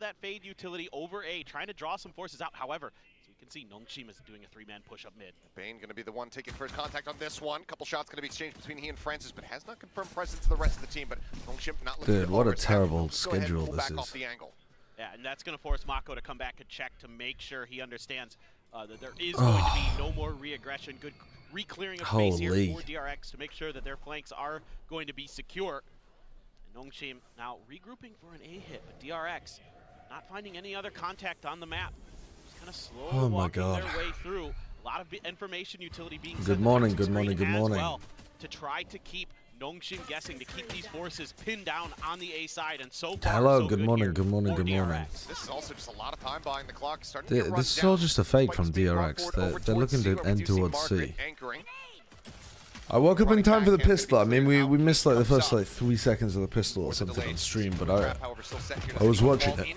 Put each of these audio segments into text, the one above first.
that fade utility over A, trying to draw some forces out. However, as we can see, Nongshim is doing a three-man push-up mid. Bane going to be the one taking first contact on this one. Couple shots going to be exchanged between he and Francis, but has not confirmed presence to the rest of the team. But Nongshim not looking Dude, what a terrible schedule this is. Off the angle. Yeah, and that's going to force Mako to come back and check to make sure he understands that there is going to be no more re-aggression. Good re-clearing of space here for DRX to make sure that their flanks are going to be secure. And Nongshim now regrouping for an A hit, but DRX not finding any other contact on the map. Just kind of slowly walking their way through. A lot of information utility being sent good morning. well, to try to keep Nongshim guessing, to keep these forces pinned down on the A side, and so far, hello, so good morning. This is also just a lot of time buying the clock. This is all just a fake from DRX. They're looking to end towards C. I woke up in time for the pistol. I mean, we missed like the first like 3 seconds of the pistol or something on stream, but I was watching it.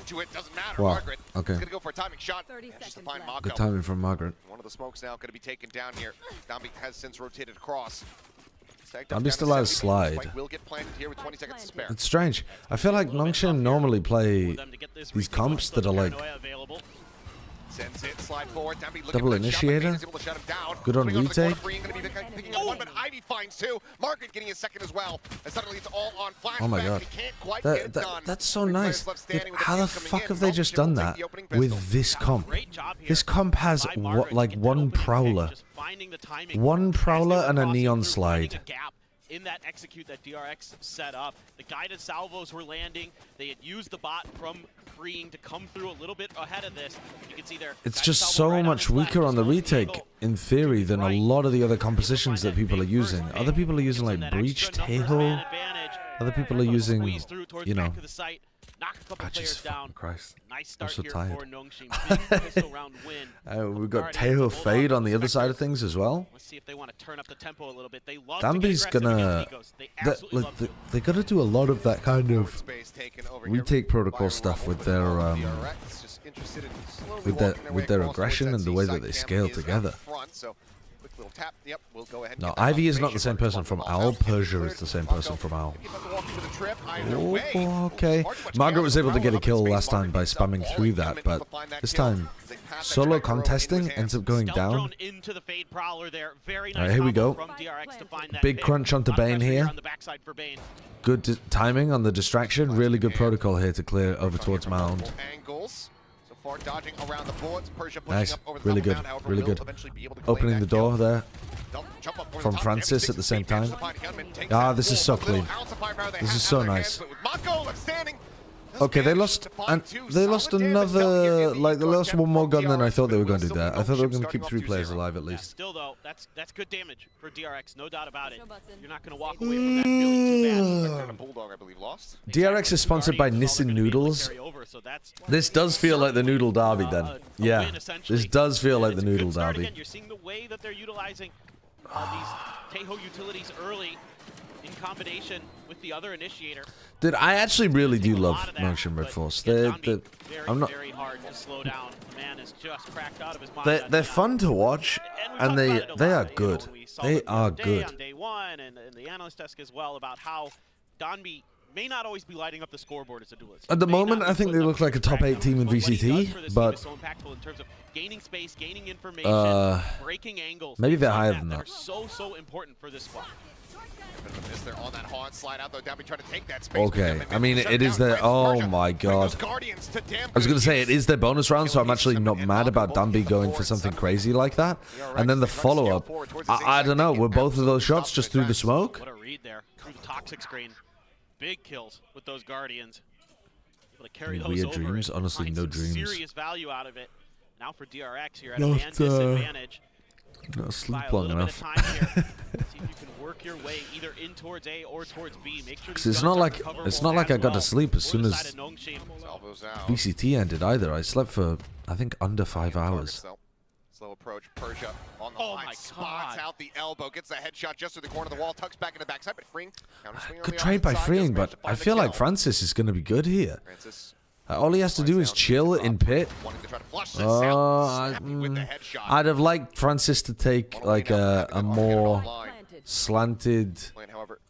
Wow. Okay. Good timing from Margaret. One of the smokes now going to be taken down here. Dambi has since rotated across. Dambi still has slide. It's strange. I feel like Nongshim normally play these comps that are like double initiator. Good on retake. But Ivy finds two. Margaret getting a second as well. And suddenly it's all on flashback. Oh my god. That's so nice. Dude, how the fuck have they just done that with this comp? This comp has what, like one prowler. One prowler and a neon slide. In that execute that DRX set up, the guided salvos were landing. They had used the bot from freeing to come through a little bit ahead of this. You can see there. It's just so much weaker on the retake, in theory, than a lot of the other compositions that people are using. Other people are using like Breach, Teho. Other people are using, you know. I just fucking Christ. I'm so tired. We've got Teho Fade on the other side of things as well. Let's see if they want to turn up the tempo a little bit. They love Dambi's gonna. They gotta do a lot of that kind of retake protocol stuff with their with their aggression and the way that they scale together. No, Ivy is not the same person from Owl. Persia is the same person from Owl. Oh, okay. Margaret was able to get a kill last time by spamming through that, but this time, solo contesting ends up going down. Alright, here we go. Big crunch onto Bane here. Good timing on the distraction. Really good protocol here to clear over towards Mound. Nice, really good, really good. Opening the door there from Francis at the same time. Ah, this is so clean. This is so nice. Okay, they lost another, like they lost one more gun than I thought they were going to do there. I thought they were going to keep 3 players alive at least. Still though, that's good damage for DRX, no doubt about it. You're not going to walk away from that feeling too bad. Bulldog, I believe, lost. DRX is sponsored by Nissan Noodles. This does feel like the Noodle Derby then. Yeah, this does feel like the Noodle Derby. You're seeing the way that they're utilizing these Teho utilities early in combination with the other initiator. Dude, I actually really do love Nongshim Red Force. I'm not. They're fun to watch, and they are good. They are good. On day one, and the analyst desk as well about how Donby may not always be lighting up the scoreboard as a duelist. At the moment, I think they look like a top 8 team in VCT, but maybe they're higher than that. So important for this squad. Okay, I mean, it is their... Oh my god. I was going to say, it is their bonus round, so I'm actually not mad about Dambi going for something crazy like that. And then the follow-up, I don't know, were both of those shots just through the smoke? What a read there, through the toxic screen. Big kills with those Guardians. Able to carry those weird over dreams, honestly, no dreams. Serious value out of it. Now for DRX, you're at a man disadvantage. Not sleep long enough. See if you can work your way either in towards A or towards B. Make sure it's not like I got to sleep as soon as VCT ended either. I slept for I think under 5 hours. Slow approach, Persia on the line, spots out the elbow, gets a headshot just through the corner of the wall, tucks back in the backside, but freeing. Good trade by freeing, but I feel like Francis is going to be good here. All he has to do is chill in pit. I'd have liked Francis to take like a more slanted.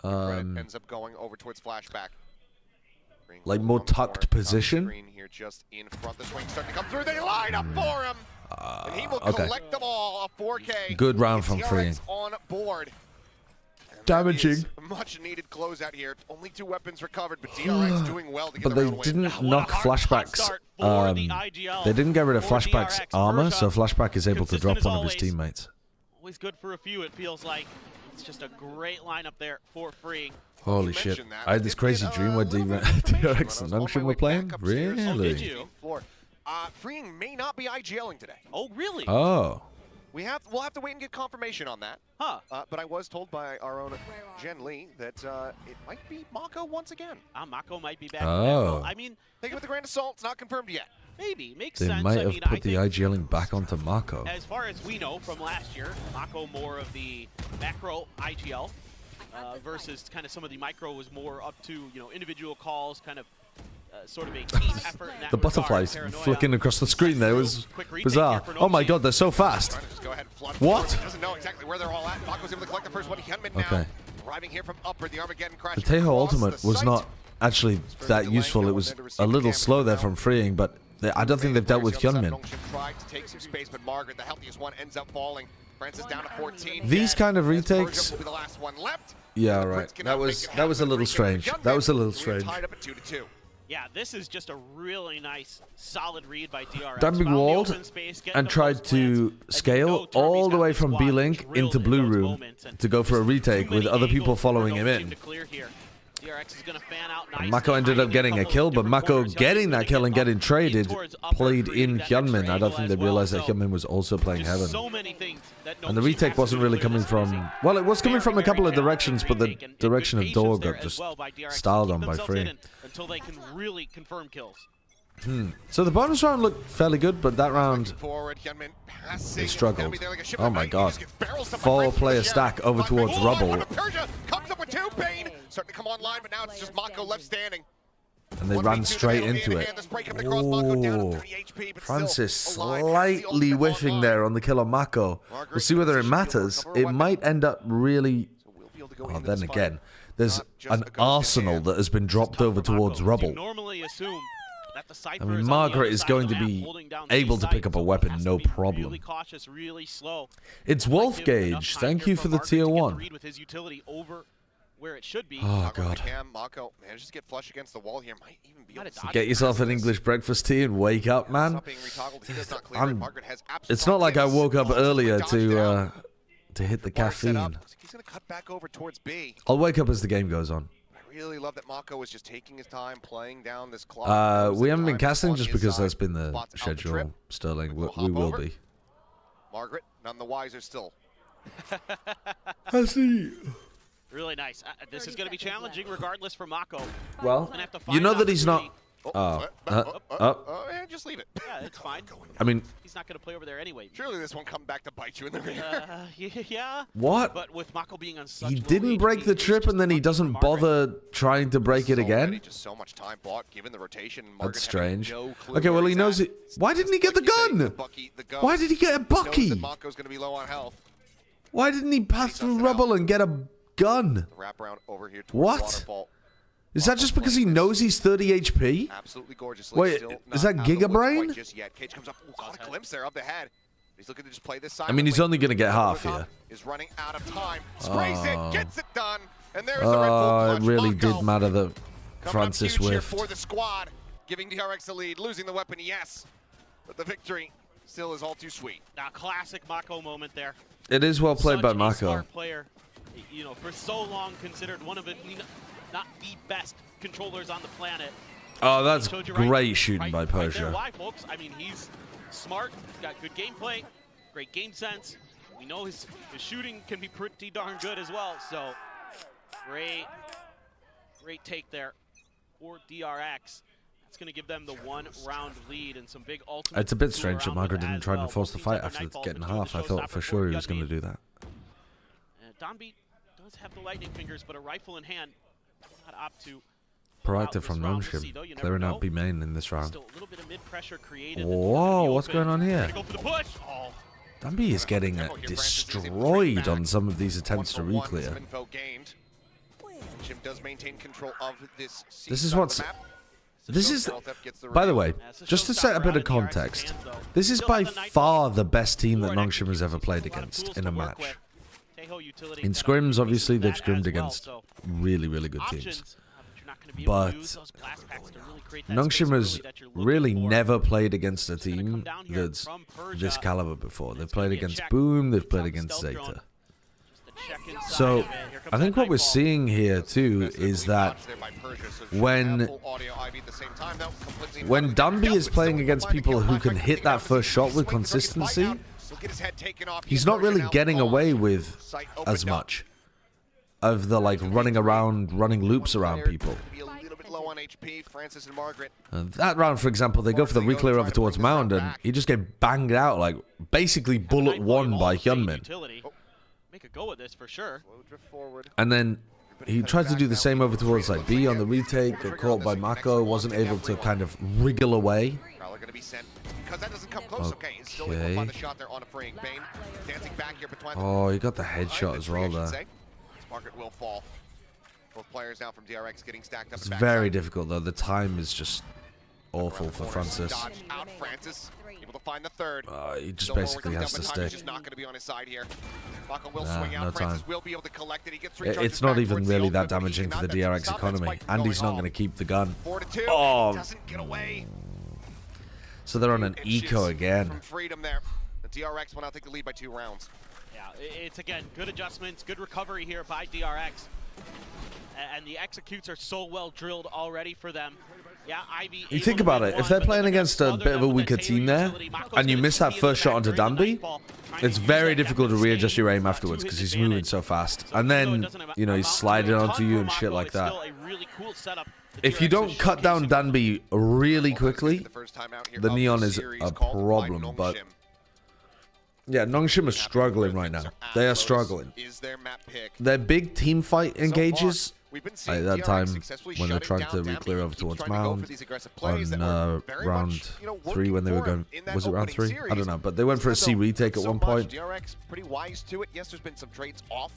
Ends up going over towards flashback. like more tucked position. Here just in front. The swing starting to come through. They line up for him. And he will collect them all. A 4K. Good round from DRX freeing. on board. Damaging. Much needed closeout here. Only 2 weapons recovered, but DRX doing well to get But the they round win. didn't knock flashbacks. They didn't get rid of flashback's armor, so flashback is able to drop one of his teammates. Always good for a few, it feels like. It's just a great lineup there for freeing. Holy shit. I had this crazy dream where DRX and Nongshim were playing? Really? Oh, did you? Freeing may not be IGLing today. Oh, really? Oh. We'll have to wait and get confirmation on that. Huh. But I was told by our own Jen Lee that it might be Mako once again. Mako might be back. Oh. I mean, take it with a grain of salt. It's not confirmed yet. Maybe. Makes They sense. might I have mean, put the IGLing back onto Mako. As far as we know from last year, Mako more of the macro IGL versus kind of some of the micro was more up to, you know, individual calls, kind of sort of a team effort in that The butterflies flicking across the screen there was bizarre. Oh my god, they're so fast. What? Doesn't know exactly where they're all at. Mako's able to collect the first one. Hyunmin now arriving here from upper. The Armageddon crash. The Teho ultimate was not actually that useful. It was a little slow there from freeing, but I don't think they've dealt with Hyunmin. Nongshim tried to take some space, but Margaret, the healthiest one, ends up falling. Francis down to 14. These kind of retakes. Will be the last one left. Yeah, right. That was a little strange. That was a little strange. Tied up at 2-2. Yeah, this is just a really nice, solid read by DRX. Damn walled and tried to scale all the way from B-Link into Blue Room to go for a retake with other people following him in. And Mako ended up getting a kill, but Mako getting that kill and getting traded played in Hyunmin. I don't think they realized that Hyunmin was also playing Heaven. And the retake wasn't really coming from... Well, it was coming from a couple of directions, but the direction of Door got just styled on by Free. Until they can really confirm kills. So the bonus round looked fairly good, but that round they struggled. Oh my god. 4-player stack over towards Rubble. Comes up with 2 Bane. Starting to come online, but now it's just Mako left standing. And they ran straight into it. Oh, Francis slightly whiffing there on the kill on Mako. We'll see whether it matters. It might end up really... Oh, then again, there's an arsenal that has been dropped over towards Rubble. I mean, Margaret is going to be able to pick up a weapon, no problem. It's Wolf Gauge. Thank you for the tier 1. Where it should be. Oh god. Mako manages to get flush against the wall here. Might even be able to get yourself an English breakfast tea and wake up, man. It's not like I woke up earlier to hit the caffeine. He's gonna cut back over towards B. I'll wake up as the game goes on. I really love that Mako was just taking his time playing down this clock. We haven't been casting just because that's been the schedule, Sterling. We will be. Margaret, none the wiser still. I see. Really nice. This is going to be challenging regardless for Mako. Well, you know that he's not... just leave it. Yeah, it's fine. I mean... He's not going to play over there anyway. Surely this won't come back to bite you in the rear. Yeah. What? But with Mako being on such he didn't break the trip and then he doesn't bother trying to break it again? Just so much time bought given the rotation. That's strange. Okay, well he knows it. Why didn't he get the gun? Why did he get a Bucky? Mako's going to be low on health. Why didn't he pass through Rubble and get a gun? Wrap around over here what? Is that just because he knows he's 30 HP? Absolutely gorgeous. Wait, is that Giga Brain? Just yet. Cage comes up. Caught a glimpse there of the head. He's looking to just play this side. I mean, he's only going to get half here. Is running out of time. Sprays it, gets it done, and there's the Red Bull clutch. It really did matter that Francis whiffed. For the squad, giving DRX the lead, losing the weapon, yes, but the victory still is all too sweet. Now, classic Mako moment there. It is well played by Mako. Smart player, you know, for so long considered one of the, not the best controllers on the planet. Oh, that's great shooting by Persia. Why, folks? I mean, he's smart. He's got good gameplay, great game sense. We know his shooting can be pretty darn good as well. So, great take there for DRX. That's going to give them the 1-round lead and some big ultimate. It's a bit strange that Margaret didn't try to force the fight after getting half. I thought for sure he was going to do that. Donbeat does have the lightning fingers, but a rifle in hand. Not opt to. Proactive from Nongshim, clearing out B main in this round. Still a little bit of mid-pressure created. Whoa, what's going on here? Go for the push. Oh. Danby is getting destroyed on some of these attempts to reclear. Does maintain control of this is what's This is, by the way, just to set a bit of context, this is by far the best team that Nongshim has ever played against in a match. In scrims, obviously, they've scrimmed against really, really good teams. But Nongshim has really never played against a team that's this caliber before. They've played against Boom, they've played against Zeta. So, I think what we're seeing here, too, is that when Danby is playing against people who can hit that first shot with consistency, he's not really getting away with as much of the, like, running loops around people. That round, for example, they go for the reclear over towards Mound, and he just get banged out, like, basically bullet one by Hyunmin. Make a go at this for sure. And then he tried to do the same over towards like B on the retake, get caught by Mako, wasn't able to kind of wriggle away. Okay. Oh, he got the headshot as well there. Margaret will fall. Both players now from DRX getting stacked up. It's very difficult though. The time is just awful for Francis. Out Francis. Able to find the third. He just basically has to stick. Just not going to be on his side here. Mako will swing out. No time. Francis will be able to collect it. He gets it's not even really that damaging for the DRX economy, and he's not going to keep the gun. Oh, doesn't get away. So they're on an eco again. From freedom there. The DRX will now take the lead by 2 rounds. Yeah, it's again good adjustments, good recovery here by DRX. And the executes are so well drilled already for them. Yeah, Ivy. You think about it, if they're playing against a bit of a weaker team there, and you miss that first shot onto Danby, it's very difficult to readjust your aim afterwards because he's moving so fast. And then, you know, he's sliding onto you and shit like that. If you don't cut down Danby really quickly, the Neon is a problem, but yeah, Nongshim are struggling right now. They are struggling. Their big team fight engages at that time when they're trying to re-clear over towards Mound on round 3 when they were going. Was it round 3? I don't know, but they went for a C retake at one point. DRX pretty wise to it. Yes, there's been some trades off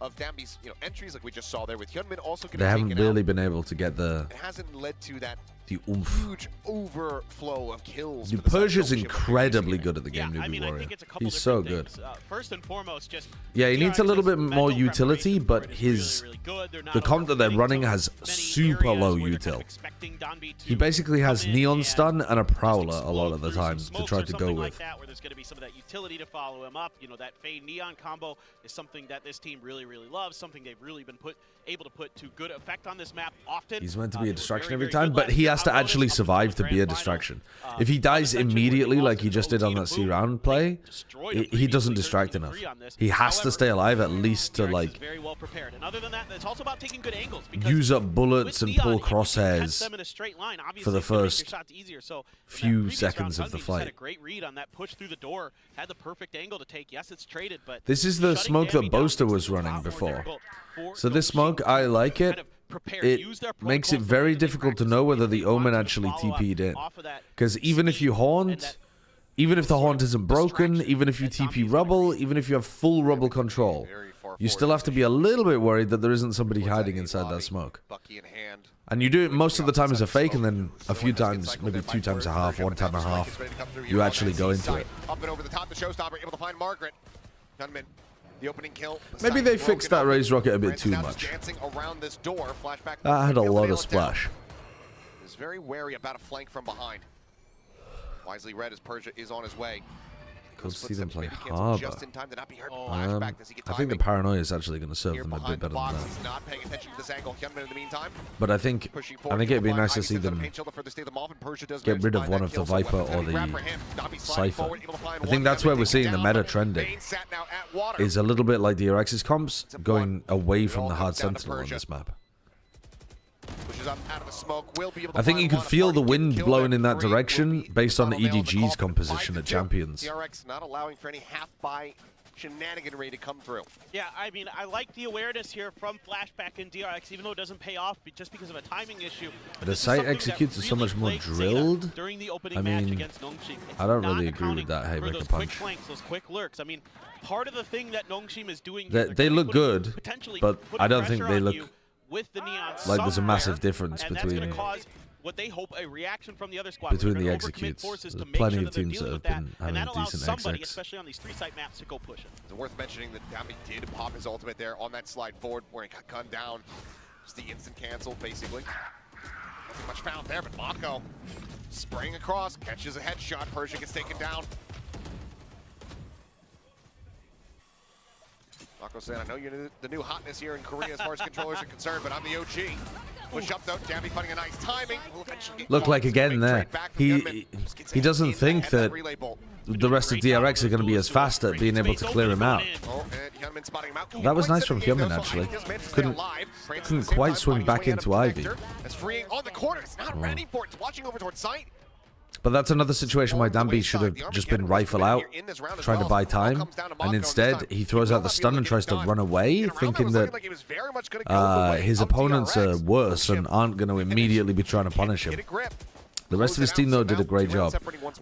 of Danby's entries like we just saw there with Hyunmin also. They haven't really been able to get the. It hasn't led to that. The oomph. Huge overflow of kills. Dude, Persia's incredibly good at the game, Newbie Warrior. He's so good. First and foremost, just yeah, he needs a little bit more utility, but the comp that they're running has super low util. He basically has Neon Stun and a Prowler a lot of the time to try to go with. Where there's going to be some of that utility to follow him up. You know, that Faye Neon combo is something that this team really loves, something they've really been able to put to good effect on this map often. He's meant to be a distraction every time, but he has to actually survive to be a distraction. If he dies immediately like he just did on that C round play, he doesn't distract enough. He has to stay alive at least to like use up bullets and pull crosshairs for the first few seconds of the fight. This is the smoke that Boaster was running before. So this smoke, I like it. It makes it very difficult to know whether the Omen actually TP'd in. Because even if you haunt, even if the haunt isn't broken, even if you TP rubble, even if you have full rubble control, you still have to be a little bit worried that there isn't somebody hiding inside that smoke. And you do it most of the time as a fake, and then a few times, maybe 2 times a half, 1 time a half, you actually go into it. Up and over the top, the Showstopper able to find Margaret. Gunman. The opening kill. Maybe they fixed that Raise Rocket a bit too much. That had a lot of splash. Is very wary about a flank from behind. Wisely read as Persia is on his way. Could see them play Harbor. I think the Paranoia is actually going to serve them a bit better than that. But I think it'd be nice to see them get rid of one of the Viper or the Cypher. I think that's where we're seeing the meta trending. Is a little bit like DRX's comps, going away from the hard Sentinel on this map. I think you could feel the wind blowing in that direction based on the EDG's composition at Champions. DRX not allowing for any half-buy shenaniganry to come through. Yeah, I mean, I like the awareness here from Flashback and DRX, even though it doesn't pay off just because of a timing issue. The site executes are so much more drilled. I mean, I don't really agree with that Haymaker punch. Those quick lurks. I mean, part of the thing that Nongshim is doing, they look good, but I don't think they look with the Neon like there's a massive difference between what they hope a reaction from the other squad. Between the overcommit executes, forces there's to make plenty sure of that they're teams that dealing have with that, been and that having allows decent somebody, execs. especially on these 3-site maps, to go push it. It's worth mentioning that Dami did pop his ultimate there on that slide forward where he got gunned down. Just the instant cancel, basically. Nothing much found there, but Mako spraying across, catches a headshot. Persia gets taken down. Mako saying, I know you're the new hotness here in Korea as far as controllers are concerned, but I'm the OG. Push up though, Dami finding a nice timing. Look, like again there, he doesn't think that the rest of DRX are going to be as fast at being able to clear him out. That was nice from Hyunmin, actually. Couldn't quite swing back into Ivy. It's freeing on the corner. It's not ready for it. It's watching over towards site. But that's another situation where Dambi should have just been rifle out, trying to buy time, and instead he throws out the stun and tries to run away, thinking that his opponents are worse and aren't going to immediately be trying to punish him. The rest of his team, though, did a great job.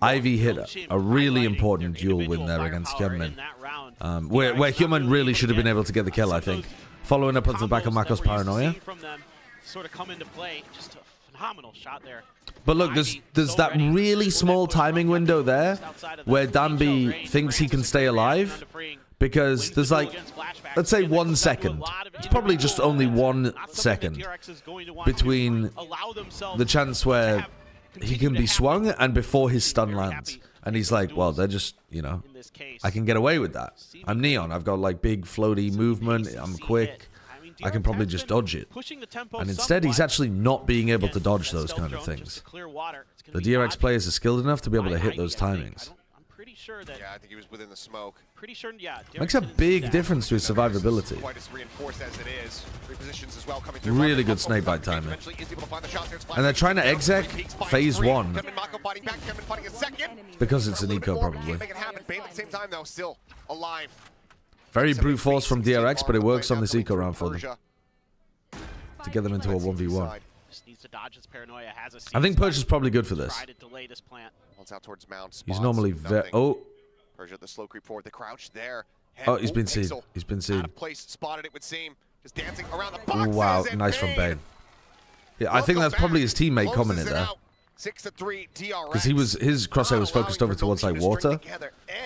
Ivy hit a really important duel win there against Hyunmin, where Hyunmin really should have been able to get the kill, I think. Following up off the back of Mako's paranoia. Sort of come into play, just a phenomenal shot there. But look, there's that really small timing window there where Dambi thinks he can stay alive, because there's like, let's say 1 second. It's probably just only 1 second between the chance where he can be swung and before his stun lands. And he's like, well, they're just, you know, I can get away with that. I'm Neon. I've got like big floaty movement. I'm quick. I can probably just dodge it. And instead, he's actually not being able to dodge those kind of things. The DRX players are skilled enough to be able to hit those timings. Yeah, I think he was within the smoke. Makes a big difference to his survivability. Really good snakebite timing. And they're trying to exec phase 1. Because it's an eco, probably. Very brute force from DRX, but it works on this eco round for them. To get them into a 1v1. I think Persia's probably good for this. He's normally very... Oh. Persia, the slow creep forward, the crouch there. Oh, he's been seen. He's been seen. Out of place, spotted it would seem. Just dancing around the boxes. Wow, nice from Bane. Yeah, I think that's probably his teammate commenting there. 6-3 DRX. Because his crosshair was focused over towards like water.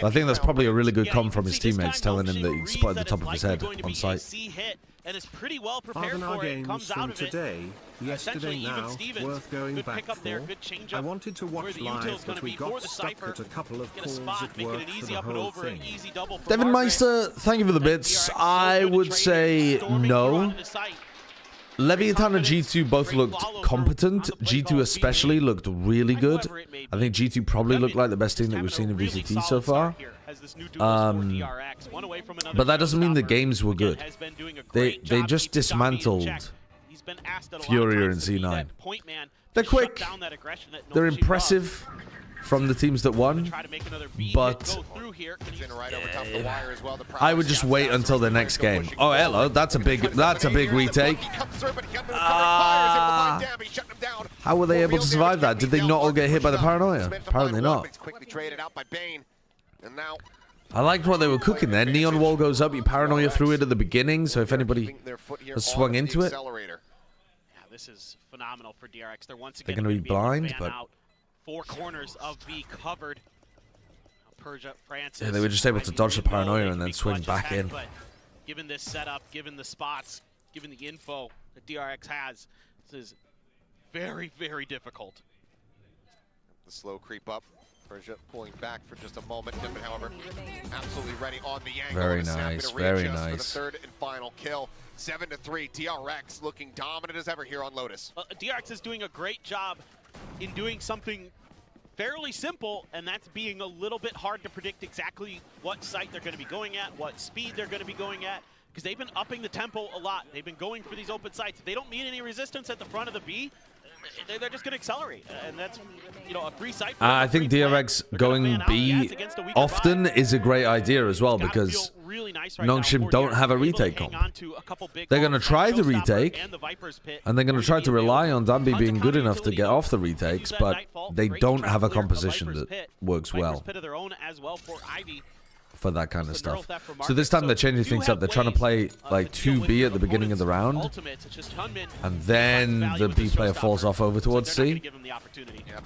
But I think that's probably a really good comm from his teammates telling him that he spotted the top of his head on site. And is pretty well prepared for it. Comes out of today, yesterday now, worth going back for. I wanted to watch live, but we got stuck at a couple of calls at work for the whole thing. Devin Meister, thank you for the bits. I would say no. Leviathan and G2 both looked competent. G2 especially looked really good. I think G2 probably looked like the best team that we've seen in VCT so far. But that doesn't mean the games were good. They just dismantled Furia and C9. They're quick. They're impressive from the teams that won, but I would just wait until the next game. Oh, hello, that's a big retake. How were they able to survive that? Did they not all get hit by the paranoia? Apparently not. I liked what they were cooking there. Neon wall goes up, you paranoia through it at the beginning, so if anybody has swung into it, this is phenomenal for DRX. They're going to be blind, but 4 corners of B covered. Persia, Francis. Yeah, they were just able to dodge the paranoia and then swing back in. But given this setup, given the spots, given the info that DRX has, this is very, very difficult. The slow creep up. Persia pulling back for just a moment. Dimmin, however, absolutely ready on the angle. Very nice, very nice. For the 3rd and final kill. 7-3. DRX looking dominant as ever here on Lotus. DRX is doing a great job in doing something fairly simple, and that's being a little bit hard to predict exactly what site they're going to be going at, what speed they're going to be going at, because they've been upping the tempo a lot. They've been going for these open sites. If they don't meet any resistance at the front of the B, they're just going to accelerate, and that's, you know, a free site. I think DRX going B often is a great idea as well, because Nongshim don't have a retake comp. They're going to try the retake, and they're going to try to rely on Dambi being good enough to get off the retakes, but they don't have a composition that works well. for that kind of stuff. So this time they're changing things up. They're trying to play like 2B at the beginning of the round, and then the B player falls off over towards C. Yeah,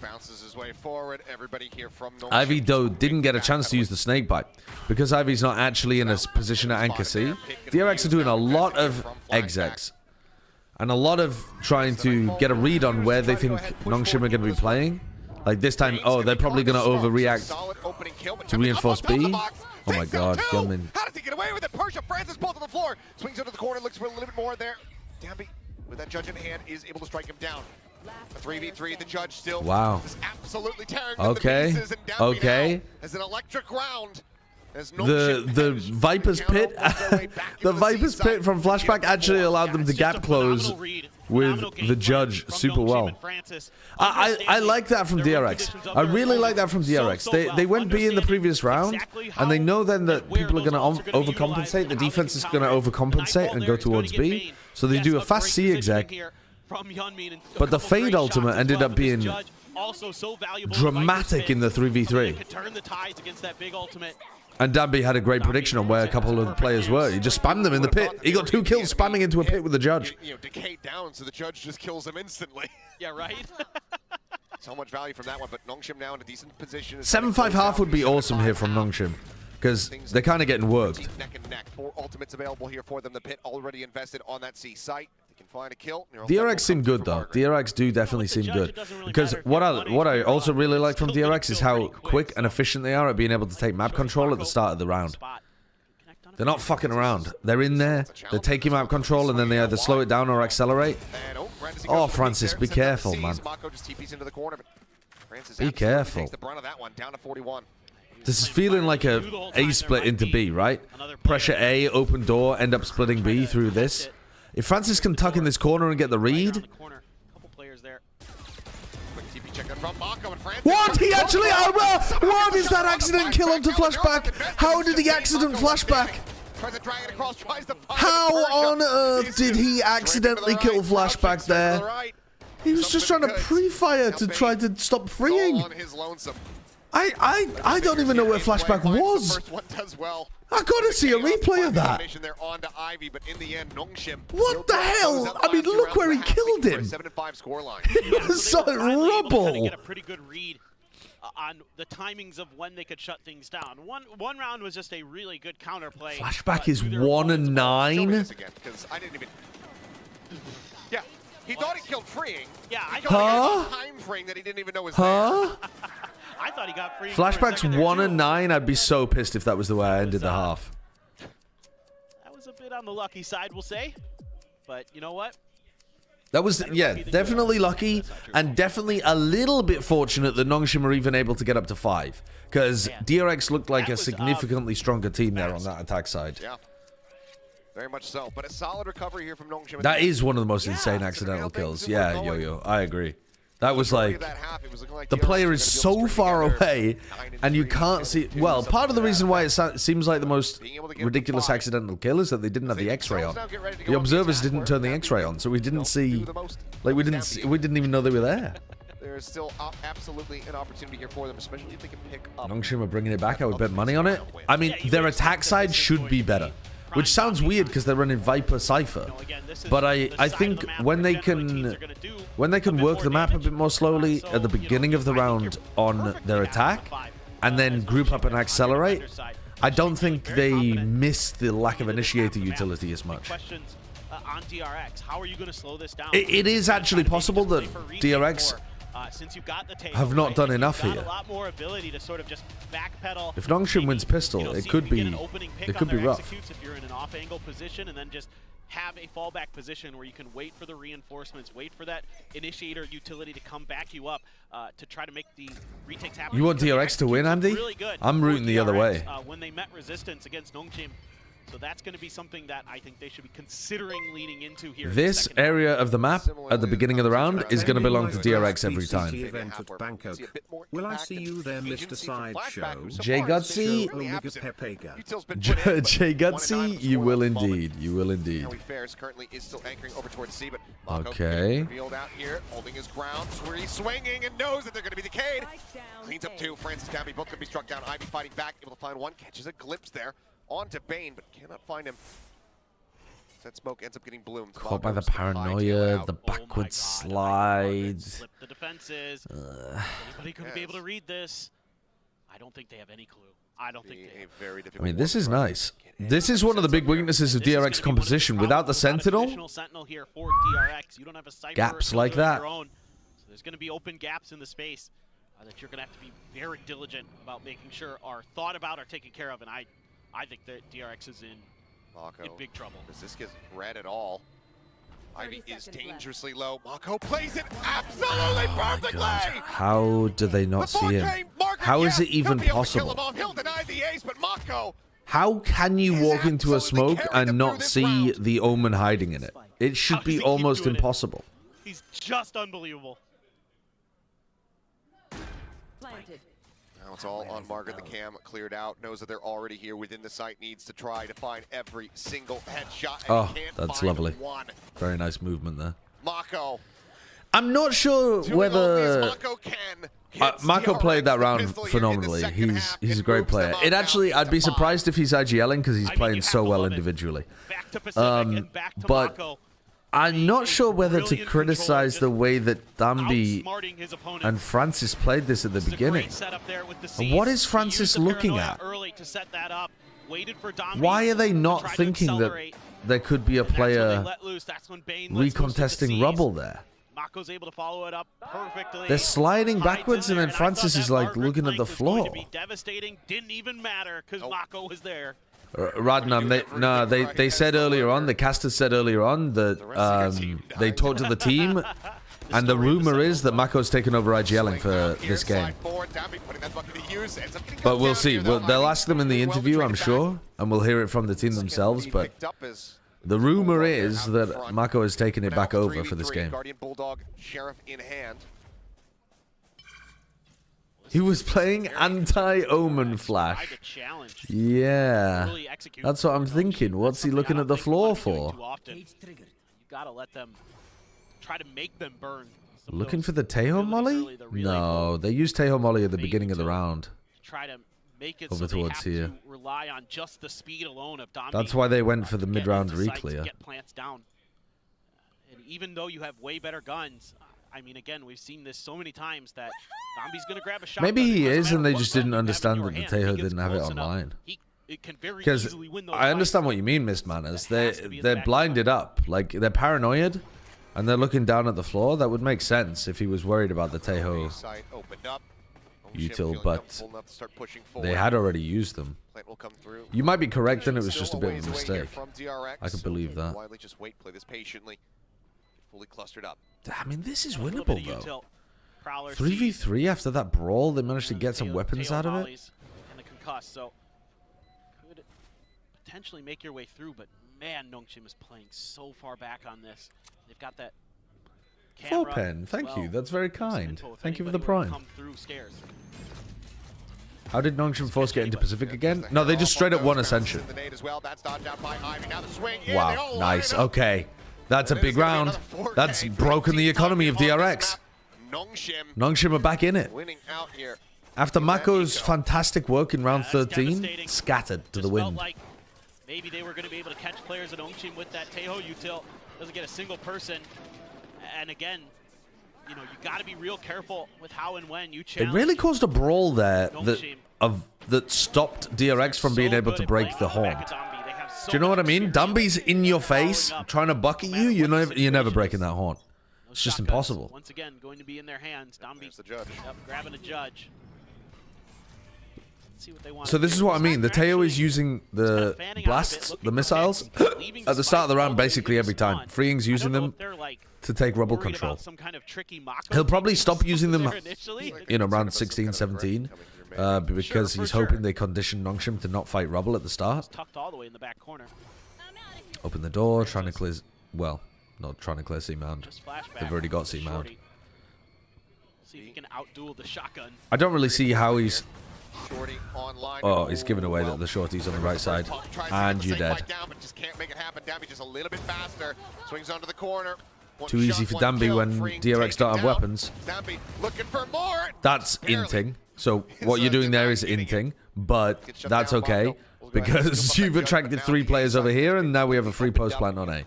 bounces his way forward. Everybody here from Ivy, though, didn't get a chance to use the snake bite. Because Ivy's not actually in a position at anchor C, DRX are doing a lot of execs. And a lot of trying to get a read on where they think Nongshim are going to be playing. Like this time, oh, they're probably going to overreact to reinforce B. Oh my god, Gilman. How does he get away with it? Persia, Francis both on the floor. Swings into the corner, looks for a little bit more there. Damby, with that judge in hand, is able to strike him down. A 3v3, the judge still is absolutely tearing the pieces, and Damby now has an electric round. The Viper's Pit, the Viper's Pit from Flashback actually allowed them to gap close with the judge super well. I like that from DRX. I really like that from DRX. They went B in the previous round, and they know then that people are going to overcompensate. The defense is going to overcompensate and go towards B. So they do a fast C exec. But the Fade ultimate ended up being dramatic in the 3v3. And Damby had a great prediction on where a couple of the players were. He just spammed them in the pit. He got 2 kills spamming into a pit with the judge. Decayed down, so the judge just kills him instantly. Yeah, right? So much value from that one, but Nongshim now in a decent position. 7-5 half would be awesome here from Nongshim, because they're kind of getting worked. Neck and neck. 4 ultimates available here for them. The pit already invested on that C site. They can find a kill. DRX seem good though. DRX do definitely seem good, because what I also really like from DRX is how quick and efficient they are at being able to take map control at the start of the round. They're not fucking around. They're in there. They're taking map control, and then they either slow it down or accelerate. Oh, Francis, be careful, man. Be careful. This is feeling like a A split into B, right? Pressure A, open door, end up splitting B through this. If Francis can tuck in this corner and get the read. What? He actually... What is that accident kill onto Flashback? How did he accident Flashback? How on earth did he accidentally kill Flashback there? He was just trying to pre-fire to try to stop freeing. I don't even know where Flashback was. I gotta see a replay of that. What the hell? I mean, look where he killed him. It was solid rubble. Get a pretty good read on the timings of when they could shut things down. One round was just a really good counterplay. Flashback is 1-9. Yeah, he thought he killed freeing. Yeah, I thought time frame that he didn't even know was there. I thought he got free. Flashback's 1-9. I'd be so pissed if that was the way I ended the half. That was a bit on the lucky side, we'll say. But you know what? That was, yeah, definitely lucky, and definitely a little bit fortunate that Nongshim are even able to get up to 5. Because DRX looked like a significantly stronger team there on that attack side. Yeah, very much so. But a solid recovery here from Nongshim. That is one of the most insane accidental kills. Yeah, Yo-Yo, I agree. That was like, the player is so far away, and you can't see... Well, part of the reason why it seems like the most ridiculous accidental kill is that they didn't have the X-ray on. The observers didn't turn the X-ray on, so we didn't see... Like, we didn't even know they were there. There is still absolutely an opportunity here for them, especially if they can pick up... Nongshim are bringing it back. I would bet money on it. I mean, their attack side should be better. Which sounds weird because they're running Viper Cypher, but I think when they can work the map a bit more slowly at the beginning of the round on their attack, and then group up and accelerate, I don't think they miss the lack of initiator utility as much. It is actually possible that DRX have not done enough here. If Nongshim wins pistol, it could be rough. If you're in an off-angle position and then just have a fallback position where you can wait for the reinforcements, wait for that initiator utility to come back you up to try to make the retakes happen. You want DRX to win, Andy? I'm rooting the other way. When they met resistance against Nongshim So that's going to be something that I think they should be considering leaning into here. This area of the map at the beginning of the round is going to belong to DRX every time. Will I see you there, Mr. Sideshow? Jay Gutsy, Jay Gutsy, you will indeed. You will indeed. Okay. Holding his ground, he's swinging and knows that they're going to be decayed. Cleans up two. Francis Gabby both going to be struck down. Ivy fighting back, able to find one, catches a glimpse there. On to Bane, but cannot find him. That smoke ends up getting bloomed. Caught by the paranoia, the backward slides. Slip the defenses. Anybody going to be able to read this? I don't think they have any clue. I don't think they have. I mean, this is nice. This is one of the big weaknesses of DRX composition. Without the Sentinel, here for DRX. You don't have a cypher gaps like that. So there's going to be open gaps in the space that you're going to have to be very diligent about making sure are thought about or taken care of. And I think that DRX is in big trouble. Does this get red at all? Ivy is dangerously low. Mako plays it absolutely perfectly! How do they not see him? How is it even possible? He'll deny the ace, but Mako How can you walk into a smoke and not see the Omen hiding in it? It should be almost impossible. He's just unbelievable. Now it's all on Margaret. The cam cleared out, knows that they're already here within the site, needs to try to find every single headshot. Oh, that's lovely. Very nice movement there. Mako. I'm not sure whether Mako played that round phenomenally. He's a great player. It actually, I'd be surprised if he's IGLing because he's playing so well individually. But I'm not sure whether to criticize the way that Dambi and Francis played this at the beginning. And what is Francis looking at? Why are they not thinking that there could be a player recontesting rubble there? Mako's able to follow it up perfectly. They're sliding backwards, and then Francis is like looking at the floor. Devastating. Didn't even matter because Mako was there. Radnam, they said earlier on, the casters said earlier on that they talked to the team, and the rumor is that Mako's taken over IGLing for this game. But we'll see. They'll ask them in the interview, I'm sure, and we'll hear it from the team themselves. But the rumor is that Mako has taken it back over for this game. He was playing anti-Omen Flash. Yeah. That's what I'm thinking. What's he looking at the floor for? You gotta let them try to make them burn. Looking for the Tejo Molly? No, they used Tejo Molly at the beginning of the round. Try to make it over towards here. Rely on just the speed alone of Dambi. That's why they went for the mid-round re-clear. Get plants down. And even though you have way better guns, I mean, again, we've seen this so many times that Dambi's going to grab a shot. Maybe he is, and they just didn't understand that the Tejo didn't have it online. Because I understand what you mean, Miss Manners. They're blinded up. Like, they're paranoid, and they're looking down at the floor. That would make sense if he was worried about the Tejo util, but they had already used them. You might be correct, and it was just a bit of a mistake. I could believe that. I mean, this is winnable, though. 3v3 after that brawl, they managed to get some weapons out of it. And the concuss, so could potentially make your way through, but man, Nongshim is playing so far back on this. They've got that camera. Pen, thank you. That's very kind. Thank you for the prime. How did Nongshim Force get into Pacific again? No, they just straight up won Ascension. Wow, nice. Okay. That's a big round. That's broken the economy of DRX. Nongshim are back in it. After Mako's fantastic work in round 13, scattered to the wind. Maybe they were going to be able to catch players at Nongshim with that Tejo util. Doesn't get a single person. And again, you know, you got to be real careful with how and when you challenge. It really caused a brawl there that stopped DRX from being able to break the haunt. Do you know what I mean? Dambi's in your face, trying to bucket you. You're never breaking that haunt. It's just impossible. Once again, going to be in their hands. Dambi grabbing a judge. Let's see what they want. So this is what I mean. The Tejo is using the blasts, the missiles, at the start of the round basically every time. Freeing's using them to take rubble control. He'll probably stop using them, you know, around 16, 17. because he's hoping they condition Nongshim to not fight Rubble at the start. Tucked all the way in the back corner. Open the door, trying to clear... Well, not trying to clear C-Mount. They've already got C-Mount. See if he can outduel the shotgun. I don't really see how he's... Shorty online. Oh, he's giving away that the shorty's on the right side. And you're dead. Down, but just can't make it happen. Dambi just a little bit faster. Swings onto the corner. Too easy for Dambi when DRX don't have weapons. Dambi looking for more. That's inting. So what you're doing there is inting, but that's okay because you've attracted 3 players over here, and now we have a free post plant on A.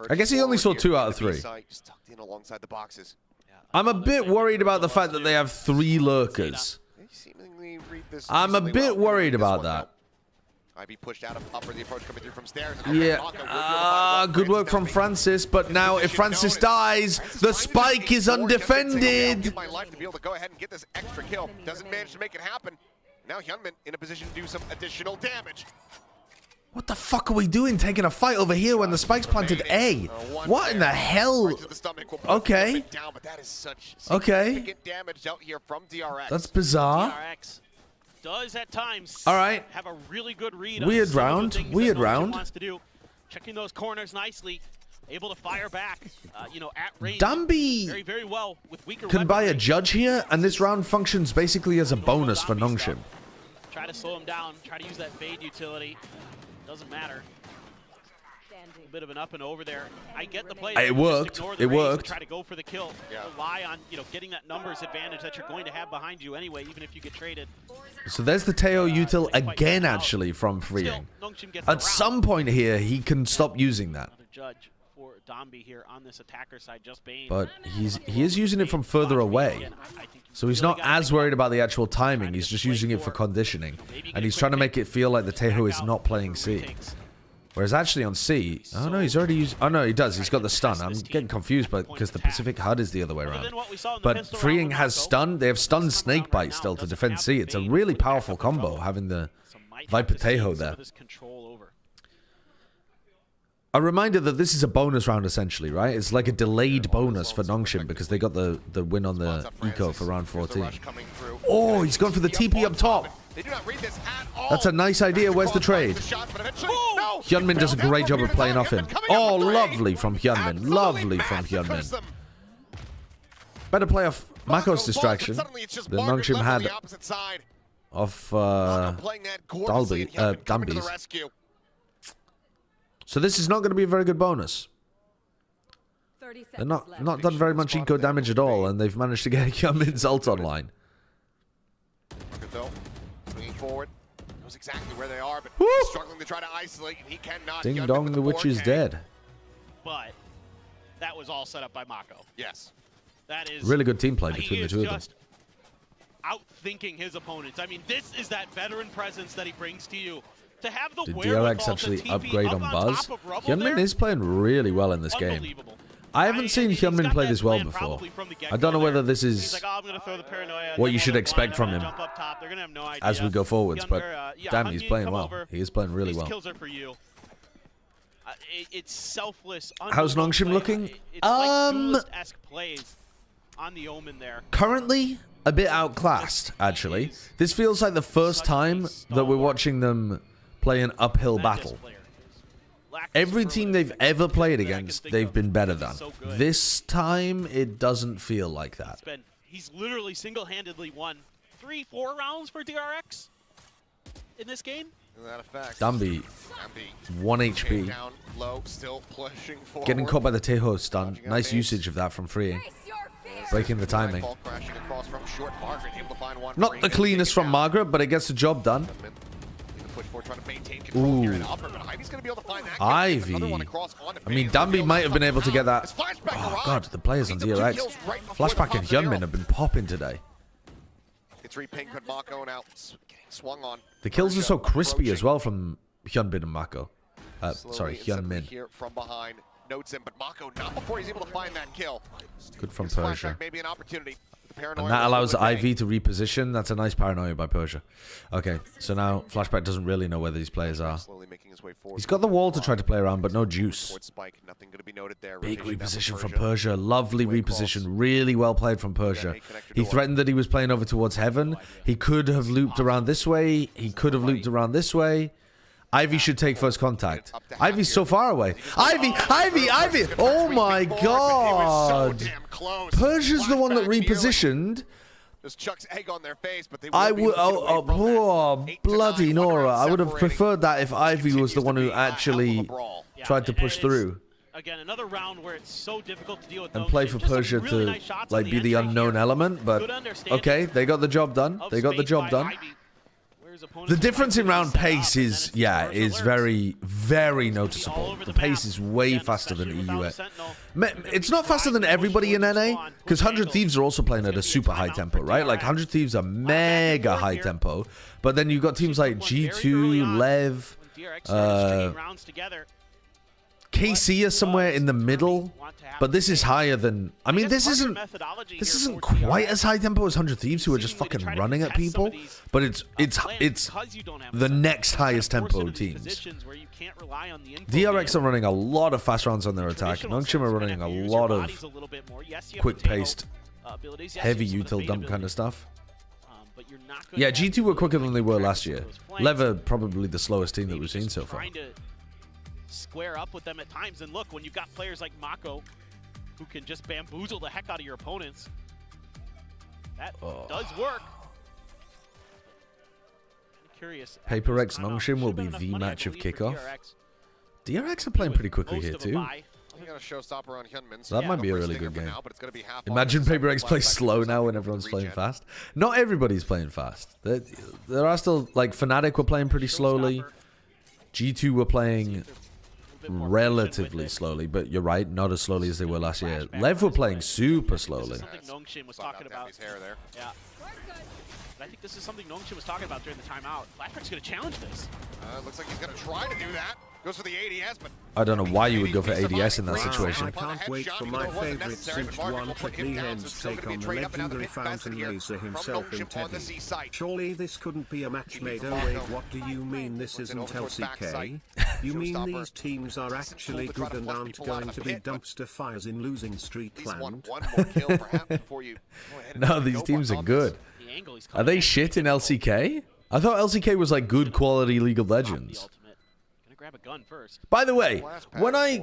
I guess he only saw 2 out of 3. Just tucked in alongside the boxes. I'm a bit worried about the fact that they have 3 lurkers. I'm a bit worried about that. IB pushed out of upper, the approach coming through from stairs. Yeah, good work from Francis, but now if Francis dies, the spike is undefended. My life to be able to go ahead and get this extra kill. Doesn't manage to make it happen. Now Hyunmin in a position to do some additional damage. What the fuck are we doing taking a fight over here when the spike's planted A? What in the hell? Okay. Okay. That's bizarre. DRX does at times have a really good read. Weird round. Weird round. Wants to do. Checking those corners nicely. Able to fire back, you know, at range. Dambi very well with weaker can buy a judge here, and this round functions basically as a bonus for Nongshim. Try to slow him down. Try to use that fade utility. Doesn't matter. A bit of an up and over there. I get the play. It worked. It worked. Try to go for the kill. Rely on, you know, getting that numbers advantage that you're going to have behind you anyway, even if you get traded. So there's the Teo util again, actually, from freeing. At some point here, he can stop using that. Another judge for Dambi here on this attacker side, just Bane. But he is using it from further away. So he's not as worried about the actual timing. He's just using it for conditioning. And he's trying to make it feel like the Teho is not playing C. Whereas actually on C, oh no, he's already used, oh no, he does, he's got the stun. I'm getting confused because the Pacific HUD is the other way around. But freeing has stun, they have stunned Snakebite still to defend C. It's a really powerful combo having the Viper Teho there. A reminder that this is a bonus round essentially, right? It's like a delayed bonus for Nongshim because they got the win on the eco for round 14. Oh, he's gone for the TP up top. That's a nice idea. Where's the trade? Hyunmin does a great job of playing off him. Oh, lovely from Hyunmin. Lovely from Hyunmin. Better play off Mako's distraction than Nongshim had off Dambi's. So this is not going to be a very good bonus. They're not done very much eco damage at all, and they've managed to get Hyunmin's ult online. Forward, knows exactly where they are, but struggling to try to isolate, and he cannot. Ding dong, the witch is dead. But that was all set up by Mako. Yes, that is really good team play between the two of them. Outthinking his opponents. I mean, this is that veteran presence that he brings to you. To have the Did DRX actually upgrade on Buzz? Hyunmin is playing really well in this game. I haven't seen Hyunmin play this well before. I don't know whether this is what you should expect from him as we go forwards, but damn, he's playing well. He is playing really well. It's selfless. How's Nongshim looking? Currently, a bit outclassed, actually. This feels like the first time that we're watching them play an uphill battle. Every team they've ever played against, they've been better than. This time, it doesn't feel like that. He's literally single-handedly won 3-4 rounds for DRX in this game. Dambi, 1 HP. Down low, still pushing forward. Getting caught by the Teho stun. Nice usage of that from freeing. Breaking the timing. Not the cleanest from Margaret, but it gets the job done. Ooh. Ivy. I mean, Dambi might have been able to get that. Oh, God, the players on DRX. Flashback and Hyunmin have been popping today. The kills are so crispy as well from Hyunbin and Mako. Sorry, Hyunmin. From behind, notes him, but Mako not before he's able to find that kill. Good from Persia. Maybe an opportunity. paranoia. And that allows was Ivy to reposition. That's a nice paranoia by Persia. Okay, so now Flashback doesn't really know where these players are. He's got the wall to try to play around, but no juice. Big reposition from Persia. Lovely reposition. Really well played from Persia. He threatened that he was playing over towards Heaven. He could have looped around this way. He could have looped around this way. Ivy should take first contact. Ivy's so far away. Ivy! Oh my god! Persia's the one that repositioned. There's Chuck's egg on their face, but they bloody Nora. I would have preferred that if Ivy was the one who actually tried to push through. Again, another round where it's so difficult to deal with and play for Persia to like be the unknown element, but okay, they got the job done. They got the job done. The difference in round pace is, is very, very noticeable. The pace is way faster than EU. It's not faster than everybody in NA, because 100 Thieves are also playing at a super high tempo, right? Like 100 Thieves are mega high tempo, but then you've got teams like G2, Lev, KC is somewhere in the middle, but this is higher than. I mean, this isn't quite as high tempo as 100 Thieves, who are just fucking running at people. But it's the next highest tempo teams. DRX are running a lot of fast rounds on their attack. Nongshim are running a lot of quick-paced, heavy util dump kind of stuff. Yeah, G2 were quicker than they were last year. Lev are probably the slowest team that we've seen so far. Square up with them at times, and look, when you've got players like Mako who can just bamboozle the heck out of your opponents, that does work. I'm curious. PRX Nongshim will be the match of kickoff. DRX are playing pretty quickly here too. So that might be a really good game. Imagine PRX plays slow now when everyone's playing fast. Not everybody's playing fast. There are still, like, Fnatic were playing pretty slowly. G2 were playing relatively slowly, but you're right, not as slowly as they were last year. Lev were playing super slowly. Nongshim was talking about. Yeah. But I think this is something Nongshim was talking about during the timeout. Flashback's going to challenge this. Looks like he's going to try to do that. Goes for the ADS, but I don't know why you would go for ADS in that situation. I can't wait for my favorite Cinch one-trick Lehen's take on the legendary fountain laser himself in Teddy. Surely this couldn't be a match made. Oh wait, what do you mean this isn't LCK? You mean these teams are actually good and aren't going to be dumpster fires in losing street land? No, these teams are good. Are they shit in LCK? I thought LCK was like good quality League of Legends. Grab a gun first. By the way, when I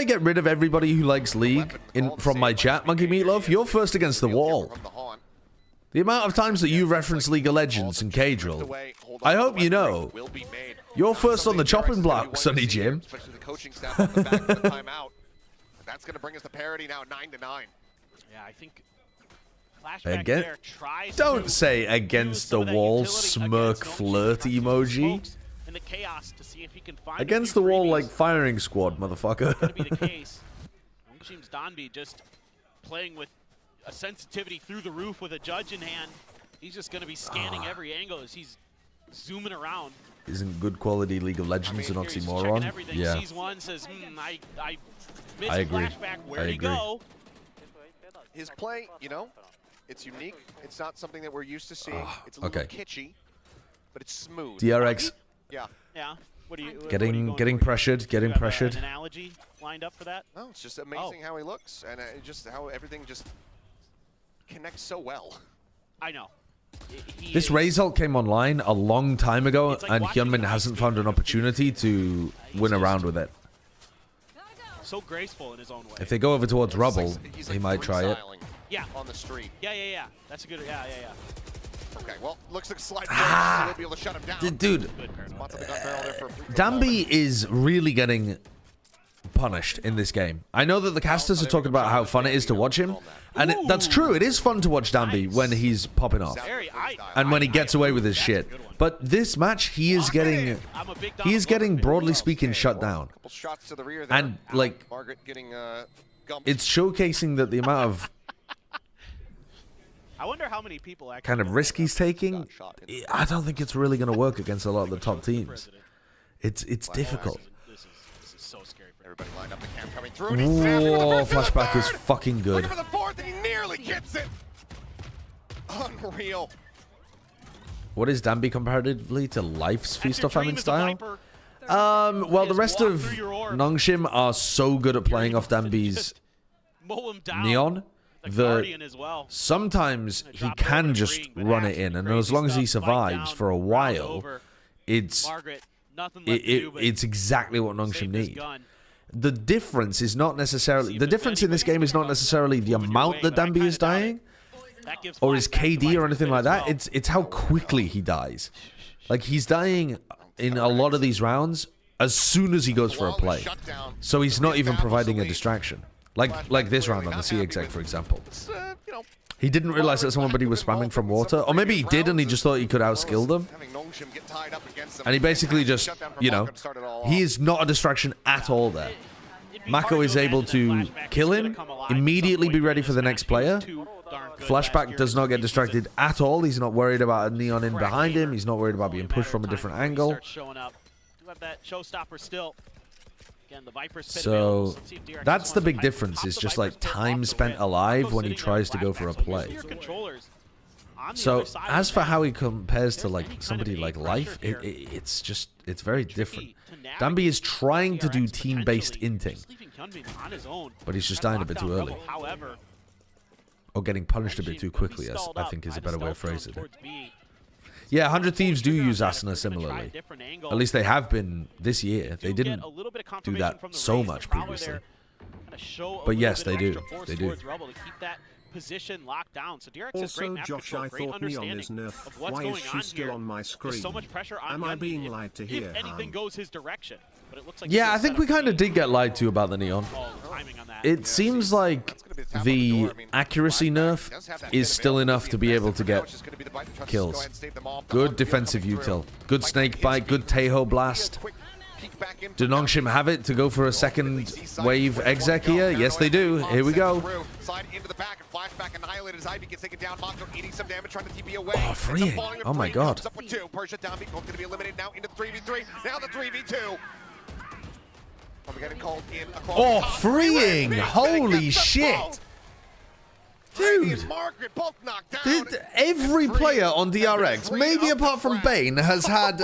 get rid of everybody who likes League from my chat, Monkey Meatloaf, you're first against the wall. The amount of times that you reference League of Legends and K-Drill, I hope you know, you're first on the chopping block, Sonny Jim. That's going to bring us to parity now, 9-9. Yeah, I think Flashback there tries Don't say against the wall, smirk flirt emoji. In the chaos to see if he can find against the wall like firing squad, motherfucker. That's going to be the case. Nongshim's Donby just playing with a sensitivity through the roof with a judge in hand. He's just going to be scanning every angle as he's zooming around. Isn't good quality League of Legends an oxymoron? Yeah. Sees one, says, I missed I agree. Flashback. Where'd he go? His play, you know, it's unique. It's not something that we're used to seeing. It's a little kitschy, but it's smooth. DRX. Yeah. Yeah. What are you getting pressured, getting pressured. An analogy lined up for that? No, it's just amazing how he looks and just how everything just connects so well. I know. This Raze ult came online a long time ago, and Hyunmin hasn't found an opportunity to win around with it. So graceful in his own way. If they go over towards Rubble, he might try it. Yeah. On the street. Yeah. That's a good. Yeah. Okay, well, looks like slide forward. We'll be able to shut him down. Dude, Danby is really getting punished in this game. I know that the casters are talking about how fun it is to watch him, and that's true. It is fun to watch Danby when he's popping off and when he gets away with his shit. But this match, he is getting broadly speaking shut down, and like it's showcasing that the amount of I wonder how many people actually kind of risk he's taking. I don't think it's really going to work against a lot of the top teams. It's difficult. This is so scary for everybody lined up. The cam coming through. Whoa, Flashback is fucking good. Looking for the fourth, and he nearly gets it. Unreal. What is Danby comparatively to Life's Feast or Famine style? Well, the rest of Nongshim are so good at playing off Danby's Neon that sometimes he can just run it in, and as long as he survives for a while, it's exactly what Nongshim need. The difference is not necessarily in this game is not necessarily the amount that Danby is dying or his KD or anything like that. It's how quickly he dies. Like, he's dying in a lot of these rounds as soon as he goes for a play, so he's not even providing a distraction. Like this round on the C exec, for example. He didn't realize that somebody was spamming from water, or maybe he did and he just thought he could outskill them. And he basically just, you know, he is not a distraction at all there. Mako is able to kill him, immediately be ready for the next player. Flashback does not get distracted at all. He's not worried about a neon in behind him. He's not worried about being pushed from a different angle. So that's the big difference, is just like time spent alive when he tries to go for a play. So as for how he compares to like somebody like Life, it's very different. Danby is trying to do team-based inting, but he's just dying a bit too early. Or getting punished a bit too quickly, as I think is a better way of phrasing it. Yeah, 100 Thieves do use Asuna similarly. At least they have been this year. They didn't do that so much previously. But yes, they do. They do. Position locked down. So DRX also, great Josh, I thought Neon is nerfed. Why is she still on my screen? So much pressure on Am I being lied to here? If anything goes his direction. But it looks like yeah, I think we kind of did get lied to about the Neon. It seems like the accuracy nerf is still enough to be able to get kills. Good defensive util. Good snake bite. Good Teho blast. Do Nongshim have it to go for a second wave exec here? Yes, they do. Here we go. Oh, freeing. Oh, my God. Oh, freeing. Holy shit. Dude. Every player on DRX, maybe apart from Bane, has had...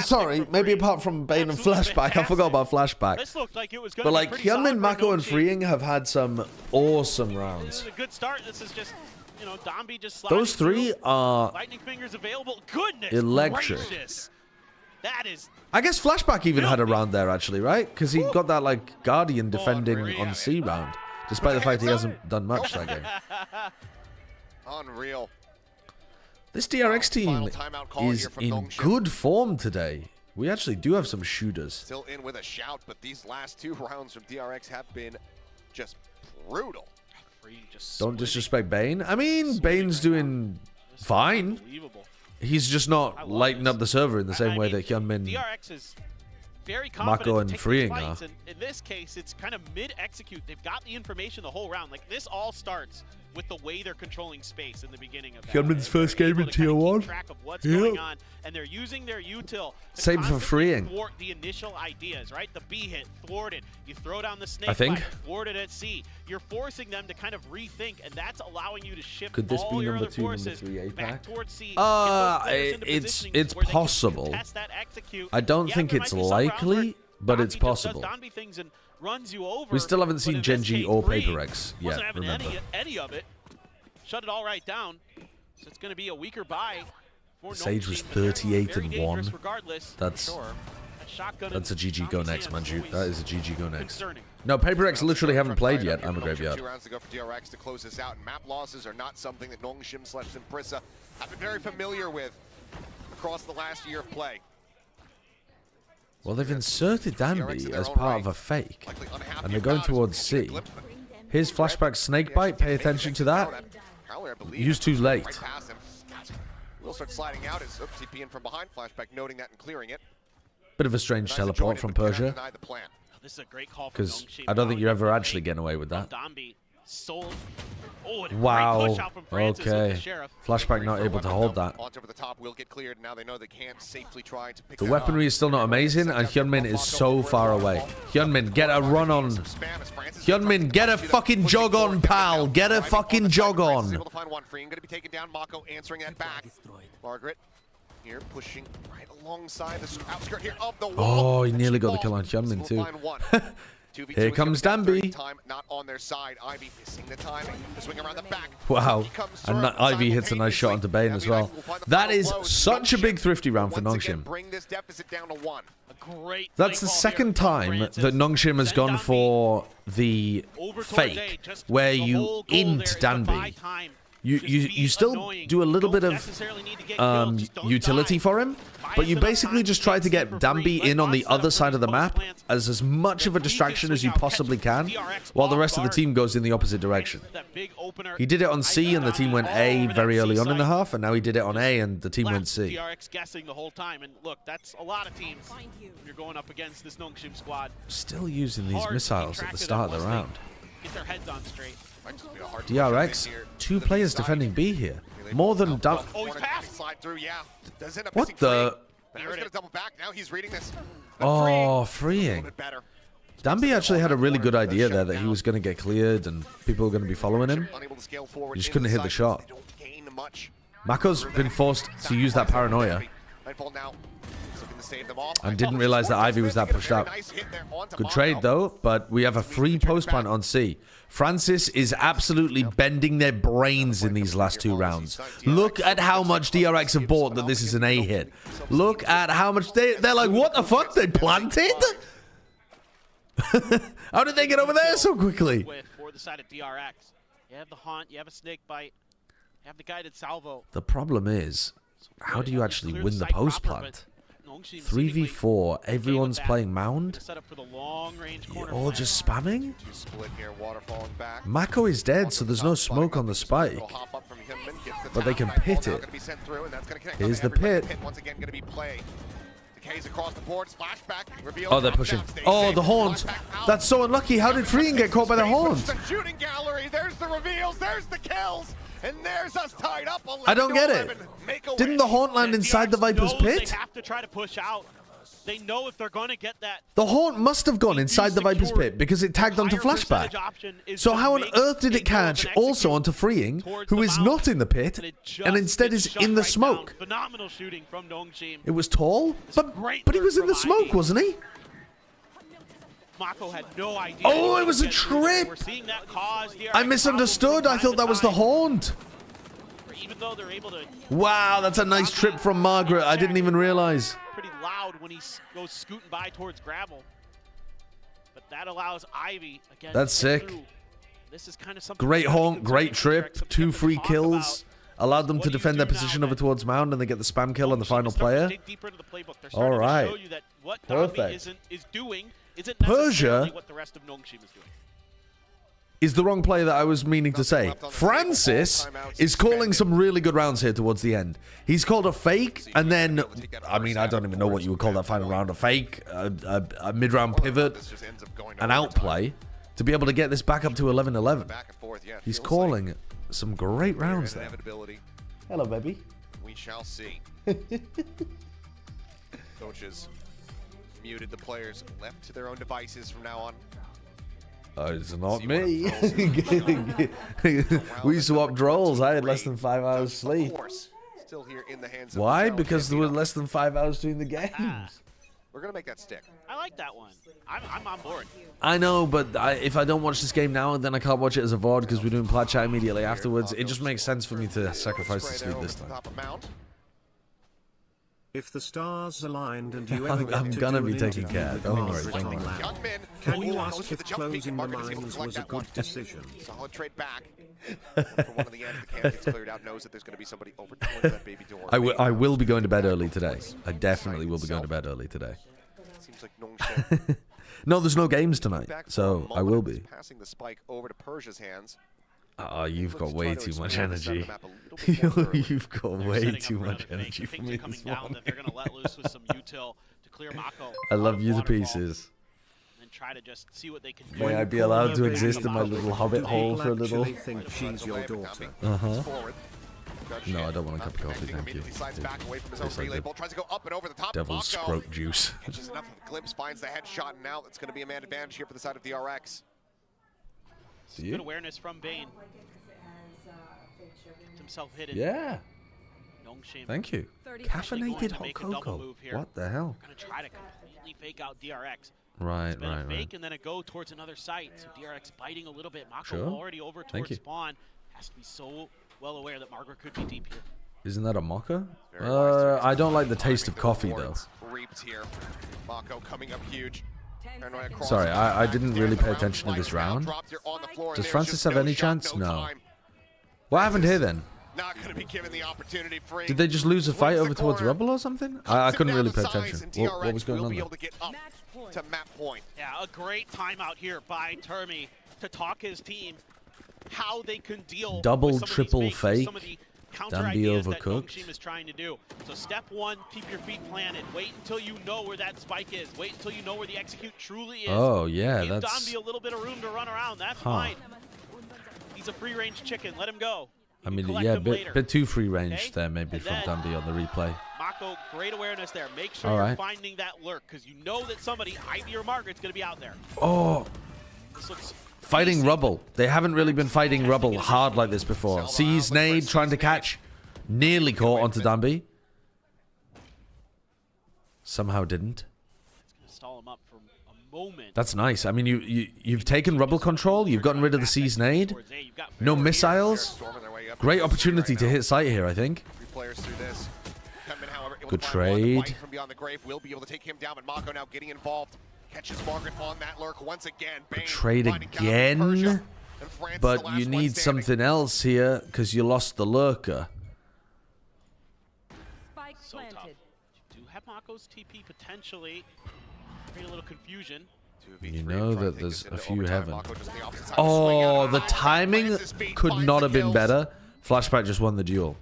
sorry, maybe apart from Bane and Flashback. I forgot about Flashback. But like, Hyunmin, Mako, and Freeing have had some awesome rounds. This is a good start. This is just, you know, Danby just those three are lightning fingers available. Goodness electric. Gracious. That is... I guess Flashback even had a round there, actually, right? Because he got that, like, Guardian defending on C round, despite the fact he hasn't done much that game. Unreal. This DRX team is in good form today. We actually do have some shooters. Still in with a shout, but these last two rounds from DRX have been just brutal. Don't disrespect Bane. I mean, Bane's doing fine. He's just not lighting up the server in the same way that Hyunmin, Mako, and Freeing are. In this case, it's kind of mid-execute. They've got the information the whole round. Like, this all starts with the way they're controlling space in the beginning of that. Hyunmin's first game in Tier 1. Track of what's going on, and they're using their util. Same for Freeing. Thwart the initial ideas, right? The B hit, thwarted. You throw down the snake I think. bite, thwarted at C. You're forcing them to kind of rethink, and that's allowing you to shift Could this all be your number other 2, forces number 3 back APAC? towards C. It's possible. I don't think it's likely, but it's possible. We still haven't seen Genji or PRX yet, remember. Any of it. Shut it all right down. So it's going to be a weaker buy. Sage was 38-1. That's a GG go next, Manju. That is a GG go next. No, PRX literally haven't played yet. I'm a graveyard. 2 rounds to go for DRX to close this out. Map losses are not something that Nongshim/Simprissa have been very familiar with across the last year of play. Well, they've inserted Danby as part of a fake, and they're going towards C. Here's Flashback Snakebite. Pay attention to that. Used too late. Will start sliding out as TP in from behind. Flashback noting that and clearing it. Bit of a strange teleport from Persia. This is a great call because I don't think you're ever actually getting away with that. Sold. Oh, and a Wow. great push out from Francis with Okay. the Sheriff. Flashback not able to hold that. Launch over the top will get cleared. Now they know they can't safely try to pick The that weaponry up. is still not amazing, and Hyunmin is so far away. Hyunmin, get a run on. Hyunmin, get a fucking jog on, pal. Get a fucking jog on. Able to find one free and going to be taken down. Mako answering that back. Margaret here pushing right alongside the outskirt here of the wall. Oh, he nearly got the kill on Hyunmin too. 2v2 Here is comes gonna be Danby. third time not on their side. Ivy missing the timing. The swing around the back. Wow. He comes And through Ivy hits a nice shot onto Bane as well. That is such a big thrifty round for Once again, Nongshim. bring this deficit down to 1. A great That's the play call second here from time Francis. that Nongshim has gone for the Over towards A, fake, just where the you whole goal there int is to buy Danby. time. You still Annoying. do a little Don't bit of necessarily need to get killed, just don't utility die. for him, but you basically just try to get Danby in on the other side of the map as much of a distraction as you possibly can, while the rest of the team goes in the opposite direction. He did it on C and the team went A very early on in the half, and now he did it on A and the team went C. DRX guessing the whole time, and look, that's a lot of teams when you're going up against this Nongshim squad. Still using these Hard to missiles keep at the track of start them of the once round. they Get their heads on straight. DRX, 2 players defending B here. More than Oh, he's passed. Slide through, yeah. Does end up What missing the? free. Now he's going to double back. Now he's reading this. Oh, A freeing. little bit better. Danby actually had a really good idea there that he was going to get cleared and people were going to be following him. Unable to scale forward He just in couldn't the hit the side. shot. They don't gain much. Mako's been forced to use that paranoia Nightfall now. He's looking to save them off. and didn't realize that Ivy was that pushed out. Good trade though, but we have a free post plant on C. Francis is absolutely bending their brains in these last 2 rounds. Look at how much DRX have bought that this is an A hit. Look at how much they're like, what the fuck? They planted? How did they get over there so quickly? For the side of DRX, you have the haunt, you have a snake bite, you have the guided salvo. The problem is, how do you actually win the post plant? 3v4, everyone's playing mound. You're all just spamming? Mako is dead, so there's no smoke on the spike. But they can pit it. Here's the pit. Oh, they're pushing. Oh, the haunt. That's so unlucky. How did Freeing get caught by the haunt? Shooting gallery. There's the reveals. There's the kills. And there's us tied up. I don't get it. Didn't the haunt land inside the Viper's pit? They have to try to push out. They know if they're going to get that. The haunt must have gone inside the Viper's pit because it tagged onto flashback. So how on earth did it catch also onto Freeing, who is not in the pit, and instead is in the smoke? Phenomenal shooting from Nongshim. It was tall, but he was in the smoke, wasn't he? Mako had no idea. Oh, it was a trip. We're seeing that cause DRX I misunderstood. I thought that was the haunt. Even though they're able to. Wow, that's a nice trip from Margaret. I didn't even realize. Pretty loud when he goes scooting by towards gravel. But that allows Ivy again. That's sick. This is kind of something. Great haunt, great trip, 2 free kills. Allowed them to defend their position over towards mound, and they get the spam kill on the final player. All right. Perfect. Persia is the wrong play that I was meaning to say. Francis is calling some really good rounds here towards the end. He's called a fake, and then, I mean, I don't even know what you would call that final round. A fake, a mid-round pivot, an outplay, to be able to get this back up to 11-11. He's calling some great rounds there. Hello, baby. We shall see. Coaches muted the players, left to their own devices from now on. It's not me. We swapped roles. I had less than 5 hours sleep. Still here in the hands Why? of Because there were less than 5 hours doing the games. We're gonna make that stick. I like that one. I'm on board. I know, but if I don't watch this game now, then I can't watch it as a VOD because we're doing Plat chat immediately afterwards. It just makes sense for me to sacrifice the sleep this time. If the stars aligned and you I'm gonna be taking care. Don't worry, don't worry. Can you ask if closing the mines was a good decision? Solid trade back. For one of the ends, the camp gets cleared out, knows that there's going to be somebody over towards that baby door. I will be going to bed early today. I definitely will be going to bed early today. Seems like Nongshim. No, there's no games tonight, so I will be. Passing the spike over to Persia's hands. Oh, you've got way too much energy. You've got way too much energy for me this morning. They're going to let loose with some util to clear Mako. I love you to pieces. And try to just see what they can do. May I be allowed to exist in my little hobbit hole for a little? Think she's your daughter. No, I don't want a cup of coffee, thank you. Devil's scrote juice. Catches enough of the glimpse, finds the headshot, and now it's going to be a man advantage here for the side of DRX. Good awareness from Bane. Gets himself hidden. Yeah. Nongshim. Thank you. Caffeinated hot cocoa. What the hell? Gonna try to completely fake out DRX. Right, right. Fake and then a go towards another site. So DRX biting a little bit. Mako already over towards spawn. Has to be so well aware that Margaret could be deep here. Isn't that a Mako? I don't like the taste of coffee though. Reaped here. Mako coming up huge. Sorry, I didn't really pay attention to this round. Does Francis have any chance? No. What happened here then? Not going to be given the opportunity. Did they just lose a fight over towards Rebel or something? I couldn't really pay attention. What was going on there? To map point. Yeah, a great timeout here by Termi to talk his team how they can deal double, with triple fake. Some of the counter Don't be ideas overcooked. That Nongshim is trying to do. So step one, keep your feet planted. Wait until you know where that spike is. Wait until you know where the execute truly is. Oh yeah, Give that's. Donby a little bit of room to run around. That's fine. He's a free range chicken. Let him go. I mean, yeah, bit too free range there maybe from Donby on the replay. Mako, great awareness there. Make sure you're finding that lurk because you know that somebody, Ivy or Margaret's going to be out there. Oh. This looks fighting Rubble. They haven't really been fighting Rubble hard like this before. Sees nade, trying to catch. Nearly caught onto Donby. Somehow didn't. It's going to stall him up for a moment. That's nice. I mean, you've taken Rubble control. You've gotten rid of the Sees nade. No missiles. Great opportunity to hit site here, I think. Good trade. From beyond the grave will be able to take him down, but Mako now getting involved. Catches Margaret on that lurk once again. Good trade again. But you need something else here because you lost the lurker. So tough. You do have Mako's TP potentially. Create a little confusion. You know that there's a few heaven. Oh, the timing could not have been better. Flashback just won the duel.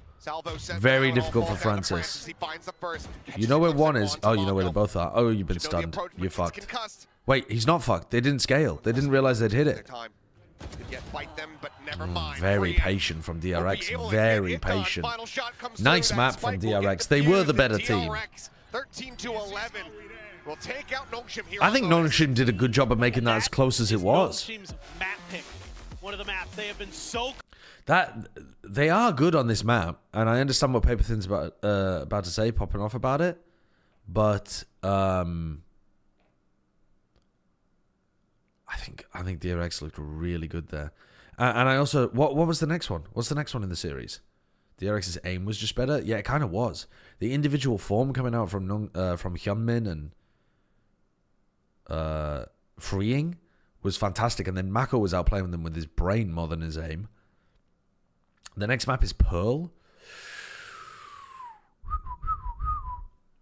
Very difficult for Francis. You know where one is? Oh, you know where they both are. Oh, you've been stunned. You're fucked. Wait, he's not fucked. They didn't scale. They didn't realize they'd hit it. Very patient from DRX. Very patient. Nice map from DRX. They were the better team. 13 to 11. We'll take out Nongshim here. I think Nongshim did a good job of making that as close as it was. Nongshim's map pick. One of the maps they have been so. That they are good on this map, and I understand what Paper Thin's about to say, popping off about it, but I think DRX looked really good there, and I also what was the next one? What's the next one in the series? DRX's aim was just better. Yeah, it kind of was. The individual form coming out from Hyunmin and freeing was fantastic, and then Mako was outplaying them with his brain more than his aim. The next map is Pearl.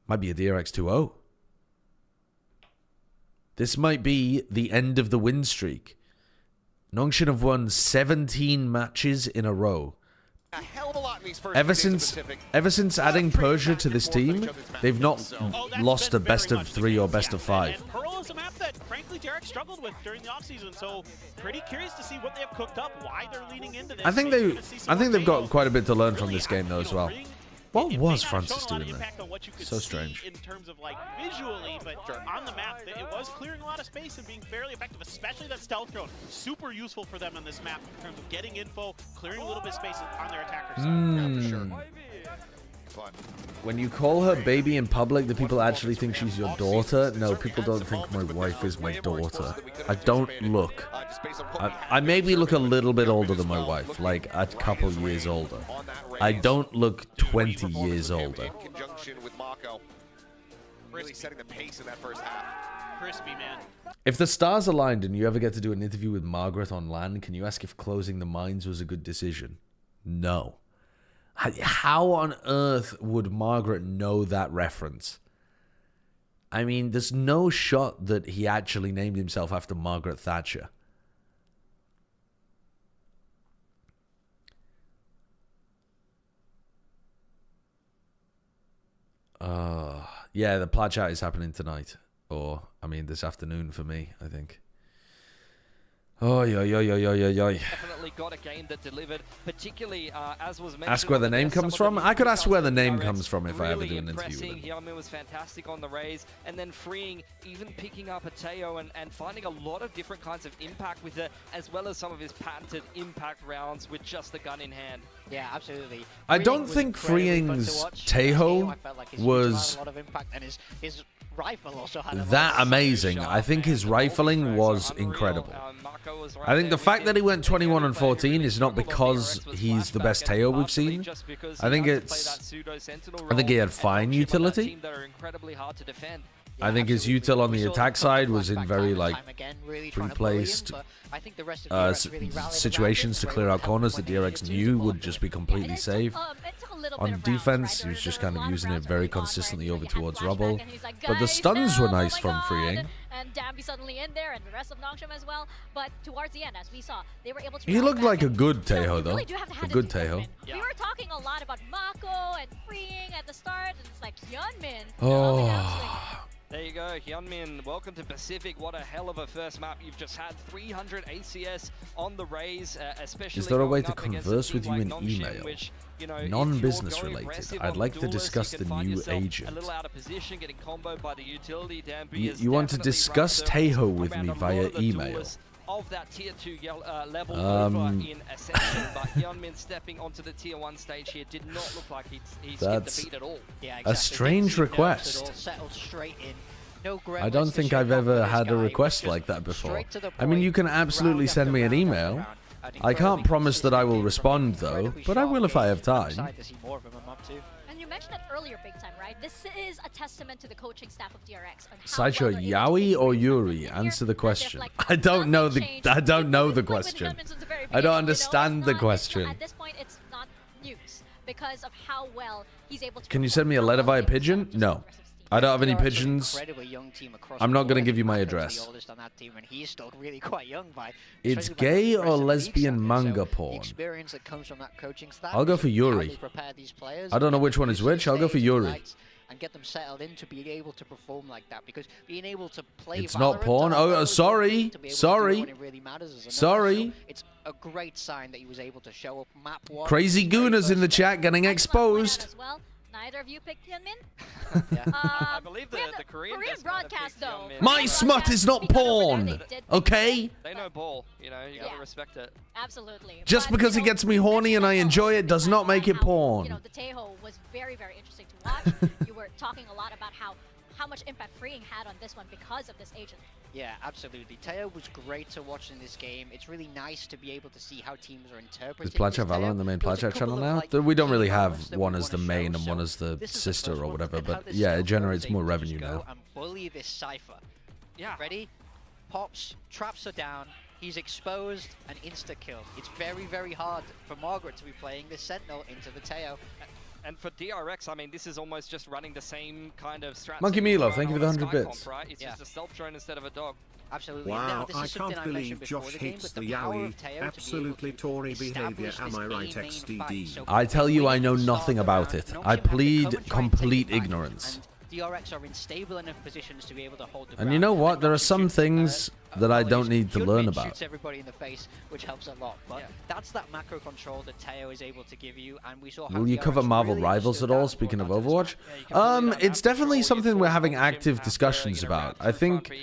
Might be a DRX 2-0. This might be the end of the win streak. Nongshim have won 17 matches in a row. A hell of a lot in these first ever since adding Persia to this team, they've not lost a best of 3 or best of 5. And Pearl is a map that, frankly, DRX struggled with during the offseason, so pretty curious to see what they have cooked up, why they're leaning into this. I think they've got quite a bit to learn from this game though as well. What was Francis doing there? So strange. In terms of like visually, but on the map, it was clearing a lot of space and being fairly effective, especially that stealth drone. Super useful for them on this map in terms of getting info, clearing a little bit of space on their attackers. Yeah, for sure. When you call her baby in public, do people actually think she's your daughter? No, people don't think my wife is my daughter. I don't look. I maybe look a little bit older than my wife, like a couple years older. I don't look 20 years older. In conjunction with Mako, really setting the pace in that first half. Crispy, man. If the stars aligned and you ever get to do an interview with Margaret on LAN, can you ask if closing the mines was a good decision? No. How on earth would Margaret know that reference? I mean, there's no shot that he actually named himself after Margaret Thatcher. Yeah, the Plat chat is happening tonight. Or, I mean, this afternoon for me, I think. Oh, yo. Definitely got a game that delivered, particularly as was mentioned. Ask where the name comes from? I could ask where the name comes from if I ever do an interview with him. Hyunmin was fantastic on the raise, and then freeing, even picking up a Teo and finding a lot of different kinds of impact with it, as well as some of his patented impact rounds with just the gun in hand. Yeah, absolutely. I don't think Freeing's Teho was rifle also had that amazing. I think his rifling was incredible. I think the fact that he went 21 and 14 is not because he's the best Teo we've seen. I think he had fine utility. I think his util on the attack side was in very like pre-placed situations to clear out corners that DRX knew would just be completely safe. On defense, he was just kind of using it very consistently over towards rubble. But the stuns were nice from Freeing. And Dambi suddenly in there, and the rest of Nongshim as well. But towards the end, as we saw, they were able to. He looked like a good Teho, though. A good Teho. We were talking a lot about Mako and Freeing at the start, and it's like Hyunmin. Oh. There you go, Hyunmin. Welcome to Pacific. What a hell of a first map you've just had. 300 ACS on the raise, especially. Is there a way to converse with you in email? Which, you know, non-business related. I'd like to discuss the new agent. A little out of position, getting comboed by the utility. You want to discuss Teho with me via email? Of that tier 2 level over in Ascension, but Hyunmin stepping onto the tier 1 stage here did not look like he's skipped the beat at all. Yeah, exactly. A strange request. I don't think I've ever had a request like that before. I mean, you can absolutely send me an email. I can't promise that I will respond, though, but I will if I have time. And you mentioned it earlier, Big Time, right? This is a testament to the coaching staff of DRX. Sideshow, Yaoi or Yuri? Answer the question. I don't know the question. I don't understand the question. At this point, it's not news because of how well he's able to. Can you send me a letter via pigeon? No. I don't have any pigeons. I'm not going to give you my address. It's gay or lesbian manga porn. I'll go for Yuri. I don't know which one is which. I'll go for Yuri. And get them settled in to be able to perform like that, because being able to play it's not porn. Oh, sorry. It's a great sign that he was able to show up map one. Crazy Gooners in the chat getting exposed. Neither of you picked Hyunmin? I believe the Korean broadcast, though. My smut is not porn, okay? They know ball, you know, you gotta respect it. Absolutely. Just because it gets me horny and I enjoy it does not make it porn. You know, the Teho was very, very interesting to watch. You were talking a lot about how much impact Freeing had on this one because of this agent. Yeah, absolutely. Teo was great to watch in this game. It's really nice to be able to see how teams are interpreting. Is Plat Valor on the main Plat channel now? We don't really have one as the main and one as the sister or whatever, but yeah, it generates more revenue now. And bully this Cypher. Yeah. Ready? Pops, traps are down. He's exposed and insta-killed. It's very, very hard for Margaret to be playing this Sentinel into the Teo. And for DRX, I mean, this is almost just running the same kind of strat. Monkey Milo, thank you for the 100 bits. Right? It's just a stealth drone instead of a dog. Absolutely. Wow, I can't believe Josh hates the Yaoi. Absolutely Tory behavior, am I right, XDD? I tell you, I know nothing about it. I plead complete ignorance. DRX are in stable enough positions to be able to hold the ground. And you know what? There are some things that I don't need to learn about. Shoots everybody in the face, which helps a lot. But that's that macro control that Teo is able to give you, and we saw how. Will you cover Marvel Rivals at all? Speaking of Overwatch, it's definitely something we're having active discussions about. I think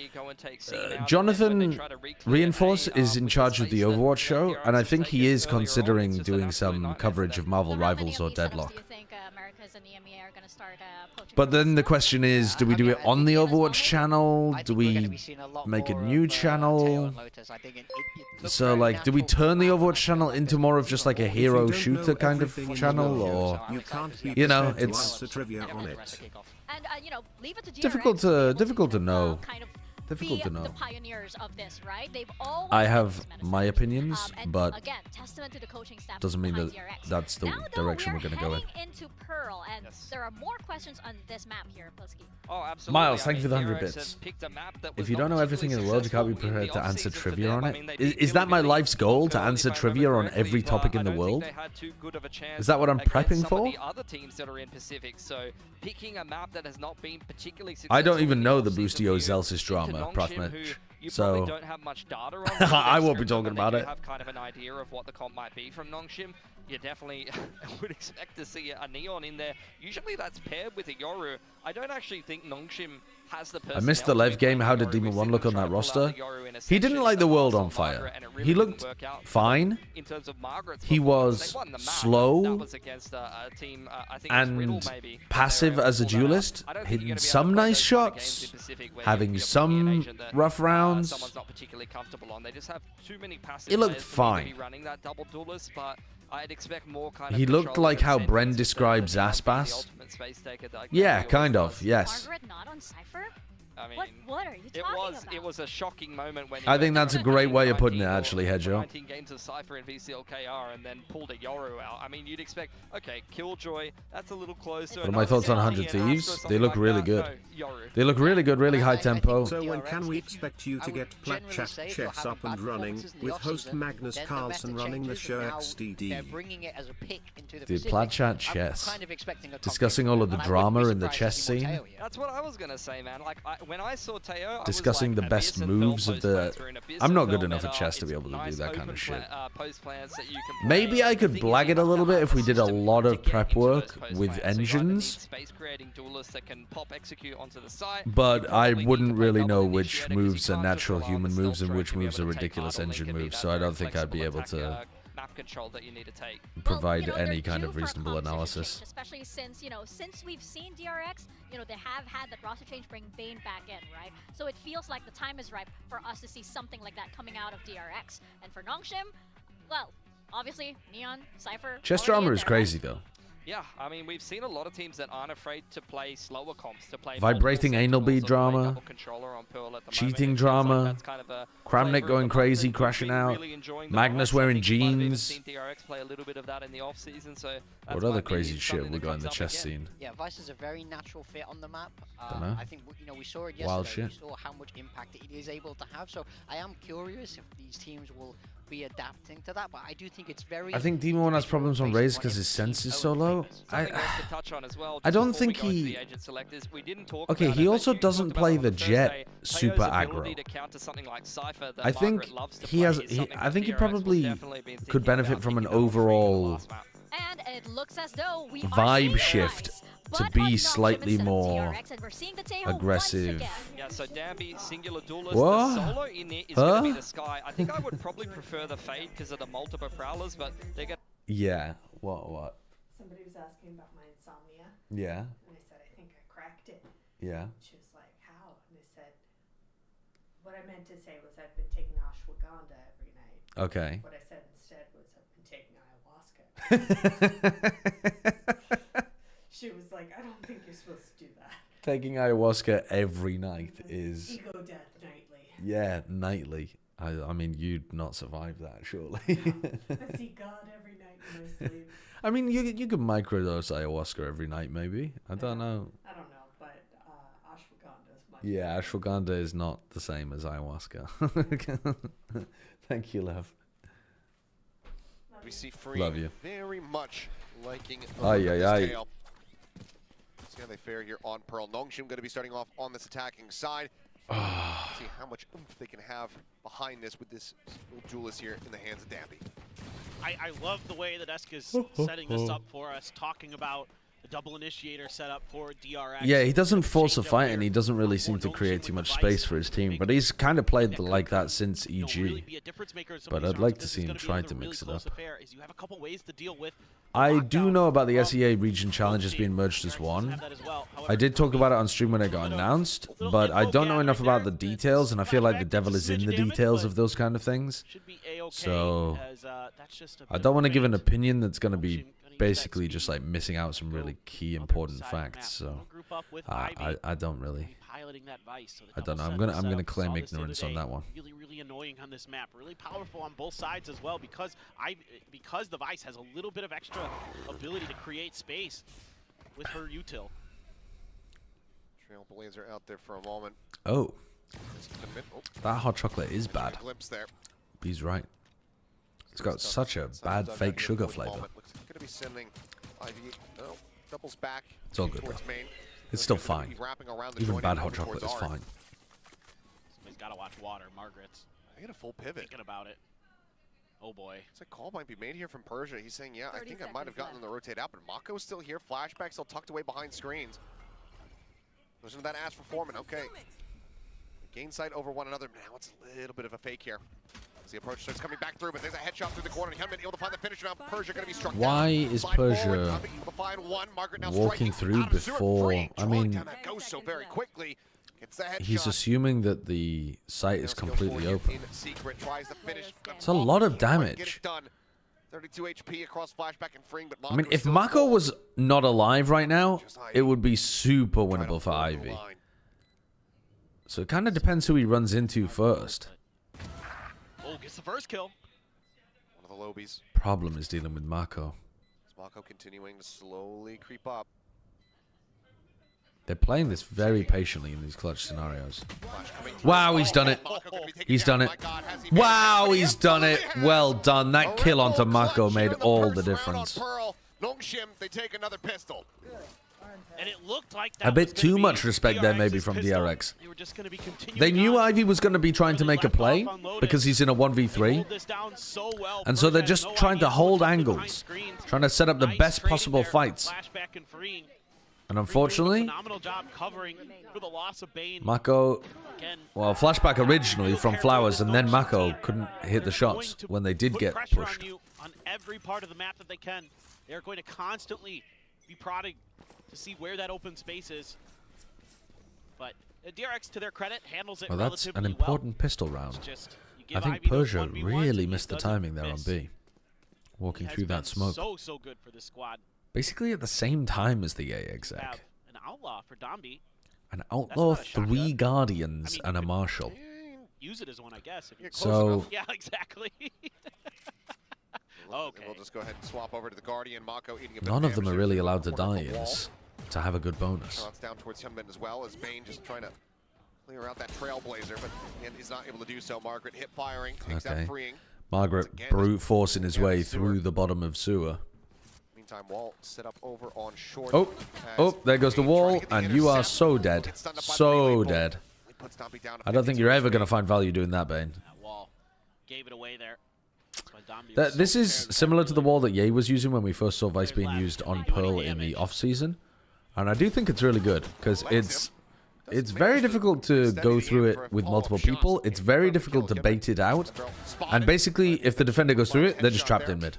Jonathan Reinforce is in charge of the Overwatch show, and I think he is considering doing some coverage of Marvel Rivals or Deadlock. But then the question is, do we do it on the Overwatch channel? Do we make a new channel? So, like, do we turn the Overwatch channel into more of just like a hero shooter kind of channel? Or, you know, it's difficult to know. Difficult to know. The pioneers of this, right? I have my opinions, but again, testament to the coaching staff doesn't mean that that's the direction we're going to go in. Into Pearl, And there are more questions on this map here, Plisky. Oh, absolutely. Miles, thank you for the 100 bits. If you don't know everything in the world, you can't be prepared to answer trivia on it. Is that my life's goal, to answer trivia on every topic in the world? Is that what I'm prepping for? Other teams that are in Pacific, so picking a map that has not been particularly successful. I don't even know the Boostio Zelsis drama, Prathmich. So don't have much data on. I won't be talking about it. You have kind of an idea of what the comp might be from Nongshim. You definitely would expect to see a Neon in there. Usually that's paired with a Yoru. I don't actually think Nongshim has the I missed the Lev game. How did Demon 1 look on that roster? He didn't light the world on fire. He looked fine. He was slow and passive as a duelist, hitting some nice shots, having some rough rounds. It looked fine. I'd expect more kind of he looked like how Bren describes Aspas. Yeah, kind of, yes. Margaret not on Cypher? I mean, what are you talking about? It was a shocking moment when I think that's a great way of putting it, actually, Hedjo. 19 games of Cypher and VCLKR and then pulled a Yoru out. I mean, you'd expect, okay, Killjoy, that's a little closer. What are my thoughts on 100 Thieves? They look really good. They look really good, really high tempo. So when can we expect you to get Plat Chat chess up and running, with host Magnus Carlsen running the show XDD? They're bringing it as a pick into the Dude, Plat Chat chess. Discussing all of the drama in the chess scene. That's what I was going to say, man. Like, when I saw Teo, discussing the best moves of the... I'm not good enough at chess to be able to do that kind of shit. Maybe I could blag it a little bit if we did a lot of prep work with engines. But I wouldn't really know which moves are natural human moves and which moves are ridiculous engine moves, so I don't think I'd be able to control that you need to take. Provide any kind of reasonable analysis. Especially since, since we've seen DRX, they have had that roster change bring Bane back in, right? So it feels like the time is ripe for us to see something like that coming out of DRX. And for Nongshim, well, obviously, Neon, Cypher... Chess drama is crazy, though. Yeah, I mean, we've seen a lot of teams that aren't afraid to play slower comps, to play vibrating anal bead drama, cheating drama, Kramnik going crazy, crashing out, Magnus wearing jeans. What other crazy shit we got in the chess scene? Yeah, Vice is a very natural fit on the map. Dunno. I think we saw it yesterday. Wild shit. We saw how much impact it is able to have. So I am curious if these teams will be adapting to that, but I do think it's very... I think Demon 1 has problems on Raze because his sense is so low. I don't think he... Okay, he also doesn't play the Jet super aggro. I think he has... I think he probably could benefit from an overall vibe shift to be slightly more aggressive. Yeah, so Danby, singular duelist, what? the solo in it is going to be the Sky. I think I would probably prefer the Fade because of the multiple prowlers, but they're going to... Yeah, what? Somebody was asking about my insomnia. Yeah. And I said, I think I cracked it. Yeah. She was like, how? And I said, what I meant to say was I've been taking ashwagandha every night. Okay. What I said instead was I've been taking ayahuasca. She was like, I don't think you're supposed to do that. Taking ayahuasca every night is... Ego death nightly. Yeah, nightly. I mean, you'd not survive that, surely. I see God every night in my sleep. I mean, you could microdose ayahuasca every night, maybe. I don't know. I don't know, but ashwagandha is much Yeah, ashwagandha is not the same as ayahuasca. Thank you, love. We see Free Love you. Very much liking Aye. See how they fare here on Pearl. Nongshim going to be starting off on this attacking side. See how much oomph they can have behind this with this duelist here in the hands of Danby. I love the way that Esk is setting this up for us, talking about the double initiator setup for DRX. Yeah, he doesn't force a fight and he doesn't really seem to create too much space for his team, but he's kind of played like that since EG. But I'd like to see him try to mix it up. I do know about the SEA region challenges being merged as one. I did talk about it on stream when it got announced, but I don't know enough about the details, and I feel like the devil is in the details of those kind of things. So I don't want to give an opinion that's going to be basically just like missing out some really key important facts. So I don't really. I don't know. I'm gonna claim ignorance on that one. Really annoying on this map. Really powerful on both sides as well because the Vice has a little bit of extra ability to create space. with her util. Trailblazer out there for a moment. Oh, Oh, that hot chocolate is bad. glimpse there. He's right. It's got such a bad fake sugar flavor. Looks like going to be sending Ivy. No, doubles back. It's all good, towards bro. main. It's still fine. Wrapping around the Even joint bad and hot over chocolate is towards R. fine. Somebody's got to watch water. Margaret's I get a full pivot. thinking about it. Oh boy. It's a call might be made here from Persia. He's saying, yeah, I 30 think I might have gotten them to rotate out, but Mako's still here. Flashback still tucked away behind screens. Goes into that ass for Foreman. Okay. Gain sight over one another. Now it's a little bit of a fake here. As the approach starts coming back through, but there's a headshot through the corner. He hasn't been able to find the finisher. Now Persia going to be struck Why down. is Slide forward, Persia Tommy able to find one. Margaret now walking striking through out of Zurich. before? Free. I Drawing mean, down that goes so very quickly. Gets the headshot. he's assuming that the site is completely open. In secret, tries to finish. It's a lot of Can't quite get damage. it done. 32 HP across flashback and freeing, but I mean, if still Mako full. was not alive right now, Just Ivy it would be super trying to winnable for hold the Ivy. line. So it kind of depends who he runs into first. Oh, gets the first kill. One of the lobies. Problem is dealing with Mako. Mako continuing to slowly creep up. They're playing this very patiently in these clutch scenarios. Flash coming through. Wow, he's done it. Mako gonna be taken He's down. done it. My God, has he made Wow, it? he's done it. Absolutely has. Well done. That kill onto Original Mako clutch made here in all first the round on difference. Pearl. Nongshim, they take another pistol. And it looked like that A bit was gonna too be much respect there maybe DRX's from pistol. DRX. They were just gonna be continuing They knew on. Ivy was going to be trying to Really make a left play off unloaded. because he's in a They 1v3. hold this down so well. And so they're Persia has just no trying to idea hold who's behind angles, screens. trying to set up the Nice best trading possible there. fights. Flashback and freeing. And unfortunately, Phenomenal job covering for the loss of Bane. Mako, Again, well, flashback originally from compared to Flowers, this and then Nongshim Mako team, couldn't hit the they're shots going to when they did put get pressure pushed. on you on every part of the map that they can. They're going to constantly be prodding to see where that open space is. But DRX, to their credit, handles it Well, that's relatively an important pistol round. It's just, you give I think Ivy those Persia 1v1s really and he missed the doesn't timing there on miss. B, walking He has through that been smoke. So good for this squad. Basically at the same time as the A Have exec. an outlaw for Dombi. An outlaw, not a shotgun. 3 guardians, I mean, and you a could- marshal. Use it as one, I guess. If you're Close So, enough. yeah, exactly. Okay. We'll just go ahead and swap over to the Guardian. Mako eating a bit none of them damage are there really from the allowed to corner die of in the wall. this to have a good bonus. Shots down towards Hyunbin as well, as Bane just trying to clear out that Trailblazer, but again, he's not able to do so. Margaret hip firing, takes that Okay. freeing. Margaret Again, brute forcing his yeah, way sewer. through the bottom of sewer. Meantime, Wall set up over on short. Oh, as oh, there goes the Bane trying wall, to get the and you are intercept. so dead. Gets stunned up by the So relay bolt. dead. He puts Dombi down to I don't think 52 you're ever going to HP. find value doing that, Bane. That wall gave it away there. That's why Dombi was so This is prepared similar to the early. wall that Ye was using when we first saw Vice being Left. used on Doing Pearl in the damage. off-season. And I do think it's really good, because it's Doesn't very manage to difficult to steady go the through aim it for a with follow-up multiple shots. people. It's very difficult to bait it out. And basically, if the defender goes through it, they're just trapped in mid.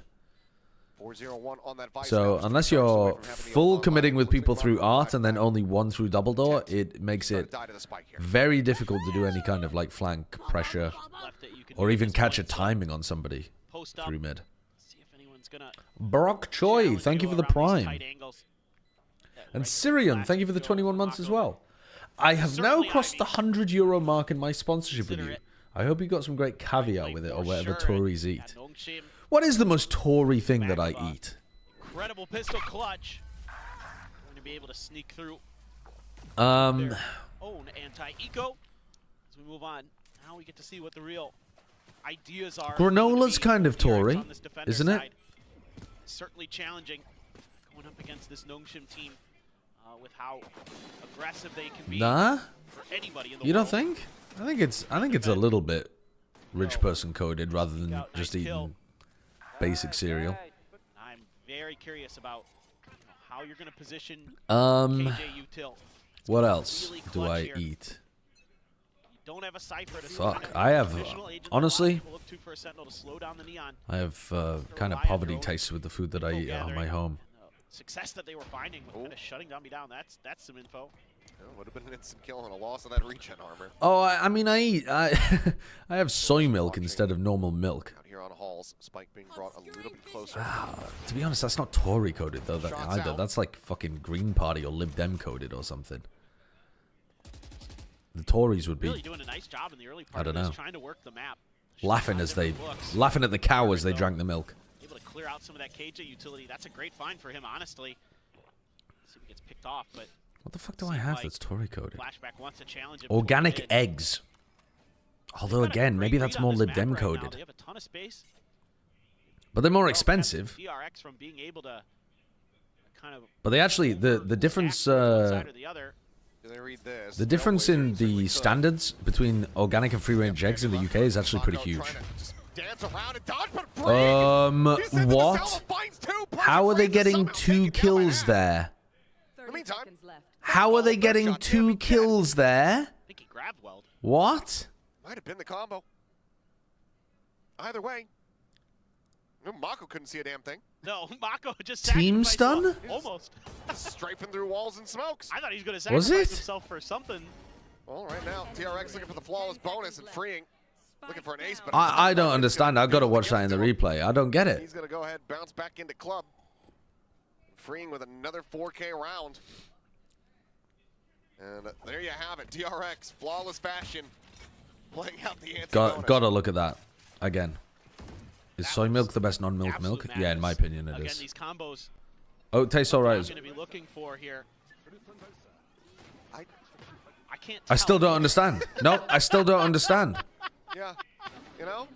4-0-1 on that Vice So now, unless just 2 stars away you're from having the full Old committing with Looks like people one through from art five and then back. only one through double door, it makes Trying it to die to the spike here. very difficult to do any kind of like flank pressure Left it, you can or do even this catch a one, so timing on somebody post up, through mid. see if anyone's gonna Brock Choi, challenge thank you for the around these prime. tight angles. That And right Syrian, flash thank you for the go 21 from months as Mako. well. I have now Certainly crossed the Ivy. €100 mark in my sponsorship with Consider you. it. I hope you got some great caviar Right with it for or whatever sure, and Tories eat. Nongshim, What is the most Tory thing that I Back up. eat? incredible pistol clutch. Going to be able to sneak through Um, their own anti-eco. As we move on, now we get to see what the real ideas are. Granola's kind of DRX Tory, on this defender isn't it? side. Certainly challenging going up against this Nongshim team with how aggressive they can be nah, for anybody in the you don't world. think? I think it's a little bit rich person coded rather than Out, just nice kill. eating basic cereal. I'm very curious about how you're going to position Um, KJ Util. what else Really do clutch I here. eat? You don't have a cipher to Fuck, kind of I have, traditional agent that honestly, a lot of people look to for a sentinel to slow down the neon. I have kind of rely on poverty their own taste with the food that I info eat at my gathering. home. Success that they were finding with kind of shutting Dombi down. That's some info. Would have been an instant kill and a loss of that regen armor. Oh, I mean, I eat. I have soy milk instead of normal milk. Out here on Halls, Spike being brought a little bit closer. To be honest, that's not Tory coded though. That, Shots either out. that's like fucking Green Party or Lib Dem coded or something. The Tories would Really be doing a nice job in the early I part don't of this, know. trying to work the map. laughing as they Different looks. laughing at the cow as they There we go. drank the milk. Able to clear out some of that KJ utility. That's a great find for him, honestly. See if he gets picked off, but What the fuck do I have that's Tory coded? Flashback wants to challenge him. Organic eggs. Although again, maybe that's more libdem coded. They have a ton of space. But they're more expensive. DRX from being able to kind of But they actually the difference the difference in the standards between organic and free range eggs in the UK is actually pretty huge. What? How are they getting 2 kills there? How are they getting 2 kills there? I think he grabbed Weld. What? Might have been the combo. Either way. Mako couldn't see a damn thing. No, Mako just Team stun? Almost. Strafing through walls and smokes. I thought he was going to sacrifice himself for something. Well, right now, DRX looking for the flawless bonus and freeing. Looking for an ace, but I don't understand. I've got to watch that in the replay. I don't get it. He's going to go ahead and bounce back into club. Freeing with another 4K round. And there you have it. DRX, flawless fashion. Playing out the answer. Gotta look at that again. Is soy milk the best non-milk milk? Yeah, in my opinion, it Again, is. these combos. Oh, it tastes alright. I'm going to be looking for here. I can't. I still don't understand. No, I still don't understand. Yeah, you know.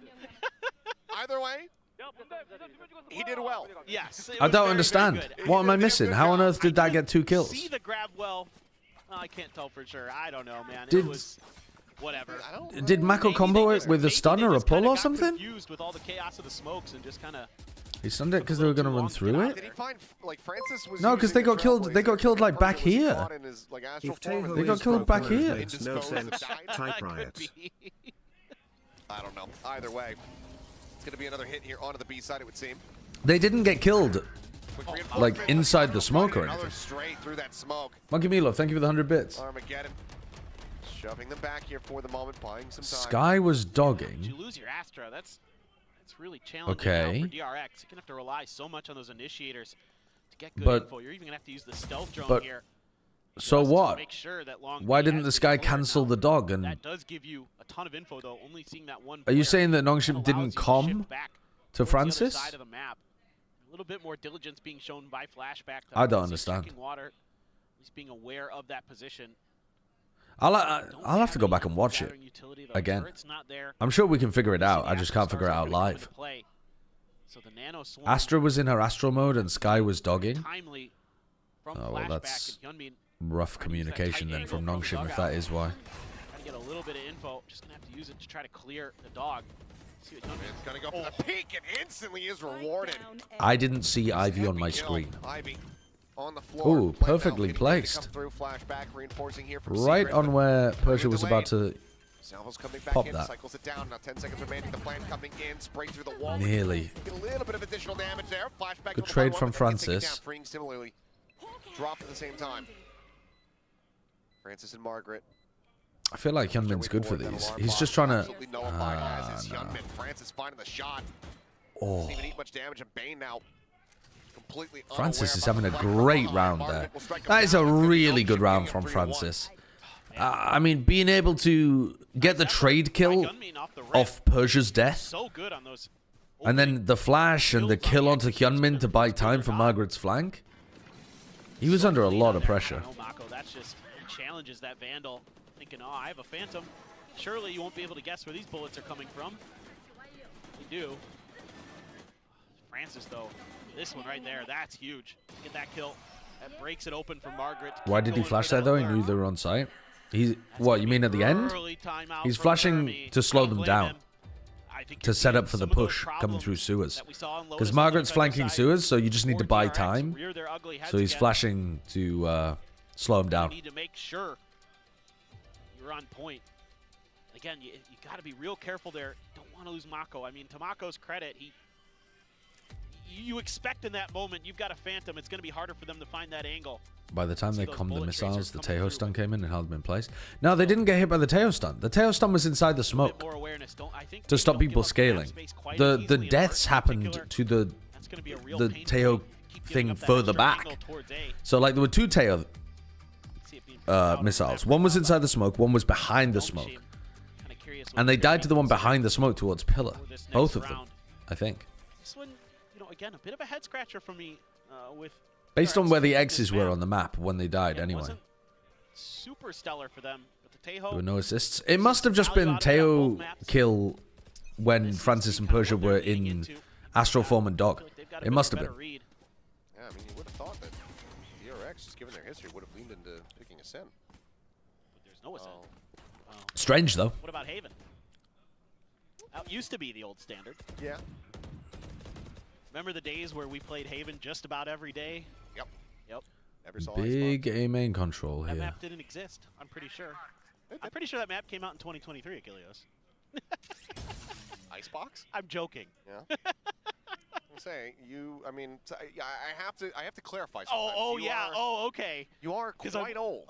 Either way, he did well. Yes. I don't understand. What am I missing? How on earth did that get 2 kills? See the grab well. I can't tell for sure. I don't know, man. Did- It was whatever. Did Mako combo it with a stun or a pull or something? With all the chaos of the smokes and just kind of. He stunned it because they were going to run through Did it? he find like Francis was No, because they got killed. They got killed like back here. If Tahoe They got is killed back broken, here. it makes no sense. Type riot. I don't know. Either way, it's going to be another hit here onto the B side, it would seem. They didn't get killed like inside the smoke or Another anything. straight through that smoke. Monkey Milo, thank you for the 100 bits. Armageddon. Shoving them back here for the moment, buying some time. Sky was Did dogging. you lose your Astra? That's really challenging Okay. now for DRX. You're going to have to rely so much on those initiators to get good But- info. You're even going to have to use the stealth drone but- here. So just to what? make sure that long Why B didn't has this been guy cleared cancel now. the dog? And That does give you a ton of info, though. Only seeing that one are you player saying that allows Nongshim you didn't to come shift back to towards the other Francis? side of the map. A little bit more diligence being shown by Flashback. I don't Obviously understand. checking water, at least being aware of that position. I'll have to go back and watch it Battering utility, though. again. Turret's not there. I'm sure we can figure it See out. the I just Astra can't figure it stars out are gonna come live. into play. So the Nano Swarm Astra was in her Astro mode and Sky was dogging. timely from Oh, well, Flashback, that's and Hyunmin rough communication then from Nongshim, if that is why. trying to get a little bit of info. Just gonna have to use it to try to clear the dog. See what Hyunmin's It's going to go for the peak and instantly is rewarded. I didn't see Ivy on my screen. Ivy on the floor. Ooh, Plat now perfectly getting ready to placed. come through. Flashback reinforcing here from Right Secret, on but where Persia was about to Salvo's coming back pop in, that. cycles it down. Now 10 seconds remaining. The plan coming in, spray through the wall. nearly. Get a little bit of additional damage there. Flashback. Good on the trade one, from but then gets taken Francis. down, freeing similarly. Drop at the same time. Francis and Margaret. I feel like Hyunmin's good for these. He's just trying to. Absolutely nullified as is Hyunmin. Francis finding the shot. Oh, Doesn't even eat much damage, and Bane now completely Francis is unaware having a about the great flag. round Margaret there. will strike him That is down. a It's gonna be really good Nongshim round getting from a 3-1. Francis. I mean, being able to get the trade kill Hyunmin off the rip. off Persia's death, So good on those. and then the flash and the kill onto Hyunmin to buy time for Margaret's flank. He was under a lot of pressure. I don't know, Mako. That's just challenges that Vandal, thinking, oh, I have a Phantom. Surely you won't be able to guess where these bullets are coming from. You do. Francis, though, this one right there, that's huge. Get that kill. That breaks it open for Margaret. Why did he flash that though? He knew they were on site. He's what you mean at the end? Early timeout He's from flashing Fermi. to slow Don't them blame down, him. I think to you're set up seeing for the some of those push coming problems through sewers. that we saw in Lotus Because on the Margaret's other flanking side. sewers, so you just need to Or buy DRX time. rear their ugly heads So he's again. flashing to slow him You down. need to make sure you're on point. Again, you got to be real careful there. Don't want to lose Mako. I mean, to Mako's credit, you expect in that moment you've got a Phantom. It's going to be harder for them to find that angle. By the time See they those commed the bullet missiles, tracers the coming Tahoe through. stun came in and held them in place. No, they didn't get hit by the Tahoe stun. The Tahoe stun was inside the A bit smoke more awareness. I think to maybe stop don't give people up map scaling. space quite The as the easily in deaths Arc in happened particular. to the That's going to be a real the pain Tahoe point. Keep giving thing up that further extra back. angle towards A. So like there were two Tahoe See it being out of missiles. that One was right now inside the smoke, one was behind the Nongshim, smoke. kinda curious what And they they're died to the one doing behind the smoke towards Pillar. for this next Both of them, round. I think. This one, again, a bit of a head scratcher for me with Based on where the X's were on the map when they died, It anyway. wasn't super stellar for them, but the There Taeho were no assists. It must have just been Teo kill when Francis and Persia were in Astral Form and Doc. It must have been. read. Yeah, I mean, you would have thought that DRX, just given their history, would have leaned into picking Ascent. But there's no ascent. Oh. Strange, though. What about Haven? That used to be the old standard. Yeah. Remember the days where we played Haven just about every day? Yep. Yep. Never saw Big A main control That here. map didn't exist, I'm pretty sure. I'm pretty sure that map came out in 2023, Achilles. Icebox? I'm joking. Yeah. I'm saying I mean, I have to clarify. Sometimes. Oh yeah. Okay. You are quite old.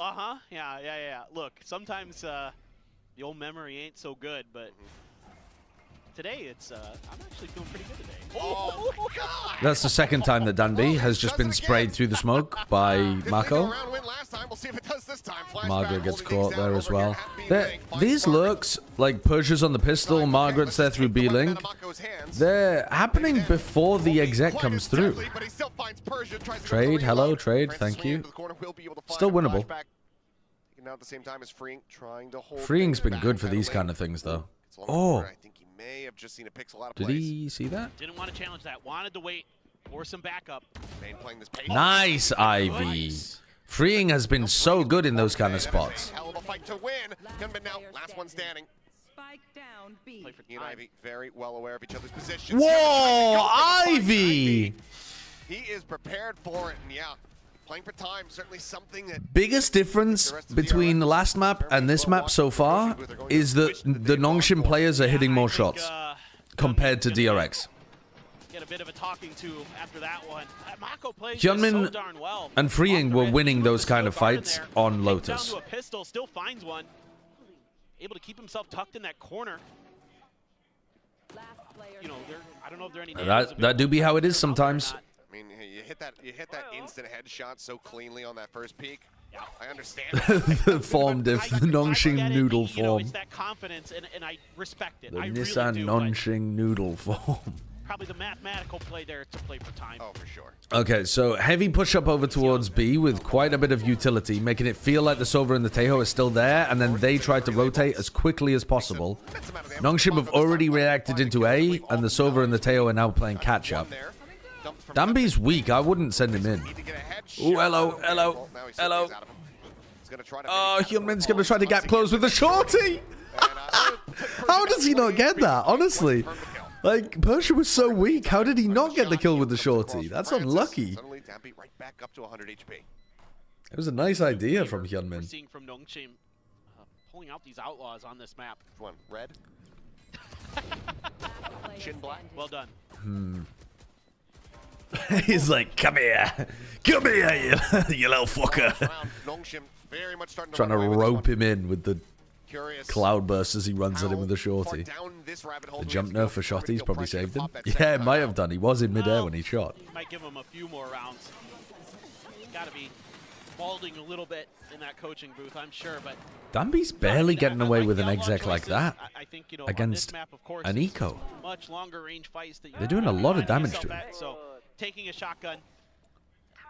Yeah. Look, sometimes the old memory ain't so good, but today it's I'm actually feeling pretty good today. Oh my God! That's the second time that Danby has just been sprayed through the smoke by Mako. Margaret gets caught there as well. These looks, like Persia's on the pistol, Margaret's there through B-Link, they're happening before the exec comes through. Trade, hello, trade, thank you. Still winnable. Now at the same time as Freeing's been good for these kind of things, though. Oh, I think he may have just seen a pixel out of did place. he see that? Didn't want to challenge that. Wanted to wait for some backup. Main playing this Nice, Ivy. Nice. Freeing has been so good in those kind of spots. Hell of a fight to win. Gunman now, last one standing. Spike down B. Play for He and time. Ivy very well aware of each other's positions. Whoa, Ivy! He is prepared for it, and yeah, playing for time certainly something that. Biggest difference between the last map and this map so far is that the Nongshim players are hitting more shots compared to DRX. Get a bit of a talking to after that one. Mako plays Hyunmin so darn well. and Freeing were winning those kind of Guard in fights there. on Takes Lotus. Down to a pistol, still finds one. Able to keep himself tucked in that corner. You know, I don't know if there are any. That do be how it is sometimes. I mean, you hit that instant headshot so cleanly on that first peek. Yeah. I understand. The form diff, the Nongshim noodle You know, form. it's that confidence, and I respect it. The I Nissan really do, Nongshim noodle form. probably the mathematical play there to play for time. Oh, for sure. Okay, so heavy push up over towards B with quite a bit of utility, making it feel like the Sova and the Taeho are still there, and then they try to rotate as quickly as possible. Nongshim have already reacted into A, and the Sova and the Taeho are now playing catch up. Danby's weak, I wouldn't send him in. Ooh, hello. Oh, Hyunmin's gonna try to gap close with the shorty! How does he not get that, honestly? Like, Persia was so weak, how did he not get the kill with the shorty? That's unlucky. It was a nice idea from We're Hyunmin. seeing from Nongshim pulling out these outlaws on this map. One, red. Chin black. Well done. He's like, come here, you little fucker. Nongshim very much starting Trying to run away with rope this him in with the one. Curious cloudburst as he runs at him with the how far shorty. down this rabbit hole The do we jump have to go nerf for before we shotties feel probably pressure to saved him. pop that Yeah, second it might round? have done. He was in midair when he shot. Might give him a few more rounds. Got to be balding a little bit in that coaching booth, I'm sure, but Danby's barely getting I away like with the an outlaw exec like choices. that I think, you know, on this against map, of course, an it's eco. much longer range fights that you They're doing a lot of damage to him. So taking a shotgun,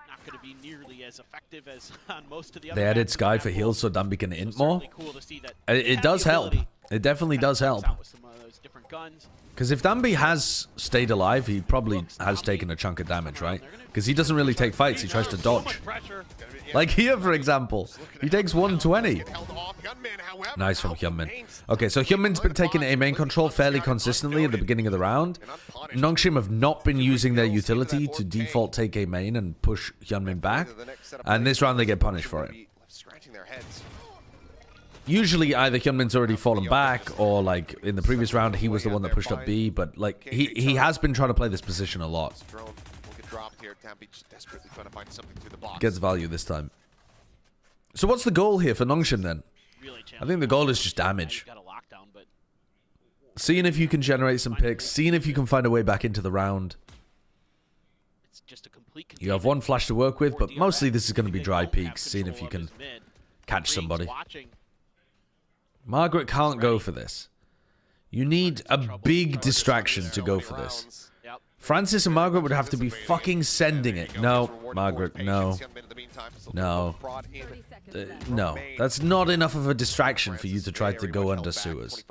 not going to be nearly as effective as on most of the other They added maps in Sky the for map heals so Danby can int more. certainly cool to see that It they have does the help. ability It definitely does to help. out with some of those different guns. Because if Danby has stayed alive, he probably has taken a chunk of damage, right? Because he doesn't really take fights, he tries to So dodge. much pressure. Like here, for example, he takes 120. held off. Gunman, however, Nice from out Hyunmin. remains. Okay, so Hyunmin's been taking A main control fairly consistently at the beginning of the round. Nongshim have not been using their utility to default take A main and push Hyunmin back. And this round they get punished for it. Scratching their heads. Usually either Hyunmin's already fallen back or like in the previous round he was the one that pushed up B, but like he has been trying to play this position a lot. Drone will get dropped here. Danby just desperately trying to find something through the box. Gets value this time. So what's the goal here for Nongshim then? Really I think the goal is just damage. Got a lockdown, but Seeing if you can generate some picks, seeing if you can find a way back into the round. it's just a complete You have one flash to work with, but mostly this is going to be dry peaks, seeing if you can catch somebody. Margaret can't go for this. You need a big distraction to go for this. Francis and Margaret would have to be fucking sending it. No, Margaret, no. No. No. That's not enough of a distraction for you to try to go under sewers.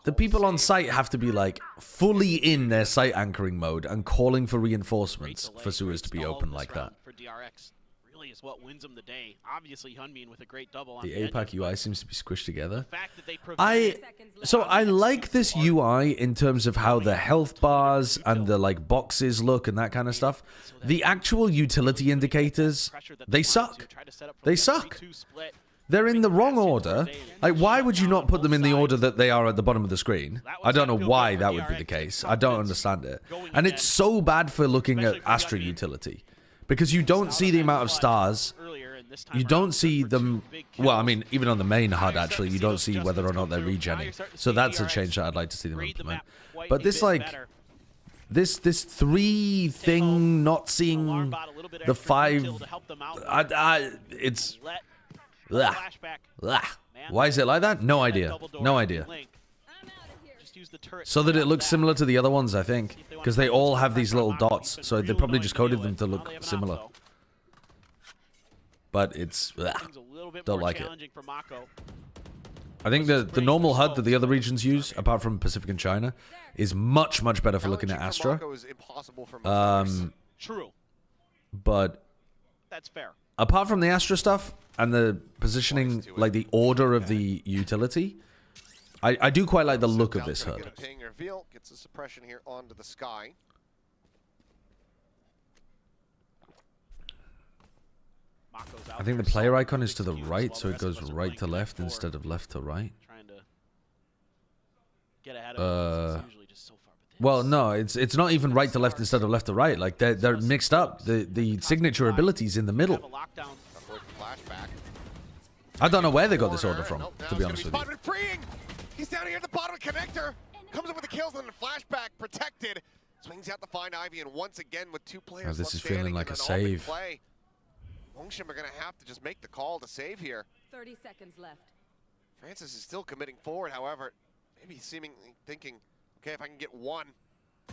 The people on site have to be, like, fully in their site anchoring mode and calling for reinforcements for sewers to be open like that. For DRX really is what wins them the day. Obviously, Hyunmin with a great double on The the APAC UI seems to be squished together. I like this UI in terms of how the health bars and the like boxes look and that kind of stuff. The actual utility indicators, they suck. They suck. They're in the wrong order. Like, why would you not put them in the order that they are at the bottom of the screen? I don't know why that would be the case. I don't understand it. And it's so bad for looking at Astra utility. Because you don't see the amount of stars. You don't see them. Well, I mean, even on the main HUD, actually, you don't see whether or not they're regenning. So that's a change that I'd like to see them implement. But this, like, this 3 thing, not seeing the 5, it's. Ugh. Ugh. Why is it like that? No idea. No idea. So that it looks similar to the other ones, I think. Because they all have these little dots. So they probably just coded them to look similar. But it's... don't like it. I think the normal HUD that the other regions use, apart from Pacific and China, is much, much better for looking at Astra. True. But... that's fair. Apart from the Astra stuff and the positioning, like the order of the utility... I do quite like the look of this HUD. Gets a suppression here onto the sky. I think the player icon is to the right, so it goes right to left instead of left to right. Well, no, it's not even right to left instead of left to right. Like they're mixed up. The signature abilities in the middle. I don't know where they got this order from, to be honest with you. He's down here at the bottom of the connector. Comes up with the kills and then the flashback protected. Swings out to find Ivy, and once again with 2 players. This is feeling like a save. Nongshim are going to have to just make the call to save here. 30 seconds left. Francis is still committing forward, however, maybe seemingly thinking, okay, if I can get 1,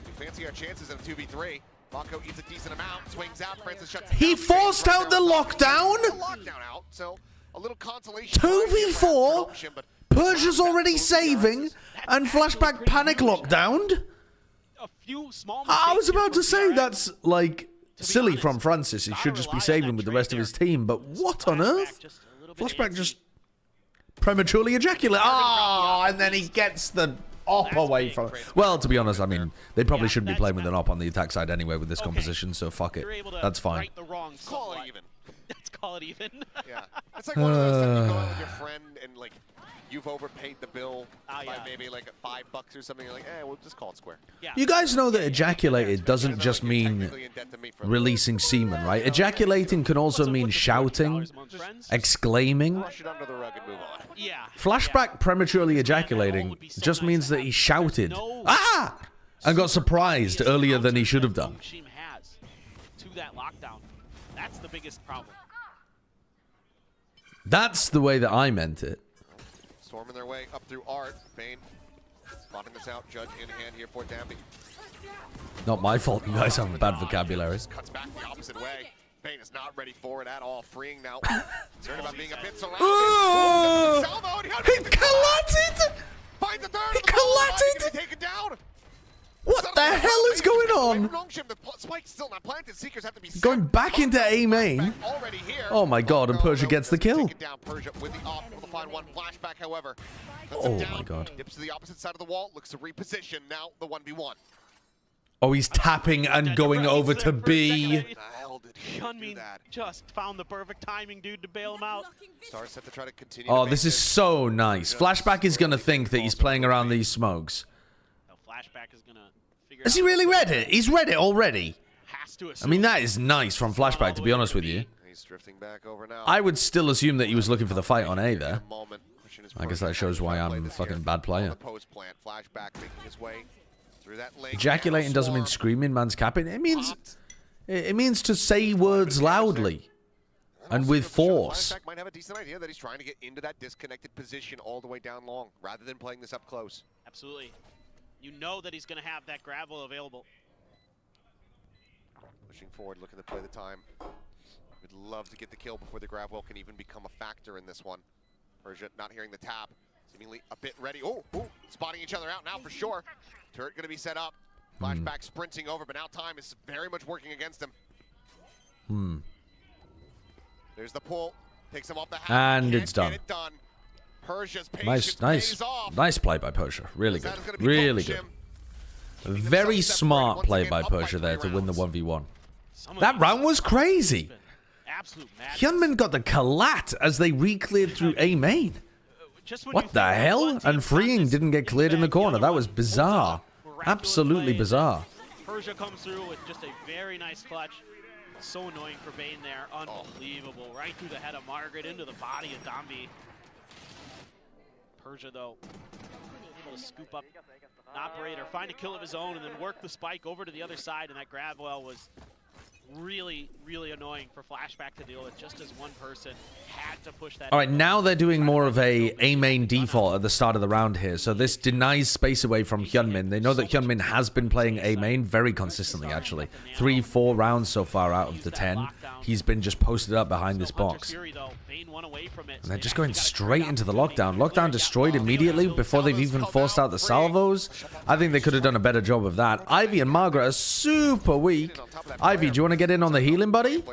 we fancy our chances in a 2v3. Mako eats a decent amount, swings out, Francis shuts it down. He forced out the lockdown? The lockdown out, so a little consolation. 2v4? Persia's already saving, and flashback panic lockdowned? I was about to say that's, like, silly from Francis. He should just be saving with the rest of his team, but what on earth? Flashback just prematurely ejaculate. Oh, and then he gets the op away from it. Well, to be honest, I mean, they probably shouldn't be playing with an op on the attack side anyway with this composition, so fuck it. That's fine. Call it even. Let's call it even. Yeah. It's like one of those times you go out with your friend and, like, you've overpaid the bill by maybe like $5 or something. You're like, we'll just call it square. Yeah. You guys know that ejaculated doesn't just mean releasing semen, right? Ejaculating can also mean shouting, exclaiming. Brush it under the rug and move on. Yeah. Flashback prematurely ejaculating just means that he shouted, ah! And got surprised earlier than he should have done. Nongshim has to that lockdown. That's the biggest problem. That's the way that I meant it. Storming their way up through Art. Bane spotting this out. Judge in hand here for Damby. Not my fault. You guys have bad vocabulary. Cuts back the opposite way. Bane is not ready for it at all. Freeing now. Concerned about being a bit surrounded. Oh! He collided! Finds the third. He collided! Taken down. What the hell is going on? The spike's still not planted. Seekers have to be going back into A main. Oh my god, and Persia gets the kill. Down Persia with the op, able to find 1 flashback, however. Oh my god. Dips to the opposite side of the wall, looks to reposition. Now the 1v1. Oh, he's tapping and going over to B. The hell did he do that? Just found the perfect timing, dude, to bail him out. Stars set to try to continue. Oh, this is so nice. Flashback is going to think that he's playing around these smokes. Flashback is going to figure Has he really read it? He's read it already. Has to I mean, that is nice from Flashback, to be honest with you. He's drifting back over now. I would still assume that he was looking for the fight on A there. I guess that shows why I'm a fucking bad player. Flashback making his way through that lane. Ejaculating doesn't mean screaming, man's capping. It means to say words loudly and with force. Flashback might have a decent idea that he's trying to get into that disconnected position all the way down long, rather than playing this up close. Absolutely. you know that he's going to have that gravel available. Pushing forward, looking to play the time. We'd love to get the kill before the grab well can even become a factor in this one. Persia not hearing the tap, seemingly a bit ready. Oh, spotting each other out now for sure. Turret going to be set up. Flashback sprinting over, but now time is very much working against him. There's the pull, takes him off the half. And it's done. Persia's nice play by Persia. Really good. Really good. Very smart play by Persia there to win the 1v1. That round was crazy. Hyunmin got the collat as they re-cleared through A main. What the hell? And freeing didn't get cleared in the corner. That was bizarre. Absolutely bizarre. Persia comes through with just a very nice clutch. So annoying for Bane there. Unbelievable. Right through the head of Margaret into the body of Dambi. Persia, though, able to scoop up an operator, find a kill of his own, and then work the spike over to the other side, and that grab well was really, really annoying for Flashback to deal with, just as one person had to push that. All right, now they're doing more of a main default at the start of the round here, so this denies space away from Hyunmin. They know that Hyunmin has been playing A main very consistently, actually. 3-4 rounds so far out of the 10. He's been just posted up behind this box. And they're just going straight into the lockdown. Lockdown destroyed immediately before they've even forced out the salvos. I think they could have done a better job of that. Ivy and Margaret are super weak. Ivy, do you want to get in on the healing, buddy?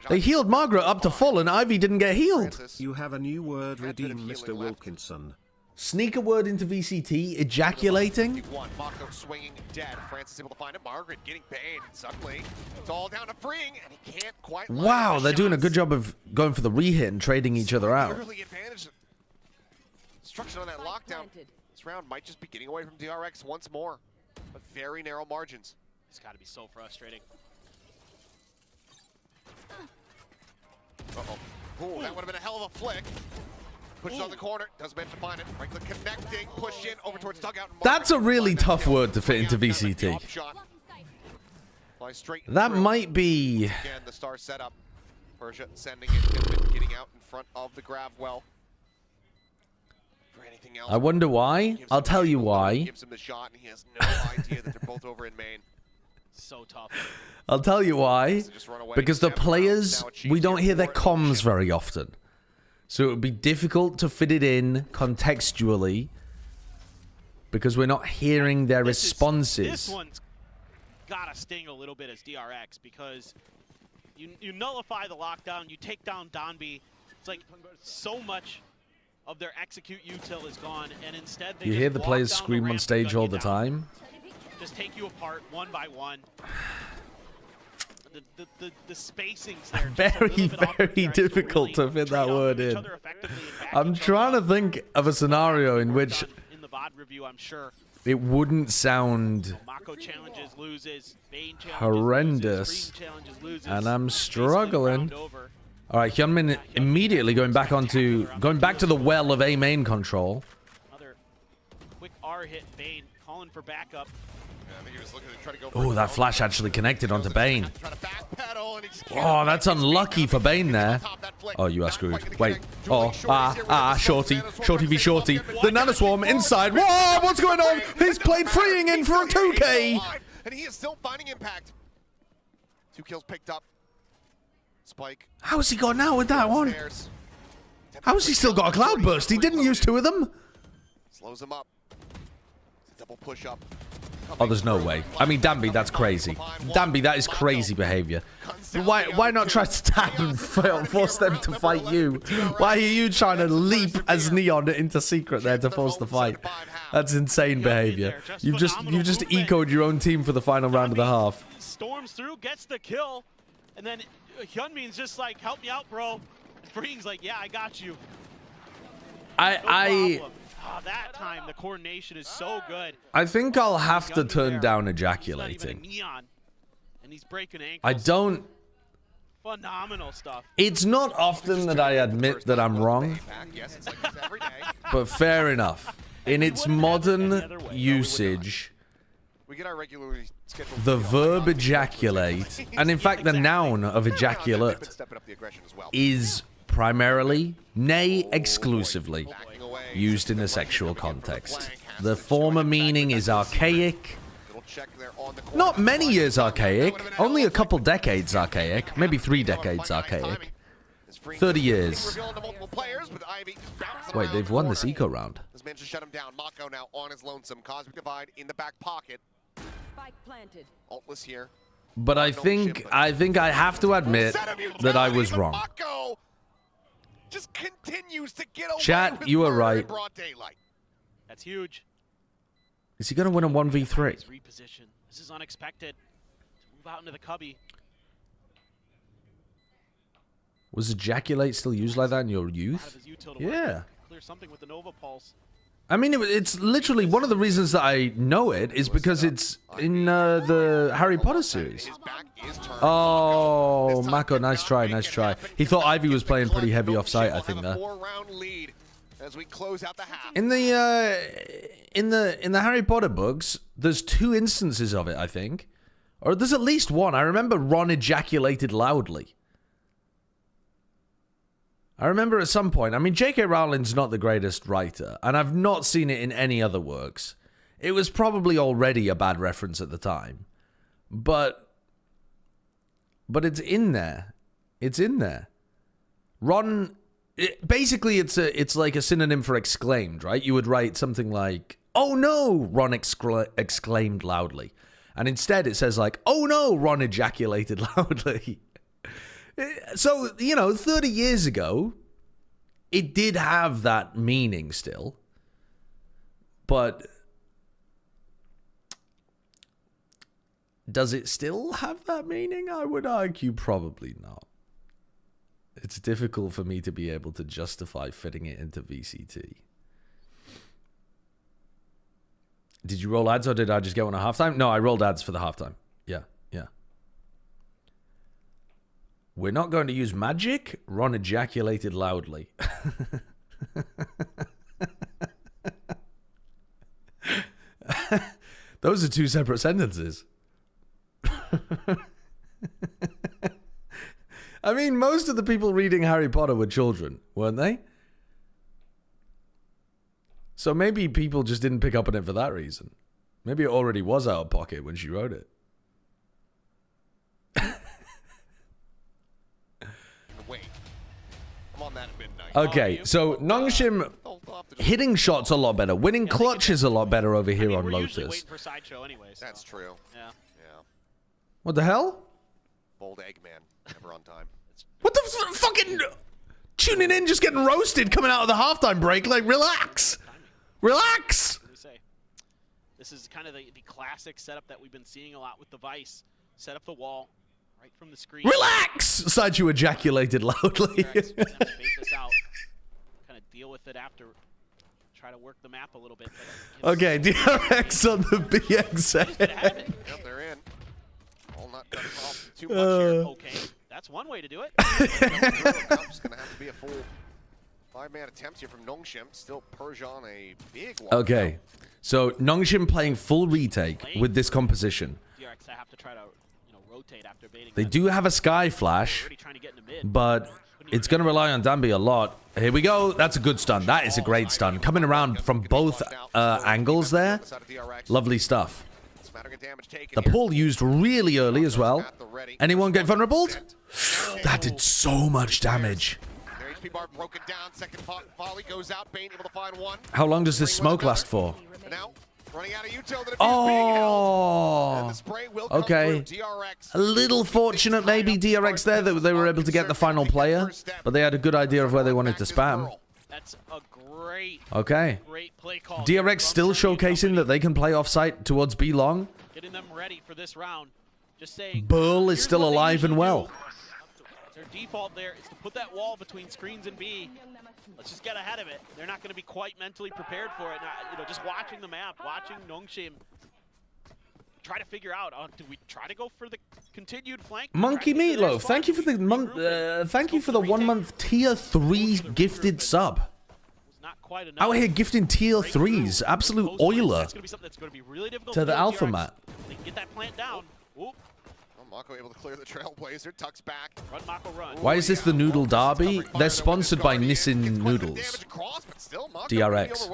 They healed Margaret up to full, and Ivy didn't get healed. You have a new word redeemed, Mr. Wilkinson. Sneak a word into VCT, ejaculating. Mako swinging dead. Francis able to find it. Margaret getting banned. Suddenly, it's all down to freeing, and he can't quite. Wow, they're doing a good job of going for the re-hit and trading each other out. Early advantage. Construction on that lockdown. This round might just be getting away from DRX once more, but very narrow margins. It's got to be so frustrating. Ooh, that would have been a hell of a flick. Pushes on the corner, does manage to find it. Franklin connecting, push in over towards dugout. That's a really tough word to fit into VCT. That might be. Again, the star setup. Persia sending it, getting out in front of the grab well. For anything else, I wonder why. I'll tell you why. Gives him the shot, and he has no idea that they're both over in main. So tough. I'll tell you why. Because the players, we don't hear their comms very often. So it would be difficult to fit it in contextually because we're not hearing their responses. This one's got to sting a little bit as DRX because you nullify the lockdown, you take down Donby. It's like so much of their execute util is gone, and instead they you hear the players scream on stage all the time. Just take you apart one by one. The spacings there. Very difficult to fit that word in. I'm trying to think of a scenario in which in the VOD review, I'm sure it wouldn't sound Mako challenges, loses, Bane challenges, horrendous, loses, and I'm struggling. All right, Hyunmin immediately going back to the well of A main control. Another quick R hit, Bane calling for backup. Oh, that flash actually connected onto Bane. Oh, that's unlucky for Bane there. Oh, you are screwed. Wait. Oh, Shorty. Shorty v Shorty. The Nanoswarm inside. Whoa, what's going on? He's played freeing in for a 2K. And he is still finding impact. 2 kills picked up. Spike. How's he got now with that one? How's he still got a cloud burst? He didn't use 2 of them. Slows him up. Double push up. Oh, there's no way. I mean, Dambi, that's crazy. Dambi, that is crazy behavior. Why not try to stand and force them to fight you? Why are you trying to leap as Neon into secret there to force the fight? That's insane behavior. You've just ecoed your own team for the final round of the half. Storms through, gets the kill, and then Hyunmin's just like, help me out, bro. Freeing's like, yeah, I got you. That time the coordination is so good. I think I'll have to turn down ejaculating. And he's breaking ankles. I don't. Phenomenal stuff. It's not often that I admit that I'm wrong, but fair enough. In its modern usage, the verb ejaculate, and in fact the noun of ejaculate, is primarily, nay exclusively, used in a sexual context. The former meaning is archaic. Not many years archaic. Only a couple decades archaic. Maybe 3 decades archaic. 30 years. Wait, they've won this eco round. This man just shut him down. Mako now on his lonesome. Cosmic Divide in the back pocket. Spike planted. Altless here. But I think I have to admit that I was wrong. Mako just continues to get away Chat, with you were murder in right. broad daylight. That's huge. Is he going to win a 1v3? Reposition. This is unexpected. Move out into the cubby. Was ejaculate still used like that in your youth? Yeah. Clear something with the Nova Pulse. I mean, it's literally one of the reasons that I know it is because it's in the Harry Potter series. Oh, Mako, nice try, nice try. He thought Ivy was playing pretty heavy off site, I think, there. In the Harry Potter books, there's 2 instances of it, I think. Or there's at least one. I remember Ron ejaculated loudly. I remember at some point, I mean, J.K. Rowling's not the greatest writer, and I've not seen it in any other works. It was probably already a bad reference at the time. But it's in there. It's in there. Ron, basically it's like a synonym for exclaimed, right? You would write something like, "Oh no," Ron exclaimed loudly. And instead it says like, "Oh no," Ron ejaculated loudly. So, 30 years ago, it did have that meaning still. But does it still have that meaning? I would argue probably not. It's difficult for me to be able to justify fitting it into VCT. Did you roll ads or did I just get one at halftime? No, I rolled ads for the halftime. Yeah. We're not going to use magic. Ron ejaculated loudly. Those are 2 separate sentences. I mean, most of the people reading Harry Potter were children, weren't they? So maybe people just didn't pick up on it for that reason. Maybe it already was out of pocket when she wrote it. Okay, so Nongshim hitting shots a lot better. Winning clutches a lot better over here on Lotus. That's true. Yeah. What the hell? Bold Eggman, never on time. What the fucking... Tuning in, just getting roasted coming out of the halftime break. Like, relax. Relax. What do you say? This is kind of the classic setup that we've been seeing a lot with the Vice. Set up the wall. Right from the screen. Relax! Side you ejaculated loudly. DRX this out. Kind of deal with it after. Try to work the map a little bit. But, okay, DRX on the BXA. Yep, they're in. All not cutting off too much here. Okay, that's one way to do it. It's going to have to be a full 5-man attempt here from Nongshim. Still Persian a big one. Okay, so Nongshim playing full retake with this composition. DRX have to try to rotate after baiting. They do have a Sky Flash, but it's going to rely on Danby a lot. Here we go. That's a good stun. That is a great stun. Coming around from both angles there. Lovely stuff. The pull used really early as well. Anyone get vulnerable? That did so much damage. How long does this smoke last for? Oh, okay. A little fortunate maybe DRX there that they were able to get the final player, but they had a good idea of where they wanted to spam. That's a great play call. DRX still showcasing that they can play offsite towards B long. Getting them ready for this round. Just saying. Burl is still alive and well. Their default there is to put that wall between screens and B. Let's just get ahead of it. They're not going to be quite mentally prepared for it. Now, just watching the map, watching Nongshim try to figure out, do we try to go for the continued flank? Monkey Meatloaf, thank you for the the 1 month tier 3 gifted sub. Not quite enough. Out here gifting tier 3s, absolute oiler that's going to be something that's going to be really difficult to the do alpha DRX. mat. They can get that plant down. Ooh. Mako able to clear the Trailblazer, tucks back. Run, Mako, run. Why is this the Noodle Derby? They're sponsored by Nissin Noodles. DRX.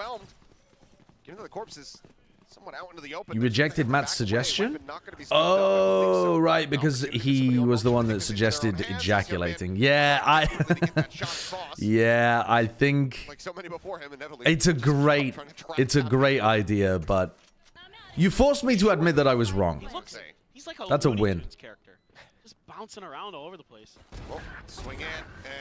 Even though the corpse is somewhat out into the open. You rejected Matt's suggestion? Oh, right, because he was the one that suggested ejaculating. Yeah, I think it's a great idea, but you forced me to admit that I was wrong. He's like That's a win. Character. Just bouncing around all over the place. Well, swing in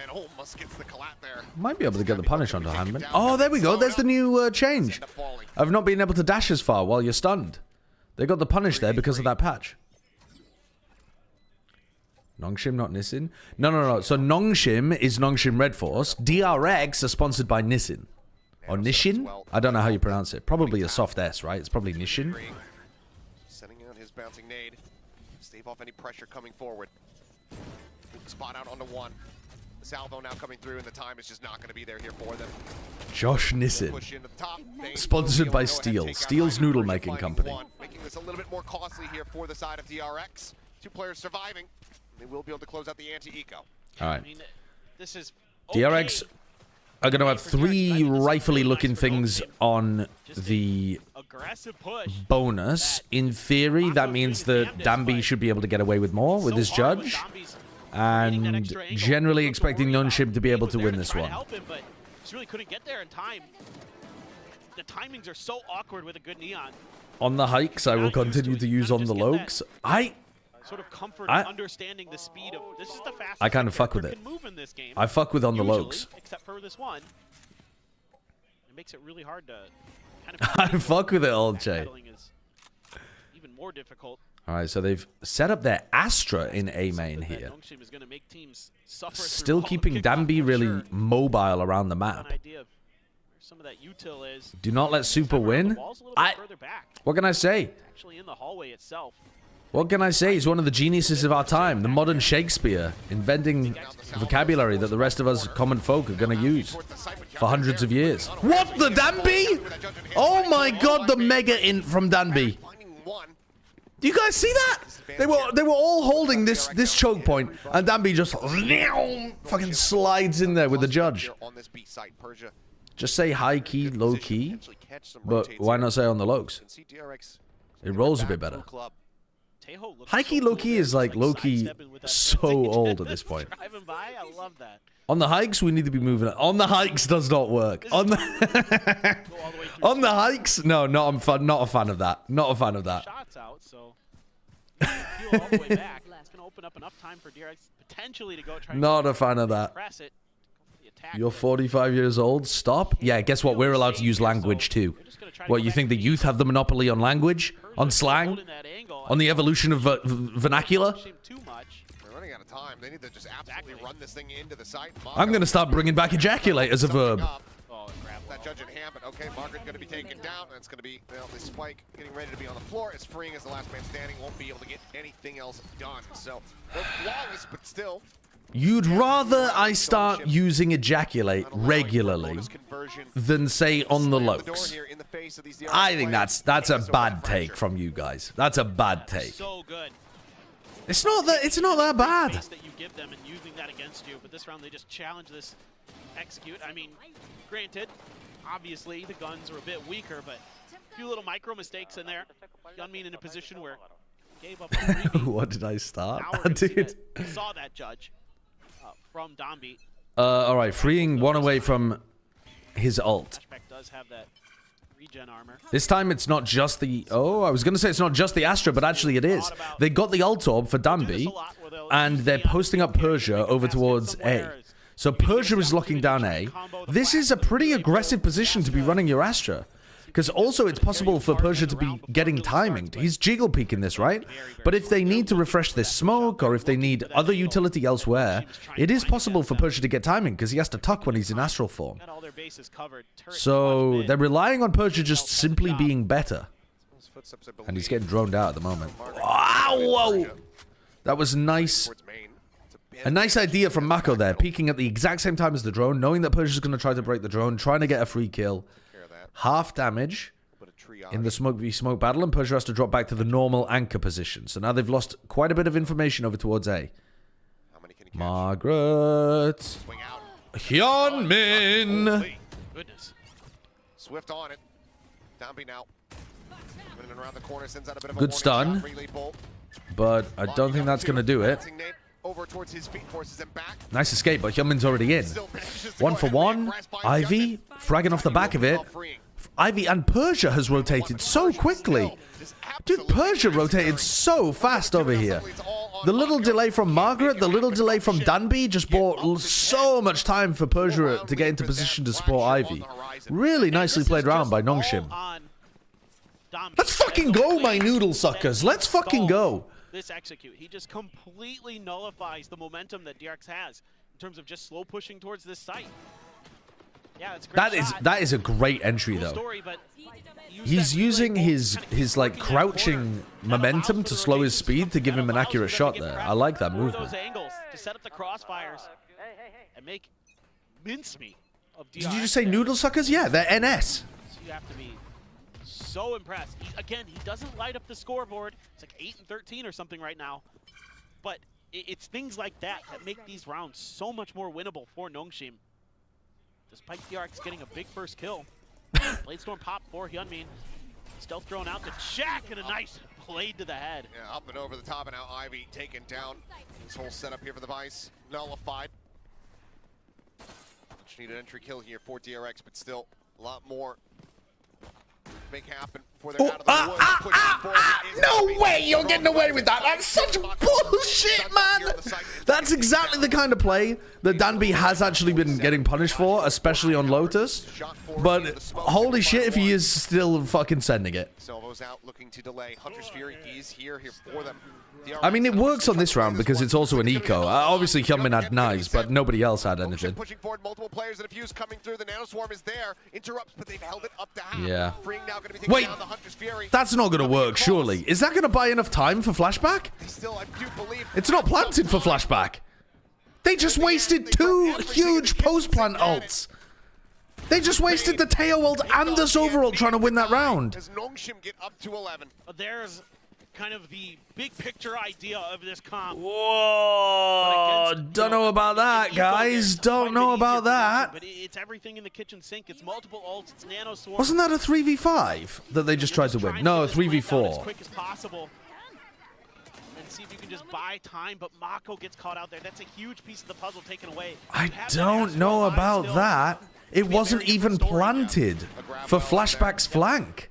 and almost gets the collat there. Might be able to get the punish onto Handman. Oh, there we go. There's the new change of not being able to dash as far while you're stunned. They got the punish there because of that patch. Nongshim, not Nissin. No. So Nongshim is Nongshim Red Force. DRX are sponsored by Nissin. Or Nishin? I don't know how you pronounce it. Probably a soft S, right? It's probably Nishin. Sending out his bouncing nade. Stave off any pressure coming forward. Spot out onto one. The salvo now coming through, and the time is just not going to be there here for them. Josh Nissin. Sponsored by Steel. Steel's noodle making company. Making this a little bit more costly here for the side of DRX. 2 players surviving. They will be able to close out the anti-eco. All right. I mean, this is DRX are going to have 3 rifly looking things on the bonus. In theory, that means that Danby should be able to get away with more with his judge. And generally expecting Nongshim to be able to win this one. But just really couldn't get there in time. The timings are so awkward with a good neon. On the hikes, I will continue to use on the logs. Sort of comfort in understanding the speed of this is the fastest I kind of fuck with it. I fuck with on the logs. Except for this one. It makes it really hard to kind of I fuck with it, old Jay. Even more difficult. All right, so they've set up their Astra in A main here. Still keeping Danby really mobile around the map. Do not let Super win. What can I say? Actually in the hallway itself. What can I say? He's one of the geniuses of our time, the modern Shakespeare, inventing vocabulary that the rest of us common folk are going to use for hundreds of years. What, the Danby? Oh my god, the mega int from Danby. Do you guys see that? They were all holding this choke point, and Danby just fucking slides in there with the judge. Just say high key, low key, but why not say on the lows? It rolls a bit better. High key, low key is like low key so old at this point. On the hikes, we need to be moving. On the hikes does not work. On the on the hikes, no, not a fan of that. Not a fan of that. Shots out, so all the way back. It's gonna open up enough time for DRX potentially to go try. Not a fan of that. Press it. You're 45 years old. Stop. Yeah, guess what? We're allowed to use language too. What, you think the youth have the monopoly on language, on slang, on the evolution of vernacular? They're running out of time. They need to just absolutely run this thing into the site. I'm gonna start bringing back ejaculate as a verb. That judge in hand, but okay, Margaret going to be taken down, and it's going to be, well, the spike getting ready to be on the floor. It's freeing as the last man standing, won't be able to get anything else done. So, they're flawless, but still. You'd rather I start using ejaculate regularly than say on the lows. I think that's a bad take from you guys. That's a bad take. So good. It's not that bad. That you give them and using that against you, but this round they just challenge this execute. I mean, granted, obviously the guns are a bit weaker, but a few little micro mistakes in there. Gunmean in a position where gave up. What did I start, dude? Saw that judge. From Danby. All right, freeing one away from his ult. Does have that regen armor. This time it's not just the... Oh, I was going to say it's not just the Astra, but actually it is. They got the ult orb for Danby, and they're posting up Persia over towards A. So Persia is locking down A. This is a pretty aggressive position to be running your Astra. Because also it's possible for Persia to be getting timinged. He's jiggle peeking this, right? But if they need to refresh this smoke, or if they need other utility elsewhere, it is possible for Persia to get timing, because he has to tuck when he's in astral form. So they're relying on Persia just simply being better. And he's getting droned out at the moment. Wow! Whoa! That was nice. A nice idea from Mako there, peeking at the exact same time as the drone, knowing that Persia's going to try to break the drone, trying to get a free kill. Half damage in the smoke v smoke battle, and Persia has to drop back to the normal anchor position. So now they've lost quite a bit of information over towards A. Margaret. Hyunmin. Swift on it. Downbeat now. Running around the corner, sends out a bit of Good a stun. But I don't think that's going to do it. Over towards his feet, forces him back. Nice escape, but Hyunmin's already in. 1 for 1. Ivy fragging off the back of it. Ivy and Persia has rotated so quickly. Dude, Persia rotated so fast over here. The little delay from Margaret, the little delay from Danby just bought so much time for Persia to get into position to support Ivy. Really nicely played round by Nongshim. Let's fucking go, my noodle suckers. Let's fucking go. This execute. He just completely nullifies the momentum that DRX has in terms of just slow pushing towards this site. Yeah, it's great. That is a great entry though. Story, but he's using his like crouching momentum to slow his speed to give him an accurate shot there. I like that movement. Those angles to set up the crossfires and make mincemeat of DRX. Did you just say noodle suckers? Yeah, they're NS. So you have to be so impressed. Again, he doesn't light up the scoreboard. It's like 8 and 13 or something right now. But it's things like that that make these rounds so much more winnable for Nongshim. Despite DRX getting a big first kill. Bladestorm pop for Hyunmin. Stealth drone out to check and a nice blade to the head. Yeah, up and over the top, and now Ivy taken down. This whole setup here for the Vice nullified. Just need an entry kill here for DRX, but still a lot more make happen before they're out of the woods. No way you're getting away with that. That's such bullshit, man. That's exactly the kind of play that Danby has actually been getting punished for, especially on Lotus. But holy shit if he is still fucking sending it. Salvo's out looking to delay. Hunter's Fury is here for them. I mean, it works on this round because it's also an eco. Obviously, Hyunmin had knives, but nobody else had anything. Pushing forward, multiple players and a fuse coming through. The nanoswarm is there, interrupts, but they've held it up to half. Yeah. Wait, that's not going to work, surely. Is that going to buy enough time for flashback? It's not planted for flashback. They just wasted 2 huge post-plant ults. They just wasted the Teo ult and the Sova ult trying to win that round. As Nongshim get up to 11. There's kind of the big picture idea of this comp. Whoa, don't know about that, guys. Don't know about that. But it's everything in the kitchen sink. It's multiple ults. It's nano swarm. Wasn't that a 3v5 that they just tried to win? No, 3v4. As quick as possible. And see if you can just buy time, but Mako gets caught out there. That's a huge piece of the puzzle taken away. I don't know about that. It wasn't even planted for Flashback's flank.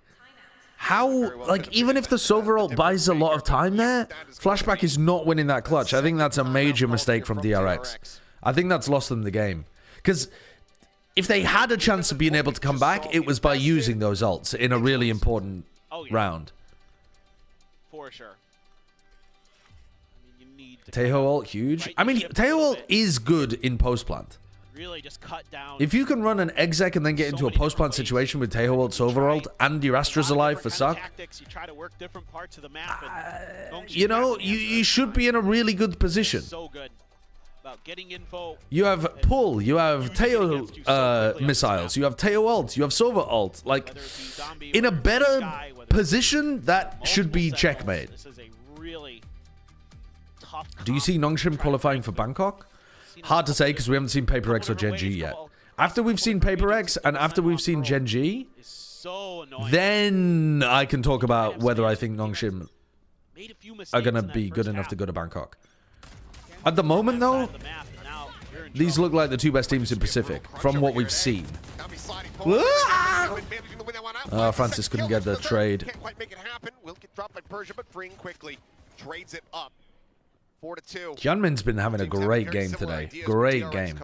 How, like, even if the Sova ult buys a lot of time there, Flashback is not winning that clutch. I think that's a major mistake from DRX. I think that's lost them the game. Because if they had a chance of being able to come back, it was by using those ults in a really important round. For sure. I mean, you need to Teo ult, huge. I mean, Teo ult is good in post-plant. Really just cut down. If you can run an exec and then get into a post-plant situation with Teo ult, Sova ult, and your Astra's alive for suck, you try to work different parts of the map. You know, you should be in a really good position. So good about getting info. You have pull, you have Teo missiles, you have Teo ult, you have Sova ult. Like, in a better position, that should be checkmate. This is a really tough. Do you see Nongshim qualifying for Bangkok? Hard to say because we haven't seen PRX or Gen G yet. After we've seen PRX and after we've seen Gen G, then I can talk about whether I think Nongshim are going to be good enough to go to Bangkok. At the moment, though, these look like the 2 best teams in Pacific from what we've seen. Francis couldn't get the trade. Can't quite make it happen. Will get dropped by Persia, but freeing quickly trades it up. 4-2. Hyunmin's been having a great game today. Great game.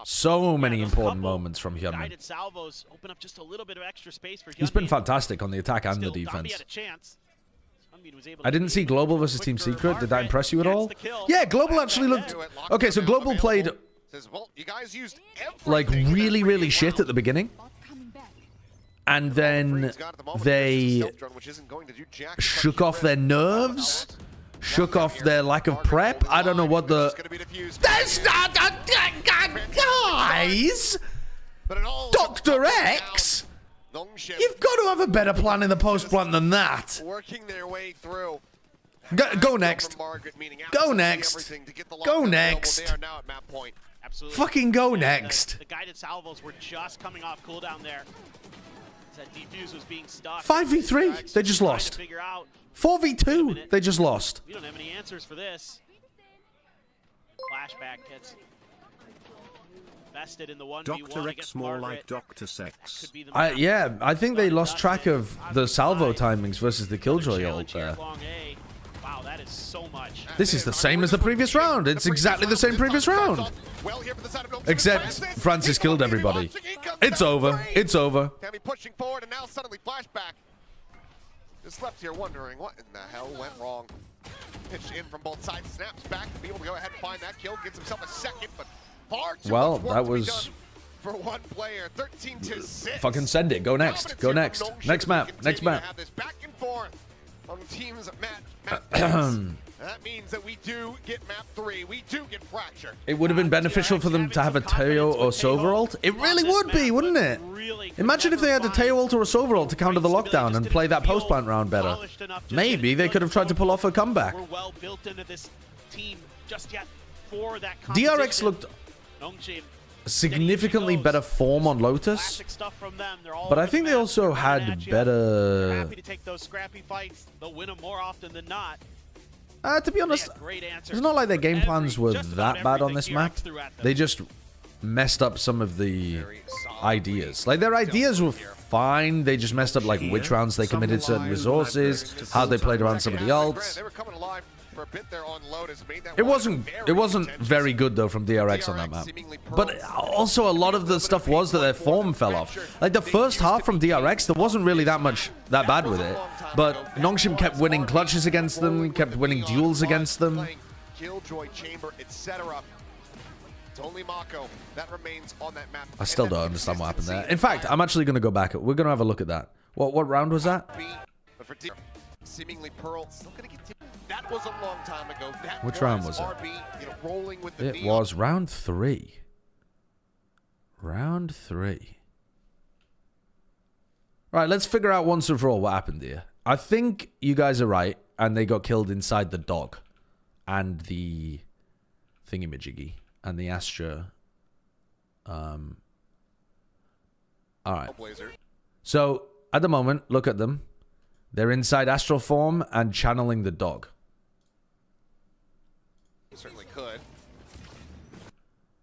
So many important moments from Hyunmin. He's been fantastic on the attack and the defense. I didn't see Global versus Team Secret. Did that impress you at all? Yeah, Global actually looked... Okay, so Global played like really, really shit at the beginning. And then they shook off their nerves. Shook off their lack of prep. I don't know what the... That's not a... Guys! Dr. X? You've got to have a better plan in the post-plant than that. Working their way through. Go next. Go next. Go next. Fucking go next. The guided salvos were just coming off cooldown there. That defuse was being stuck. 5v3, they just lost. 4v2, they just lost. We don't have any answers for this. Flashback gets vested in the 1v1 Dr. X against more Margaret. like Dr. Sex. Yeah, I think they lost track of the salvo timings versus the Killjoy ult there. Wow, that is so much. This is the same as the previous round. It's exactly the same previous round. Except Francis killed everybody. It's over. It's over. Can be pushing forward and now suddenly flashback. Just left here wondering what in the hell went wrong. Pitch in from both sides, snaps back to be able to go ahead and find that kill, gets himself a second, but far too well, much work that to be was done for one player. 13-6. fucking send it. Go next. Go next. Next map. Next map. Have this back and forth on teams map that means that we do get map 3. We do get Fracture. It would have been beneficial for them to have a Teo or Sova ult. It really would be, wouldn't it? Imagine if they had a Teo ult or a Sova ult to counter the lockdown and play that post plant round better. Maybe they could have tried to pull off a comeback. We're well built into this team just yet for that DRX looked significantly better form on Lotus, but I think they also had better. Happy to take those scrappy fights. They'll win them more often than not. To be honest, it's not like their game plans were that bad on this map. They just messed up some of the ideas. Like, their ideas were fine. They just messed up, like, which rounds they committed certain resources, how they played around some of the ults. It wasn't very good though from DRX on that map. But also a lot of the stuff was that their form fell off. Like the first half from DRX, there wasn't really that bad with it. But Nongshim kept winning clutches against them, kept winning duels against them. Killjoy chamber, etc. It's only Mako that remains on that map. I still don't understand what happened there. In fact, I'm actually going to go back. We're going to have a look at that. What round was that? Seemingly Pearl still gonna get that was a long time ago. That Which round was it? RB, rolling with the It was round 3. Round 3. Right, let's figure out once and for all what happened here. I think you guys are right, and they got killed inside the dog and the thingamajiggy and the Astra. All right. So at the moment, look at them. They're inside astral form and channeling the dog. Certainly could.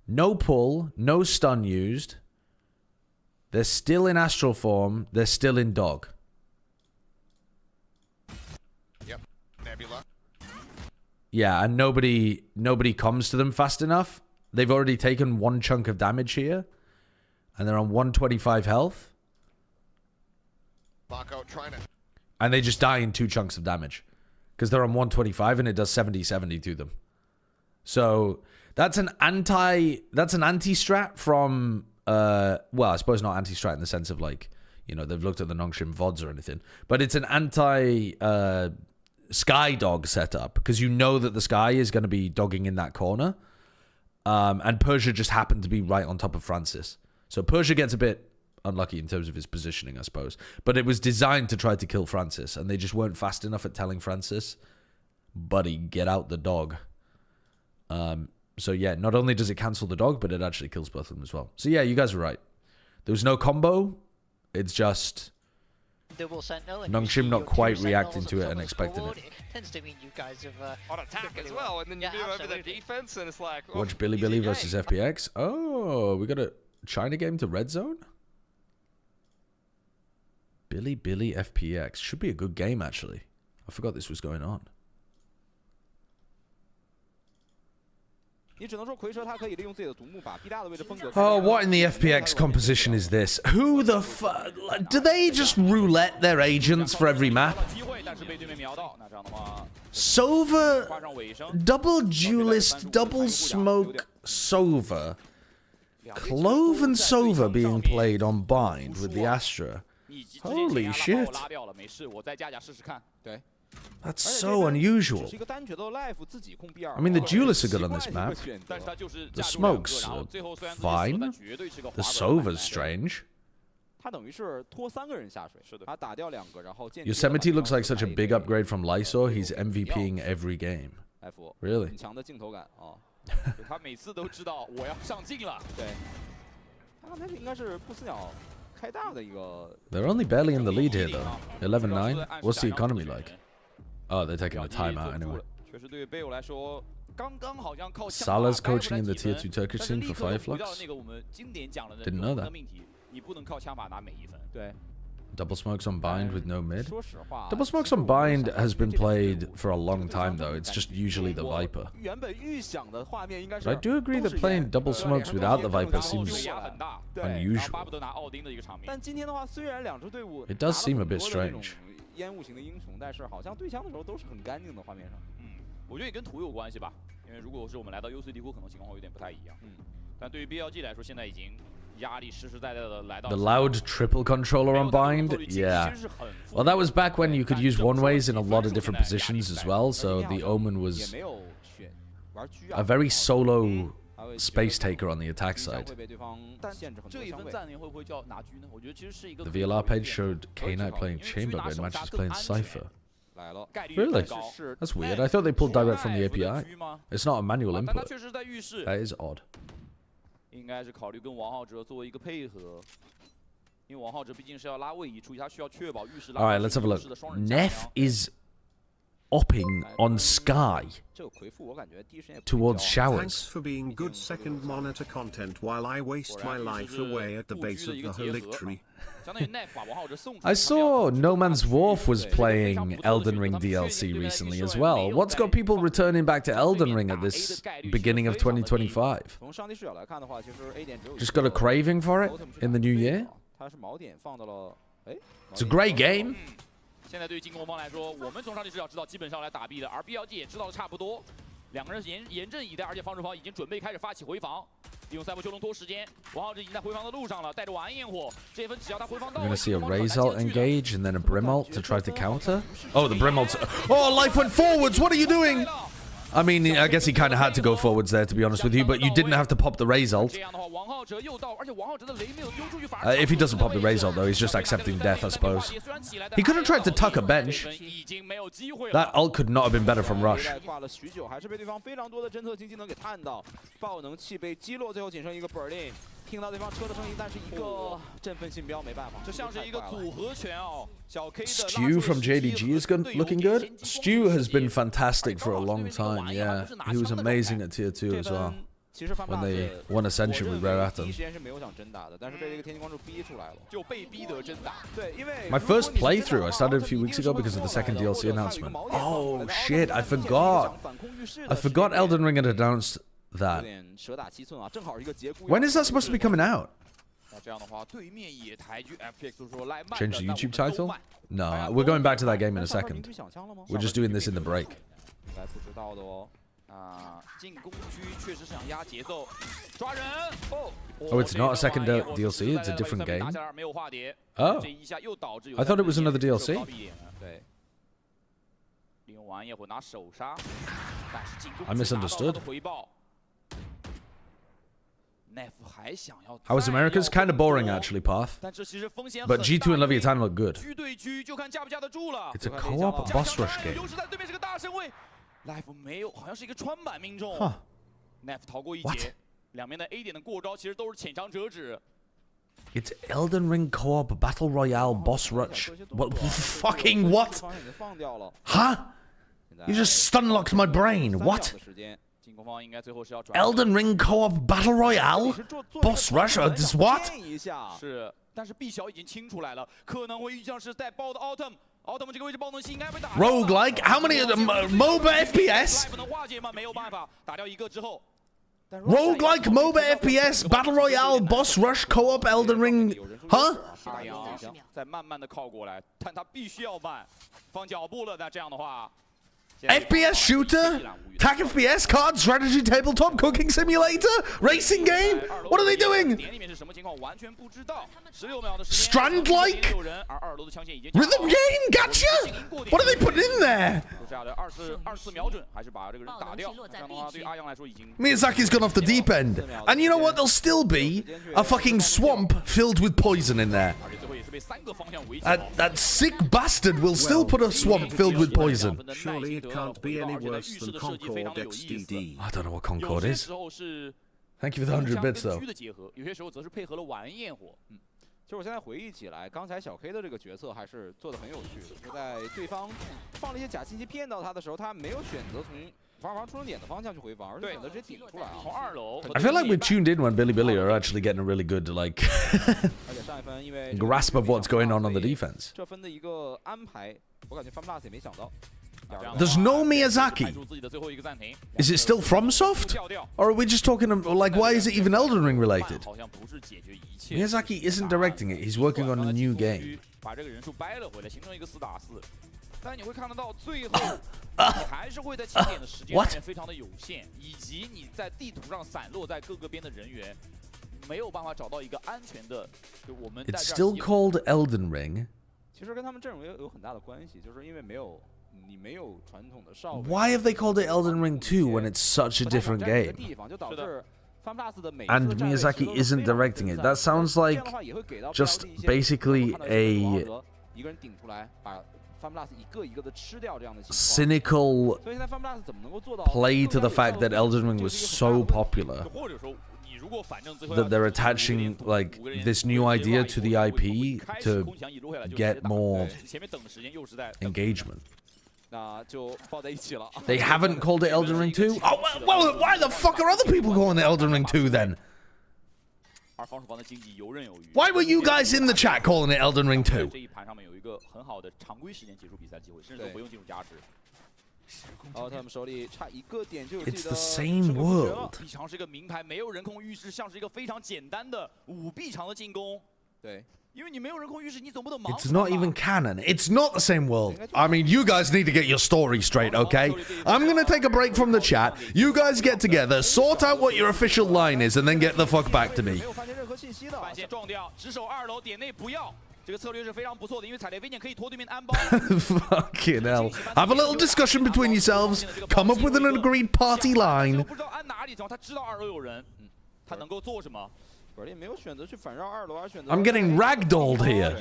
No pull, no stun used. They're still in astral form. They're still in dog. Yep. Nebula. Yeah, and nobody comes to them fast enough. They've already taken one chunk of damage here. And they're on 125 health. Mako trying to... And they just die in 2 chunks of damage. Because they're on 125 and it does 70-70 to them. So that's an anti-strat from well, I suppose not anti-strat in the sense of like, you know, they've looked at the Nongshim VODs or anything. But it's an anti Sky Dog setup, because you know that the Sky is going to be dogging in that corner. And Persia just happened to be right on top of Francis. So Persia gets a bit unlucky in terms of his positioning, I suppose. But it was designed to try to kill Francis, and they just weren't fast enough at telling Francis, buddy, get out the dog. So yeah, not only does it cancel the dog, but it actually kills both of them as well. So yeah, you guys were right. There was no combo. It's just Nongshim not quite reacting to it and expecting it. Tends to mean you guys have on attack as well, and then you move over the defense, and it's like watch Billy versus FPX. Oh, we got a China game to red zone. Billy FPX should be a good game actually. I forgot this was going on. Oh, what in the FPX composition is this? Who the fuck? Do they just roulette their agents for every map? Sova, double duelist, double smoke, Sova. Clove and Sova being played on bind with the Astra. Holy shit. That's so unusual. I mean, the duelists are good on this map. The smokes are fine. The Sova's strange. Yosemite looks like such a big upgrade from Lysor. He's MVPing every game. Really? They're only barely in the lead here, though. 11-9. What's the economy like? Oh, they're taking a timeout anyway. Salah's coaching in the Tier 2 Turkish scene for Fireflux? Didn't know that. Double Smokes on Bind with no mid? Double Smokes on Bind has been played for a long time, though. It's just usually the Viper. But I do agree that playing Double Smokes without the Viper seems unusual. It does seem a bit strange. 我觉得也跟图有关系吧，因为如果是我们来到优势地库，可能情况会有点不太一样。但对于 BLG 来说，现在已经压力实实在在的来到。The loud triple controller on Bind, yeah. Well, that was back when you could use one ways in a lot of different positions as well. So the Omen was a very solo space taker on the attack side. The VLR page showed K-Knight playing Chamber, but Matches playing Cypher. Really? That's weird. I thought they pulled direct from the API. It's not a manual input. That is odd. Alright, let's have a look. Neff is upping on Sky towards showers. Thanks for being good second monitor content while I waste my life away at the base of the Holic tree. I saw No Man's Wharf was playing Elden Ring DLC recently as well. What's got people returning back to Elden Ring at this beginning of 2025? Just got a craving for it in the new year? It's a great game. 现在对于进攻方来说，我们从上帝视角知道基本上来打 B 的，而 BLG 也知道的差不多，两个人严阵以待，而且防守方已经准备开始发起回防，利用赛博修龙拖时间，王浩志已经在回防的路上了，带着晚安焰火，这一分只要他回防到位， We're gonna see a Raze ult engage and then a Brim ult to try to counter. Oh, the Brim ult. Oh, life went forwards. What are you doing? I mean, I guess he kind of had to go forwards there, to be honest with you, but you didn't have to pop the Raze ult. If he doesn't pop the Raze ult, though, he's just accepting death, I suppose. He could have tried to tuck a bench. That ult could not have been better from Rush. Stu from JDG is good, looking good. Stu has been fantastic for a long time, yeah. He was amazing at Tier 2 as well. When they won Ascension with Rare Atom. My first playthrough, I started a few weeks ago because of the second DLC announcement. Oh shit, I forgot. I forgot Elden Ring had announced that. When is that supposed to be coming out? Change the YouTube title? No, we're going back to that game in a second. We're just doing this in the break. Oh, it's not a second DLC, it's a different game. Oh, I thought it was another DLC. I misunderstood. How was America's? Kind of boring, actually, Path. But G2 and Leviathan look good. It's a co-op boss rush game. Huh. What? It's Elden Ring co-op battle royale boss rush. What? Fucking what? Huh? You just stunlocked my brain. What? Elden Ring co-op battle royale boss rush? This what? Roguelike? How many of them? MOBA FPS? Roguelike MOBA FPS battle royale boss rush co-op Elden Ring? Huh? FPS shooter? Tac FPS card strategy tabletop cooking simulator? Racing game? What are they doing? Strand-like? Rhythm game? Gotcha? What are they putting in there? Miyazaki's gone off the deep end. And you know what? There'll still be a fucking swamp filled with poison in there. That sick bastard will still put a swamp filled with poison. Surely it can't be any worse than Concord XDD. I don't know what Concord is. Thank you for the 100 bits, though. 其实我现在回忆起来，刚才小 K 的这个决策还是做的很有趣的。就在对方放了一些假信息骗到他的时候，他没有选择从防出生点的方向去回防，而是选择直接顶出来啊。从2楼 I feel like we're tuned in when Billy are actually getting a really good like 而且上一分因为 grasp of what's going on the defense. 这分的一个安排，我感觉 FunPlus 也没想到。There's no Miyazaki. Is it still FromSoft? Or are we just talking about, like, why is it even Elden Ring related? Miyazaki isn't directing it, he's working on a new game. 把这个人数掰了回来，形成一个4打4。但你会看得到，最后你还是会在清点的时间上面非常的有限，以及你在地图上散落在各个边的人员，没有办法找到一个安全的。就我们 It's still called Elden Ring. 其实跟他们阵容也有很大的关系，就是因为没有。 Why have they called it Elden Ring 2 when it's such a different game? And Miyazaki isn't directing it. That sounds like just basically a cynical play to the fact that Elden Ring was so popular that they're attaching like this new idea to the IP to get more engagement. They haven't called it Elden Ring 2? Oh, well, why the fuck are other people calling it Elden Ring 2 then? Why were you guys in the chat calling it Elden Ring 2? It's the same world. It's not even canon. It's not the same world. I mean, you guys need to get your story straight, okay? I'm gonna take a break from the chat. You guys get together, sort out what your official line is, and then get the fuck back to me. Fucking hell. Have a little discussion between yourselves. Come up with an agreed party line. I'm getting ragdolled here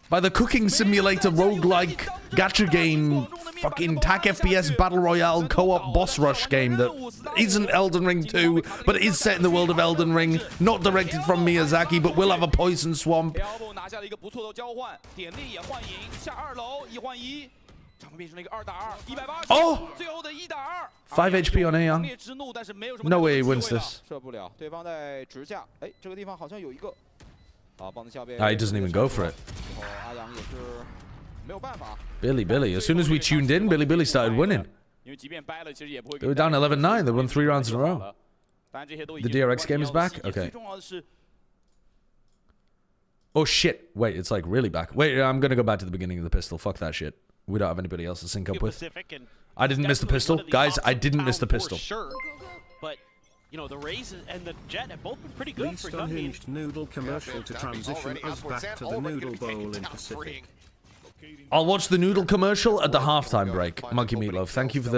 by the cooking simulator roguelike gacha game fucking TAC FPS battle royale co-op boss rush game that isn't Elden Ring 2 but is set in the world of Elden Ring, not directed from Miyazaki but will have a poison swamp. Oh! 5 HP on Aeon. No way he wins this. He doesn't even go for it. Billy. As soon as we tuned in, Billy started winning. They were down 11-9. They won 3 rounds in a row. The DRX game is back? Okay. Oh shit. Wait, it's like really back. Wait, I'm gonna go back to the beginning of the pistol. Fuck that shit. We don't have anybody else to sync up with. I didn't miss the pistol. Guys, I didn't miss the pistol. Sure. But, you know, the Raze and the Jet have both been pretty good Least unhinged noodle commercial to transition us back to the noodle bowl in Pacific. I'll watch the noodle commercial at the halftime break. Monkey Meatloaf, thank you for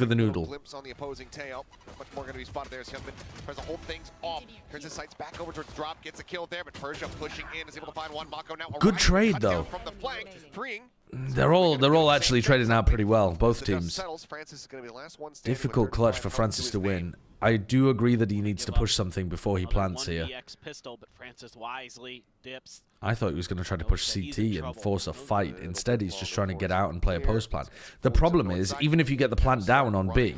the noodle. Glimpse on the opposing tail. Much more going to be spotted there as Husband tries to hold things off. Turns his sights back over towards drop, gets a kill there, but Persia pushing in is able to find one. Mako now. Good trade though. From the flank, freeing. They're all actually trading out pretty well, both teams. Difficult clutch for Francis to win. I do agree that he needs to push something before he plants here. I thought he was going to try to push CT and force a fight. Instead, he's just trying to get out and play a post plant. The problem is, even if you get the plant down on B,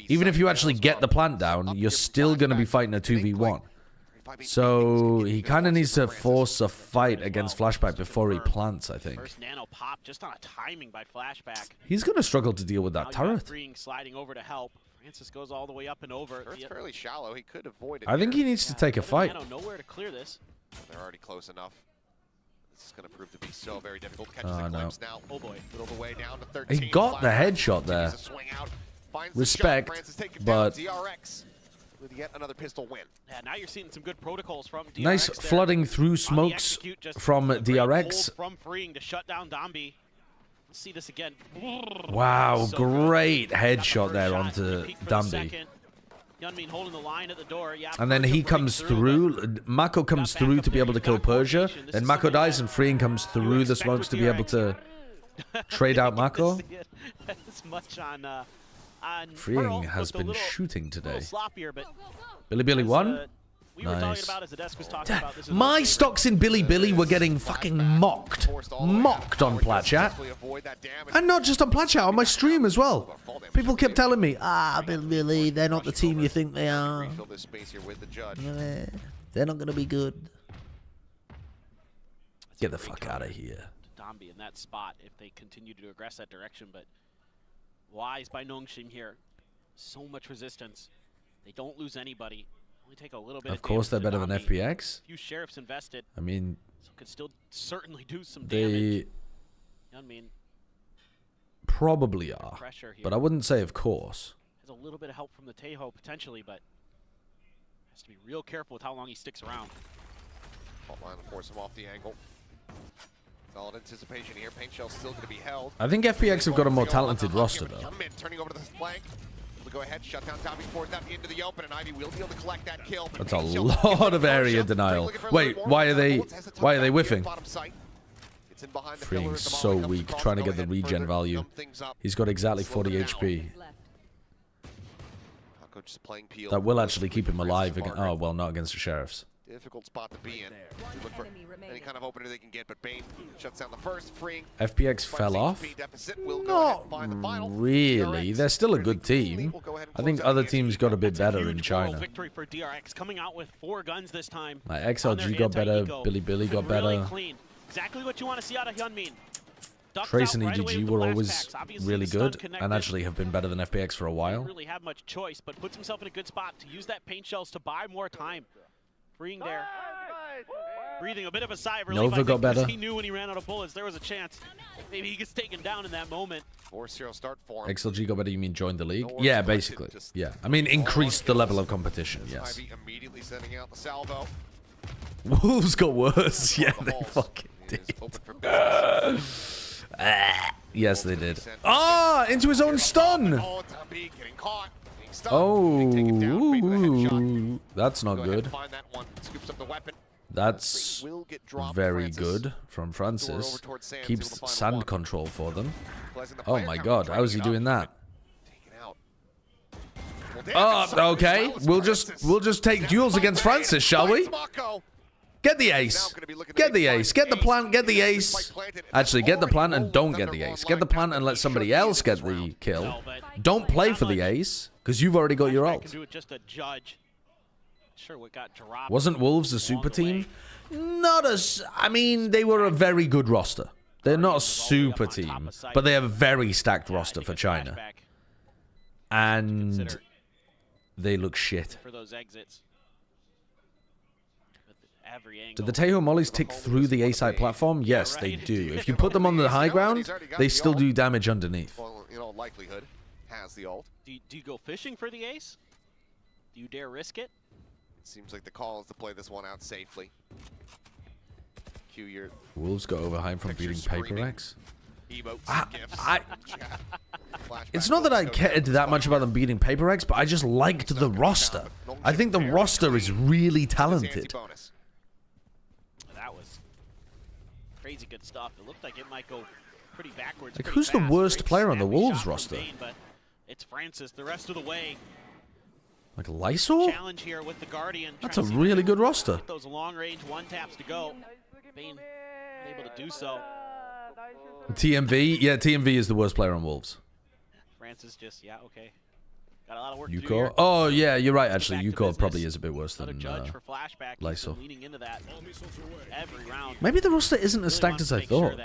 even if you actually get the plant down, you're still going to be fighting a 2v1. So he kind of needs to force a fight against Flashback before he plants, I think. First nano pop just on a timing by Flashback. He's going to struggle to deal with that turret. Sliding over to help. Francis goes all the way up and over. It's fairly shallow. He could avoid it. I think he needs to take a fight. Nowhere to clear this. They're already close enough. This is going to prove to be so very difficult. Catches a glimpse now. Oh boy. Middle of the way down to 13. He got the headshot there. Respect, but DRX with yet another pistol win. Yeah, now you're seeing some good protocols from DRX. Nice flooding through smokes from DRX. From freeing to shut down Dombi. Let's see this again. Wow, great headshot there onto Dombi. Holding the line at the door. Yeah, and then he comes through. Mako comes through to be able to kill Persia. Then Mako dies and Freeing comes through the smokes to be able to trade out Mako. Freeing has been shooting today. Billy won? we were talking about, as the desk was talking about, this is My stocks in Billy were getting fucking mocked on Plat chat. And not just on Plat chat, on my stream as well. People kept telling me, Billy, they're not the team you think they are. They're not going to be good. Get the fuck out of here. Dombi in that spot if they continue to aggress that direction, but wise by Nongshim here. So much resistance. They don't lose anybody. Only take a little bit. Of course, they're better than FPX. A few sheriffs invested. I mean, so could still certainly do some damage. I mean, probably are, but I wouldn't say of course. Has a little bit of help from the Tejo potentially, but has to be real careful with how long he sticks around. Line to force him off the angle. Solid anticipation here. Paint shell's still going to be held. I think FPX have got a more talented roster though. Turning over to the flank. We'll go ahead, shut down Tommy, force that into the open, and Ivy will be able to collect that kill. That's a lot of area denial. Wait, why are they whiffing? Freeing's so weak, trying to get the regen value. He's got exactly 40 HP. That will actually keep him alive again. Oh, well, not against the sheriffs. Difficult spot to be in. Look for any kind of opener they can get, but Bane shuts down the first, freeing. FPX fell off? Not really. They're still a good team. I think other teams got a bit better in China. Victory for DRX, coming out with 4 guns this time. Like XLG got better, Billy got better. Exactly what you want to see out of Hyunmin. Trace and EDG were always really good and actually have been better than FPX for a while. Didn't really have much choice, but puts himself in a good spot to use that paint shells to buy more time. Freeing there. Breathing a bit of a sigh of relief. Nova got better. He knew when he ran out of bullets there was a chance. Maybe he gets taken down in that moment. 4-0 start for him. XLG got better, you mean join the league? Yeah, basically. Yeah. I mean, increase the level of competition, yes. Immediately sending out the salvo. Wolves got worse. Yeah, they fucking did. Yes, they did. Ah, into his own stun. Oh, that's not good. That's very good from Francis. Keeps sand control for them. Oh my god, how is he doing that? Oh, okay. We'll just take duels against Francis, shall we? Get the ace. Get the ace. Get the plant, get the ace. Actually, get the plant and don't get the ace. Get the plant and let somebody else get the kill. Don't play for the ace, because you've already got your ult. Wasn't Wolves a super team? Not as... I mean, they were a very good roster. They're not a super team, but they have a very stacked roster for China. And they look shit. Do the Tejo mollies tick through the A-site platform? Yes, they do. If you put them on the high ground, they still do damage underneath. Well, in all likelihood, has the ult. Do you go fishing for the ace? Do you dare risk it? Seems like the call is to play this one out safely. Q your Wolves got overhyped from beating PRX. It's not that I cared that much about them beating PRX, but I just liked the roster. I think the roster is really talented. That was crazy good stuff. It looked like it might go pretty backwards. Like, who's the worst player on the Wolves roster? It's Francis the rest of the way. Like Lysor? Challenge here with the Guardian. That's a really good roster. Those long-range one-taps to go. Bane able to do so. TMV? Yeah, TMV is the worst player on Wolves. Francis just, yeah, okay. Got a lot of work to do here. Oh, yeah, you're right, actually. Yuko probably is a bit worse than Lysor. Maybe the roster isn't as stacked as I thought.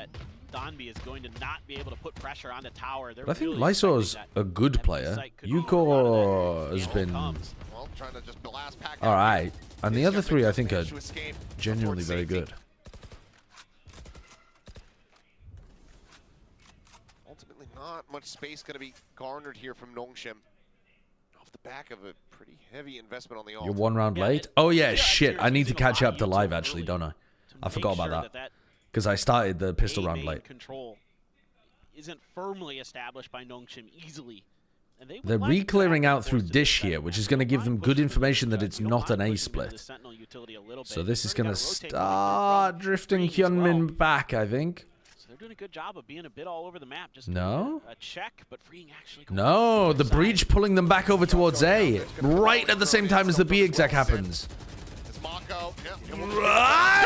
Donby is going to not be able to put pressure on the tower. But I think Lysor's a good player. Yuko has been alright. And the other three, I think, are genuinely very good. Ultimately, not much space going to be garnered here from Nongshim. Off the back of a pretty heavy investment on the ult. You're 1 round late? Oh, yeah, shit. I need to catch up to live, actually, don't I? I forgot about that. Because I started the pistol round late. Control isn't firmly established by Nongshim easily. And they're re-clearing out through Dish here, which is going to give them good information that it's not an A split. So this is going to start drifting Hyunmin back, I think. So they're doing a good job of being a bit all over the map. Just no? A check, but freeing actually. No, the breach pulling them back over towards A. Right at the same time as the B exec happens.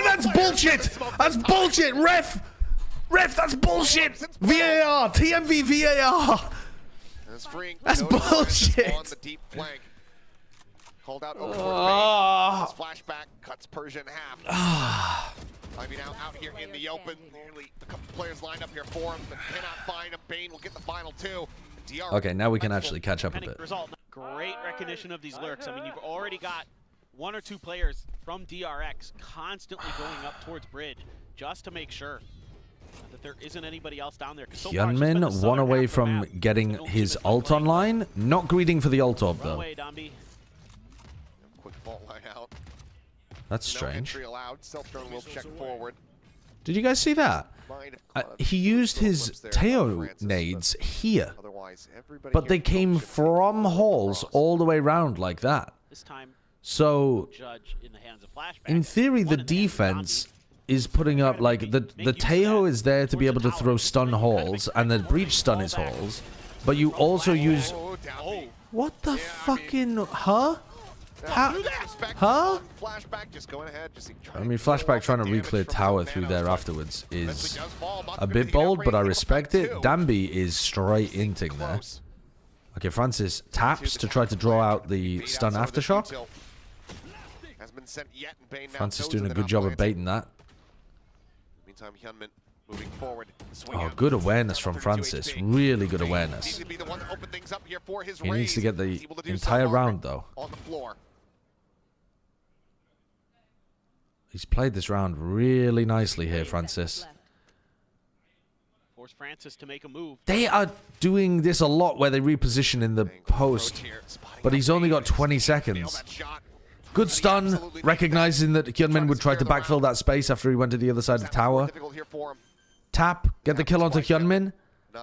That's bullshit! That's bullshit, ref! Ref, that's bullshit! VAR! TMV VAR! That's bullshit! On the deep flank. Called out over flashback cuts Persia in half. I mean, out here in the open, nearly a couple players lined up here for him, but cannot find him. Bane will get the final two. DRX. Okay, now we can actually catch up a bit. Result. Great recognition of these lurks. I mean, you've already got 1 or 2 players from DRX constantly going up towards bridge just to make sure that there isn't anybody else down there. So Hyunmin, one away from getting his ult online. Not greeting for the ult orb, though. Quick fault line out. That's strange. Allowed. Self-drone will check forward. Did you guys see that? He used his Teo nades here, but they came from halls all the way around like that. So, in theory, the defense is putting up, like, the Teo is there to be able to throw stun halls, and the breach stun is halls, but you also use... What the fucking... Huh? Huh? I mean, Flashback trying to re-clear tower through there afterwards is a bit bold, but I respect it. Dambi is straight inting there. Okay, Francis taps to try to draw out the stun aftershock. Francis doing a good job of baiting that. Oh, good awareness from Francis. Really good awareness. He needs to get the entire round, though. He's played this round really nicely here, Francis. Force Francis to make a move. They are doing this a lot where they reposition in the post, but he's only got 20 seconds. Good stun, recognizing that Hyunmin would try to backfill that space after he went to the other side of the tower. Tap, get the kill onto Hyunmin,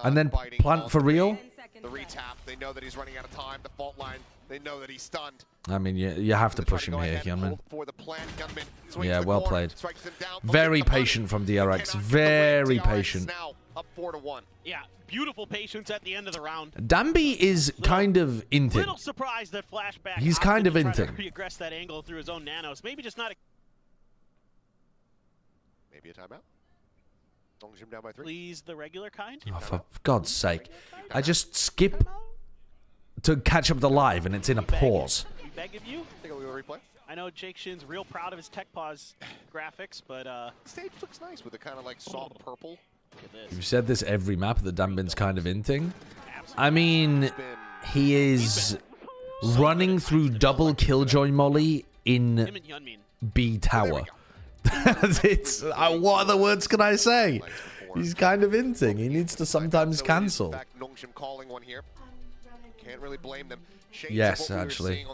and then plant for real. The retap, they know that he's running out of time. The fault line, they know that he's stunned. I mean, you have to push him here, Hyunmin. Yeah, well played. Very patient from DRX. Very patient. Up 4-1. Yeah, beautiful patience at the end of the round. Dambi is kind of inting. Little surprised that Flashback. He's kind of inting. Regress that angle through his own nanos. Maybe just not a... Maybe a timeout. Nongshim down by 3. Please, the regular kind. Oh, for God's sake. I just skip to catch up the live and it's in a pause. We beg of you. Take a little replay. I know Jake Shin's real proud of his tech pause graphics, but stage looks nice with a kind of like soft purple. You've said this every map that Dambin's kind of inting. I mean, he is running through double killjoy molly in B tower. What other words can I say? He's kind of inting. He needs to sometimes cancel. Nongshim calling one here. Can't really blame them. Yes, actually.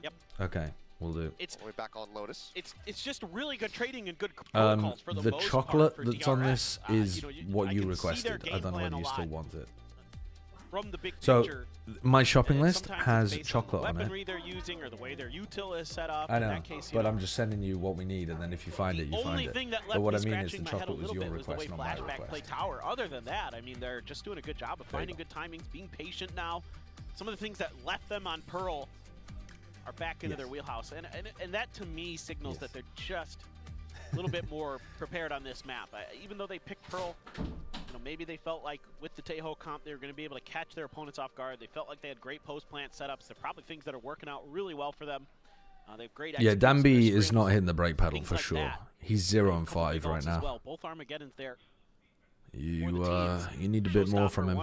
Yep. Okay, we'll do. It's back on Lotus. It's just really good trading and good protocols for the most chocolate part that's for on DRX. this is what you requested. I don't know whether you still want it. So, my shopping list has chocolate on it. They're using or the way their util is set up. I know, but I'm just sending you what we need, and then if you find it, you find it. But what I mean is the chocolate was your request, not my request. Tower. Other than that, I mean, they're just doing a good job of finding good timings, being patient now. Some of the things that left them on Pearl are back into their wheelhouse, and that to me signals that they're just a little bit more prepared on this map. Even though they picked Pearl, you know, maybe they felt like with the Taeho comp they were going to be able to catch their opponents off guard. They felt like they had great post plant setups. They're probably things that are working out really well for them. They have great. Yeah, Dambi is not hitting the brake pedal for sure. He's 0-5 right now. Well. Both Armageddons there. You need a bit more from him.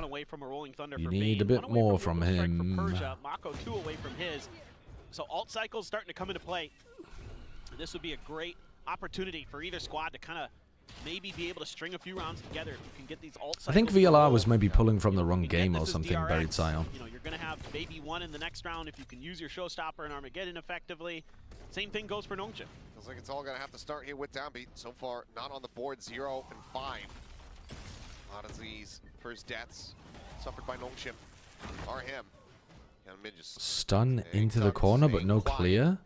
You need a bit more from him. Mako 2 away from his. So alt cycles starting to come into play. This would be a great opportunity for either squad to kind of maybe be able to string a few rounds together if you can get these alt cycles. I think VLR was maybe pulling from the wrong game or something, DRX, Buried Scion. You know, you're going to have maybe one in the next round if you can use your showstopper and Armageddon effectively. Same thing goes for Nongshim. Feels like it's all going to have to start here with Downbeat. So far, not on the board, 0 and 5. A lot of these first deaths suffered by Nongshim are him. Stun into the corner, but no clear.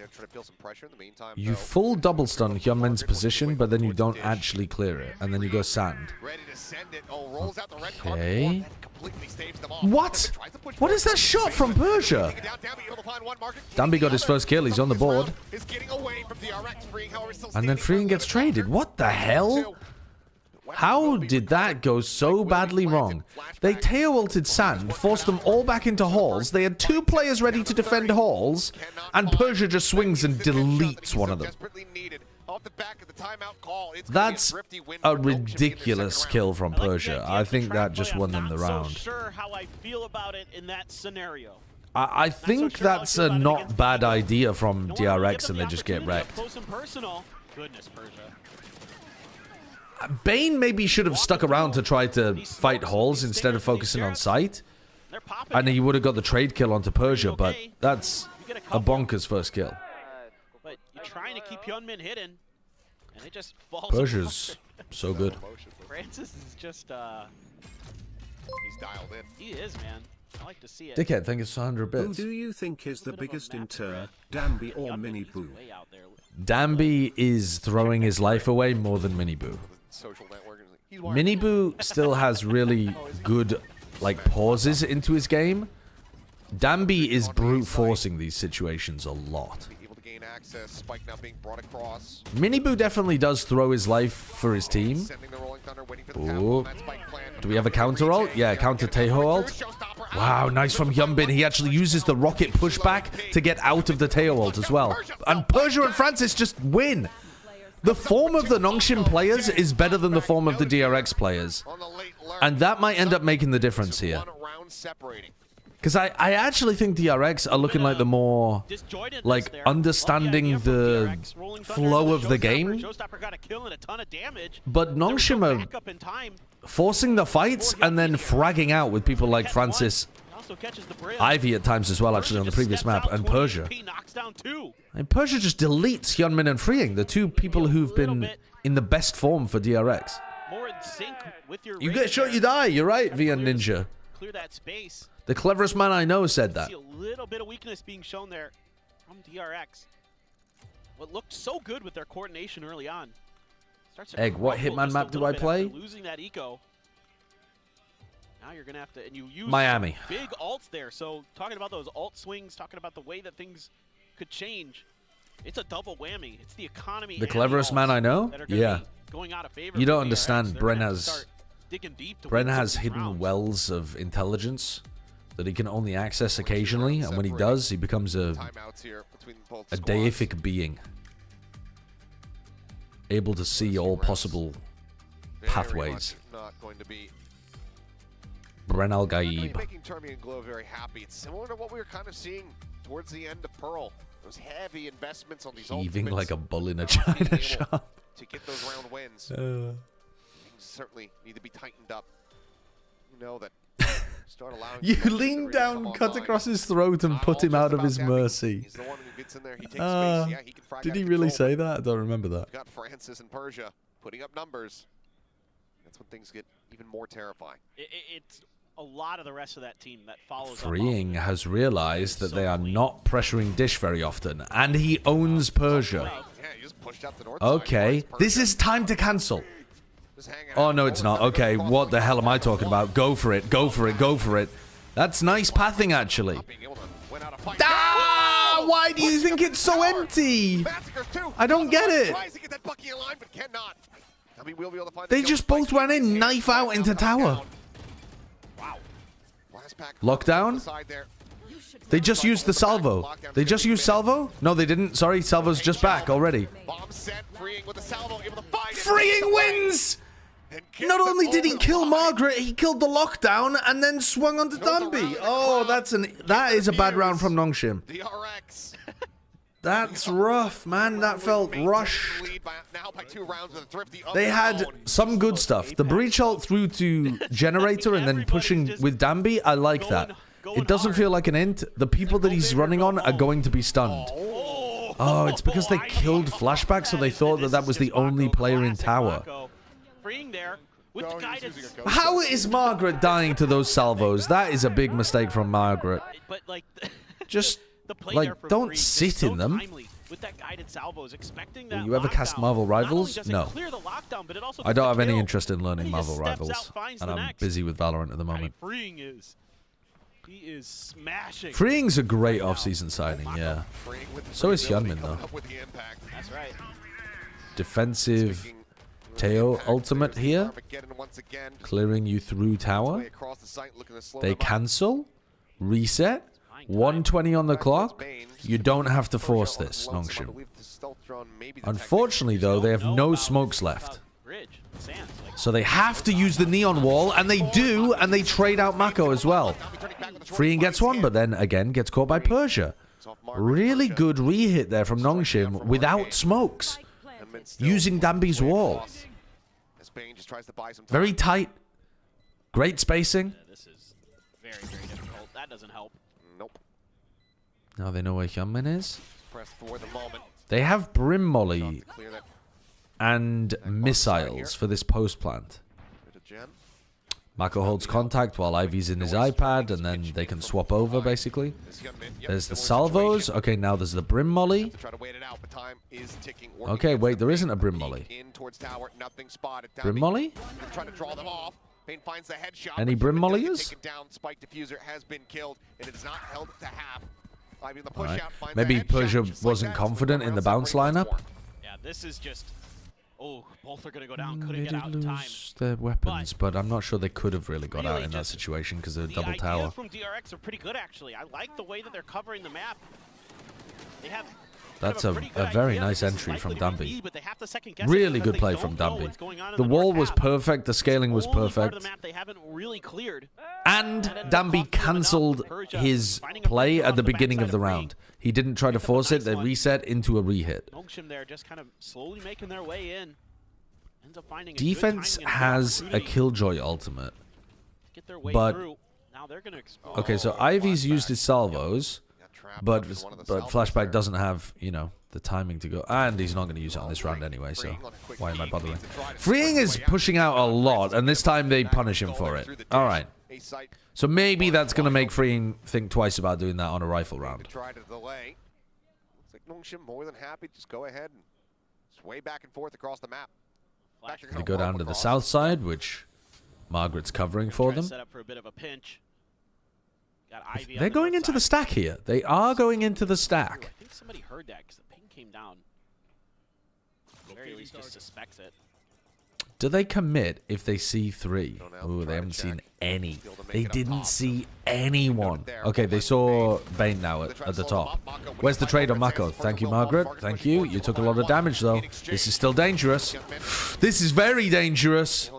gonna try to feel some pressure in the meantime. You full double stun Hyunmin's position, but then you don't actually clear it, and then you go sand. Ready to send it. Oh, rolls out the red Okay. card. Completely staves them off. What? What is that shot from Persia? Dambi got his first kill. He's on the board. And then Freeing gets traded. What the hell? How did that go so badly wrong? They tail ulted Sand, forced them all back into halls. They had 2 players ready to defend halls, and Persia just swings and deletes one of them. That's a ridiculous kill from Persia. I think that just won them the round. Sure how I feel about it in that scenario. I think that's a not bad idea from DRX, and they just get wrecked. Goodness, Persia. Bane maybe should have stuck around to try to fight halls instead of focusing on sight. And he would have got the trade kill onto Persia, but that's a bonkers first kill. But you're trying to keep Hyunmin hidden, and it just falls Persia's so good. Francis is just, he's dialed in. He is, man. I like to see it. Dickhead, thank you for 100 Who bits. do you think is the biggest in Tur, Dambi or Mini Boo? Dambi is throwing his life away more than Mini Boo. Mini Boo still has really good, like, pauses into his game. Dambi is brute forcing these situations a lot. Mini Boo definitely does throw his life for his team. Ooh. Do we have a counter ult? Yeah, counter Taeho ult. Wow, nice from Hyunbin. He actually uses the rocket pushback to get out of the Taeho ult as well. And Persia and Francis just win. The form of the Nongshim players is better than the form of the DRX players. And that might end up making the difference here. Because I actually think DRX are looking like the more, like, understanding the flow of the game. But Nongshim are forcing the fights and then fragging out with people like Francis, Ivy at times as well, actually, on the previous map, and Persia. And Persia just deletes Hyunmin and Freeing, the 2 people who've been in the best form for DRX. You get shot, you die. You're right, VN Ninja. Clear that space. The cleverest man I know said that. See a little bit of weakness being shown there from DRX. What looked so good with their coordination early on. Egg, what Hitman map do I play? Losing that eco. Now you're gonna have to, and you use Miami. Big alts there. So talking about those alt swings, talking about the way that things could change. It's a double whammy. It's the economy. The cleverest man I know? Yeah. Going out of favor. You don't understand. Bren has hidden rounds. wells of intelligence that he can only access occasionally, and when he does, he becomes a deific being, able to see all possible pathways. Bren Al-Gaib. Making Termi and Glow very happy. It's similar to what we were kind of seeing towards the end of Pearl. Those heavy investments on these Heaving like a bull in a china shop. To get those round wins. Things certainly need to be tightened up. You know that. You lean down, cut across his throat, and put him out of his mercy. Did he really say that? I don't remember that. Got Francis and Persia putting up numbers. That's when things get even more terrifying. It's a lot of the rest of that team that follows. Freeing has realized that they are not pressuring Dish very often, and he owns Persia. Okay, this is time to cancel. Oh, no, it's not. Okay, what the hell am I talking about? Go for it, go for it, go for it. That's nice pathing, actually. Ah! Why do you think it's so empty? I don't get it. They just both ran in, knife out into tower. Lockdown? They just used the salvo. They just used salvo? No, they didn't. Sorry, salvo's just back already. Freeing wins! Not only did he kill Margaret, he killed the lockdown and then swung onto Dambi. Oh, that is a bad round from Nongshim. That's rough, man. That felt rushed. They had some good stuff. The breach ult through to generator and then pushing with Dambi, I like that. It doesn't feel like an int. The people that he's running on are going to be stunned. Oh, it's because they killed Flashback, so they thought that that was the only player in tower. How is Margaret dying to those salvos? That is a big mistake from Margaret. Just, like, don't sit in them. with that guided salvos, expecting that. Will you ever cast Marvel Rivals? No. Clear the lockdown, but it also I don't have any kill. interest in learning He Marvel steps Rivals, out, and I'm next. busy with Valorant at the moment. Freeing is. He is smashing. Freeing's a great off-season signing, yeah. So is Hyunmin, though. That's right. Defensive Teo ultimate here. Clearing you through tower. They cancel. Reset. 120 on the clock. You don't have to force this, Nongshim. Unfortunately, though, they have no smokes left. So they have to use the neon wall, and they do, and they trade out Mako as well. Freeing gets one, but then again gets caught by Persia. Really good re-hit there from Nongshim without smokes. Using Dambi's wall. Very tight. Great spacing. This is very, very difficult. That doesn't help. Nope. Now they know where Hyunmin is. Press for the moment. They have Brim Molly and missiles for this post plant. Mako holds contact while Ivy's in his iPad, and then they can swap over, basically. There's the salvos. Okay, now there's the Brim Molly. Okay, wait, there isn't a Brim Molly. Brim Molly? Any Brim Mollies? Right. Maybe Persia wasn't confident in the bounce lineup. Yeah, this is just... Oh, both are going to go down. Couldn't They get did out in time. lose their weapons, but I'm not sure they could have really got out in that situation because of the double tower. The ideas from DRX are pretty good, actually. I like the way that they're covering the map. They have... That's a very nice entry from Dambi. Really good play from Dambi. The wall was perfect. The scaling was perfect. And Dambi cancelled his play at the beginning of the round. He didn't try to force it. They reset into a re-hit. Nongshim there just kind of slowly making their way in. Ends up finding Defense has a Killjoy ultimate. But, okay, so Ivy's used his salvos. But Flashback doesn't have, you know, the timing to go. And he's not going to use it on this round anyway, so why am I bothering? Freeing is pushing out a lot, and this time they punish him for it. All right. So maybe that's going to make Freeing think twice about doing that on a rifle round. Try to delay. Looks like Nongshim more than happy. Just go ahead and sway back and forth across the map. They go down to the south side, which Margaret's covering for them. Set up for a bit of a pinch. They're going into the stack here. They are going into the stack. I think somebody heard that because the ping came down. At the very least, just suspects it. Do they commit if they see three? Ooh, they haven't seen any. They didn't see anyone. Okay, they saw Bane now at the top. Where's the trade on Mako? Thank you, Margaret. Thank you. You took a lot of damage, though. This is still dangerous. This is very dangerous.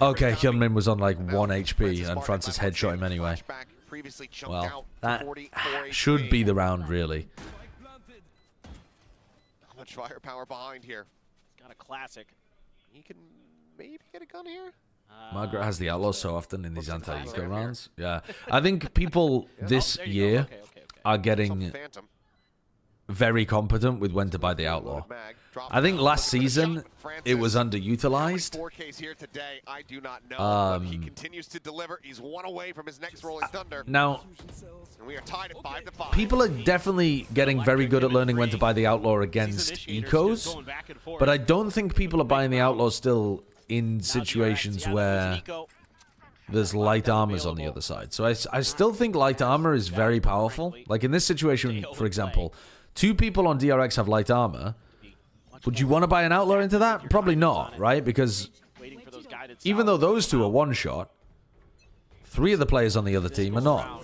Okay, Hyunmin was on like 1 HP, and Francis headshot him anyway. Well, that should be the round, really. How much firepower behind here? Got a classic. He can maybe get a gun here. Margaret has the outlaw so often in these anti-eco rounds. Yeah, I think people this year are getting very competent with when to buy the outlaw. I think last season it was underutilized. He continues to deliver. He's one away from his next rolling thunder. Now, and we are tied at 5-5. People are definitely getting very good at learning when to buy the outlaw against ecos, but I don't think people are buying the outlaw still in situations where there's light armors on the other side. So I still think light armor is very powerful. Like in this situation, for example, 2 people on DRX have light armor. Would you want to buy an outlaw into that? Probably not, right? Because even though those 2 are one-shot, 3 of the players on the other team are not.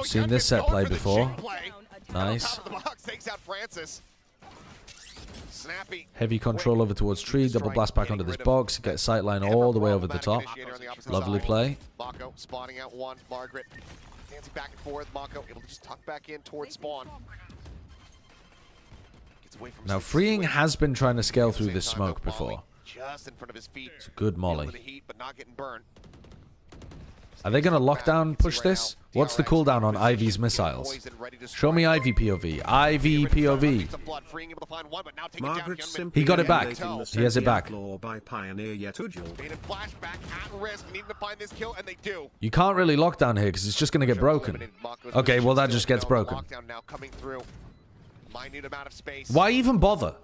Seen this set play before. Nice. Heavy control over towards tree, double blast back onto this box, get sightline all the way over the top. Lovely play. Mako spawning out one, Margaret dancing back and forth. Mako able to just tuck back in towards spawn. Now Freeing has been trying to scale through this smoke before. Just in front of his feet. It's a good molly. Are they going to lockdown push this? What's the cooldown on Ivy's missiles? Show me Ivy POV. Ivy POV. He got it back. He has it back. You can't really lock down here because it's just going to get broken. Okay, well that just gets broken. Why even bother?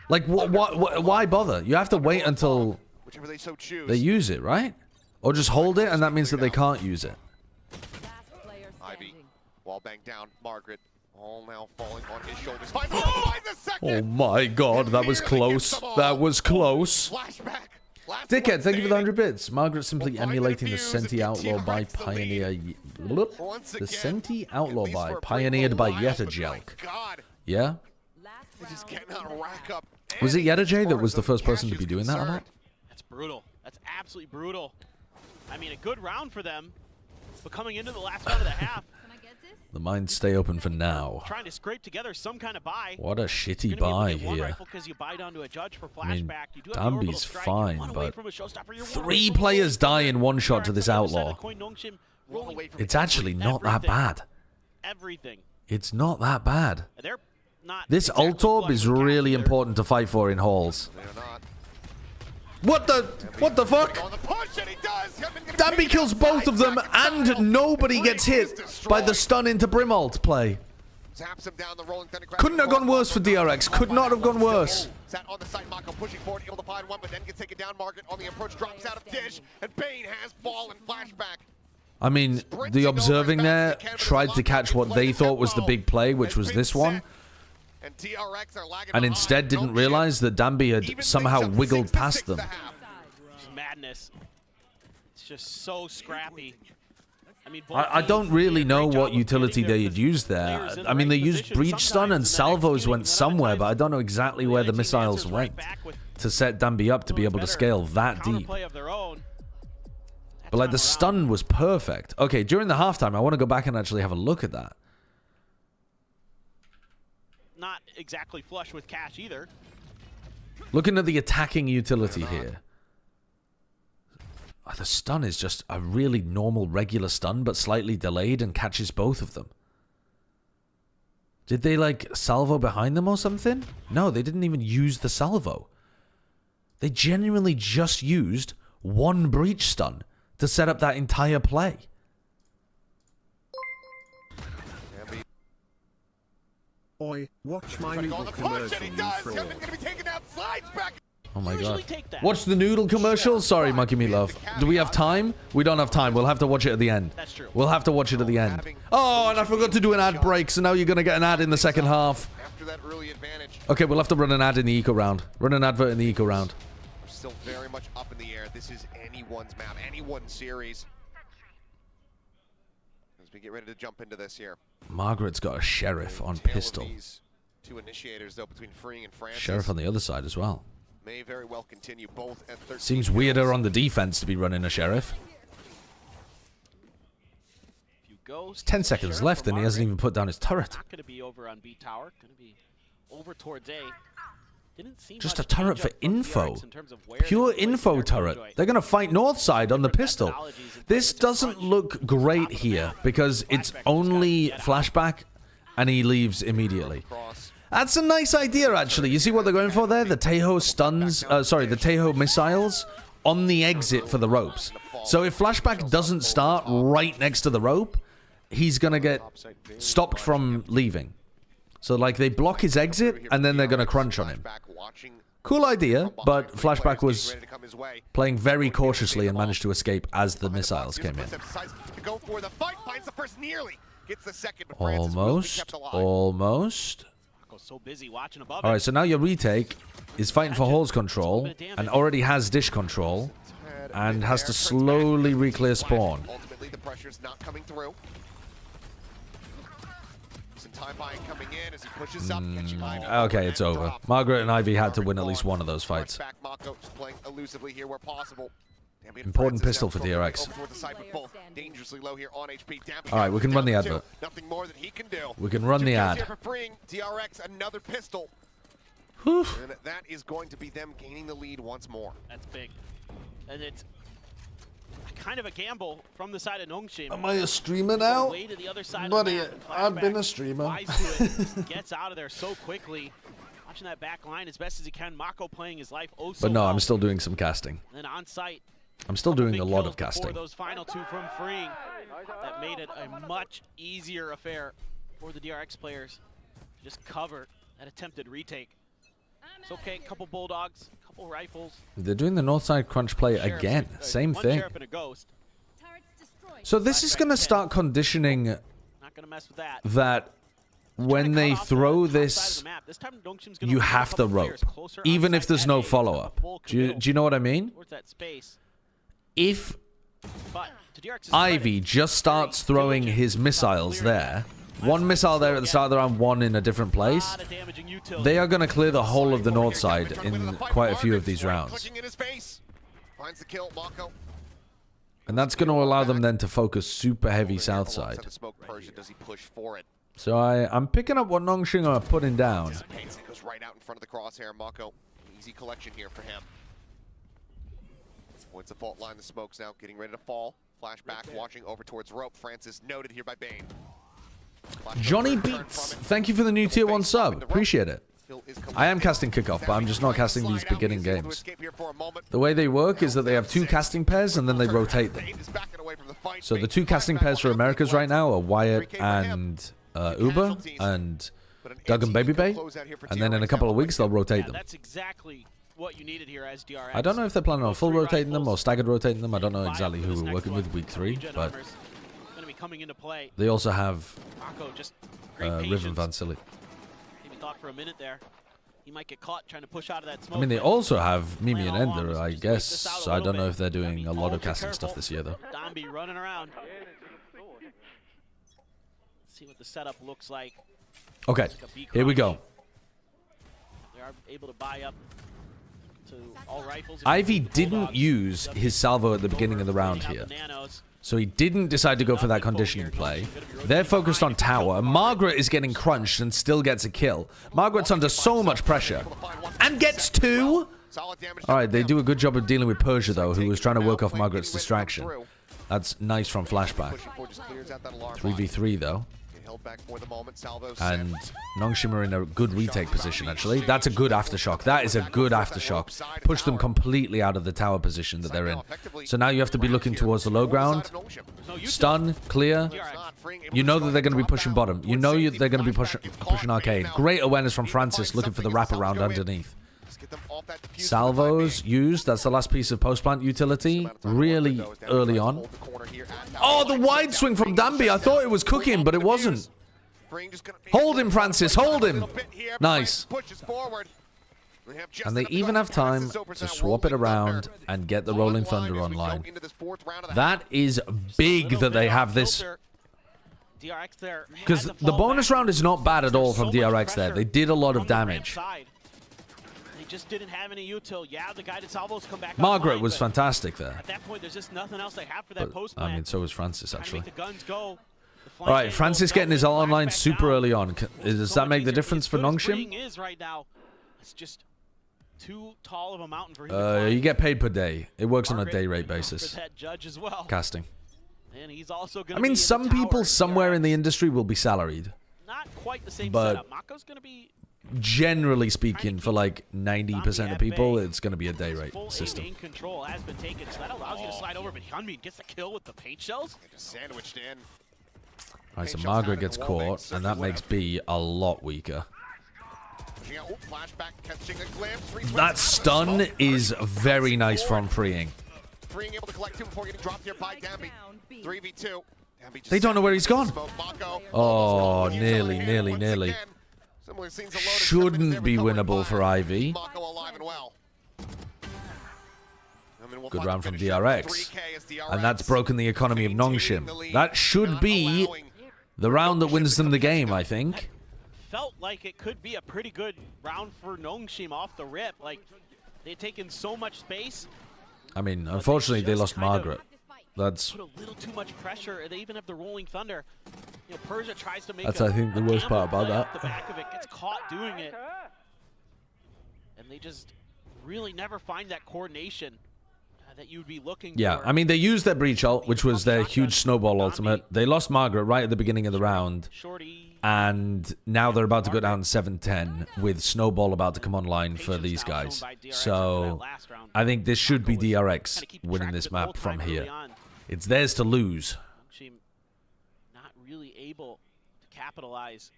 Like, why bother? You have to wait until they use it, right? Or just hold it, and that means that they can't use it. Ivy, wall bang down. Margaret, all now falling on his shoulders. Oh my god, that was close. That was close. Dickhead, thank you for the 100 bits. Margaret simply emulating the Senti Outlaw by Pioneer. The Senti Outlaw by pioneered by Yetajelk. Yeah? Was it Yetajelk that was the first person to be doing that or not? That's brutal. That's absolutely brutal. I mean, a good round for them, but coming into the last round of the half. The mines stay open for now. Trying to scrape together some kind of buy. What a shitty buy here. I mean, Dambi's fine, but 3 players die in one shot to this Outlaw. It's actually not that bad. It's not that bad. This ult orb is really important to fight for in halls. What the fuck? Dambi kills both of them and nobody gets hit by the stun into Brim ult play. Couldn't have gone worse for DRX. Could not have gone worse. On the side, Mako pushing forward, able to find one, but then gets taken down. Margaret on the approach, drops out of dish, and Bane has ball and flashback. I mean, the observing there tried to catch what they thought was the big play, which was this one. And instead didn't realize that Dambi had somehow wiggled past them. Madness. It's just so scrappy. I mean, I don't really know what utility they had used there. I mean, they used Breach Stun and Salvos went somewhere, but I don't know exactly where the missiles went to set Dambi up to be able to scale that deep. But like, the stun was perfect. Okay, during the halftime, I want to go back and actually have a look at that. Not exactly flush with cash either. Looking at the attacking utility here. The stun is just a really normal, regular stun, but slightly delayed and catches both of them. Did they, like, salvo behind them or something? No, they didn't even use the salvo. They genuinely just used one breach stun to set up that entire play. Oi, watch my noodle commercial, you fraud. Oh my god. Watch the noodle commercial? Sorry, Monkey Me Love. Do we have time? We don't have time. We'll have to watch it at the end. That's true. We'll have to watch it at the end. Oh, and I forgot to do an ad break, so now you're going to get an ad in the second half. Okay, we'll have to run an ad in the eco round. Run an advert in the eco round. We're still very much up in the air. This is anyone's map, anyone's series. As we get ready to jump into this here. Margaret's got a sheriff on pistol. Two initiators, though, between Freeing and Francis. Sheriff on the other side as well. May very well continue both at 13. Seems weirder on the defense to be running a sheriff. There's 10 seconds left and he hasn't even put down his turret. Not going to be over on B tower. Going to be over towards A. Didn't seem just a turret for info. Pure info turret. They're going to fight north side on the pistol. This doesn't look great here because it's only flashback and he leaves immediately. That's a nice idea, actually. You see what they're going for there? The Tejo stuns, the Tejo missiles on the exit for the ropes. So if flashback doesn't start right next to the rope, he's going to get stopped from leaving. So, like, they block his exit, and then they're going to crunch on him. Cool idea, but flashback was playing very cautiously and managed to escape as the missiles came in. Almost. Alright, so now your retake is fighting for Hall's control, and already has dish control, and has to slowly re-clear spawn. Ultimately, the pressure's not coming through. Time buying coming in as he pushes up, okay, it's over. Margaret and Ivy had to win at least one of those fights. Mako just playing elusively here where possible. Important pistol for DRX. Alright, we can run the advert. We can run the ad. DRX another pistol. Whew. And that is going to be them gaining the lead once more. That's big. And it's... kind of a gamble from the side of Nongshim. Am I a streamer now? Way to the other side Buddy, of the map. I've been a streamer. Gets out of there so quickly. Watching that back line as best as he can. Mako playing his life oh so But no, well. I'm still doing some casting. And on site. I'm still doing a lot of casting. Those final two from freeing. That made it a much easier affair for the DRX players to just cover that attempted retake. It's okay, couple bulldogs, couple rifles. They're doing the north side crunch play again. Same thing. So this is going to start conditioning Not gonna mess with that when they throw this, you have to rope, even if there's no follow-up. Do you know what I mean? If Ivy just starts throwing his missiles there, one missile there at the start of the round, one in a different place, they are going to clear the whole of the north side in quite a few of these rounds. And that's going to allow them then to focus super heavy south side. So I'm picking up what Nongshim are putting down. Goes right out in front of the crosshair. Mako, easy collection here for him. Points the fault line, the smokes now getting ready to fall. Flashback, watching over towards rope. Francis noted here by Bane. Johnny Beats, thank you for the new tier 1 sub. Appreciate it. I am casting kickoff, but I'm just not casting these beginning games. The way they work is that they have 2 casting pairs and then they rotate them. So the 2 casting pairs for Americas right now are Wyatt and Uber and Doug and Baby Bay, and then in a couple of weeks they'll rotate them. That's exactly what you needed here as DRX. I don't know if they're planning on full rotating them or staggered rotating them. I don't know exactly who we're working with week 3, but they also have Riven Van Silly. Maybe thought for a minute there. He might get caught trying to push out of that smoke. I mean, they also have Mimi and Ender, I guess. So I don't know if they're doing a lot of casting stuff this year, though. Domby running around. See what the setup looks like. Okay, here we go. They are able to buy up to all rifles. Ivy didn't use his salvo at the beginning of the round here. So he didn't decide to go for that conditioning play. They're focused on tower. Margaret is getting crunched and still gets a kill. Margaret's under so much pressure. And gets 2! Alright, they do a good job of dealing with Persia, though, who was trying to work off Margaret's distraction. That's nice from Flashback. 3v3, though. And Nongshim are in a good retake position, actually. That's a good aftershock. That is a good aftershock. Push them completely out of the tower position that they're in. So now you have to be looking towards the low ground. Stun, clear. You know that they're going to be pushing bottom. You know they're going to be pushing arcade. Great awareness from Francis, looking for the wraparound underneath. Salvos used. That's the last piece of post-plant utility. Really early on. Oh, the wide swing from Danby. I thought it was cooking, but it wasn't. Hold him, Francis. Hold him. Nice. And they even have time to swap it around and get the Rolling Thunder online. That is big that they have this. Because the bonus round is not bad at all from DRX there. They did a lot of damage. Just didn't have any util. Yeah, the guided salvos come back. Margaret online, was fantastic there. At that point, there's just nothing else they have for that post plan. I mean, so was Francis, actually. The guns go. All right, Francis getting his ult online super early on. Does that make the difference for Nongshim? Is right now. It's just too tall of a mountain for him. You get paid per day. It works on a day rate basis. That judge as well. Casting. And he's also I mean, some people somewhere in the industry will be salaried. Not quite the same but setup. Mako's going to be. Generally speaking, for like 90% of people, it's going to be a day rate system. Control has been taken, so that allows you to slide over, but Hyunmin gets the kill with the paint shells. Just sandwiched in. Alright, so Margaret gets caught, and that makes B a lot weaker. That stun is very nice from freeing. Freeing able to collect 2 before getting dropped here by Danby. 3v2. They don't know where he's gone. Oh, nearly. Shouldn't be winnable for Ivy. Good round from DRX. And that's broken the economy of Nongshim. That should be the round that wins them the game, I think. Felt like it could be a pretty good round for Nongshim off the rip. Like, they'd taken so much space. I mean, unfortunately, they lost Margaret. That's put a little too much pressure. They even have the Rolling Thunder. You know, Persia tries to make. That's, I think, the worst part about that. The back of it gets caught doing it, and they just really never find that coordination. that you'd be looking Yeah, for. I mean, they used their breach ult, which was their huge snowball ultimate. They lost Margaret right at the beginning of the round. And now they're about to go down 7-10 with Snowball about to come online for these guys. So I think this should be DRX winning this map from here. It's theirs to lose. Nongshim not really able to capitalize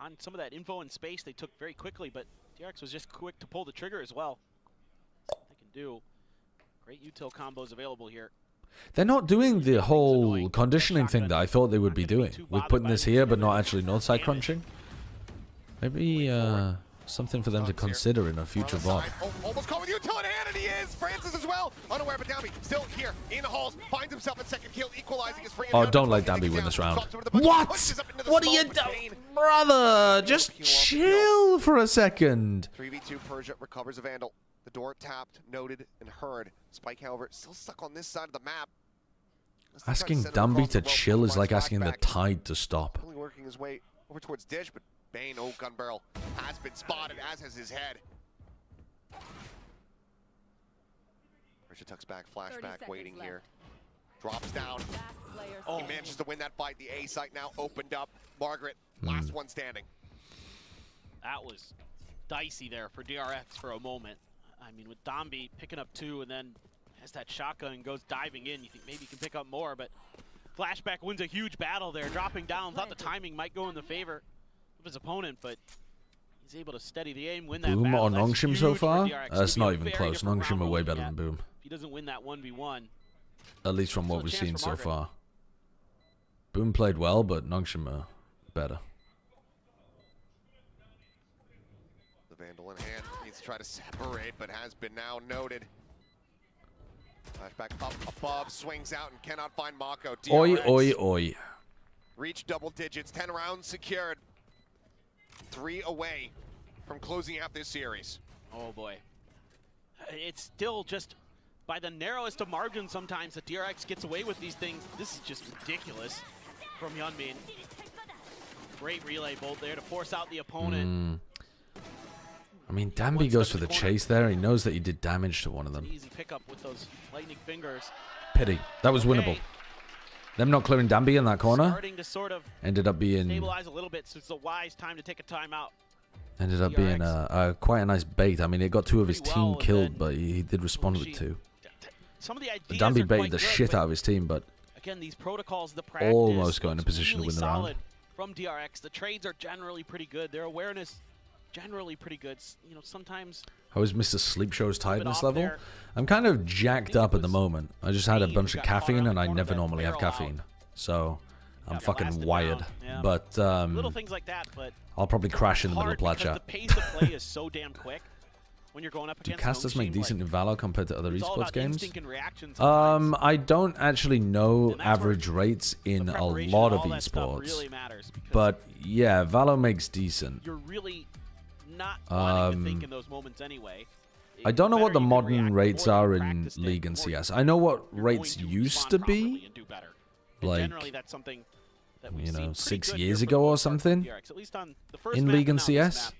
on some of that info and space they took very quickly, but DRX was just quick to pull the trigger as well. They can do great util combos available here. They're not doing the whole conditioning thing that I thought they would be doing, with putting this here but not actually north side crunching. Maybe something for them to consider in a future VOD. Almost caught with util in hand, and he is. Francis as well, unaware, but Dambi still here in the halls, finds himself a second kill, equalizing his free. Oh, don't let Dambi win this round. What? What are you doing? Brother, just chill for a second. 3v2, Persia recovers a Vandal. The door tapped, noted, and heard. Spike, however, still stuck on this side of the map. Asking Dambi to chill is like asking the tide to stop. Only working his way over towards Dish, but Bane, oh, gun barrel, has been spotted, as has his head. Persia tucks back, flashback, waiting here. Drops down. Oh, he manages to win that fight. The A site now opened up. Margaret, last one standing. That was dicey there for DRX for a moment. I mean, with Dambi picking up 2 and then has that shotgun and goes diving in, you think maybe he can pick up more, but Flashback wins a huge battle there, dropping down. Thought the timing might go in the favor of his opponent, but he's able to steady the aim, win that Boom battle. on Nongshim so far? That's not even close. Different Nongshim are way better yeah. than Boom. If he doesn't win that 1v1. At least from what we've seen so far. Boom played well, but Nongshim are better. Vandal in hand, needs to try to separate, but has been now noted. Flashback up above, swings out and cannot find Mako. DRX Oi, oi, oi. reach double digits, 10 rounds secured. 3 away from closing out this series. Oh boy. It's still just by the narrowest of margins sometimes that DRX gets away with these things. This is just ridiculous from Yeonmin. Great relay bolt there to force out the opponent. I mean, Dambi goes for the chase there. He knows that he did damage to one of them. Easy pickup with those lightning fingers. Pity. That was winnable. Them not clearing Dambi in that corner Starting to sort of ended up being stabilize a little bit, so it's a wise time to take a timeout. ended up being quite a nice bait. I mean, it got 2 of his team killed, but he did respond with 2. Some of the ideas Dambi are baited quite the good, shit but out of his team, but again, these protocols, the practice, almost got in a position really to win the round. solid from DRX. The trades are generally pretty good. Their awareness generally pretty good. You know, sometimes How is Mr. Sleep Show's tiredness level? there. I'm kind of jacked up at the moment. I just had a bunch of caffeine, and I never normally have caffeine. So I'm fucking wired. Yeah. But little things like that, but I'll probably crash in the middle of Plat because chat. the pace of play is so damn quick when you're going up Do against casters make Nongshim, decent in Valor compared to other it's all esports about games? instinct and reaction sometimes. I don't actually know And that's where average rates in the a preparation lot and of all that stuff esports. really matters, because But yeah, Valor makes decent. you're really not wanting to think in those moments anyway. I don't know what the better you can modern react, the rates more you are in practice it, League and the more CS. I know what you're rates going to used to respond properly be, and do better. And like, generally that's something that we've you know, seen pretty 6 good years here for the ago or most part from something DRX, at least on the first in map League and now this CS. map.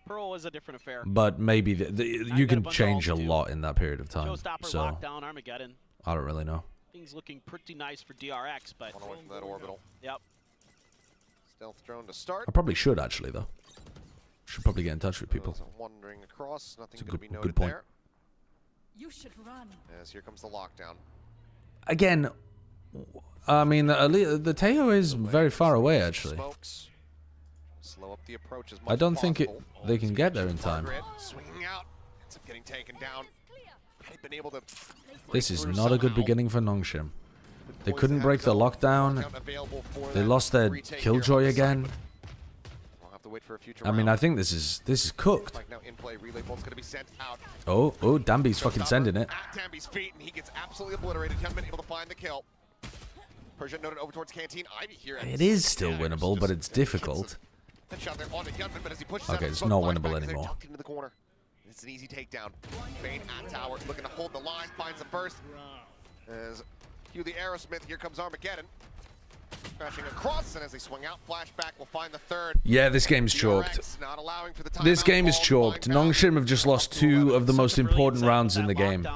Pearl was a different affair. But maybe you got a can bunch of change a ults to do. lot in that period of time. Showstopper, So lockdown, Armageddon. I don't really know. Things looking pretty nice for DRX, but One away from that orbital. yep. Stealth drone to start. I probably should actually though. Should probably get in touch with people. Wandering across, nothing It's a going to be good noted point. there. You should run. As here comes the lockdown. Again, I mean, the Teo is very far away actually. Smokes. Slow up the approach as much I don't as think possible. they can get there in time. Margaret swinging out, ends up getting taken down. Had he been able to This is break not through a good somehow. beginning for Nongshim. They Boys couldn't have break the no lockdown. available for They that lost their retake here on Killjoy the side, again. but we'll have to wait for a future I mean, round. I think this is cooked. Like now in play, relay bolt's going to be sent out. Oh, Dambi's fucking sending it. At Dambi's feet, and he gets absolutely obliterated. He hasn't been able to find the kill. Persia noted over towards Canteen. Ivy here. It is still winnable, but it's difficult. Headshot there onto Yunman, but as he pushes Okay, out, it's both not flashbacks winnable as they're anymore. tucked into the corner. It's an easy takedown. Bane at tower, looking to hold the line, finds the first. As Hugh the Aerosmith, here comes Armageddon. Crashing across, and as they swing out, flashback will find the third. Yeah, this game's chalked. DRX not allowing for the This timeout game is call, chalked. find balance. Nongshim have just lost 2 of the most important rounds in the game.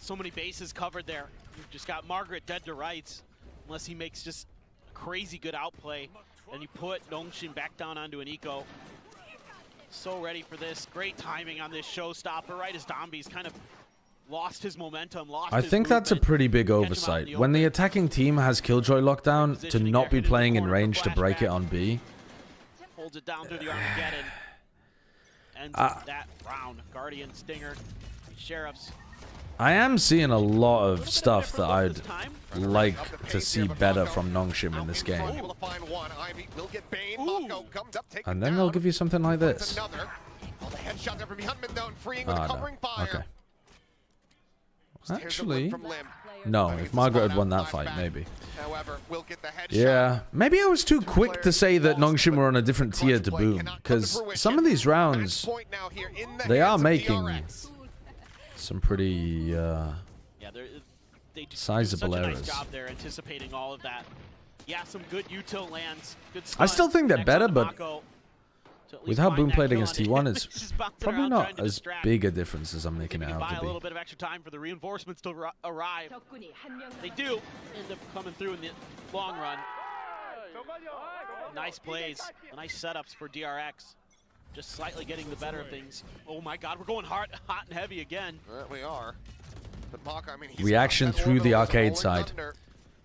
got so many bases covered there. You've just got Margaret dead to rights, unless he makes just crazy good outplay. And you put Nongshim back down onto an eco. So ready for this. Great timing on this showstopper, right as Domby's kind of lost his momentum, I think that's a pretty big oversight. When the attacking team has Killjoy lockdown, to not be playing in range to break it on B. Holds it down through the Armageddon. Ends that round. Guardian, Stinger, Sheriffs. I am seeing a lot of stuff that I'd like to see better from Nongshim in this game. And then they'll give you something like this. Okay. Actually, no, if Margaret had won that fight, maybe. Yeah, maybe I was too quick to say that Nongshim were on a different tier to Boom, because some of these rounds, they are making some pretty sizable errors. They're anticipating all of that. Yeah, some good util lands. Good I still think they're better, but with how Boom played against T1, it's probably not as big a difference as I'm making it out to be. A little bit of extra time for the reinforcements to arrive. They do end up coming through in the long run. Nice plays, nice setups for DRX. Just slightly getting the better of things. Oh my God, we're going hot and heavy again. We are. But Mako, I mean, reaction through the arcade side.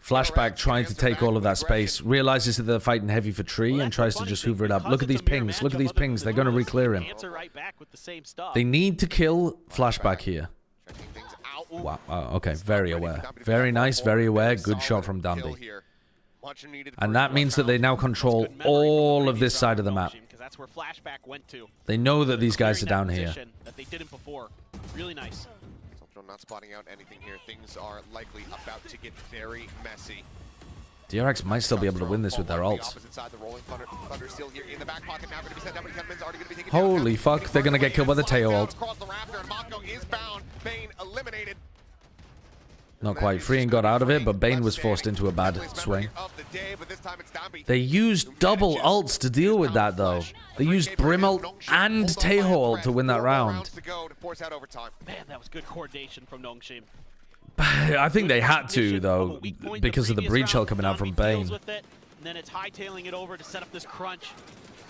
Flashback trying to take all of that space, realizes that they're fighting heavy for tree and tries to just hoover it up. Look at these pings, look at these pings, they're going to re-clear him. They need to kill Flashback here. Wow, okay, very aware. Very nice, very aware, good shot from Dandy. And that means that they now control all of this side of the map. They know that these guys are down here. Really nice. Not spotting out anything here. Things are likely about to get very messy. DRX might still be able to win this with their ults. Holy fuck, they're gonna get killed by the Teo ult. Not quite. Freeing got out of it, but Bane was forced into a bad swing. They used double ults to deal with that, though. They used Brim ult and Taeho ult to win that round. Man, that was good coordination from Nongshim. I think they had to, though, because of the breach ult coming out from Bane. Then it's hightailing it over to set up this crunch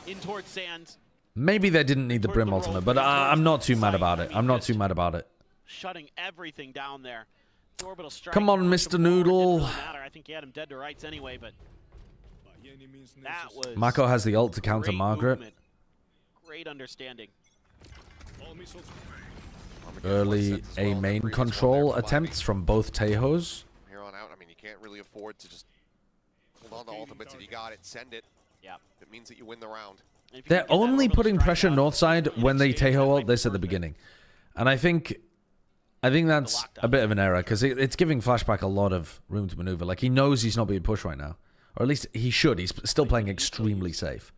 in towards Sands. Maybe they didn't need the Brim ultimate, but I'm not too mad about it. I'm not too mad about it. Shutting everything down there. Come on, Mr. Noodle. I think he had him dead to rights anyway, but that was Mako has the ult to counter Margaret. Movement. Great understanding. Early A main control attempts from both Taehos. Here on out, I mean, you can't really afford to just hold on to ultimates. If you got it, send it. Yeah. It means that you win the round. They're only putting pressure north side when they Taeho ult this at the beginning. And I think that's a bit of an error, because it's giving Flashback a lot of room to maneuver. Like, he knows he's not being pushed right now. Or at least he should. He's still playing extremely safe.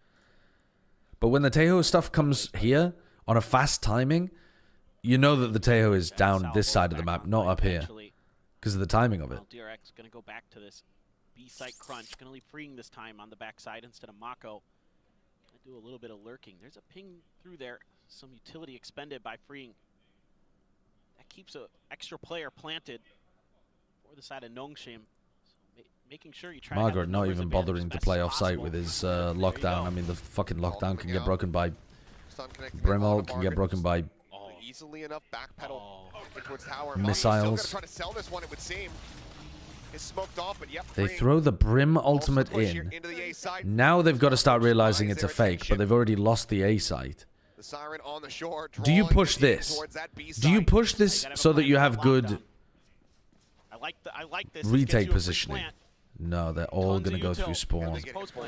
But when the Taeho stuff comes here, on a fast timing, you know that the Taeho is down this side of the map, not up here. Because of the timing of it. DRX going to go back to this B-site crunch. Going to leave Freeing this time on the backside instead of Mako. Going to do a little bit of lurking. There's a ping through there. Some utility expended by Freeing. Keeps an extra player planted for the side of Nongshim. So making sure you try Margaret not even bothering to play off-site with his lockdown. I mean, the fucking lockdown can get broken by Brim ult, can get broken by easily enough backpedal towards tower. Missiles. Try to sell this one, it would seem. It's smoked off, but yep, they throw the Brim ultimate in. Now they've got to start realizing it's a fake, but they've already lost the A site. The siren on the shore, do you push this? Do you push this so that you have good retake positioning? No, they're all going to go through spawn.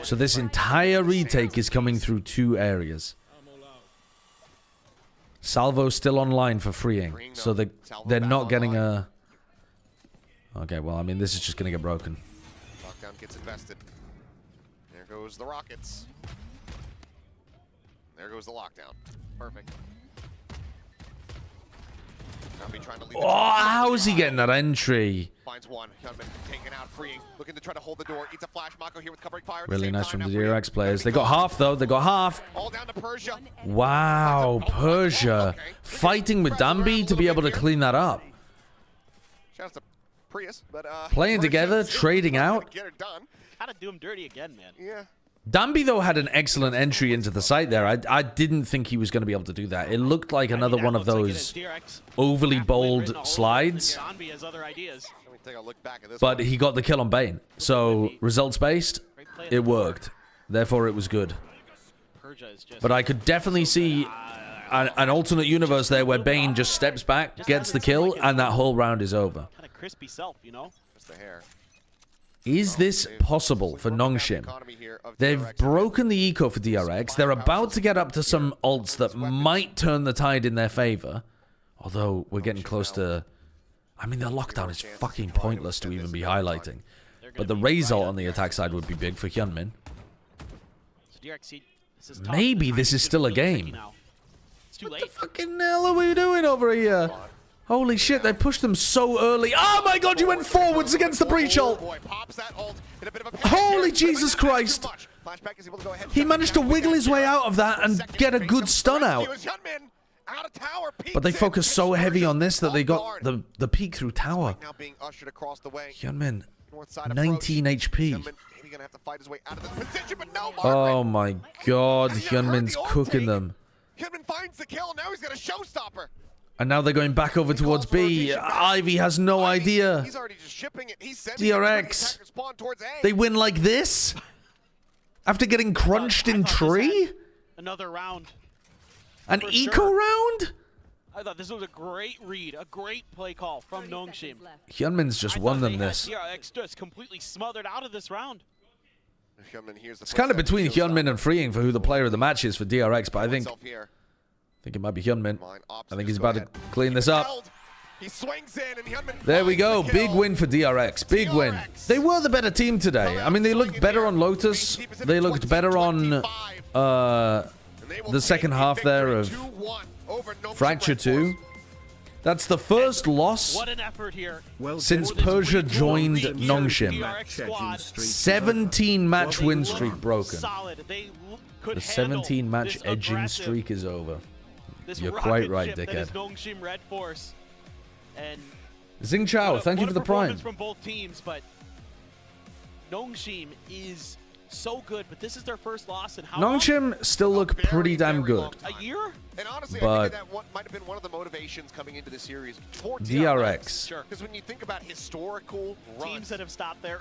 So this entire retake is coming through two areas. Salvo's still online for freeing, so they're not getting a... Okay, well, I mean, this is just going to get broken. Lockdown gets invested. There goes the rockets. There goes the lockdown. Perfect. Oh, how's he getting that entry? Finds one. Hunman taken out, freeing. Looking to try to hold the door. Eats a flash. Mako here with covering fire. Really nice from the DRX players. They got half, though. They got half. All down to Persia. Wow, Persia. Fighting with Dambi to be able to clean that up. Shouts to Prius, but Playing together, trading out. Get it done. Gotta do him dirty again, man. Yeah. Danby, though, had an excellent entry into the site there. I didn't think he was going to be able to do that. It looked like another one of those overly bold slides. But he got the kill on Bane. So, results-based, it worked. Therefore, it was good. But I could definitely see an alternate universe there where Bane just steps back, gets the kill, and that whole round is over. Kind of crispy self, you know? Just the hair. Is this possible for Nongshim? They've broken the eco for DRX. They're about to get up to some ults that might turn the tide in their favor. Although, we're getting close to... I mean, their lockdown is fucking pointless to even be highlighting. But the Raze ult on the attack side would be big for Hyunmin. Maybe this is still a game. What the fucking hell are we doing over here? Holy shit, they pushed them so early. Oh my god, you went forwards against the breach ult. Holy Jesus Christ. He managed to wiggle his way out of that and get a good stun out. But they focused so heavy on this that they got the peek through tower. Hyunmin, 19 HP. Oh my god, Hyunmin's cooking them. Hyunmin finds the kill, now he's got a showstopper. And now they're going back over towards B. Ivy has no idea. He's already just shipping it. DRX. They win like this? After getting crunched in tree? Another round. An eco round? I thought this was a great read, a great play call from Nongshim. Hyunmin's just won them this. DRX just completely smothered out of this round. It's kind of between Hyunmin and Freeing for who the player of the match is for DRX, but I think it might be Hyunmin. I think he's about to clean this up. There we go. Big win for DRX. Big win. They were the better team today. I mean, they looked better on Lotus. They looked better on the second half there of Fracture 2. That's the first loss since Persia joined Nongshim. 17 match win streak broken. The 17 match edging streak is over. You're quite right, dickhead. Xing Chao, thank you for the prime. From both teams, but Nongshim is so good, but this is their first loss in how Nongshim still look pretty damn good. A year? And honestly, but I think that might have been one of the motivations coming into the series for DRX. Sure. Because when you think about historical teams that have stopped there,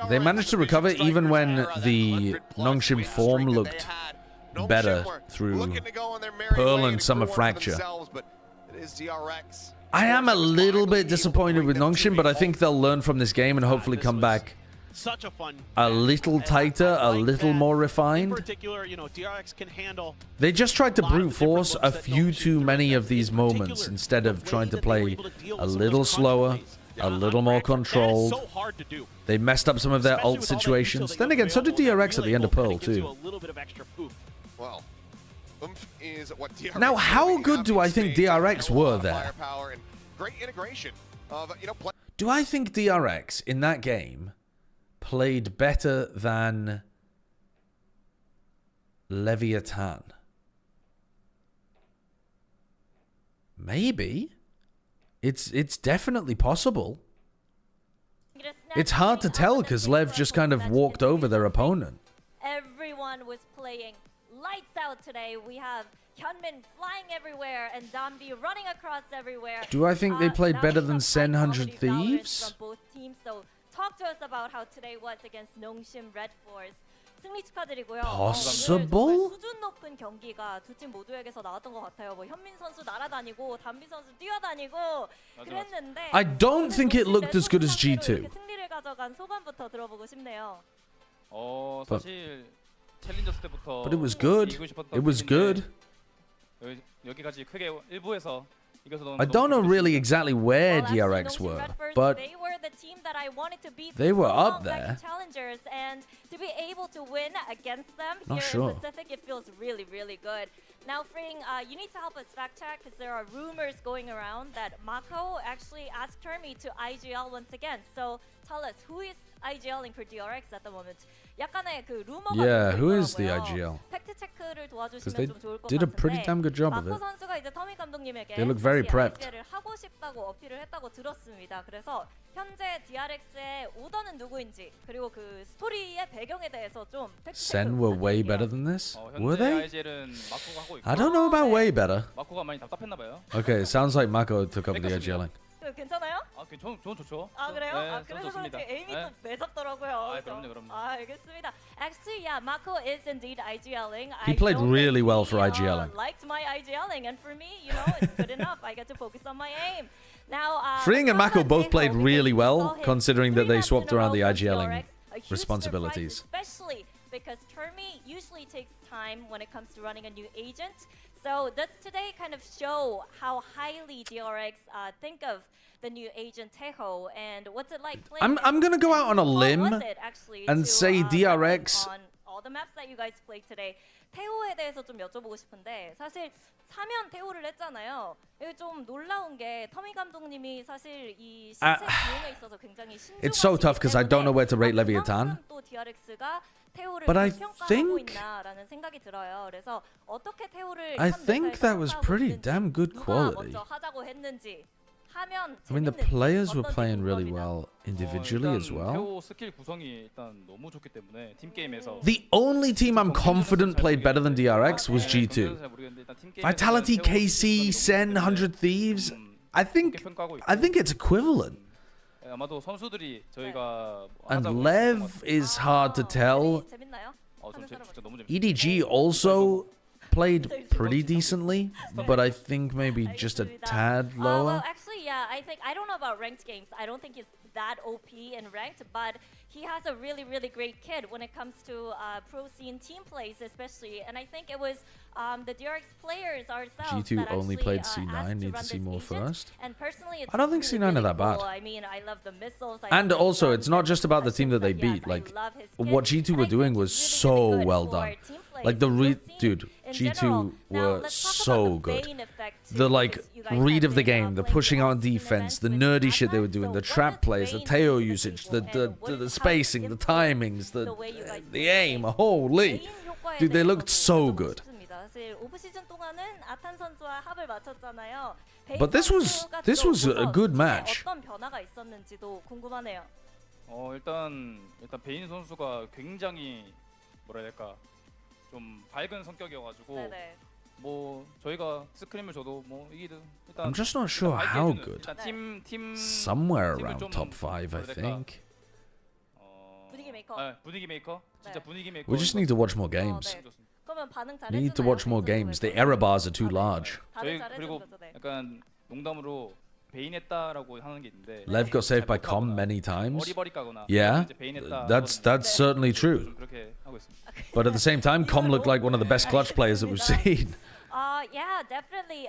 they managed to recover even when the Nongshim form looked better through Pearl and Summer Fracture. I am a little bit disappointed with Nongshim, but I think they'll learn from this game and hopefully come back such a fun a little tighter, a little more refined. In particular, you know, DRX can handle. They just tried to brute force a few too many of these moments instead of trying to play a little slower, a little more controlled. They messed up some of their ult situations. Then again, so did DRX at the end of Pearl too. Now, how good do I think DRX were there? Do I think DRX in that game played better than Leviathan? Maybe. It's definitely possible. It's hard to tell because Lev just kind of walked over their opponent. Everyone was playing lights out today. We have Hyunmin flying everywhere and Danby running across everywhere. Do I think they played better than Sen 100 Thieves? From both teams, so talk to us about how today was against Nongshim Red Force. 승리 축하드리고요. Possible? 수준 높은 경기가 두 팀 모두에게서 나왔던 것 같아요. 뭐 현민 선수 날아다니고 단비 선수 뛰어다니고 그랬는데 I don't think it looked as good as G2. 승리를 가져간 소감부터 들어보고 싶네요. 사실 챌린저스 때부터 But it was good. It was good. 여기까지 크게 일부에서 I don't know really exactly where DRX were, but they were up there. Challengers, and to be able to win against them Not here sure. in Pacific, it feels really, really good. Now, Fring, you need to help us fact check because there are rumors going around that Mako actually asked Termi to IGL once again. So tell us, who is IGLing for DRX at the moment? 약간의 그 루머가 Yeah, who is the IGL? 팩트 체크를 Because they 도와주시면 좀 좋을 것 did a pretty 같은데 damn good job of 마코 it. 선수가 이제 터미 감독님에게 They look very prepped. IGL을 하고 싶다고 어필을 했다고 들었습니다. 그래서 현재 DRX의 오더는 누구인지 그리고 그 스토리의 배경에 대해서 좀 팩트 체크 Sen were way better than this? Were 현재 they? IGL은 마코가 하고 있고 I don't know about way better. 마코가 많이 답답했나 봐요. Okay, it sounds like Mako took over the IGLing. 괜찮아요? 저는 좋죠. 아 그래요? 네, 아 저는 그래서 좋습니다. 그런지 에임이 네. 또 매섭더라고요. 아, 그래서. 그럼요. 아 알겠습니다. Actually, yeah, Mako is indeed IGLing. He played really well for IGLing. Liked my IGLing, and for me, you know, it's good enough. I get to focus on my aim. Now, Fring and Mako both played really well, considering considering that they swapped around the IGLing responsibilities. Especially because Termi usually takes time when it comes to running a new agent. So does today kind of show how highly DRX think of the new agent Teho, and what's it like playing? I'm gonna go out on a limb What was it actually and to, say DRX. on all the maps that you guys played today. 태호에 대해서 좀 여쭤보고 싶은데 사실 사면 태호를 했잖아요. 이게 좀 놀라운 게 터미 감독님이 사실 이 신체 비용에 있어서 굉장히 신중하시기 It's so tough because I don't know where to rate Leviathan. 또 DRX가 태호를 But I 평가하고 think- 있나라는 생각이 들어요. 그래서 어떻게 태호를 I 현 think 매사에 that was 평가하고 pretty 있는지, damn good 누가 quality. 먼저 하자고 했는지 하면 I mean, the 재밌는지 players were 어떤지 playing really 궁금합니다. well individually as well. 태호 스킬 구성이 일단 너무 좋기 때문에 팀 게임에서 The only team I'm confident played better than DRX was G2. Vitality, KC, Sen, 100 Thieves. I think it's equivalent. 아마도 선수들이 저희가 And 하자고 Lev 했던 것 is hard to tell. 재밌나요? 진짜 너무 재밌어요. EDG also played pretty decently, but I think maybe just a tad Well, lower. actually, yeah, I don't know about ranked games. I don't think he's that OP in ranked, but he has a really, really great kid when it comes to pro scene team plays, especially. And I think it was the DRX players ourselves G2 that only actually, played asked C9, need to run see this more agent. first. And personally, it's I don't think really, C9 are really that bad. cool. I mean, I love the missiles. I And love the also, guns it's not and just about the team that they yes, beat. I Like, love his what kid. G2 And were I doing think was it's really, really so good well for done. team plays Like, the and pro scene dude, in G2 general. Now, were let's talk so about the good. Bane effect too, The, like, because you guys read have of the been, game, the playing pushing on off-scene defense, the events with nerdy shit they were Batman. doing, So the what trap does plays, the Bane Teo do to usage, people, the and what is- how spacing, the does it timings, influence the way you guys the play aim. the game? Holy. Bane 효과에 Dude, they 대해서도 looked so 여쭤보고 good. 싶습니다. 사실 오프 시즌 동안은 아탄 선수와 합을 맞췄잖아요. 베인 But this was 선수가 a 또 good 오셔서 match. 어떤 변화가 있었는지도 궁금하네요. 일단 베인 선수가 굉장히 뭐라 해야 될까 좀 밝은 성격이어가지고 네네. 뭐 저희가 스크림을 줘도 뭐 이기든 일단 I'm just not sure 밝게 how 해주는, good. 일단 팀 Somewhere 팀을 around 좀 top 5, I 뭐라 해야 될까, think. 분위기 메이커. 네, 분위기 메이커. 진짜 네. 분위기 메이커. We just need to watch more games. 네. 그러면 반응 We need to 잘해주나요? watch more 베인 games. 선수에서? The error bars are too large. 저희 다들 그리고 잘해준 거죠, 네. 약간 농담으로 베인 했다라고 하는 게 있는데 Lev got saved by Com 잘못하거나 many times. 어리버리 까거나 Yeah, 이제 베인 했다 that's certainly true. 좀 그렇게 하고 있습니다. But at the same time, Com looked like one of the best clutch players that we've seen. Yeah, definitely.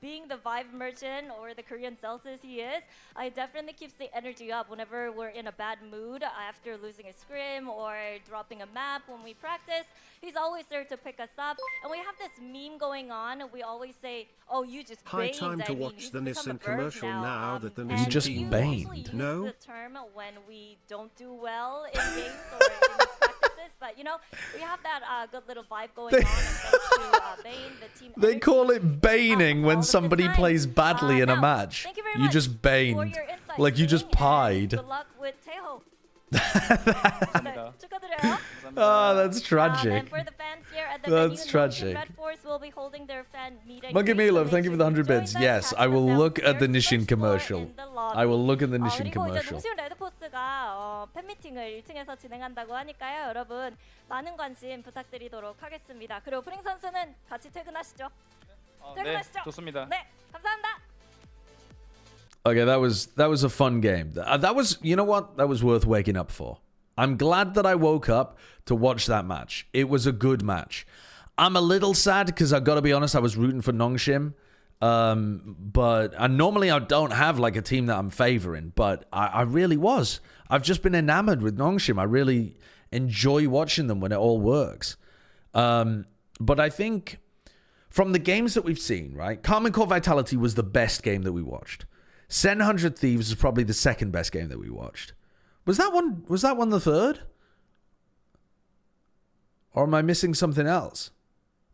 Being the Vive merchant or the Korean Celsius he is, it definitely keeps the energy up whenever we're in a bad mood after losing a scrim or dropping a map when we practice. He's always there to pick us up. And we have this meme going on. We always say, "Oh, you just High baned." time to I mean, watch he's the become a Nissan verb commercial now that the and You Nissan just we team baned. usually use No? the term when we don't do well in games or in practices, but you know, we have that good little vibe going on. And thanks to Bane, the team. They call energy, it baning all when of the somebody time. plays badly in a Now, match. thank you very You much just for baned. your insights, Like you just Bing, and pied. Good luck with Teho. 감사합니다. 축하드려요. Oh, that's And tragic. for the fans here at the That's venue, tragic. Red Force will be holding their fan meet and Monkey greet, so Meatloaf, make thank you for sure the 100 join bits. them, Yes, catch I will them look at the downstairs, Nishin first floor commercial. in the lobby. I will look at the Nishin 그리고 이제 commercial. 농심 레드포스가 팬미팅을 1층에서 진행한다고 하니까요. 여러분 많은 관심 부탁드리도록 하겠습니다. 그리고 프링 선수는 같이 퇴근하시죠. 네, 퇴근하시죠. 좋습니다. 네, 감사합니다. Okay, that was a fun game. That was, you know what? That was worth waking up for. I'm glad that I woke up to watch that match. It was a good match. I'm a little sad because I've got to be honest, I was rooting for Nongshim. And normally I don't have like a team that I'm favoring, but I really was. I've just been enamored with Nongshim. I really enjoy watching them when it all works. But I think from the games that we've seen, right? Karman Core Vitality was the best game that we watched. Sen 100 Thieves is probably the second best game that we watched. Was that one the third? Or am I missing something else?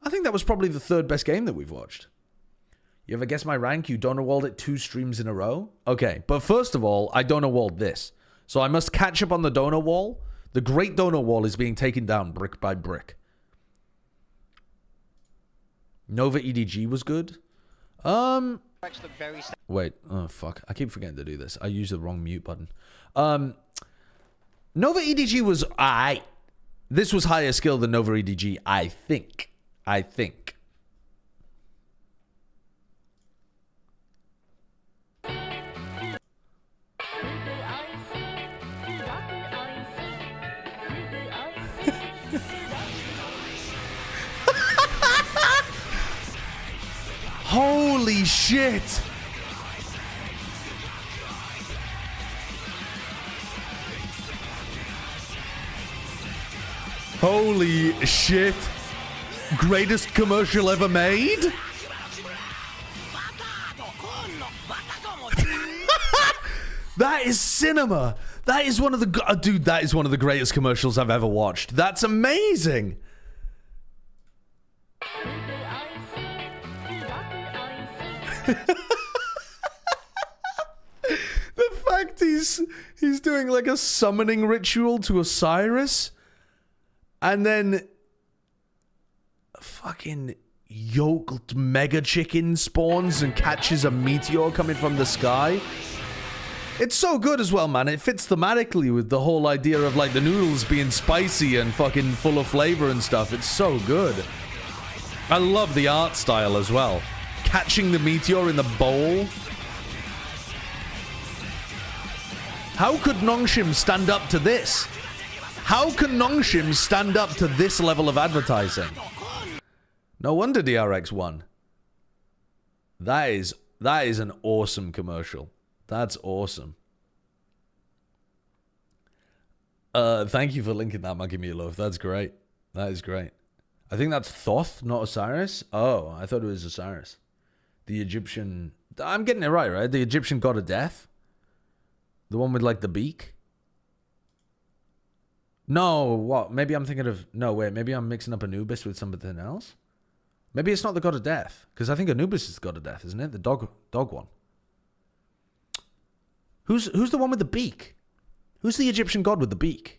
I think that was probably the third best game that we've watched. You ever guess my rank? You donor walled it 2 streams in a row? Okay, but first of all, I donor walled this. So I must catch up on the donor wall. The great donor wall is being taken down brick by brick. Nova EDG was good. Wait, oh fuck. I keep forgetting to do this. I use the wrong mute button. Nova EDG was aight. This was higher skill than Nova EDG, I think. Holy shit! Holy shit! Greatest commercial ever made? That is cinema! That is one of the... dude, that is one of the greatest commercials I've ever watched. That's amazing! The fact he's doing like a summoning ritual to Osiris, and then fucking yoked mega chicken spawns and catches a meteor coming from the sky. It's so good as well, man. It fits thematically with the whole idea of like the noodles being spicy and fucking full of flavor and stuff. It's so good. I love the art style as well. Catching the meteor in the bowl. How could Nongshim stand up to this? How can Nongshim stand up to this level of advertising? No wonder DRX won. That is an awesome commercial. That's awesome. Thank you for linking that, Monkey Me Love. That's great. That is great. I think that's Thoth, not Osiris. Oh, I thought it was Osiris. The Egyptian... I'm getting it right? The Egyptian god of death? The one with, like, the beak? No, what? Maybe I'm thinking of... No, wait. Maybe I'm mixing up Anubis with something else? Maybe it's not the god of death. Because I think Anubis is the god of death, isn't it? The dog one. Who's the one with the beak? Who's the Egyptian god with the beak?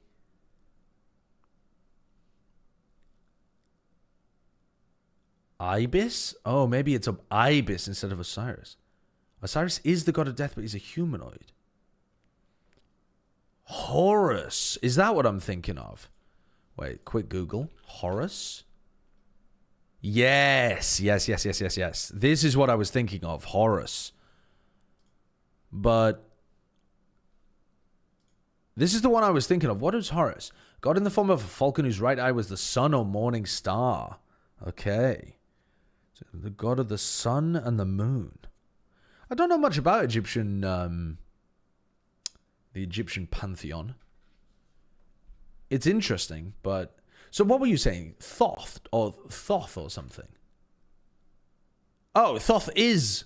Ibis? Oh, maybe it's an Ibis instead of Osiris. Osiris is the god of death, but he's a humanoid. Horus. Is that what I'm thinking of? Wait, quick Google. Horus? Yes. This is what I was thinking of. Horus. But this is the one I was thinking of. What is Horus? God in the form of a falcon whose right eye was the sun or morning star. Okay. So the god of the sun and the moon. I don't know much about Egyptian, the Egyptian pantheon. It's interesting, but... So what were you saying? Thoth or something? Oh, Thoth is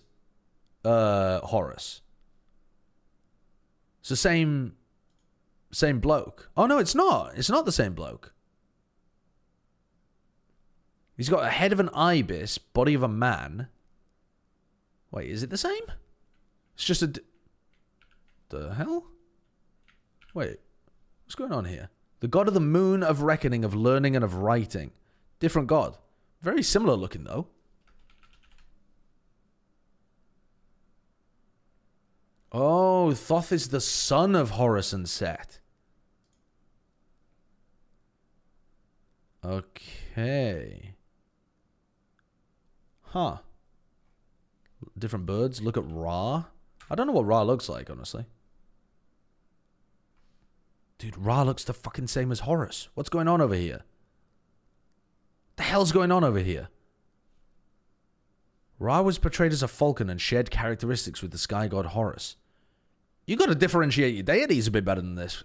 Horus. It's the same bloke. Oh, no, it's not. It's not the same bloke. He's got a head of an ibis, body of a man. Wait, is it the same? It's just a... The hell? Wait, what's going on here? The god of the moon, of reckoning, of learning, and of writing. Different god. Very similar looking, though. Oh, Thoth is the son of Horus and Set. Okay. Huh. Different birds. Look at Ra. I don't know what Ra looks like, honestly. Dude, Ra looks the fucking same as Horus. What's going on over here? The hell's going on over here? Ra was portrayed as a falcon and shared characteristics with the sky god Horus. You got to differentiate your deities a bit better than this.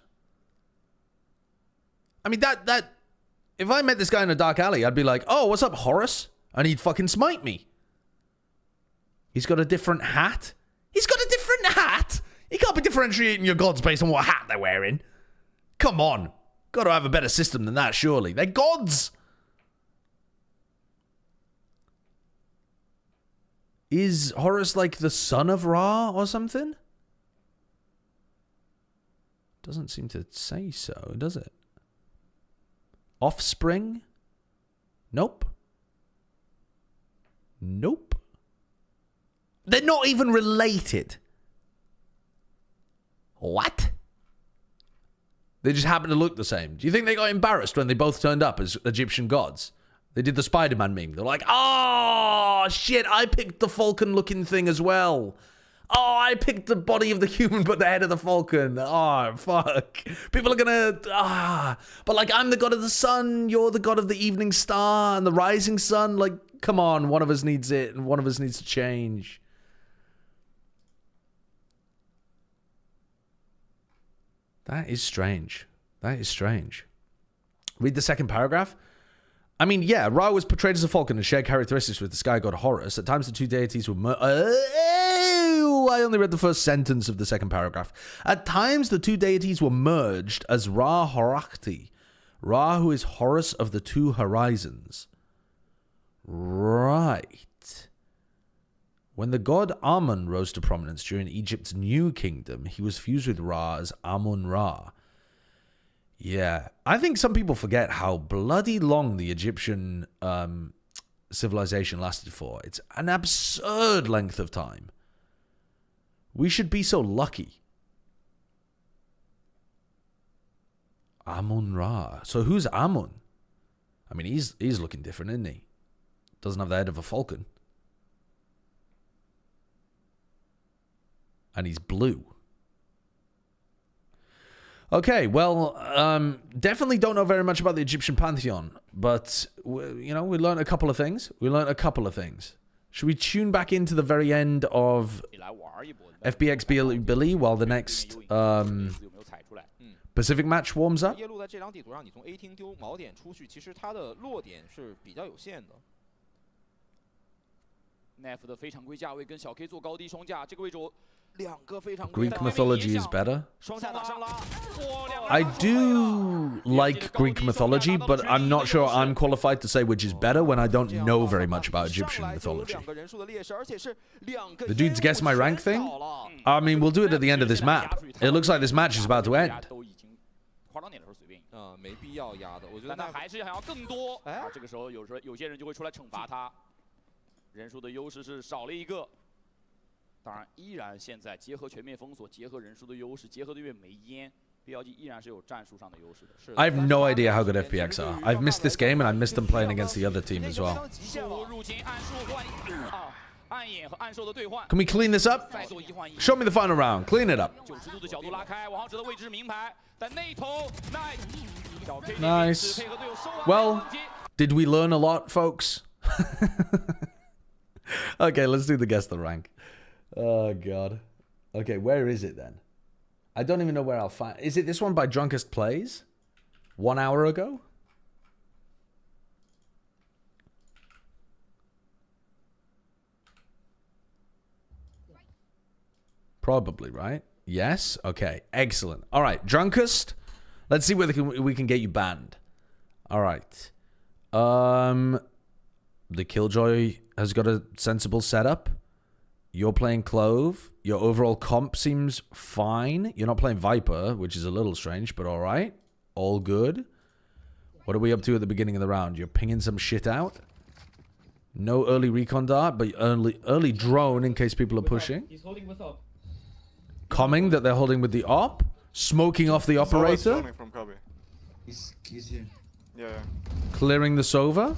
I mean, that... If I met this guy in a dark alley, I'd be like, oh, what's up, Horus? and he'd fucking smite me. He's got a different hat. He's got a different hat. You can't be differentiating your gods based on what hat they're wearing. Come on. Got to have a better system than that, surely. They're gods. Is Horus like the son of Ra or something? Doesn't seem to say so, does it? Offspring? Nope. Nope. They're not even related. What? They just happen to look the same. Do you think they got embarrassed when they both turned up as Egyptian gods? They did the Spider-Man meme. They're like, oh, shit, I picked the falcon-looking thing as well. Oh, I picked the body of the human but the head of the falcon. Oh, fuck. People are gonna... But, like, I'm the god of the sun, you're the god of the evening star and the rising sun. Like, come on, one of us needs it and one of us needs to change. That is strange. That is strange. Read the second paragraph. I mean, yeah, Ra was portrayed as a falcon and shared characteristics with the sky god Horus. At times, the two deities were... I only read the first sentence of the second paragraph. At times, the two deities were merged as Ra Horakti. Ra, who is Horus of the two horizons. Right. When the god Amun rose to prominence during Egypt's new kingdom, he was fused with Ra as Amun-Ra. Yeah, I think some people forget how bloody long the Egyptian civilization lasted for. It's an absurd length of time. We should be so lucky. Amun-Ra. So who's Amun? I mean, he's looking different, isn't he? Doesn't have the head of a falcon. And he's blue. Okay, well, definitely don't know very much about the Egyptian pantheon, but, you know, we learned a couple of things. Should we tune back into the very end of FBX Billy while the next Pacific match warms up? Greek mythology is better. I do like Greek mythology, but I'm not sure I'm qualified to say which is better when I don't know very much about Egyptian mythology. The dudes guess my rank thing? I mean, we'll do it at the end of this map. It looks like this match is about to end. I have no idea how good FPX are. I've missed this game and I missed them playing against the other team as well. Can we clean this up? Show me the final round. Clean it up. Nice. Well, did we learn a lot, folks? Okay, let's do the guess the rank. Oh, God. Okay, where is it then? I don't even know where I'll find... Is it this one by Drunkest Plays? 1 hour ago? Probably, right? Yes? Okay, excellent. All right, Drunkest. Let's see whether we can get you banned. All right. The Killjoy has got a sensible setup. You're playing Clove. Your overall comp seems fine. You're not playing Viper, which is a little strange, but all right. All good. What are we up to at the beginning of the round? You're pinging some shit out. No early recon dart, but early drone in case people are pushing. He's holding with op. Coming that they're holding with the op. Smoking off the operator. He's here. Yeah. Clearing the Sova.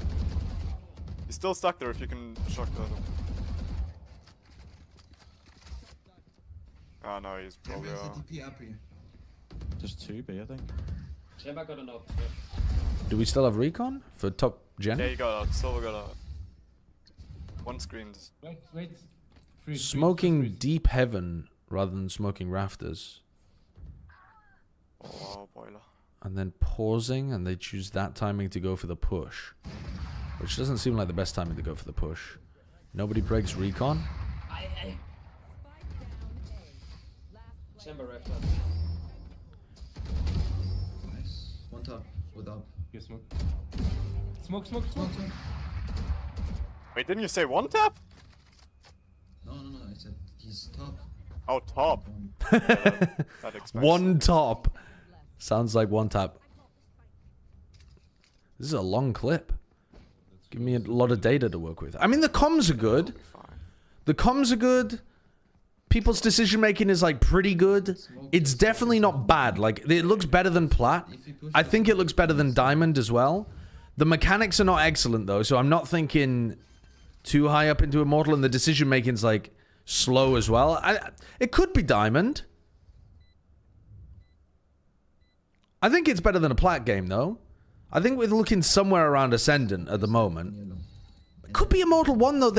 He's still stuck there if you can shock the other. Ah, no, he's probably... There's 2 B, I think. Sheba got an op. Do we still have recon for top gen? Yeah, you got a Silver got a... 1 screens. Wait. Smoking deep heaven rather than smoking rafters. Oh, boiler. And then pausing, and they choose that timing to go for the push. which doesn't seem like the best timing to go for the push. Nobody breaks recon. Chamber right. Nice. One top without. You smoke. Smoke. Wait, didn't you say one tap? No. I said he's top. Oh, top. That explains. One top. Sounds like one tap. This is a long clip. Give me a lot of data to work with. I mean, the comms are good. The comms are good. People's decision making is like pretty good. It's definitely not bad. Like, it looks better than Plat. I think it looks better than Diamond as well. The mechanics are not excellent though, so I'm not thinking too high up into Immortal, and the decision making's like slow as well. It could be Diamond. I think it's better than a Plat game though. I think we're looking somewhere around Ascendant at the moment. It could be Immortal 1 though.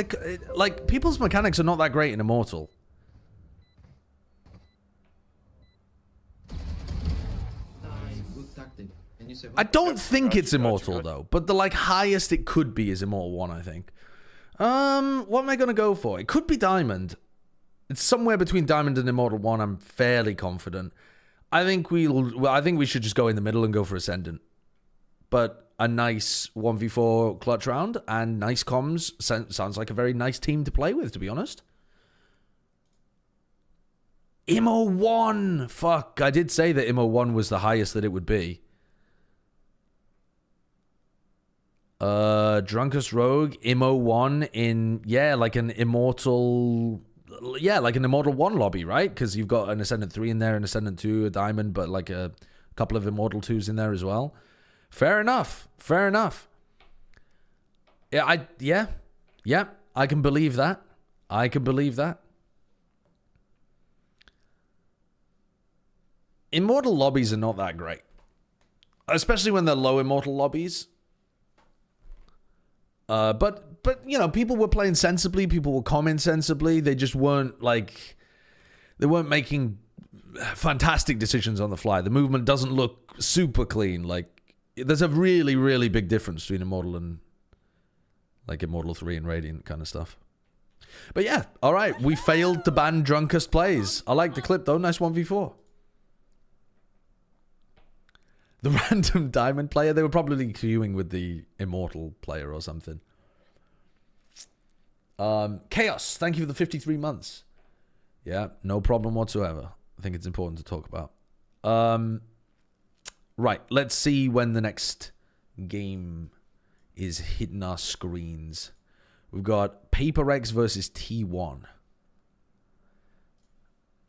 Like, people's mechanics are not that great in Immortal. I don't think it's Immortal though, but the like highest it could be is Immortal 1, I think. What am I gonna go for? It could be Diamond. It's somewhere between Diamond and Immortal 1, I'm fairly confident. I think we should just go in the middle and go for Ascendant. But a nice 1v4 clutch round and nice comms sounds like a very nice team to play with, to be honest. Immo 1! Fuck, I did say that Immo 1 was the highest that it would be. Drunkest Rogue, Immo 1 in, yeah, like an Immortal... Yeah, like an Immortal 1 lobby, right? Because you've got an Ascendant 3 in there, an Ascendant 2, a Diamond, but like a couple of Immortal 2s in there as well. Fair enough. Fair enough. Yeah, I can believe that. I can believe that. Immortal lobbies are not that great. Especially when they're low Immortal lobbies. But you know, people were playing sensibly, people were commenting sensibly. They just weren't like, they weren't making fantastic decisions on the fly. The movement doesn't look super clean. Like, there's a really, really big difference between Immortal and like Immortal 3 and Radiant kind of stuff. But yeah, all right, we failed to ban drunkest plays. I like the clip though. Nice 1v4. The random Diamond player, they were probably queuing with the Immortal player or something. Chaos, thank you for the 53 months. Yeah, no problem whatsoever. I think it's important to talk about. Right, let's see when the next game is hitting our screens. We've got PRX versus T1.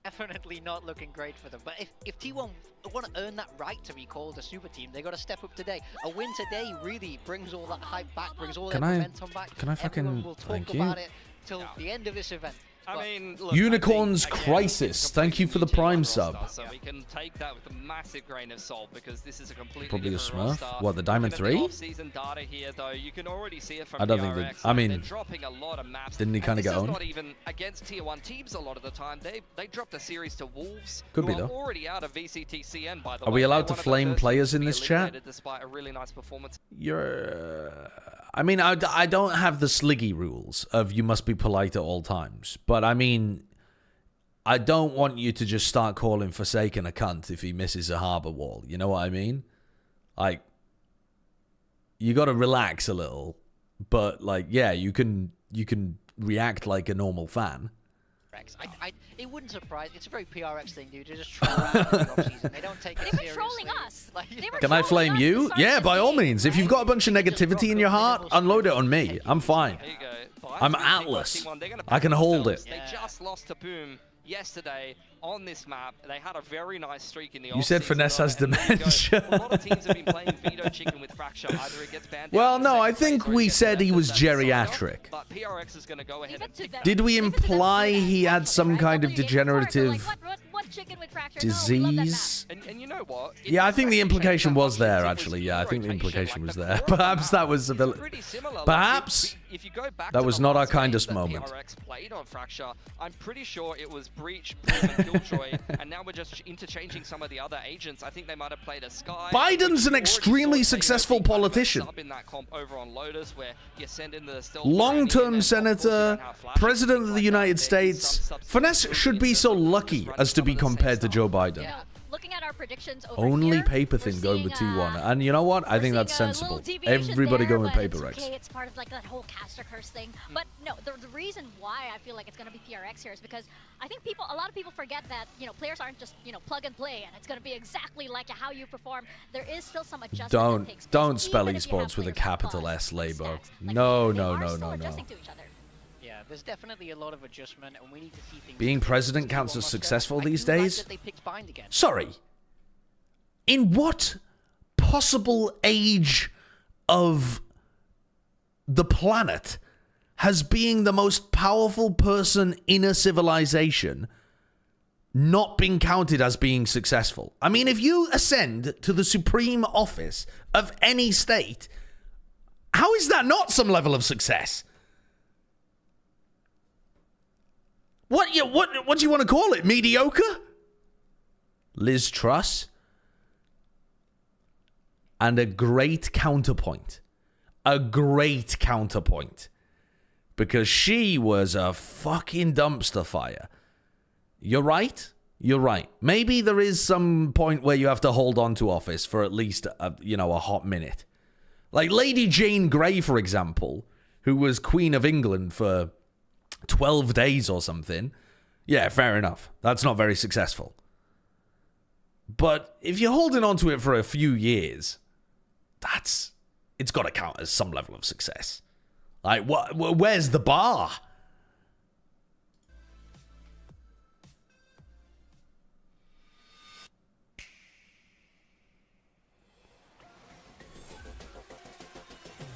Definitely not looking great for them. But if T1 want to earn that right to be called a super team, they got to step up today. A win today really brings all that hype back, brings all that momentum back. Can I fucking... Everyone will talk about it till the end of this event. I mean, look, Unicorn's I think, Crisis. Thank you for the Prime sub. So we can take that with a massive grain of salt because this is a completely Probably a different Smurf. roster. What, the Diamond 3? Off-season data here, though, you can already see it from I don't PRX. think they... I mean, they're dropping a lot of maps. Didn't he kind of get owned? This is not even against tier 1 teams a lot of the time. They dropped a series to Wolves, Could be, who are though. already out of VCT CN, by the way. Are we allowed to They're one of the flame first players teams in to be this chat? eliminated despite a really nice performance. I mean, I don't have the Sliggy rules of you must be polite at all times. But, I mean... I don't want you to just start calling Forsaken a cunt if he misses a harbor wall. You know what I mean? Like, you got to relax a little. But, like, yeah, you can react like a normal fan. It wouldn't surprise. It's a very PRX thing, dude. To just troll around in the offseason. They don't take it seriously. They were trolling us. Can I flame you? Yeah, by all means. If you've got a bunch of negativity in your heart, unload it on me. I'm fine. There you go. I'm Atlas. I can hold it. They just lost to Boom yesterday on this map. They had a very nice streak in the You said Finesse has dementia. A lot of teams have been playing Veto Chicken with Fracture. Either it gets banned. Well, no, I think we said he was geriatric. But PRX is going to go ahead and pick Did we imply he had some kind of degenerative disease? And you know what? Yeah, I think the implication was there, actually. Yeah, I think the implication was there. Perhaps that was a bit... Perhaps that was not our kindest moment. PRX played on Fracture. I'm pretty sure it was Breach, Boom, and Killjoy, and now we're just interchanging some of the other agents. I think they might have played a Sky. Biden's an extremely successful politician. In that comp over on Lotus, where you send in the long-term senator, president of the United States. Finesse should be so lucky as to be compared to Joe Biden. Looking at our predictions over Only here, paper thing going with T1. And you know what? I think that's sensible. Everybody going with paper X. Okay, it's part of like that whole caster curse thing. But no, the reason why I feel like it's going to be PRX here is because I think a lot of people forget that, players aren't just, plug and play and it's going to be exactly like how you perform. There is still some adjustment that takes place. Don't spell esports with a capital S, Labo. No. There's definitely a lot of adjustment, and we need to see things. Being president counts as successful these days? Sorry. In what possible age of the planet has being the most powerful person in a civilization not been counted as being successful? I mean, if you ascend to the supreme office of any state, how is that not some level of success? What do you want to call it? Mediocre? Liz Truss? And a great counterpoint. A great counterpoint. Because she was a fucking dumpster fire. You're right. You're right. Maybe there is some point where you have to hold on to office for at least a hot minute. Like Lady Jane Grey, for example, who was Queen of England for 12 days or something. Yeah, fair enough. That's not very successful. But if you're holding on to it for a few years, it's got to count as some level of success. Like, where's the bar?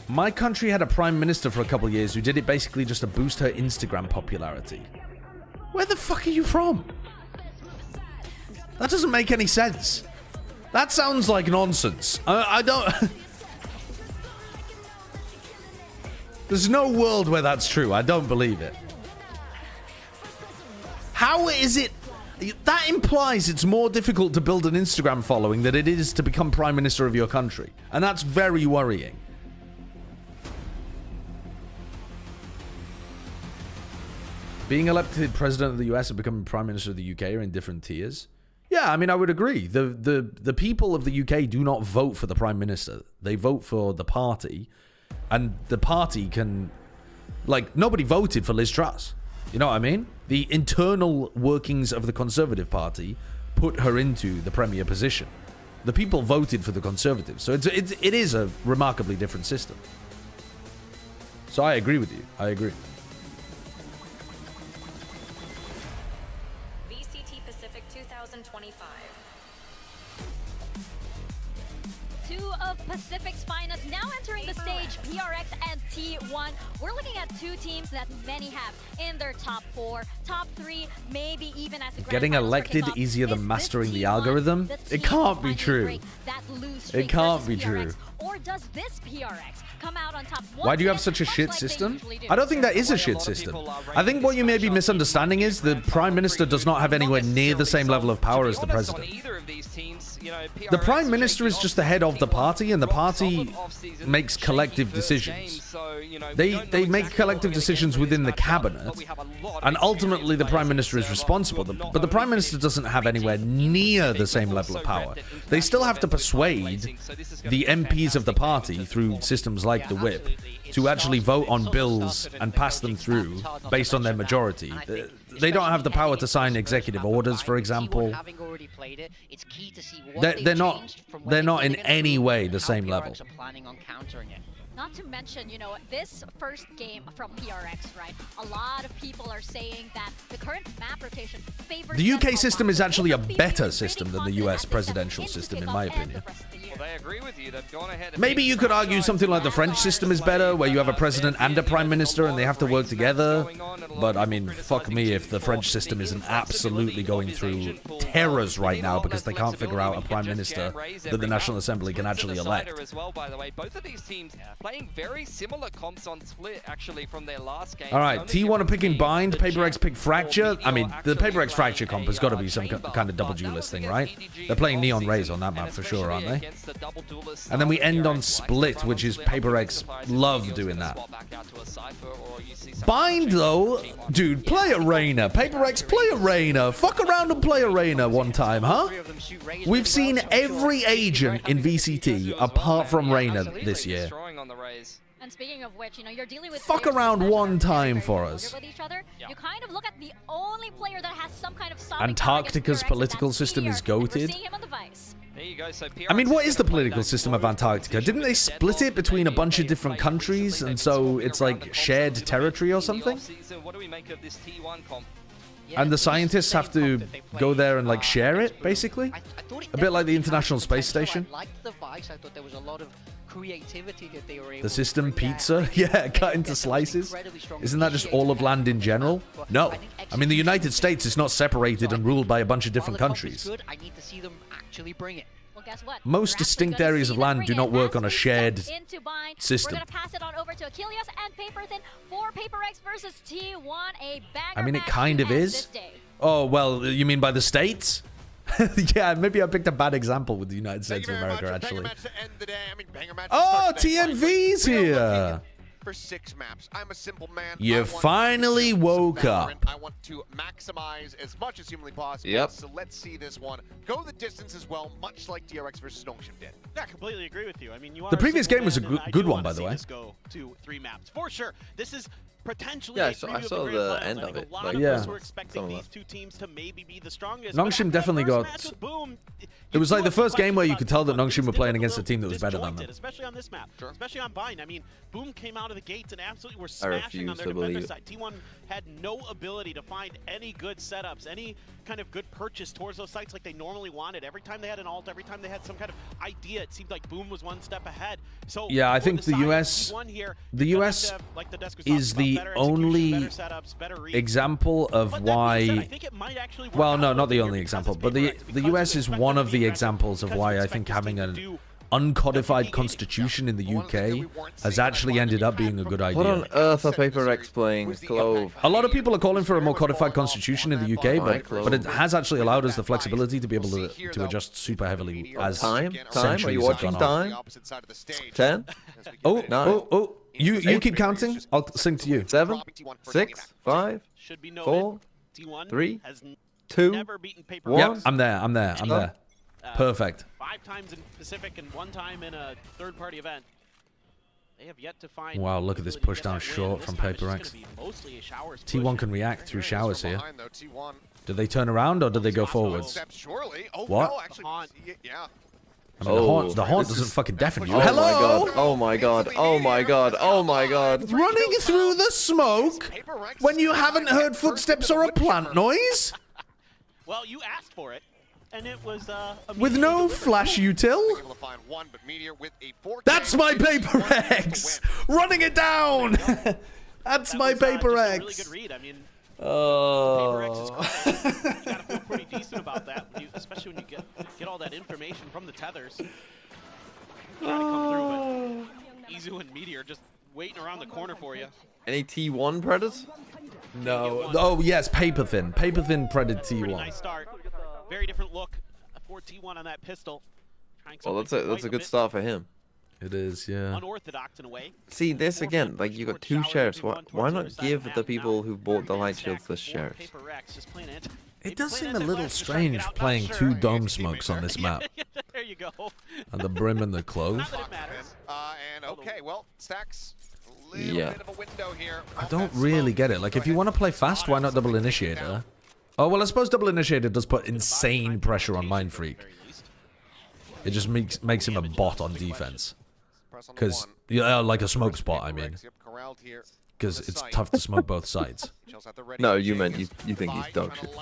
My country had a prime minister for a couple of years who did it basically just to boost her Instagram popularity. Where the fuck are you from? That doesn't make any sense. That sounds like nonsense. I don't... There's no world where that's true. I don't believe it. How is it... That implies it's more difficult to build an Instagram following than it is to become prime minister of your country. And that's very worrying. Being elected president of the US and becoming prime minister of the UK are in different tiers. Yeah, I mean, I would agree. The people of the UK do not vote for the prime minister. They vote for the party. And the party can... Like, nobody voted for Liz Truss. You know what I mean? The internal workings of the Conservative Party put her into the premier position. The people voted for the Conservatives. So it is a remarkably different system. So I agree with you. I agree. VCT Pacific 2025. Two of Pacific's finest now entering the stage, PRX and T1. We're looking at two teams that many have in their top 4, top 3, maybe even at the grand Getting finals elected for kickoff. easier than Is mastering this the T1 algorithm? the It team can't be finally true. break that lose It streak can't versus be PRX? true. Or does this PRX come out on top? Why do you have such a shit system? I don't think that is a shit system. I think what you may be misunderstanding is the Prime Minister does not have anywhere near the same level of power as the President. The Prime Minister is just the head of the party, and the party makes collective decisions. They make collective decisions within the cabinet, and ultimately the Prime Minister is responsible. But the Prime Minister doesn't have anywhere near the same level of power. They still have to persuade the MPs of the party through systems like the whip to actually vote on bills and pass them through based on their majority. They don't have the power to sign executive orders, for example. They're not in any way the same level. Not to mention, you know, this first game from PRX, right? A lot of people are saying that the current map rotation favors The UK system is actually a better system than the US presidential system, in my opinion. Well, they agree with you. They've gone ahead and Maybe you could argue something like the French system is better, where you have a president and a prime minister and they have to work together. But, I mean, fuck me if the French system isn't absolutely going through terrors right now because they can't figure out a prime minister that the National Assembly can actually elect. As well, by the way. Both of these teams playing very similar comps on Split, actually, from their last game. All right, T1 are picking Bind, PRX pick Fracture. I mean, the PRX Fracture comp has got to be some kind of double duelist thing, right? They're playing Neon Rays on that map for sure, aren't they? And then we end on Split, which is PRX love doing that. Bind, though, dude, play Arena. PRX, play Arena. Fuck around and play Arena one time, huh? We've seen every agent in VCT apart from Reyna this year. And speaking of which, you know, you're dealing with fuck around one time for us. with each other. You kind of look at the only player that has some kind of Antarctica's political system is goated. There you go. So I mean, what is the political system of Antarctica? Didn't they split it between a bunch of different countries, and so it's like shared territory or something? What do we make of this T1 comp? And the scientists have to go there and like share it, basically? A bit like the International Space Station. I liked the Vice. I thought there was a lot of creativity that they were able The system, to bring pizza, yeah, cut into slices. Isn't that just all of land in general? No. I mean, the United States is not separated and ruled by a bunch of different countries. I need to see them actually bring it. Well, guess what? Most distinct areas of land do not work on a shared system. We're gonna pass it on over to Achilles and Paperthin for PRX versus T1. A banger I mean, it match kind of this is. day. Oh, well, you mean by the states? Yeah, maybe I picked a bad example with the United States of America, actually. Oh, TNV's here! For 6 maps. I'm a simple man. You finally woke up. I want to maximize as much as humanly possible. Yep. So let's see this one go the distance as well, much like DRX versus Nongshim did. Yeah, I completely agree with you. I mean, you The previous game was a good one, by the way. Let's go to 3 maps for sure. This is potentially Yeah, a I saw the end of it. A lot Like, of yeah. us were expecting these 2 teams to maybe be the strongest. Nongshim definitely got... It was like the first game where you could tell that Nongshim were playing against a team that was better than them. Especially on this map, especially on Bind. I mean, Boom came out of the gates and absolutely were smashing on their defender side. T1 had no ability to find any good setups, any kind of good purchase towards those sites like they normally wanted. Every time they had an ult, every time they had some kind of idea, it seemed like Boom was one step ahead. So yeah, I think the US is the only example of why... Well, no, not the only example, but the US is one of the examples of why I think having an uncodified constitution in the UK has actually ended up being a good idea. What on earth are PRX playing? Clove. A lot of people are calling for a more codified constitution in the UK, but it has actually allowed us the flexibility to be able to adjust super heavily as Time? centuries Are you have watching gone on. time? 10? Oh, 9? oh. You keep counting. I'll sing to you. 7? 6? 5? 4? 3? 2? 1? Yep, I'm there. Perfect. 5 times in Pacific and 1 time in a third-party event. They have yet to find. Wow, look at this push down short from PRX. T1 can react through showers here. Do they turn around or do they go forwards? What? I mean, the haunt doesn't fucking deafen you. Oh Hello? my god, oh my god, oh my god, oh my god. Running through the smoke when you haven't heard footsteps or a plant noise? Well, you asked for it. And it was with no flash util? That's my PRX! Running it down! That's my PRX! Really good read. I mean, PRX is great. You gotta feel pretty decent about that, especially when you get all that information from the tethers. You gotta come through, but Izu and Meteor just waiting around the corner for you. Any T1 Predators? No. Oh yes, Paperthin. Paperthin Predator T1. Pretty nice start. Very different look for T1 on that pistol. Well, that's a good start for him. It is, yeah. Unorthodox in a way. See, this again, like you got 2 sheriffs. Why not give the people who bought the light shields the sheriffs? It does seem a little strange playing 2 dome smokes on this map. There you go. And the brim and the clove. And okay, well, Stacks. Yeah. I don't really get it. Like, if you want to play fast, why not double initiator? Oh, well, I suppose double initiator does put insane pressure on Mind Freak. It just makes him a bot on defense. Because, yeah, like a smoke spot, I mean. because it's tough to smoke both sides. No, you meant you think he's dog shit.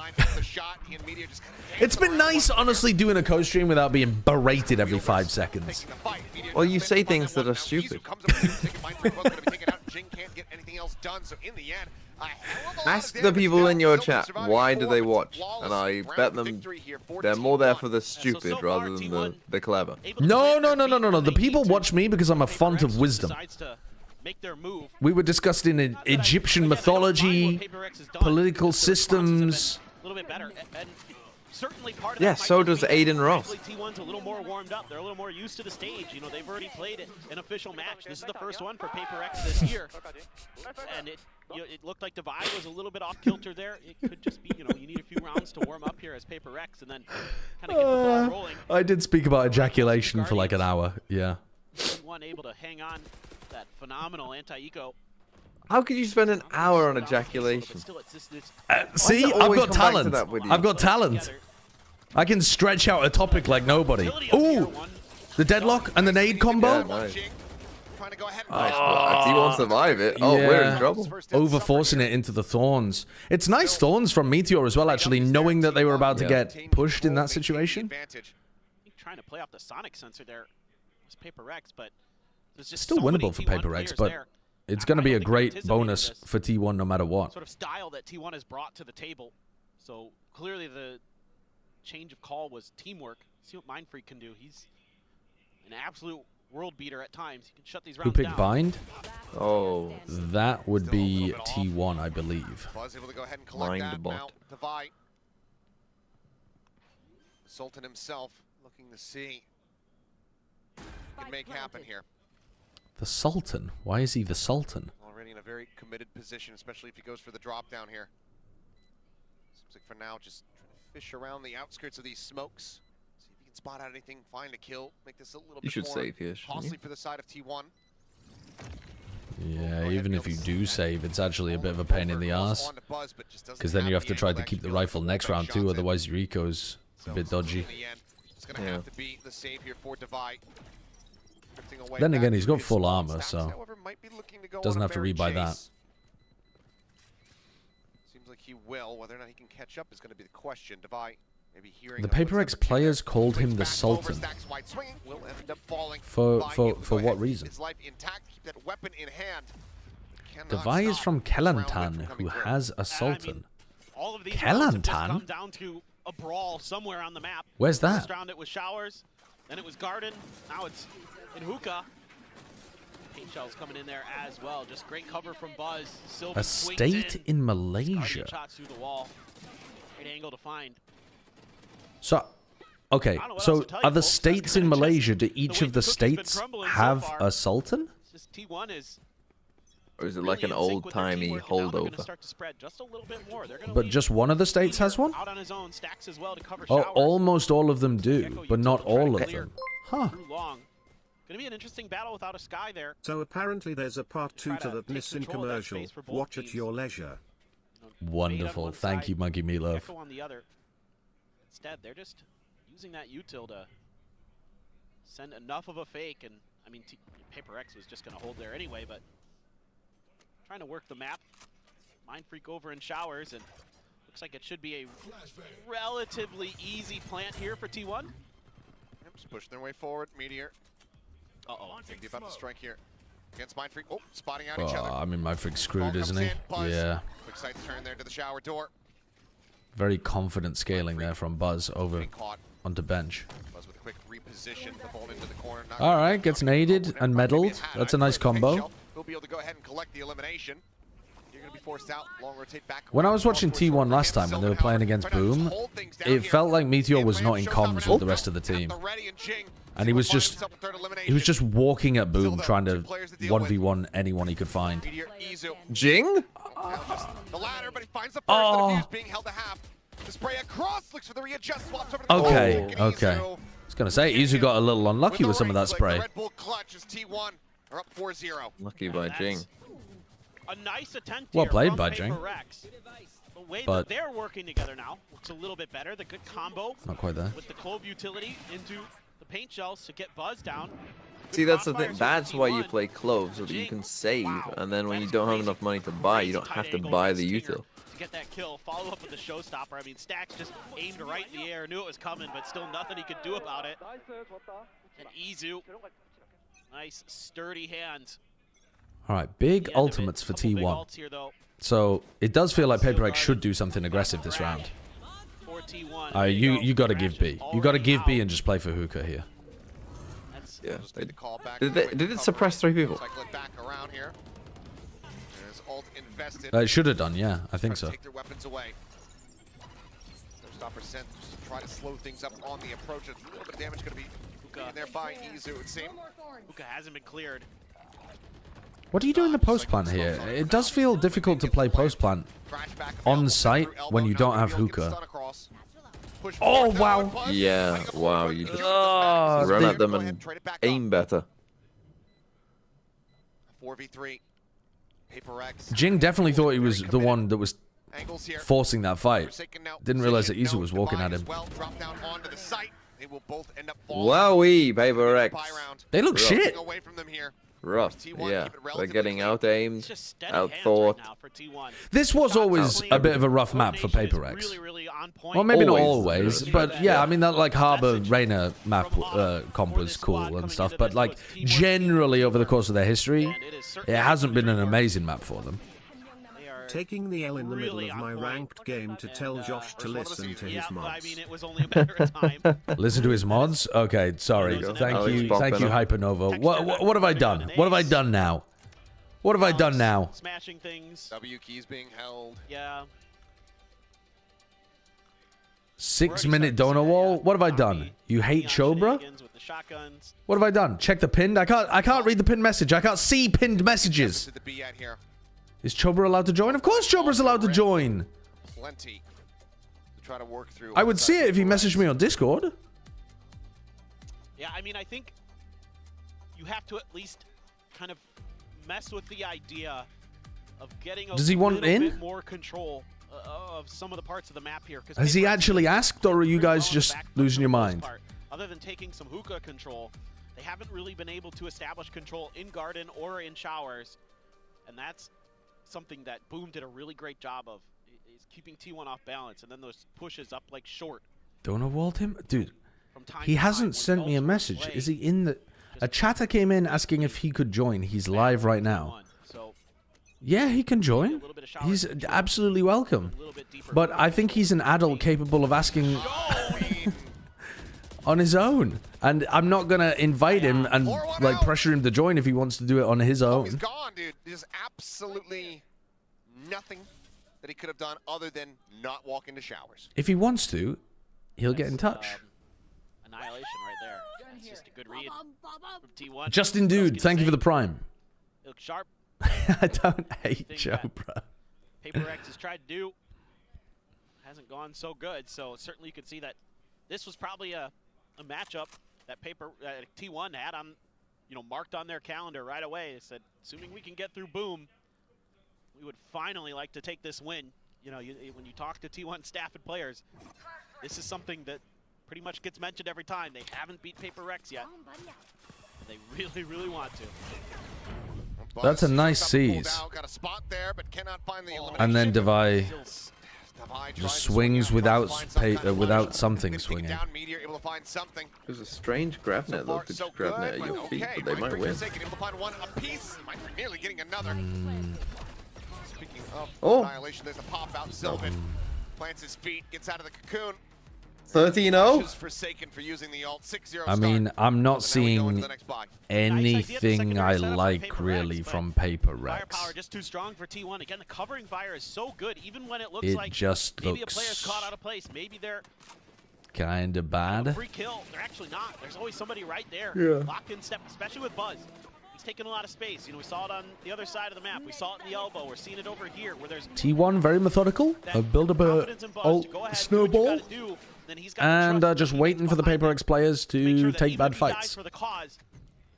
It's been nice, honestly, doing a co-stream without being berated every 5 seconds. Well, you say things that are stupid. Ask the people in your chat, why do they watch? And I bet them they're more there for the stupid rather than the clever. No. The people watch me because I'm a font of wisdom. We were discussing Egyptian mythology, political systems. Yeah, so does Aiden Ross. T1's a little more warmed up. They're a little more used to the stage. You know, they've already played an official match. This is the first one for PRX this year. And it looked like Divide was a little bit off kilter there. It could just be, you need a few rounds to warm up here as PRX and then kind of get the ball rolling. I did speak about ejaculation for like an hour. Yeah. T1 able to hang on that phenomenal anti-eco. How could you spend an hour on ejaculation? See, I've got talent. I've got talent. I can stretch out a topic like nobody. Ooh, the deadlock and the nade combo. Yeah, nice. He won't survive it. Oh, yeah. We're in trouble. Over forcing it into the thorns. It's nice thorns from Meteor as well, actually, knowing that they were about to get pushed in that situation. Trying to play off the sonic sensor there was PRX, but there's just still winnable for PRX, but it's going to be a great bonus for T1 no matter what. Sort of style that T1 has brought to the table. So clearly the change of call was teamwork. See what Mindfreak can do. He's an absolute world beater at times. He can shut these rounds Who picked down. Bind? Oh, that would be T1, I believe. Buzz able to go ahead and collect that mount. Divide. Sultan himself looking to see what can make happen here. The Sultan? Why is he the Sultan? Already in a very committed position, especially if he goes for the drop down here. Seems like for now, just trying to fish around the outskirts of these smokes. See if he can spot out anything, find a kill, make this a little bit more save here, costly for the side of T1. Yeah, even if you do save, it's actually a bit of a pain in the ass. Because then you have to try to keep the rifle next round too, otherwise your eco's a bit dodgy. It's going to have to be the save here for Divide. Then again, he's got full armor, so doesn't have to rebuy that. Seems like he will. Whether or not he can catch up is going to be the question. Divide, maybe hearing the PRX players called him the Sultan. For what reason? Divide is from Kelantan, who has a Sultan. Kelantan? Down to a brawl somewhere on the map. Where's that? First round it was Showers, then it was Garden, now it's in Hookah. Paint shells coming in there as well. Just great cover from Buzz. Sylvan a state in Malaysia. Shots through the wall. Great angle to find. So, okay, so are the states in Malaysia, do each of the states have a Sultan? Just T1 is or is it like an old-timey holdover? But just one of the states has one? Oh, almost all of them do, but not all of them. Huh. Gonna be an interesting battle without a Sky there. So apparently there's a part 2 to that missing commercial. Watch at your leisure. Wonderful. Thank you, Monkey Meatloaf. On the other. Instead, they're just using that util to send enough of a fake, and I mean, PRX was just gonna hold there anyway, but trying to work the map. Mindfreak over in Showers, and looks like it should be a relatively easy plant here for T1. Yep, just pushing their way forward. Meteor. Uh-oh. Thinking about the strike here against Mindfreak. Oh, spotting out each other. I mean, Mindfreak's screwed, isn't he? Yeah. Quick side turn there to the shower door. Very confident scaling there from Buzz over onto bench. Buzz with a quick reposition. The ball into the corner. All right, gets naded and medaled. That's a nice combo. He'll be able to go ahead and collect the elimination. You're going to be forced out. Long rotate back. When I was watching T1 last time when they were playing against Boom, it felt like Meteor was not in comms with the rest of the team. And he was just walking at Boom trying to 1v1 anyone he could find. Jing? The ladder, but he finds the first and is being held to half. The spray across looks for the readjust, swaps over to the okay. I was going to say, Izu got a little unlucky with some of that spray. Red Bull clutch as T1 are up 4-0. Lucky by Jing. A nice attempt well played by Jing. The way that they're working together now looks a little bit better. The good combo not quite there. With the Clove utility into the paint shells to get Buzz down. See, that's the thing. That's why you play Clove, so that you can save, and then when you don't have enough money to buy, you don't have to buy the util. To get that kill, follow up with the showstopper. I mean, Stax just aimed right in the air, knew it was coming, but still nothing he could do about it. And Izu, nice sturdy hands. All right, big ultimates for T1. So it does feel like PRX should do something aggressive this round. You got to give B. You got to give B and just play for hookah here. Yeah. Did it suppress 3 people? It should have done, yeah. I think so. Take their weapons away. Stopper sent to try to slow things up on the approach. A little bit of damage going to be in there by Izu, it would seem. Hookah hasn't been cleared. What do you do in the post plant here? It does feel difficult to play post plant on site when you don't have hookah. Oh, wow. Yeah, wow. You just run at them and aim better. 4v3. PRX. Jing definitely thought he was the one that was forcing that fight. Didn't realize that Izu was walking at him. Wowee, PRX. They look shit. Rough, yeah. They're getting out-aimed, out-thought. This was always a bit of a rough map for PRX. Well, maybe not always, but yeah, I mean, that like Harbor Reina map comp was cool and stuff, but like generally over the course of their history, it hasn't been an amazing map for them. Taking the L in the middle of my ranked game to tell Josh to listen to his mods. I mean, it was only a matter of time. Listen to his mods? Okay, sorry. Thank you, Hypernova. What have I done? What have I done now? What have I done now? Smashing things. W keys being held. Yeah. 6-minute donut wall? What have I done? You hate Chobra? What have I done? Check the pinned? I can't read the pinned message. I can't see pinned messages. Is Chobra allowed to join? Of course Chobra's allowed to join. Plenty to try to work through. I would see it if he messaged me on Discord. Yeah, I mean, I think you have to at least kind of mess with the idea of getting a little bit more control of some of the parts of the map here. Has he actually asked, or are you guys just losing your mind? Other than taking some hookah control, they haven't really been able to establish control in Garden or in Showers, and that's something that Boom did a really great job of, is keeping T1 off balance, and then those pushes up like short. Donut walled him? Dude, he hasn't sent me a message. Is he in the... A chatter came in asking if he could join. He's live right now. Yeah, he can join. He's absolutely welcome. But I think he's an adult capable of asking on his own. And I'm not going to invite him and like pressure him to join if he wants to do it on his own. He's gone, dude. There's absolutely nothing that he could have done other than not walk into Showers. If he wants to, he'll get in touch. Annihilation right there. That's just a good read from T1. Justin Dude, thank you for the prime. It looks sharp. I don't hate Chobra. PRX has tried to do. Hasn't gone so good, so certainly you could see that this was probably a matchup that T1 had on, marked on their calendar right away. They said, assuming we can get through Boom, we would finally like to take this win. When you talk to T1 staff and players, this is something that pretty much gets mentioned every time. They haven't beat PRX yet. They really, really want to. That's a nice seize. And then Devi just swings without something swinging. There's a strange grab net though, to just grab net at your feet, but they might win. Speaking of annihilation, there's a pop out. Sylvan plants his feet, gets out of the cocoon. 13-0. I mean, I'm not seeing anything I like really from PRX. Just too strong for T1. Again, the covering fire is so good, even when it looks like just maybe a player's caught out of place. Maybe they're kind of bad. Free kill. They're actually not. There's always somebody right there. Locked in step, especially with Buzz. He's taking a lot of space. We saw it on the other side of the map. We saw it in the elbow. We're seeing it over here where there's T1 very methodical. Build up a snowball. And just waiting for the PRX players to take bad fights.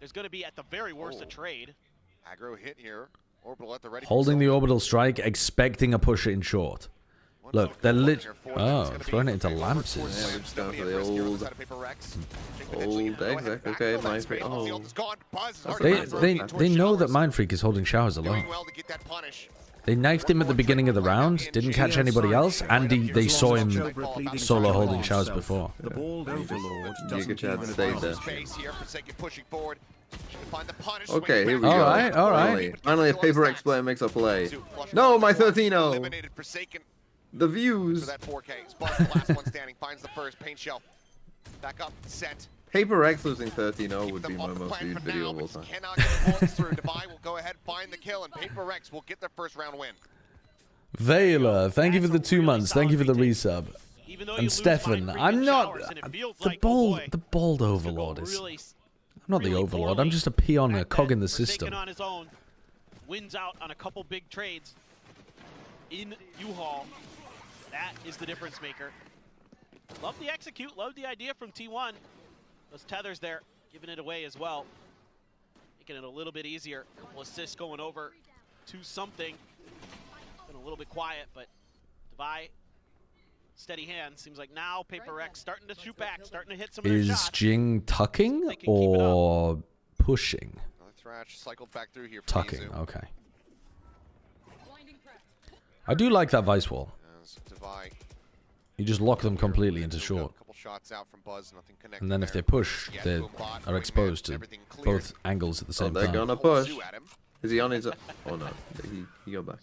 There's going to be at the very worst a trade. Aggro hit here. Orbital at the ready. Holding the orbital strike, expecting a push in short. Look, they're lit. Oh, throwing it into lamps. Yeah, we're just going for the old exec. Okay, Mind Freak. Oh. They know that Mind Freak is holding showers alone. They knifed him at the beginning of the round, didn't catch anybody else, and they saw him solo holding showers before. The bald overlord Giga Chad stayed there. Okay, here we go. Alright. Finally, a Paper X player makes a play. No, my 13-0. The views. Paper X losing 13-0 would be my most viewed video of all time. Dubai will go ahead, find the kill, and Paper X will get their first round win. Vela, thank you for the 2 months. Thank you for the resub. And Stefan, I'm not the bald overlord is. I'm not the overlord. I'm just a peon, a cog in the system. On his own, wins out on a couple big trades in U-Haul. That is the difference maker. Love the execute. Love the idea from T1. Those tethers there, giving it away as well. Making it a little bit easier. A couple assists going over to something. Been a little bit quiet, but Devi, steady hand. Seems like now Paper X starting to shoot back, starting to hit some of their shots. Is Jing tucking or pushing? Another thrash cycled back through here. Tucking, okay. I do like that Vice Wall. You just lock them completely into short. And then if they push, they are exposed to both angles at the same time. They're gonna push. Is he on his... Oh no, he got back.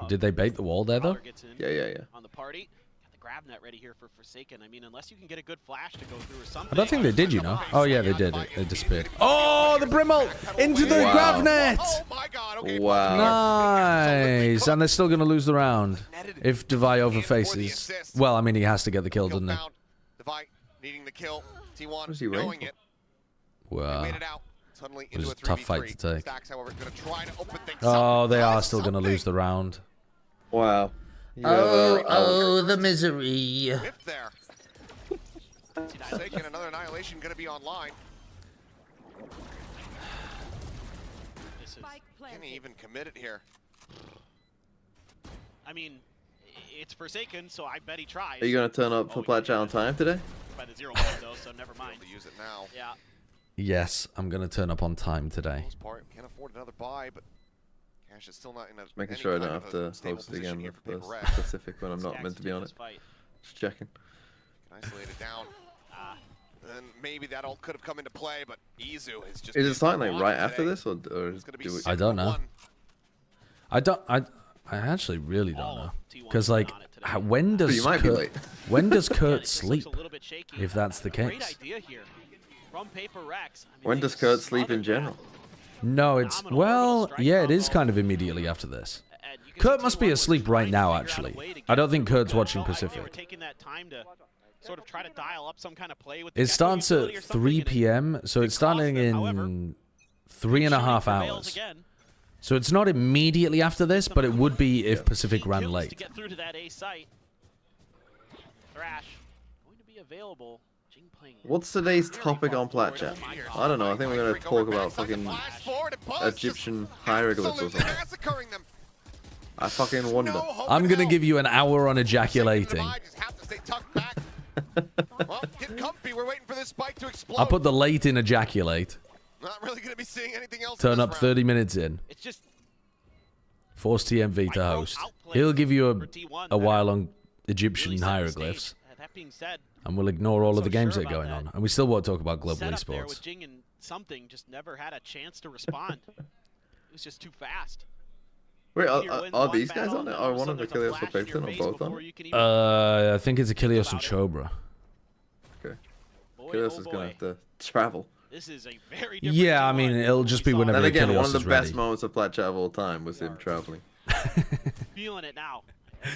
Did they bait the wall there though? Yeah. On the party. Got the grab net ready here for Forsaken. I mean, unless you can get a good flash to go through or something. I don't think they did, you know. Oh yeah, they did. It disappeared. Oh, the Brimble into the grab net. Wow. Nice. And they're still going to lose the round if Devi overfaces. Well, I mean, he has to get the kill, doesn't he? Needing the kill. T1 was he knowing it. Wow. It was a tough fight to take. Stacks, however, gonna try to open things Oh, they are still going to lose the round. Wow. Oh, the misery. There. Another annihilation going to be online. Can he even commit it here? I mean, it's Forsaken, so I bet he tries. Are you going to turn up for Plat Chat on time today? By the 0-1 though, so never mind. To use it now. Yeah. Yes, I'm going to turn up on time today. Can't afford another buy, but Cash is still not in a Making sure I don't have to host again with the Pacific when I'm not meant to be on it. Just checking. Isolate it down. Then maybe that all could have come into play, but Izu is just... Is it starting like right after this, or do we... I don't know. I actually really don't know. Because like, when does Kurt sleep? If that's the case. When does Kurt sleep in general? No, it's... Well, yeah, it is kind of immediately after this. Kurt must be asleep right now, actually. I don't think Kurt's watching Pacific. Sort of try to dial up some kind of play with it starts at 3 p.m., so it's starting in 3.5 hours. So it's not immediately after this, but it would be if Pacific ran late. Get through to that A site. Thrash going to be available. What's today's topic on Plat Chat? I don't know. I think we're going to talk about fucking Egyptian hieroglyphs or something. I fucking wonder. I'm going to give you an hour on ejaculating. Well, get comfy. We're waiting for this spike to explode. I'll put the late in ejaculate. Not really going to be seeing anything else. Turn up 30 minutes in. It's just force TMV to host. He'll give you a while on Egyptian hieroglyphs. That being said, and we'll ignore all of the games that are going on. And we still won't talk about global esports. Jing and something just never had a chance to respond. It was just too fast. Wait, are these guys on it? Are one of the Achilles or Peyton or both on it? I think it's Achilles and Chobra. Okay. Achilles is going to have to travel. This is a very yeah, I mean, it'll just be whenever Achilles is ready. And again, one of the best moments of Plat Chat of all time was him traveling. Feeling it now.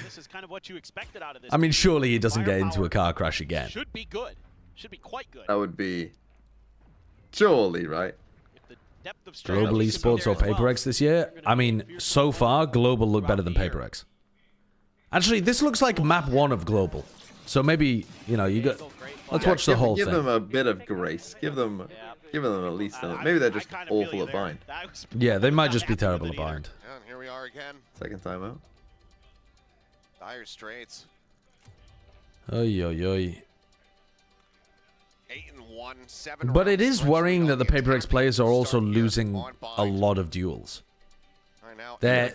This is kind of what you expected out of this. I mean, surely he doesn't get into a car crash again. Should be good. Should be quite good. That would be... Surely, right? Global Esports or PaperX this year? I mean, so far, Global look better than PaperX. Actually, this looks like map 1 of Global. So maybe, you know, you got... Let's watch the whole thing. Give them a bit of grace. Give them at least... Maybe they're just awful at bind. Yeah, they might just be terrible at bind. And here we are again. Second time out. Dire Straits. Oy, oy, oy. 8-1, 7 But it rounds. is worrying that the PRX players are also losing a lot of duels. They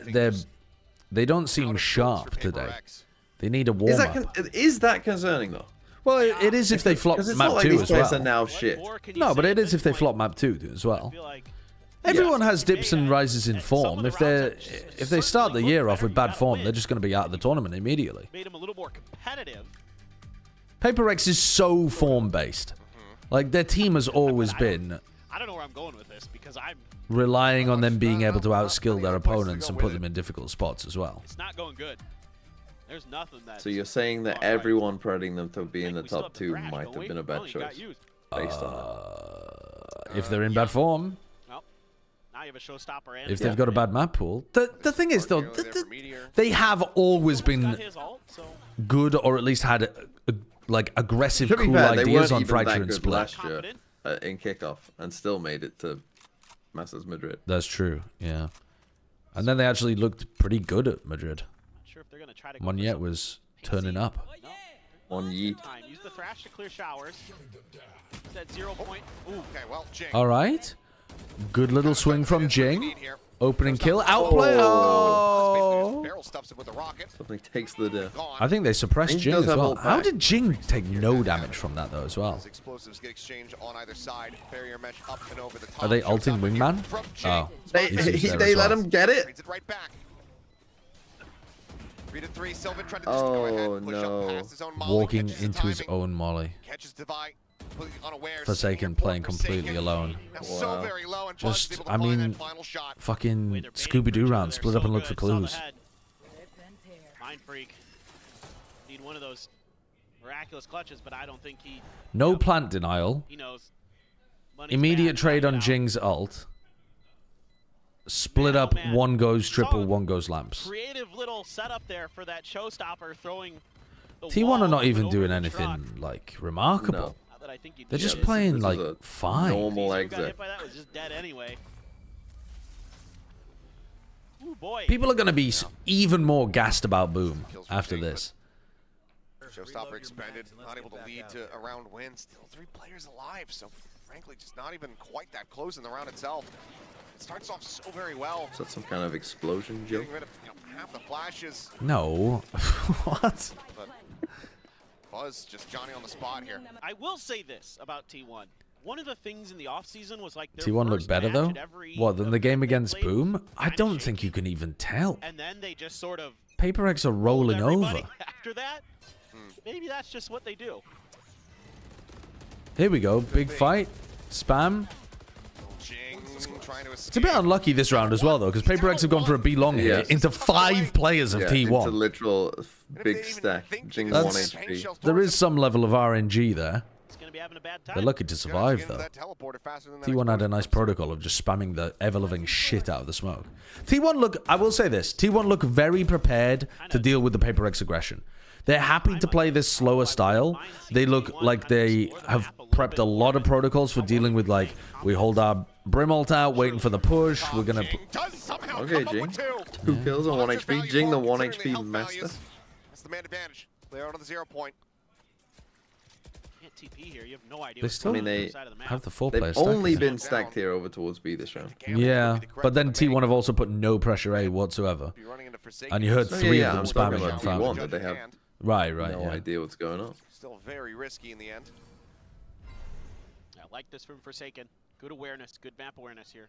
don't seem sharp today. They need a warm up. Is that concerning though? Well, it is if they flop it's map not like 2 these as players well. are now shit. No, but it is if they flop map 2 as well. Everyone has dips and rises in form. If they start the year off with bad form, they're just going to be out of the tournament immediately. Made them a little more competitive. PRX is so form based. Like their team has always been. I don't know where I'm going with this because I'm relying on them being able to outskill their opponents and put them in difficult spots as well. It's not going good. There's nothing that. So you're saying that everyone predicting them to be in the top 2 might have been a bad choice based on if they're in bad form. Well, now you have a showstopper. If they've got a bad map pool. The thing is though, they have always been good, or at least had like aggressive, cool fair, ideas on that Fracture and good Split. last year in kickoff and still made it to Masters Madrid. That's true, yeah. And then they actually looked pretty good at Madrid. Moniette was turning up. On Yeet. Use the thrash to clear showers. At 0 point. Ooh, okay, well, Jing. All right. Good little swing from Jing. Opening kill. Outplay. Oh. Something takes the death. I think they suppressed Jing as well. How did Jing take no damage from that though as well? Explosives get exchanged on either side. Barrier mesh up and over the top. Are they ulting Wingman? Oh. They let him get it? Right back. 3-3. Sylvan tried to just go ahead, Oh push up past his own molly, Walking catches the into his timing, own molly. catches Divide, completely unaware. Forsaken playing completely alone. Now so very low and Just, able to I find mean, that final shot. fucking Scooby-Doo round. Split up and look for clues. Mind Freak. Need one of those miraculous clutches, but I don't think he. No plant denial. He knows. Immediate trade on Jing's ult. Split up, one goes triple, one goes lamps. Creative little setup there for that showstopper throwing. T1 are not even doing anything like remarkable. They're just playing like fine. Normal Got exit. hit by that, was just dead anyway. Ooh, boy. People are going to be even more gassed about Boom after this. Showstopper expended, not able to lead to a round win. Still 3 players alive, so frankly, just not even quite that close in the round itself. It starts off so very well. Is that some kind of explosion joke? Getting rid of half the flashes. No. What? But Buzz just Johnny on the spot here. I will say this about T1. One of the things in the offseason was like their T1 looked first better match though? at every, What, than the game against Boom? I don't think you can even tell. And then they just sort of PRX are rolling over. after that. Maybe that's just what they do. Here we go. Big fight. Spam. It's a bit unlucky this round as well, though, because PRX have gone for a B long here into 5 players of T1. It's a literal big stack. Jing's 1 HP. There is some level of RNG there. They're lucky to survive, though. T1 had a nice protocol of just spamming the ever-loving shit out of the smoke. T1 look, I will say this, T1 look very prepared to deal with the PRX aggression. They're happy to play this slower style. They look like they have prepped a lot of protocols for dealing with, like, we hold our Brim ult out, waiting for the push. We're gonna. Okay, Jing. 2 kills on 1 HP. Jing, the 1 HP master. That's the man advantage. They're on the 0 point. Can't TP here. You have no idea. They still they have the 4 players. They've only been stacked here over towards B this round. Yeah, but then T1 have also put no pressure A whatsoever. And you heard 3 of them spamming and farming. That they have right, no idea what's going on. Still very risky in the end. I like this from Forsaken. Good awareness, good map awareness here.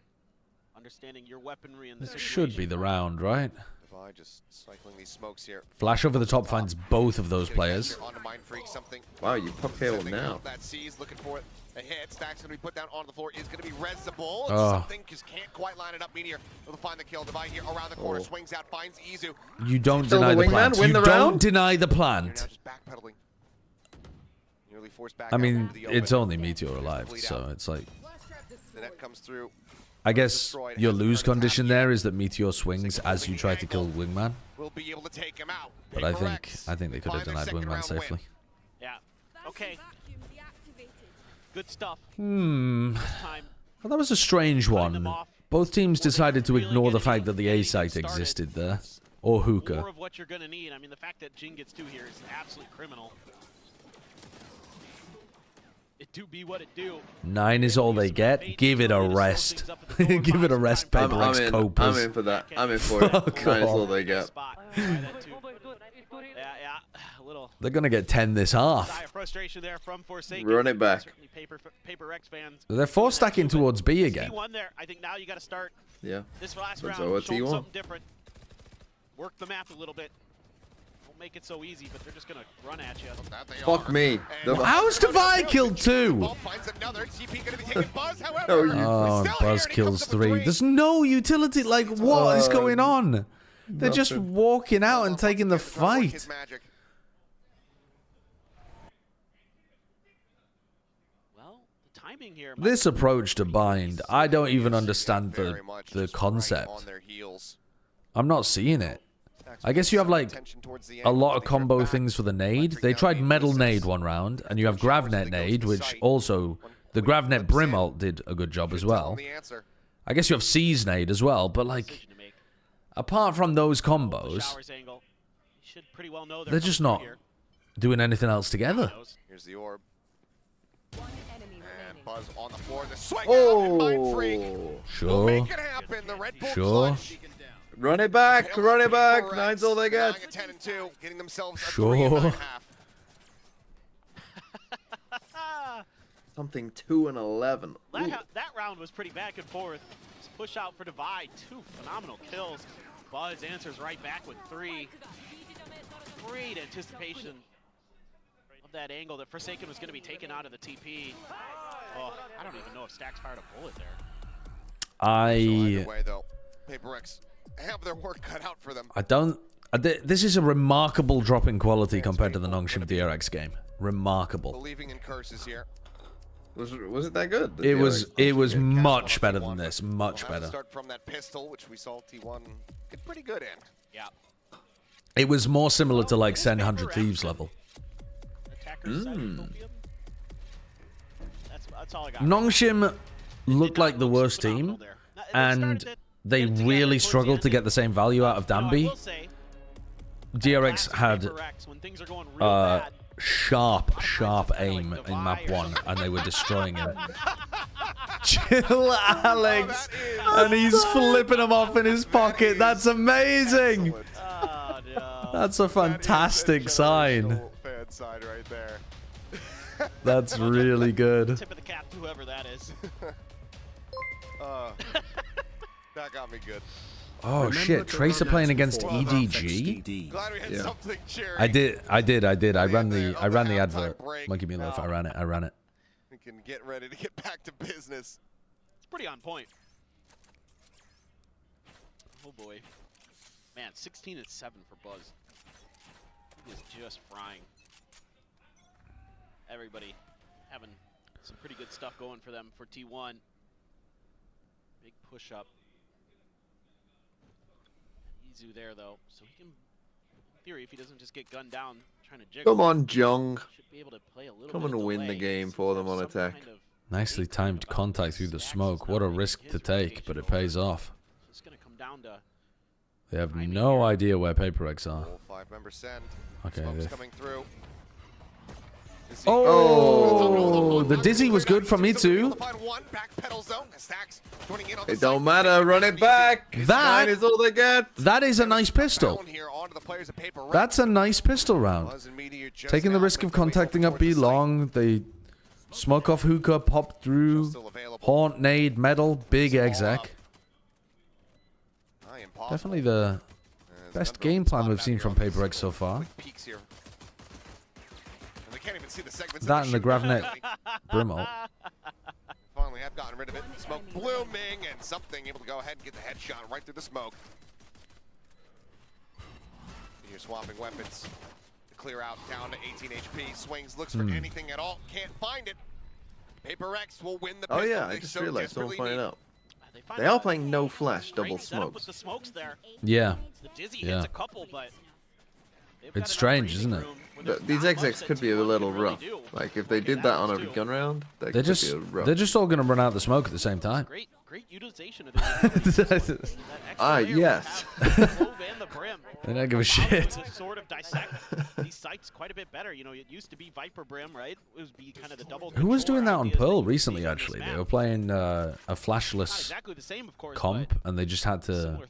Understanding your weaponry in the This should be the round, right? Divide just cycling these smokes here. Flash over the top finds both of those players. Wow, you pop KO now. That sees looking for a hit. Stack's gonna be put down onto the floor. Is gonna be resible. Oh. Something just can't quite line it up. Meteor will find the kill. Divide here around the corner. Swings out, finds Izu. You don't Still deny the the wingman, plant. win You the don't round? deny the Now plant. just backpedaling. Nearly forced back I out mean, into the open. it's only Meteor alive, so it's like. The net comes through. I guess your lose condition there is that Meteor swings as you try to kill Wingman. We'll be able to take him out. But I think they could have denied Wingman safely. Yeah. Okay. Good stuff. Well, that was a strange one. Both teams decided to ignore the fact that the A site existed there. or hookah. More of what you're going to need. I mean, the fact that Jin gets 2 here is absolutely criminal. It do be what it do. 9 is all they get. Give it a rest. Give it a rest, PRX copers. I'm in for that. I'm in for it. 9 is all they get. They're gonna get 10 this half. Run it back. They're 4 stacking towards B again. I think now you got to start. Yeah. This last round, So show them something different. Work the map a little bit. Won't make it so easy, but they're just gonna run at you. Fuck me. How's Divide killed 2? Oh, and Buzz kills 3. There's no utility. Like, what is going on? They're just walking out and taking the fight. This approach to bind, I don't even understand the concept. I'm not seeing it. I guess you have like a lot of combo things for the nade. They tried metal nade one round, and you have gravnet nade, which also the gravnet brim ult did a good job as well. I guess you have seize nade as well, but like apart from those combos, they're just not doing anything else together. Here's the orb. And Buzz on the floor. The swing Sure. Sure. Run it back. Run it back. 9's all they get. 10 and 2, getting themselves Sure. Something 2 and 11. That round was pretty back and forth. Just push out for Divide. 2 phenomenal kills. Buzz answers right back with 3. Great anticipation of that angle that Forsaken was going to be taken out of the TP. Oh, I don't even know if Stax fired a bullet there. Either way, though, PRX have their work cut out for them. This is a remarkable drop in quality compared to the Nongshim DRX game. Remarkable. Believing in curses here. Was it that good? It was much better than this. Much better. Start from that pistol, which we saw T1 get pretty good in. Yeah. It was more similar to like Send 100 Thieves level. That's all I got. Nongshim looked like the worst team, and they really struggled to get the same value out of Danby. DRX had sharp aim in map 1, and they were destroying him. Chill, Alex, and he's flipping him off in his pocket. That's amazing. That's a fantastic sign. Side right there. That's really good. Tip of the cap to whoever that is. That got me good. Oh shit, Tracer playing against EDG? Glad we had something cheering. I did. I ran the advert. Monkey me loaf. I ran it. We can get ready to get back to business. It's pretty on point. Oh boy. Man, 16 and 7 for Buzz. He is just frying. Everybody having some pretty good stuff going for them for T1. Big push up. Izu there though, so he can, in theory, if he doesn't just get gunned down trying to jiggle. Come on, Jung. Should be able to play a little Come bit and of win the delay. game for them on attack. Nicely timed contact through the smoke. What a risk to take, but it pays off. It's going to come down to They have no idea where PRX are. All 5 members send. Okay. Smoke's coming through. Oh, the dizzy was good from Itsu. It don't matter. Run it back. 9 is all they get. That is a nice pistol. That's a nice pistol round. Taking the risk of contacting up B long. They smoke off hookah, pop through, haunt, nade, metal, big exec. Definitely the best game plan we've seen from PRX so far. That and the Gravnet Brimble. Finally have gotten rid of it. Smoke blooming and something able to go ahead and get the headshot right through the smoke. You're swapping weapons to clear out down to 18 HP. Swings, looks for anything at all. Can't find it. PRX will win the pistol. Oh yeah, I just realized someone pointed out. They are playing no flash, double smokes. Yeah. The dizzy hits a couple, but it's strange, isn't it? These execs could be a little rough. Like if they did that on a gun round, They're just all gonna run out the smoke at the same time. great utilization of this. Yes. They don't give a shit. To sort of dissect these sites quite a bit better. You know, it used to be Viper Brim, right? It was be kind of the double. Who was doing that on Pearl recently, actually? They were playing a flashless exactly the same, of course, comp, and they just had to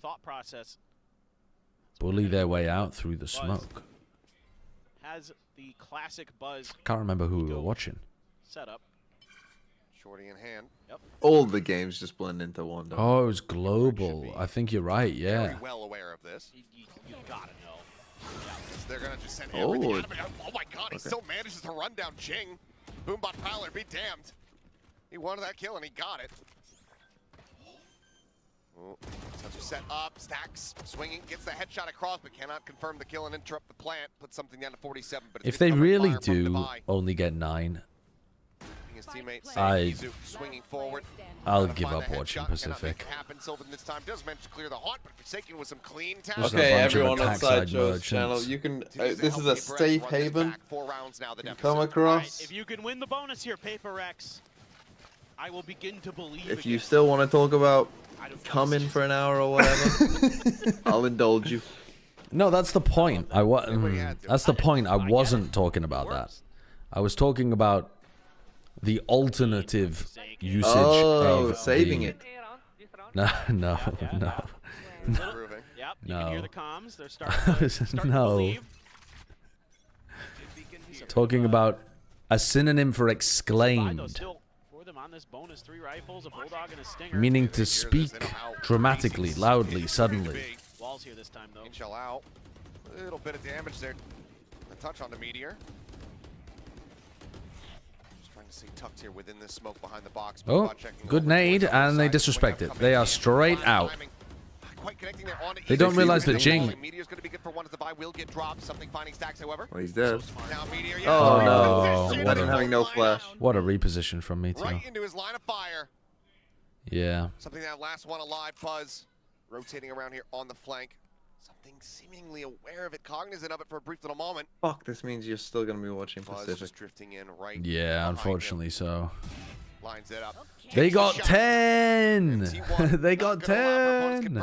bully their way out through the smoke. Has the classic Buzz. Can't remember who we were watching. Set up. Shorty in hand. Yep. All the games just blend into one. Oh, it was global. I think you're right. Yeah. Very well aware of this. You gotta know. Yeah, they're gonna just send everything at him. Oh my God, he still manages to run down Jing. Boombot Prowler, be damned. He wanted that kill and he got it. Oh, such a set up, stacks, swinging, gets the headshot across, but cannot confirm the kill and interrupt the plant. Put something down to 47. But if they really do only get 9, his teammate swinging forward. I'll give up watching Pacific. This time does manage to clear the haunt, but Forsaken with some clean town. Okay, everyone on Sideshow's channel, you can. This is a safe haven. You come across. If you can win the bonus here, PRX, I will begin to believe. If you still want to talk about coming for an hour or whatever, I'll indulge you. No, that's the point. That's the point. I wasn't talking about that. I was talking about the alternative usage of saving it. No. Yep, you can hear the comms. They're starting to leave. Talking about a synonym for exclaimed. On this bonus, 3 rifles, a bulldog, and a stinger. Meaning to speak dramatically, loudly, suddenly. Walls here this time, though. Shell out. A little bit of damage there. A touch on the meteor. Just trying to see tucked here within this smoke behind the box. Oh, good nade, and they disrespect it. They are straight out. They don't realize that Jing. Meteor's going to be good for one as the buy will get dropped. Something finding stacks, however. Well, he's dead. Now Meteor, oh no! Having no flash. What a reposition from me too. Right into his line of fire. Yeah. Something that last one alive. Fuzz rotating around here on the flank. Something seemingly aware of it, cognizant of it for a brief little moment. Fuck, this means you're still going to be watching Fuzz Pacific. just drifting in right. Yeah, unfortunately so. Lines it up. They got 10. They got 10.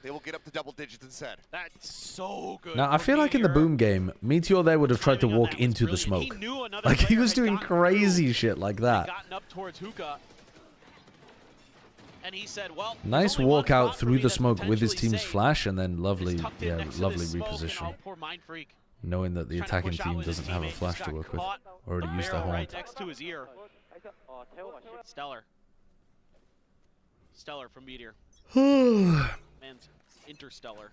They will get up to double digits instead. That's so good. Now I feel like in the boom game, Meteor there would have tried to walk into the smoke. Like he was doing crazy shit like that. Gotten up towards Hookah. And he said, well, nice walk out through the smoke with his team's flash, and then lovely reposition. Knowing that the attacking team doesn't have a flash to work with. Already used their horn. Right next to his ear. Stellar from Meteor. Man's interstellar.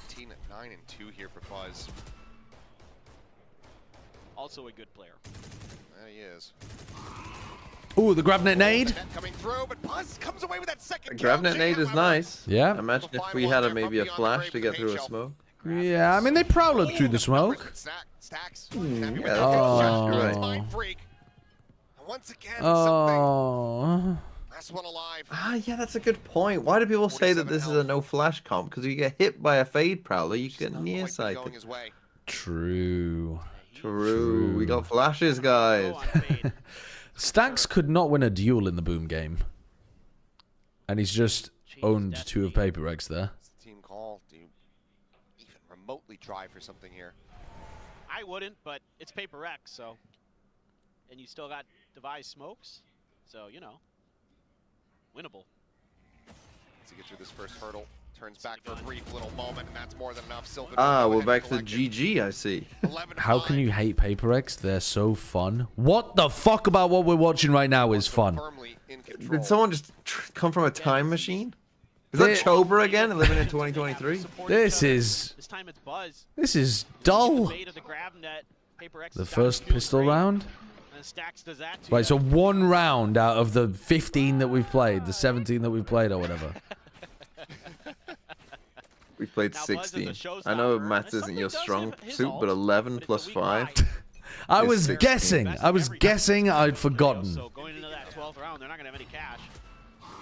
18 at 9 and 2 here for Fuzz. Also a good player. There he is. Ooh, the grab net nade. Coming through, but Buzz comes away with that second grab net nade is nice. Yeah. Imagine if we had maybe a flash to get through a smoke. Yeah, I mean they prowled through the smoke. Oh. Once again, oh. Last one alive. Ah, yeah, that's a good point. Why do people say that this is a no flash comp? Because you get hit by a fade prowler, you get nearsighted. True. True. We got flashes, guys. Stacks could not win a duel in the boom game. And he's just owned 2 of PRX there. Team call. Do you even remotely try for something here? I wouldn't, but it's PRX, so. And you still got devised smokes, so, you know, winnable. To get through this first hurdle. Turns back for a brief little moment, and that's more than enough. Sylvan we're back to GG, I see. How can you hate PRX? They're so fun. What the fuck about what we're watching right now is fun? Did someone just come from a time machine? Is that Chobra again, living in 2023? This is dull. The first pistol round? Right, so 1 round out of the 15 that we've played, the 17 that we've played or whatever. We've played 16. I know maths isn't your strong suit, but 11 plus 5. I was guessing. I was guessing I'd forgotten. So going into that 12th round, they're not going to have any cash.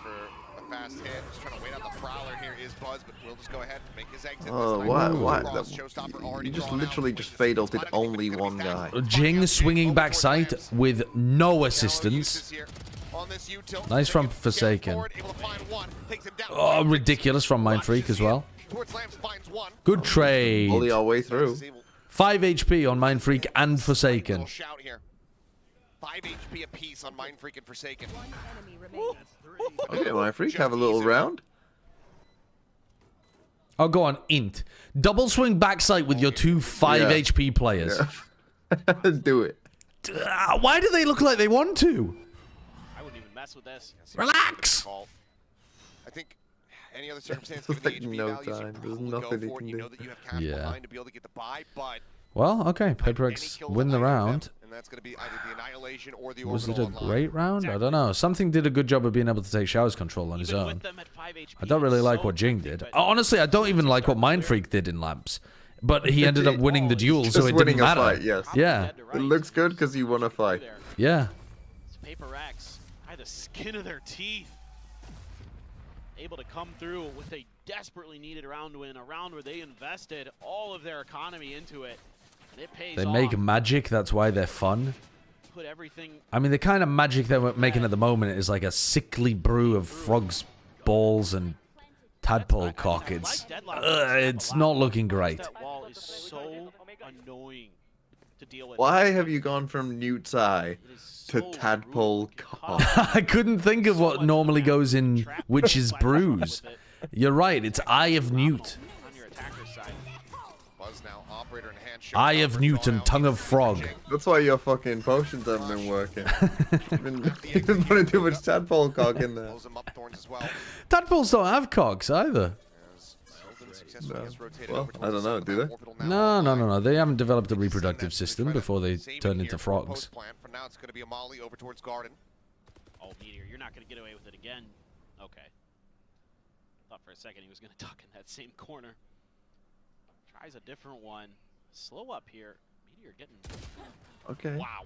For a fast hit, just trying to wait out the prowler here is Buzz, but we'll just go ahead and make his exit. Oh, what? You just literally just fade ulted only one guy. Jing swinging backside with no assistance. Nice from Forsaken. Oh, ridiculous from Mind Freak as well. Good trade. Only our way through. 5 HP on Mind Freak and Forsaken. 5 HP apiece on Mind Freak and Forsaken. Okay, Mind Freak, have a little round. Oh, go on, int. Double swing backside with your two 5 HP players. Yeah. Do it. Why do they look like they want to? I wouldn't even mess with this. Relax. I think any other circumstance, given the HP values, you probably go for it. You know that you have cash behind to be able to get the buy, but well, okay, PRX win the round. and that's going to be either the Annihilation or the Was it Orbital a great round? I don't know. Something did a good job of being able to take Shao's control on his own. I don't really like what Jing did. Honestly, I don't even like what Mind Freak did in Lamps. But he ended up winning the duel, so it didn't matter. Fight, yes. Yeah. It looks good because he won a fight. Yeah. PRX by the skin of their teeth, able to come through with a desperately needed round win, a round where they invested all of their economy into it, and it pays They off. make magic, that's why they're fun. Put everything. I mean, the kind of magic they're making at the moment is like a sickly brew of frogs' balls and tadpole cock. It's not looking great. That wall is so annoying to deal with. Why have you gone from Newt's Eye to tadpole cock? I couldn't think of what normally goes in Witch's Brews. You're right, it's Eye of Newt. Eye of Newt and Tongue of Frog. That's why your fucking potions haven't been working. You've been putting too much tadpole cock in there. Tadpoles don't have cocks either. No. Well, I don't know, do they? No. They haven't developed a reproductive system before they turn into frogs. For now, it's going to be a molly over towards Garden. Oh, Meteor, you're not going to get away with it again. Okay. Thought for a second he was going to duck in that same corner. Tries a different one. Slow up here. Meteor getting. Okay. Wow.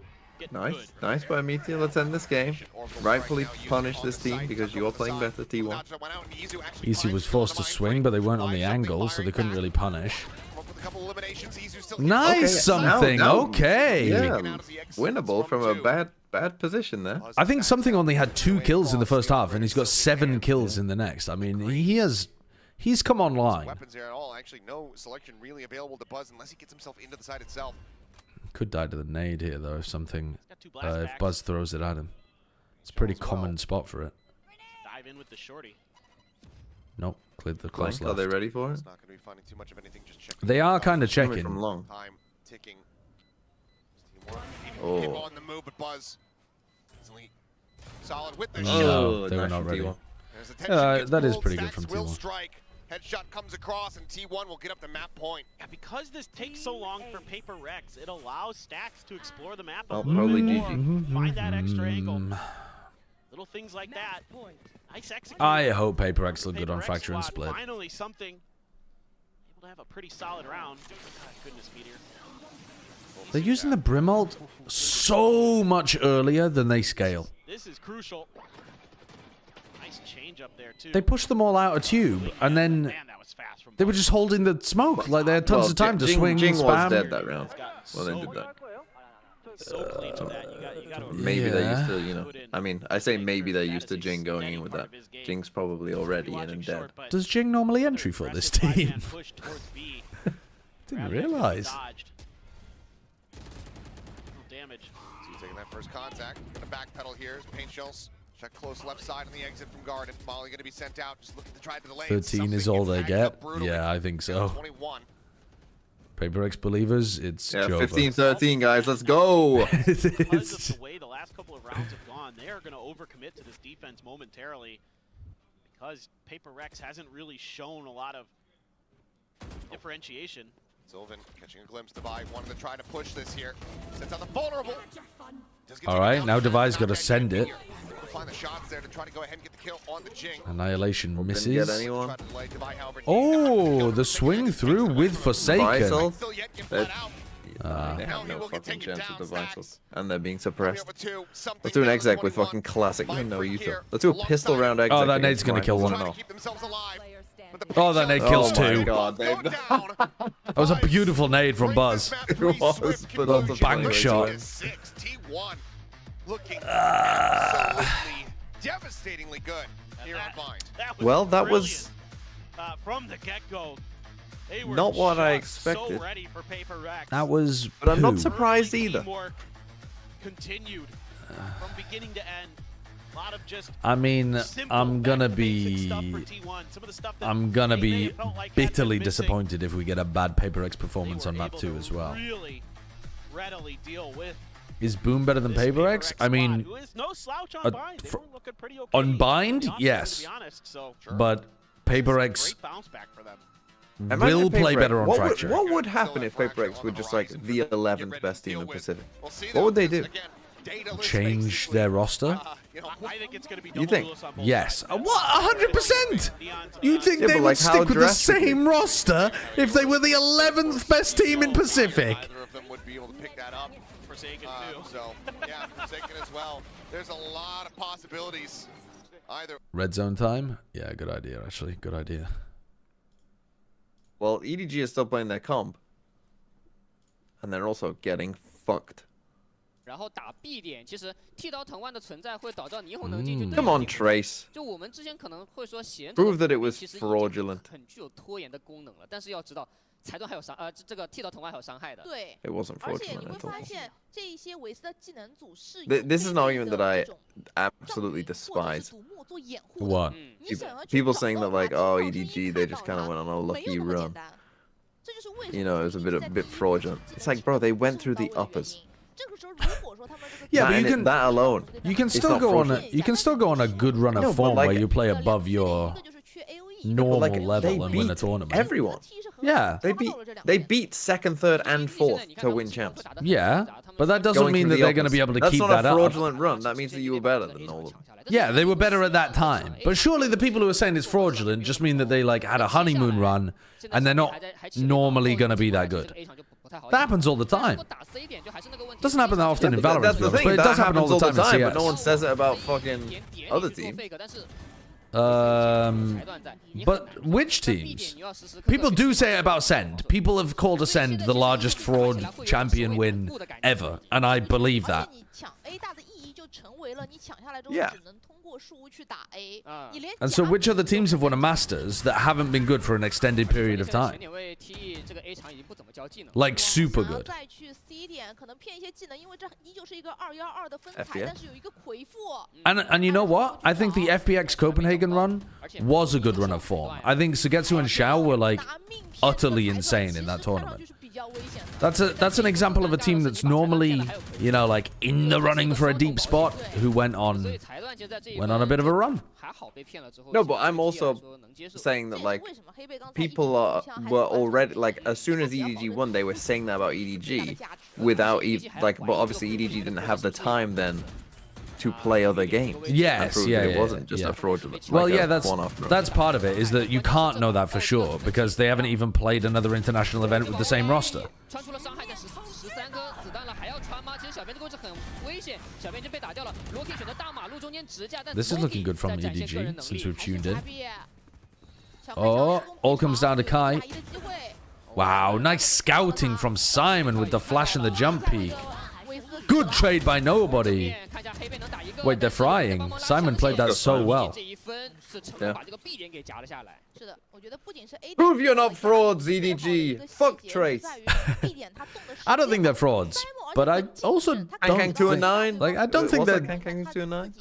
Nice. Nice by Meteor. Let's end this game. Rightfully punish this team because you are playing better, T1. Isu was forced to swing, but they weren't on the angle, so they couldn't really punish. Nice something. Okay. Yeah. Winnable from a bad position there. I think something only had 2 kills in the first half, and he's got 7 kills in the next. I mean, he's come online. Weapons here at all. Actually, no selection really available to Buzz unless he gets himself into the side itself. Could die to the nade here, though, if Buzz throws it at him. It's a pretty common spot for it. Dive in with the shorty. Nope, cleared the close left. Are they ready for it? They are kind of checking. From long. Time ticking. Oh. On the move, but Buzz solid with the no, they were not ready. That is pretty good from T1. Headshot comes across, and T1 will get up the map point. Yeah, because this takes so long for PRX, it allows Stacks to explore the map. Oh, probably GG. Find that extra angle. Little things like that. Nice execution. I hope PRX look good on Fracture and Split. Finally, something. Able to have a pretty solid round. God, goodness, Meteor. They're using the Brim ult so much earlier than they scale. This is crucial. Nice change up there, too. They pushed them all out of tube, and then they were just holding the smoke. Like, they had tons of time to swing, Jing spam. was dead that round. Well, they did that. Maybe they're used to, you know. I mean, I say maybe they're used to Jing going in with that. Jing's probably already in and dead. Does Jing normally entry for this team? Didn't realize. Damage. So he's taking that first contact. Gonna backpedal here. Paint shells. Check close left side on the exit from Garden. Molly gonna be sent out. Just looking to try to delay. 13 is all they get. Yeah, I think so. 21. PRX believers, it's Jova. 15-13, guys. Let's go. Because of the way the last couple of rounds have gone, they are going to overcommit to this defense momentarily because PRX hasn't really shown a lot of differentiation. Sylvan catching a glimpse. Divide wanted to try to push this here. Sends out the vulnerable. All right, now Divide's got to send it. Find the shots there to try to go ahead and get the kill on the Jing. Annihilation misses. Get anyone. Oh, the swing through with Forsaken. They have no fucking chance with the Vitals. And they're being suppressed. Let's do an exec with fucking classic. No, let's do a pistol round exec. Oh, that nade's going to kill one. off. Oh, that nade kills 2. God, that was a beautiful nade from Buzz. It was, but the bank shot. looking absolutely devastatingly good here on Bind. Well, that was from the get-go. They were not what I just expected. So ready for PRX. That was But I'm not poo. surprised either. Teamwork continued from beginning to end. A lot of just I mean, I'm gonna be bitterly disappointed if we get a bad PRX performance on map 2 as well. Really readily deal with Is Boom better than PRX? I mean, on Bind, yes, but PRX will play better on Fracture. What would happen if PRX were just like the 11th best team in Pacific? What would they do? Change their roster? I think it's going to be You think? Yes. What? 100%? You You think they would stick with the same roster if they were the 11th best team in Pacific? Neither of them would be able to pick that up. Forsaken too. So, yeah, Forsaken as well. There's a lot of possibilities. Either. Red zone time? Yeah, good idea, actually. Good idea. Well, EDG is still playing their comp. And they're also getting fucked. Come on, Trace. Prove that it was fraudulent. It wasn't fraudulent at all. This is an argument that I absolutely despise. What? People saying that, like, oh, EDG, they just kind of went on a lucky run. You know, it was a bit fraudulent. It's like, bro, they went through the uppers. Yeah, but you can that alone. You can still go on a good run of form where you play above your normal level and win a tournament. Everyone. Yeah. They beat second, third, and fourth to win champs. Yeah, but that doesn't mean that they're going to be able to keep that up. That's not a fraudulent run. That means that you were better than all of them. Yeah, they were better at that time. But surely the people who are saying it's fraudulent just mean that they like had a honeymoon run and they're not normally going to be that good. That happens all the time. Doesn't happen that often in Valorant, That's the thing. but it That does happen all happens the time in CS. but no one says it about fucking other teams. But which teams? People do say it about Send. People have called Ascend the largest fraud champion win ever, and I believe that. Yeah. And so which other teams have won a Masters that haven't been good for an extended period of time? Like super good. And you know what? I think the FPX Copenhagen run was a good run of form. I think Sugetsu and Xiao were like utterly insane in that tournament. That's an example of a team that's normally, you know, like in the running for a deep spot who went on a bit of a run. No, but I'm also saying that, like, people were already, like, as soon as EDG won, they were saying that about EDG without but obviously EDG didn't have the time then to play other games. Yes, yeah, it wasn't just a fraudulent. Well, yeah, that's part of it, is that you can't know that for sure because they haven't even played another international event with the same roster. This is looking good from EDG since we've tuned in. Oh, all comes down to Kai. Wow, nice scouting from Simon with the flash and the jump peek. Good trade by nobody. Wait, they're frying. Simon played that so well. Yeah. Prove you're not frauds, EDG. Fuck Trace. I don't think they're frauds, but I also don't think 2-9. like I don't think that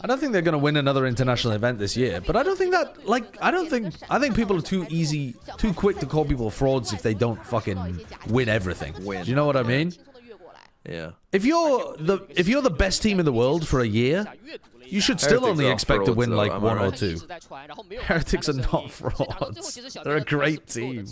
I don't think they're going to win another international event this year. But I don't think that I think people are too quick to call people frauds if they don't fucking win everything. Do you know what I mean? Yeah. If you're the best team in the world for a year, you should still only expect to win like 1 or 2. Heretics are not frauds. They're a great team.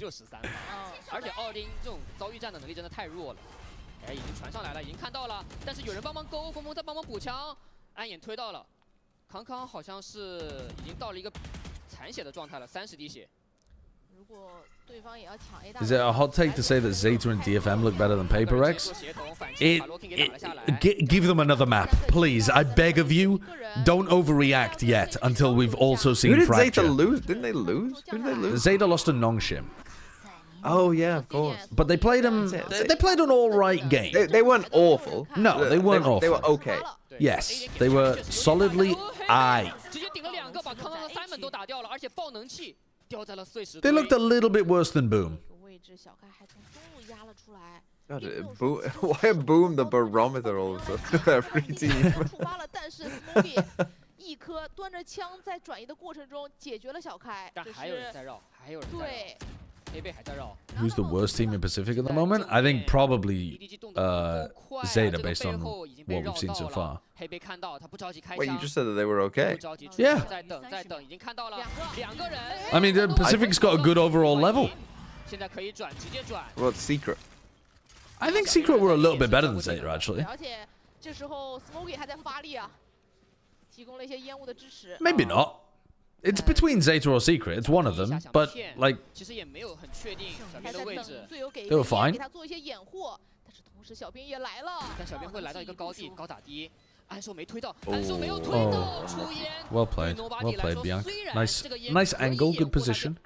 Is it a hot take to say that Zeta and DFM look better than PRX? Give them another map, please. I beg of you. Don't overreact yet until we've also seen Fracture. Zeta lose? Didn't they lose? Who did they lose? Zeta lost to Nongshim. Oh yeah, of course. But they played them. They played an all right game. They weren't awful. No, they weren't awful. They were okay. Yes, they were solidly aight. They looked a little bit worse than Boom. God, why Boom the barometer all of a sudden for every team? 一颗端着枪在转移的过程中解决了小开，但还有人在绕，还有人在绕。对。黑贝还在绕。Who's the worst team in Pacific at the moment? I think probably Zeta, based on what we've seen so far. Wait, you just said that they were okay. Yeah. I mean, the Pacific's got a good overall level. Well, it's Secret. I think Secret were a little bit better than Zeta, actually. 而且这时候 Smokey 还在发力啊。 Maybe not. It's between Zeta or Secret. It's one of them. But, like, they were fine. Well played. Well played, Bianca. Nice angle, good position.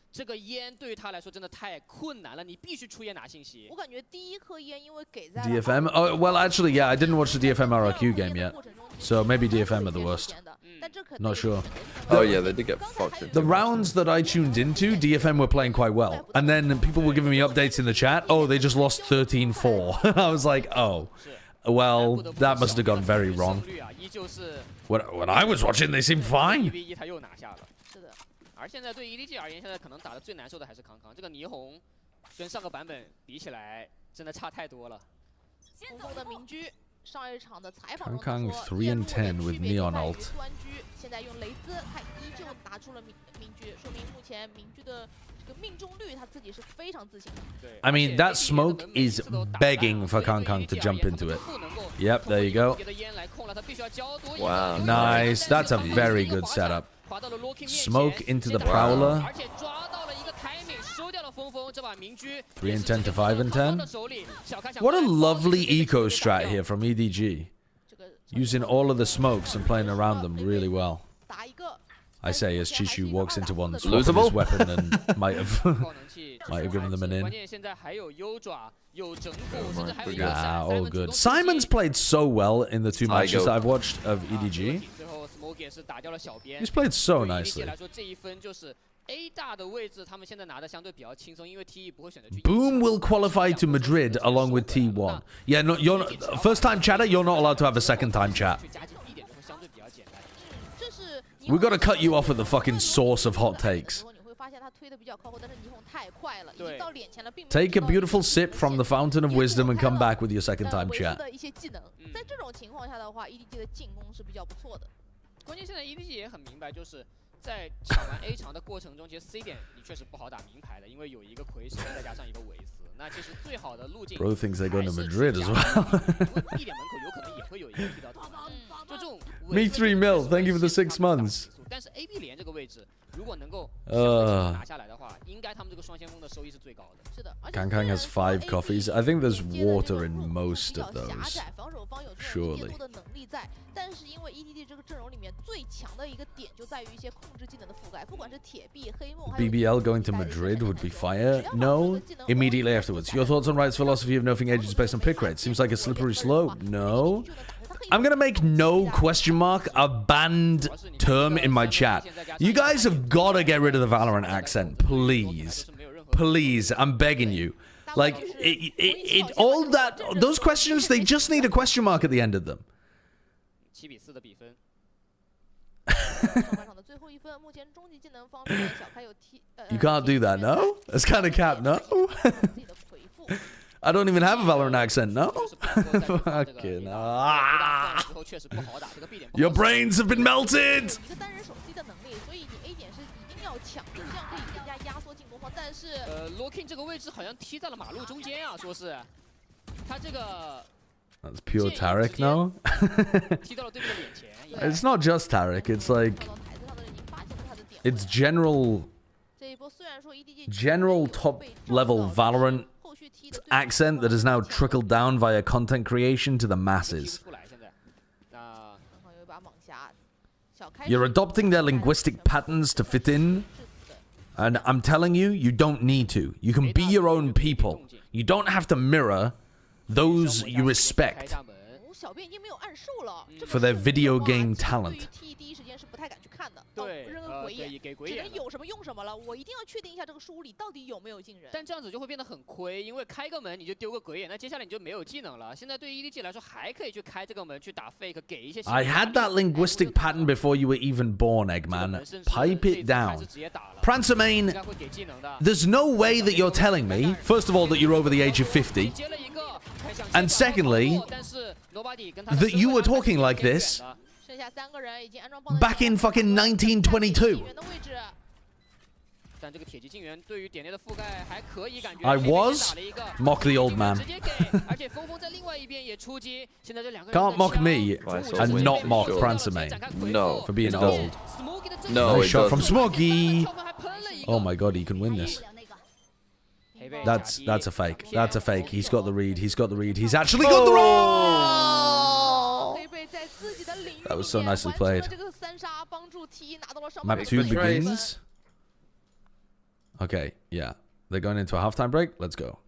这个烟对于他来说真的太困难了，你必须出烟拿信息。我感觉第一颗烟因为给在 DFM? Oh, well, actually, yeah, I didn't watch the DFM RRQ game yet. So maybe DFM are the worst. Not sure. Oh, yeah, they did get fucked. The rounds that I tuned into, DFM were playing quite well. And then people were giving me updates in the chat. Oh, they just lost 13-4. I was like, oh, well, that must have gone very wrong. When I was watching, they seemed fine. 而现在对 EDG 而言，现在可能打的最难受的还是康康。这个霓虹跟上个版本比起来，真的差太多了。红枫的明居上一场的采访中康说， 3-10 with neon ult. 端居，现在用雷兹，他依旧拿出了明居，说明目前明居的这个命中率他自己是非常自信的。I mean, that smoke is begging for Kang to jump into it. Yep, there you go. Wow. Nice. That's a very good setup. Smoke into the Prowler. 3-10 to 5-10. What a lovely eco strat here from EDG. Using all of the smokes and playing around them really well. I say as Chishu walks into one, swapping his weapon and might have given them an in. Yeah, all good. Simon's played so well in the 2 matches that I've watched of EDG. He's played so nicely. Boom will qualify to Madrid along with T1. Yeah, no, you're not, first time chatter, you're not allowed to have a second time chat. We gotta cut you off at the fucking source of hot takes. Take a beautiful sip from the fountain of wisdom and come back with your second time chat. 关键现在 EDG 也很明白，就是在抢完 A 场的过程中，其实 C 点你确实不好打明牌的，因为有一个魁神再加上一个韦斯。那其实最好的路径 Bro thinks they're going to Madrid as well. B 点门口有可能也会有一个踢到头。就这种 Me 3 mil, thank you for the 6 months. 但是 AB 连这个位置，如果能够拿下来的话，应该他们这个双先锋的收益是最高的。是的。Kang has 5 coffees. I think there's water in most of those. Surely. 但是因为 EDG 这个阵容里面最强的一个点就在于一些控制技能的覆盖，不管是铁臂、黑梦， BBL going to Madrid would be fire. No, immediately afterwards. Your thoughts on Riot's philosophy of nerfing agents based on pick rate? Seems like a slippery slope. No. I'm gonna make no question mark a banned term in my chat. You guys have gotta get rid of the Valorant accent, please. Please, I'm begging you. Like, all that, those questions, they just need a question mark at the end of them. 7比4的比分。You can't do that, no? That's kind of cap, no? I don't even have a Valorant accent, no? Fucking Your brains have been melted! ，Locking 这个位置好像踢在了马路中间啊，说是他这个。 That's pure Tarek now. It's not just Tarek. It's like it's general top level Valorant accent that has now trickled down via content creation to the masses. You're adopting their linguistic patterns to fit in. And I'm telling you, you don't need to. You can be your own people. You don't have to mirror those you respect for their video game talent. 对，只能有什么用什么了。我一定要确定一下这个书里到底有没有镜人。但这样子就会变得很亏，因为开个门你就丢个鬼眼，那接下来你就没有技能了。现在对于 EDG 来说，还可以去开这个门去打 fake， 给一些。I had that linguistic pattern before you were even born, Eggman. Pipe it down. Prancermain, there's no way that you're telling me, first of all, that you're over the age of 50, and secondly, that you were talking like this back in fucking 1922. I was. Mock the old man. Can't mock me and not mock Prancermain. No. For being old. No, nice shot from Smoggy. Oh my god, he can win this. That's a fake. That's a fake. He's got the read. He's got the read. He's actually got the roll! That was so nicely played. Map 2 begins. Okay, yeah. They're going into a halftime break. Let's go.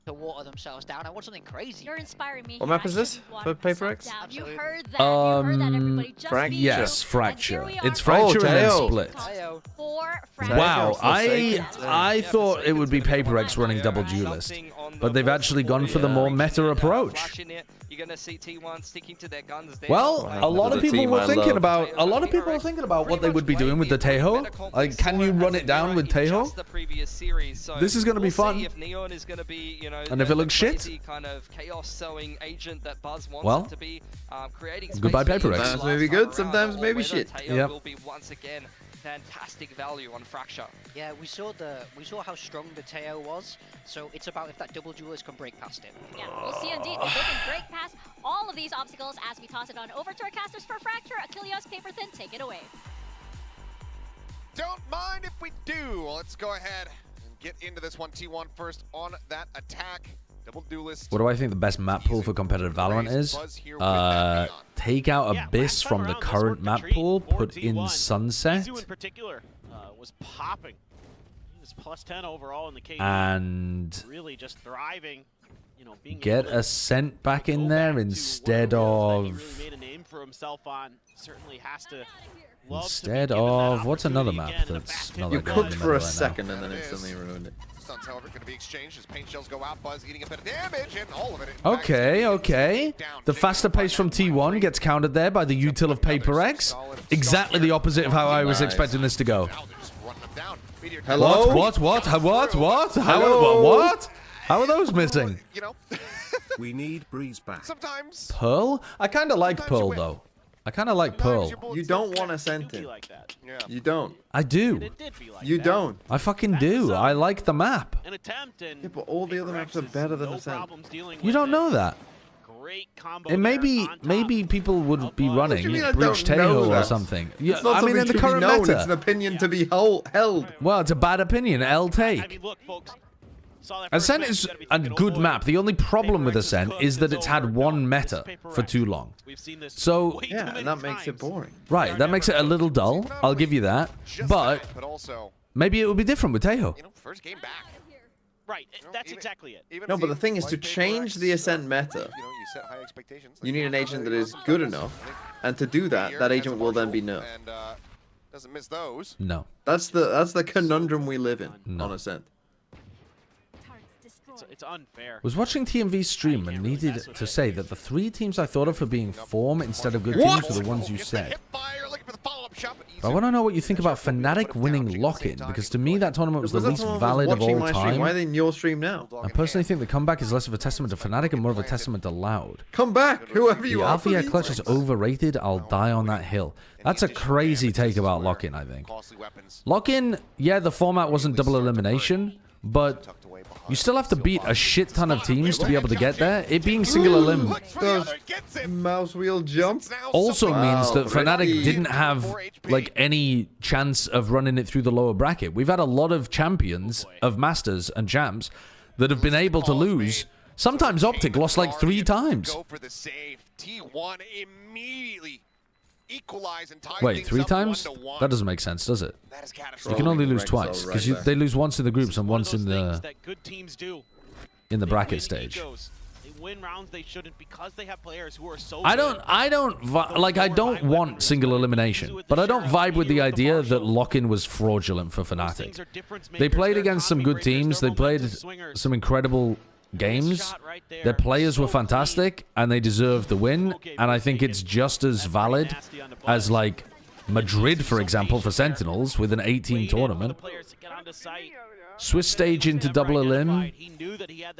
To water themselves down. I want something crazy. You're inspiring me. What map is this for PRX? You heard that. You heard that, everybody. Just yes, Fracture. It's Fracture and then Split. Wow, I thought it would be PRX running double duelist, but they've actually gone for the more meta approach. Well, a lot of people were thinking about what they would be doing with the Tejo. Like, can you run it down with Tejo? This is going to be fun. And if it looks shit, well, goodbye PRX. Sometimes maybe good, sometimes maybe shit. Yep. Fantastic value on Fracture. Yeah, we saw how strong the Teo was, so it's about if that double duelist can break past it. Yeah, we'll see indeed if they can break past all of these obstacles as we toss it on over to our casters for Fracture. Achilles, Paper Thin, take it away. Don't mind if we do. Let's go ahead and get into this one. T1 first on that attack. Double duelist. What do I think the best map pool for competitive Valorant is? Take out Abyss from the current map pool, put in Sunset, in particular was popping. He was plus 10 overall in the KD. And really just thriving. You know, being get Ascent back in there instead of. He really made a name for himself on. Certainly has to. Instead of what's another map that's another. You cooked for a second and then instantly ruined it. Stuns, however, going to be exchanged as paint shells go out. Buzz eating a bit of damage, and all of it. Okay. The faster pace from T1 gets countered there by the util of PRX. Exactly the opposite of how I was expecting this to go. Hello? What? How are those missing? You know. We need Breeze back. Sometimes. Pearl? I kind of like Pearl though. I kind of like Pearl. You don't want Ascent in. You don't. I do. You don't. I fucking do. I like the map. Yeah, but all the other maps are better than Ascent. You don't know that. And maybe people would be running Bridge Tejo or something. Yeah, I mean, in the current meta. It's an opinion to be held. Well, it's a bad opinion. L take. I mean, look, folks. Ascent is a good map. The only problem with Ascent is that it's had one meta for too long. So yeah, and that makes it boring. Right, that makes it a little dull. I'll give you that. But maybe it would be different with Tejo. First game back. Right, that's exactly it. No, but the thing is, to change the Ascent meta, you need an agent that is good enough, and to do that, that agent will then be nerfed. Doesn't miss those. No. That's the conundrum we live in on Ascent. It's unfair. Was watching TMV's stream and needed to say that the 3 teams I thought of for being form instead of good teams were the ones you said. But I want to know what you think about Fnatic winning Lock-In, because to me that tournament was the least valid of all time. Why are they in your stream now? I personally think the comeback is less of a testament to Fnatic and more of a testament to Loud. Come back, whoever you are. The Alpha Clutch is overrated. I'll die on that hill. That's a crazy take about Lock-In, I think. Lock-In, yeah, the format wasn't double elimination, but you still have to beat a shit ton of teams to be able to get there. It being single elim those mouse wheel jumps also means that Fnatic didn't have like any chance of running it through the lower bracket. We've had a lot of champions of Masters and champs that have been able to lose. Sometimes Optic lost like 3 times. Go for the save. T1 immediately equalize and tie Wait, 3 times? That doesn't make sense, does it? You can only lose twice because they lose once in the groups and once in the bracket stage. Win rounds they shouldn't because they have players who are so I don't want single elimination, but I don't vibe with the idea that lock-in was fraudulent for Fnatic. They played against some good teams. They played some incredible games. Their players were fantastic, and they deserved the win. And I think it's just as valid as, like, Madrid, for example, for Sentinels with an 8-team tournament. Swiss stage into double elim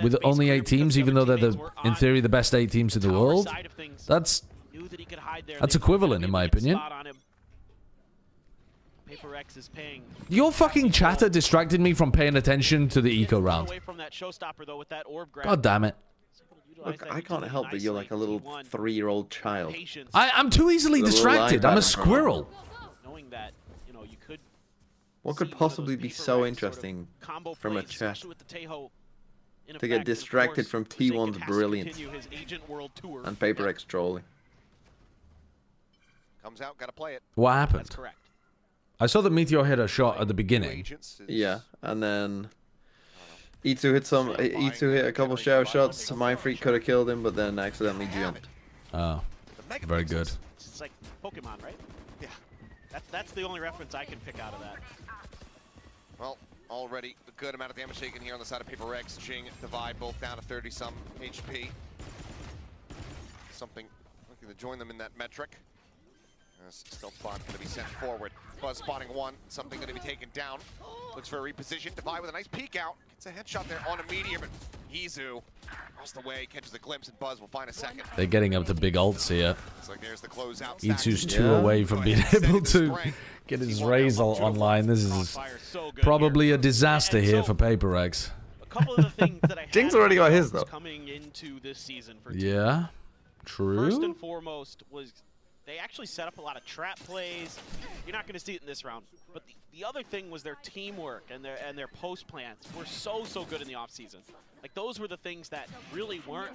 with only 8 teams, even though they're, in theory, the best 8 teams in the world. That's equivalent, in my opinion. Your fucking chatter distracted me from paying attention to the eco round. God damn it. Look, I can't help but you're like a little 3-year-old child. I'm too easily distracted. I'm a squirrel. What could possibly be so interesting from a chat to get distracted from T1's brilliance and PRX trolling? Comes out, gotta play it. What happened? I saw that Meteor hit a shot at the beginning. Yeah, and then E2 hit a couple shower shots. My Freak could have killed him, but then accidentally jumped. Oh, very good. It's like Pokemon, right? Yeah. That's the only reference I can pick out of that. Well, already a good amount of damage taken here on the side of PRX. Jing, Divide, both down to 30-some HP. Something looking to join them in that metric. Stealth spot going to be sent forward. Buzz spotting one. Something going to be taken down. Looks for a reposition. Divide with a nice peek out. Gets a headshot there on a meteor, but Izu across the way catches a glimpse, and Buzz will find a second. They're getting up to big ults here. Looks like there's the closeout. E2's 2 away from being able to get his Raze ult online. This is probably a disaster here for PRX. A couple of the things that I Jing's already got his though. Coming into this season for yeah, true. First and foremost was they actually set up a lot of trap plays. You're not going to see it in this round. But the other thing was their teamwork and their post plans were so good in the offseason. Like, those were the things that really weren't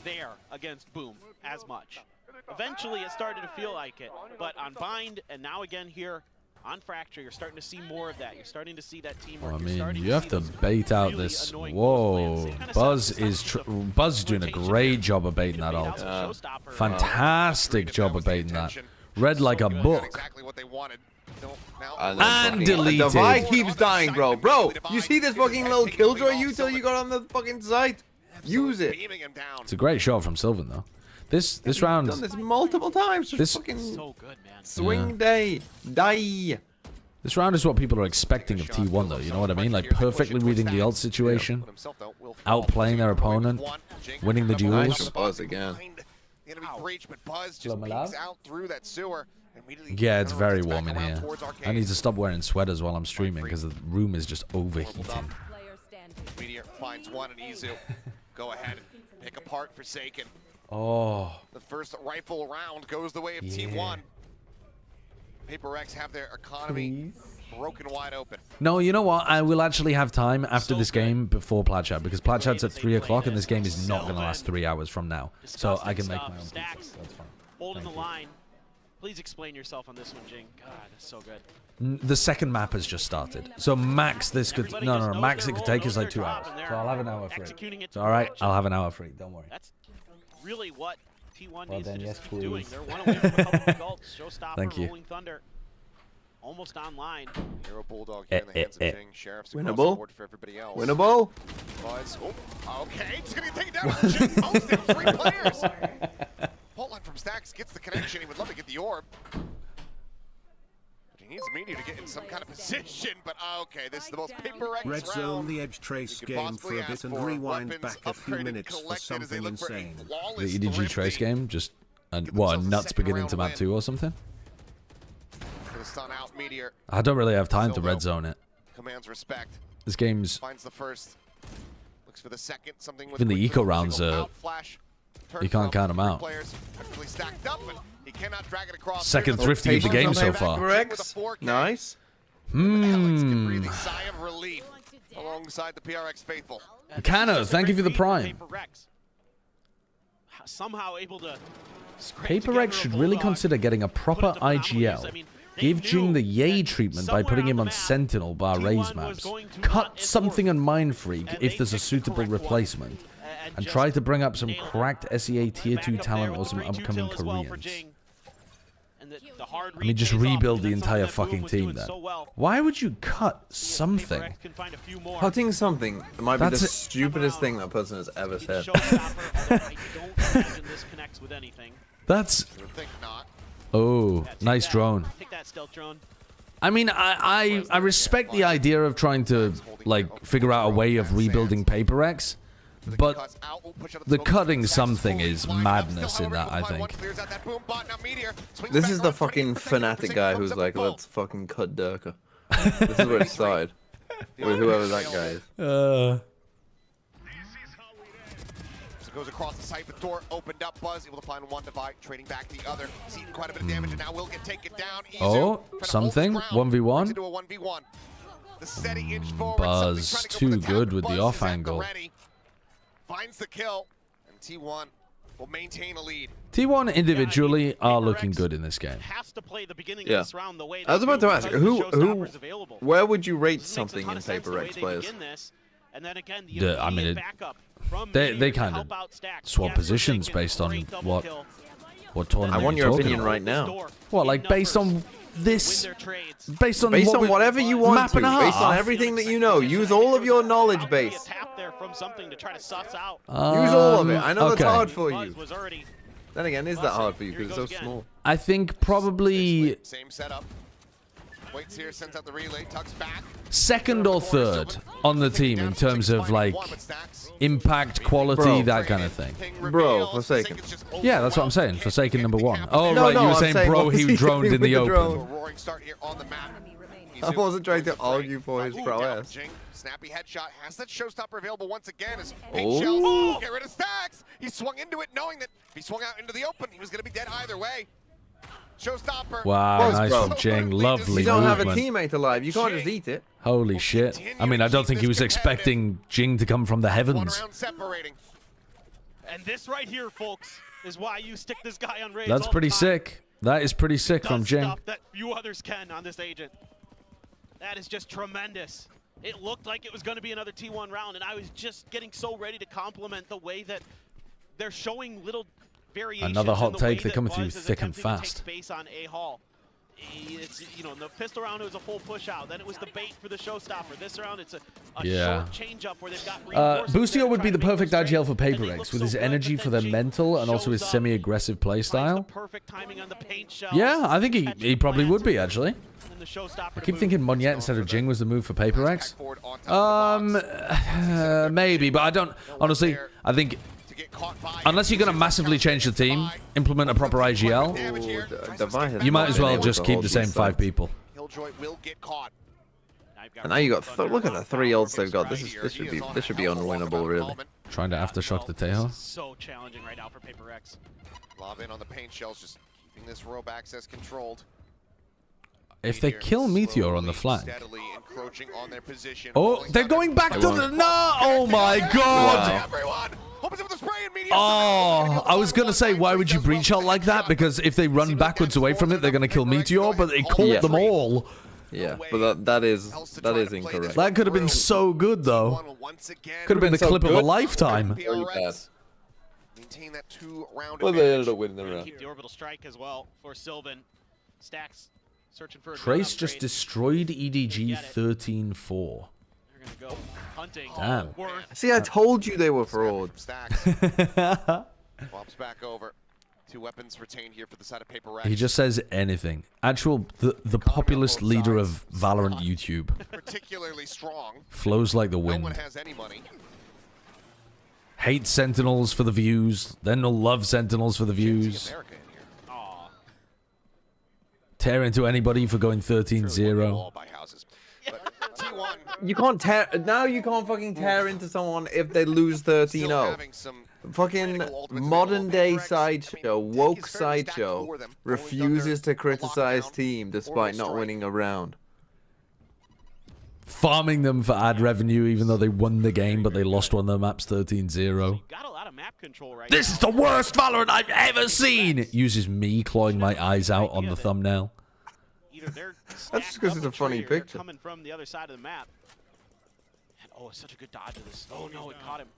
there against Boom as much. Eventually, it started to feel like it. But on Bind, and now again here on Fracture, you're starting to see more of that. You're starting to see that teamwork. I mean, you have to bait out this. Whoa, Buzz is doing a great job of baiting that ult. Fantastic job of baiting that. Read like a book. Exactly what they wanted. And deleted. Divide keeps dying, bro. Bro, you see this fucking little killjoy util you got on the fucking site? Use it. It's a great shot from Sylvan, though. This round. I've done this multiple times. This fucking so good, man. Swing day. Die. This round is what people are expecting of T1, though. You know what I mean? Like, perfectly reading the ult situation, outplaying their opponent, winning the duels. Buzz again. Yeah, it's very warm in here. I need to stop wearing sweaters while I'm streaming because the room is just overheating. Meteor finds one and Izu. Go ahead, pick apart Forsaken. Oh. The first rifle round goes the way of T1. PRX have their economy broken wide open. No, you know what? I will actually have time after this game before Plat chat because Plat chat's at 3 o'clock and this game is not going to last 3 hours from now. So I can make my own pizza. That's fine. Holding the line. Please explain yourself on this one, Jing. God, that's so good. The second map has just started. So max this could... No, max it could take us like 2 hours. So I'll have an hour free. It's alright, I'll have an hour free. Don't worry. That's really what T1 needs to just keep doing. They're one away from a couple of goals. Showstopper, Rolling Thunder, almost online. Hero Bulldog here in the hands of Jing. Sheriff's winnable. For everybody else. Winnable. Buzz. Oh, okay, it's going to take down Jing. Posted 3 players. Poltline from Stacks gets the connection. He would love to get the orb. But he needs Meteor to get in some kind of position. But okay, this is the most PRX Red round. Zone the Edge Trace game for a bit and rewind back a few minutes for something insane. The EDG Trace game? Just, what, nuts beginning to map 2 or something? Stun out Meteor. I don't really have time to red zone it. Commands respect. This game's... Finds the first. Looks for the second. Something with even the eco rounds you can't count them out. Second thrifty of the game so far. Nice. Alongside the PRX faithful. Cano, thank you for the prime. Somehow able to PRX should really consider getting a proper IGL. Give Jing the yay treatment by putting him on Sentinel bar raise maps. Cut something on Mind Freak if there's a suitable replacement. And try to bring up some cracked SEA Tier 2 talent or some upcoming Koreans. I mean, just rebuild the entire fucking team then. Why would you cut something? Cutting something might be the stupidest thing that person has ever said. That's... Oh, nice drone. I mean, I respect the idea of trying to, like, figure out a way of rebuilding PRX, but the cutting something is madness in that, I think. This is the fucking fanatic guy who's like, let's fucking cut Durka. This is where it started. With whoever that guy is. Goes across the site, the door opened up. Buzz able to find one divide, trading back the other. Seeing quite a bit of damage, and now will get taken down. Oh, something 1v1. Into a 1v1. The steady inch forward. Buzz too good with the off angle. Finds the kill, and T1 will maintain a lead. T1 individually are looking good in this game. Yeah. I was about to ask, where would you rate something in PRX players? I mean, they kind of swap positions based on what tournament. I want your opinion right now. What, like based on this? Based on whatever you want to. Based on everything that you know. Use all of your knowledge base. Use all of it. I know that's hard for you. Then again, is that hard for you because it's so small? I think probably same setup. Waits here, sends out the relay, tucks back. Second or third on the team in terms of like impact, quality, that kind of thing. Bro, Forsaken. Yeah, that's what I'm saying. Forsaken #1. Oh, right, you were saying bro, he droned in the open. I wasn't trying to argue for his prowess. Snappy headshot has that showstopper available once again as Pink Shells get rid of Stacks. He swung into it knowing that if he swung out into the open, he was going to be dead either way. Showstopper. Wow, nice from Jing. Lovely You don't movement. have a teammate alive. You can't just eat it. Holy shit. I mean, I don't think he was expecting Jing to come from the heavens. And this right here, folks, is why you stick this guy on raids. That's pretty sick. That is pretty sick from Jing. Stuff that few others can on this agent. That is just tremendous. It looked like it was going to be another T1 round, and I was just getting so ready to compliment the way that they're showing little variations. Another hot in the take. way They're that coming Buzz through is thick and attempting to take fast. space on A-Hall. It's, you know, in the pistol round, it was a full push out. Then it was the bait for the showstopper. This round, it's a short change up where they've got Boostio would be the perfect IGL for PRX with his energy for their mental and also his semi-aggressive playstyle. Yeah, I think he probably would be, actually. I keep thinking Monyet instead of Jing was the move for PRX. Maybe, but I don't... Honestly, I think... Unless you're going to massively change the team, implement a proper IGL, you might as well just keep the same 5 people. And now you got look at the 3 ults they've got. This should be unwinnable, really. Trying to aftershock the Tejo. So challenging right now for PRX. Lob in on the paint shells, just keeping this rope access controlled. If they kill Meteor on the flank. Oh, they're going back to the... No! Oh my god! Oh, I was going to say, why would you breach out like that? Because if they run backwards away from it, they're going to kill Meteor, but they caught them all. Yeah, but that is incorrect. That could have been so good, though. Could have been the clip of a lifetime. Well, they ended up winning the round. Keep the orbital strike as well for Sylvan. Stacks searching for a Trace just destroyed EDG 13-4. They're gonna go hunting. Damn. See, I told you they were frauds. Pops back over. 2 weapons retained here for the side of PRX. He just says anything. The populist leader of Valorant YouTube. Particularly strong. Flows like the wind. No one has any money. Hate Sentinels for the views. Then they'll love Sentinels for the views. Tear into anybody for going 13-0. You can't tear... Now you can't fucking tear into someone if they lose 13-0. Fucking modern-day sideshow, woke sideshow, refuses to criticize team despite not winning a round. Farming them for ad revenue even though they won the game, but they lost one of their maps 13-0. Got a lot of map control right This now. is the worst Valorant I've ever seen. It uses me clawing my eyes out on the thumbnail. Either they're That's just because it's a funny picture. Coming from the other side of the map. And, oh, it's such a good dodge of this. Oh no, it caught him.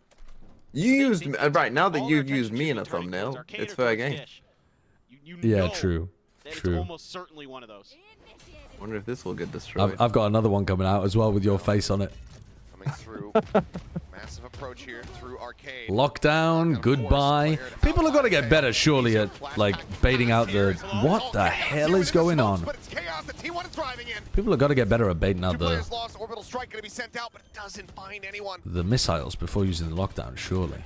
You used right now that you've used me in a thumbnail. It's fair game. Yeah, true. It's almost certainly one of those. Wonder if this will get destroyed. I've got another one coming out as well with your face on it. Coming through. Massive approach here through arcade. Lockdown, goodbye. People have got to get better, surely, at like baiting out the. What the hell is going on? People have got to get better at baiting out the missiles before using the lockdown, surely.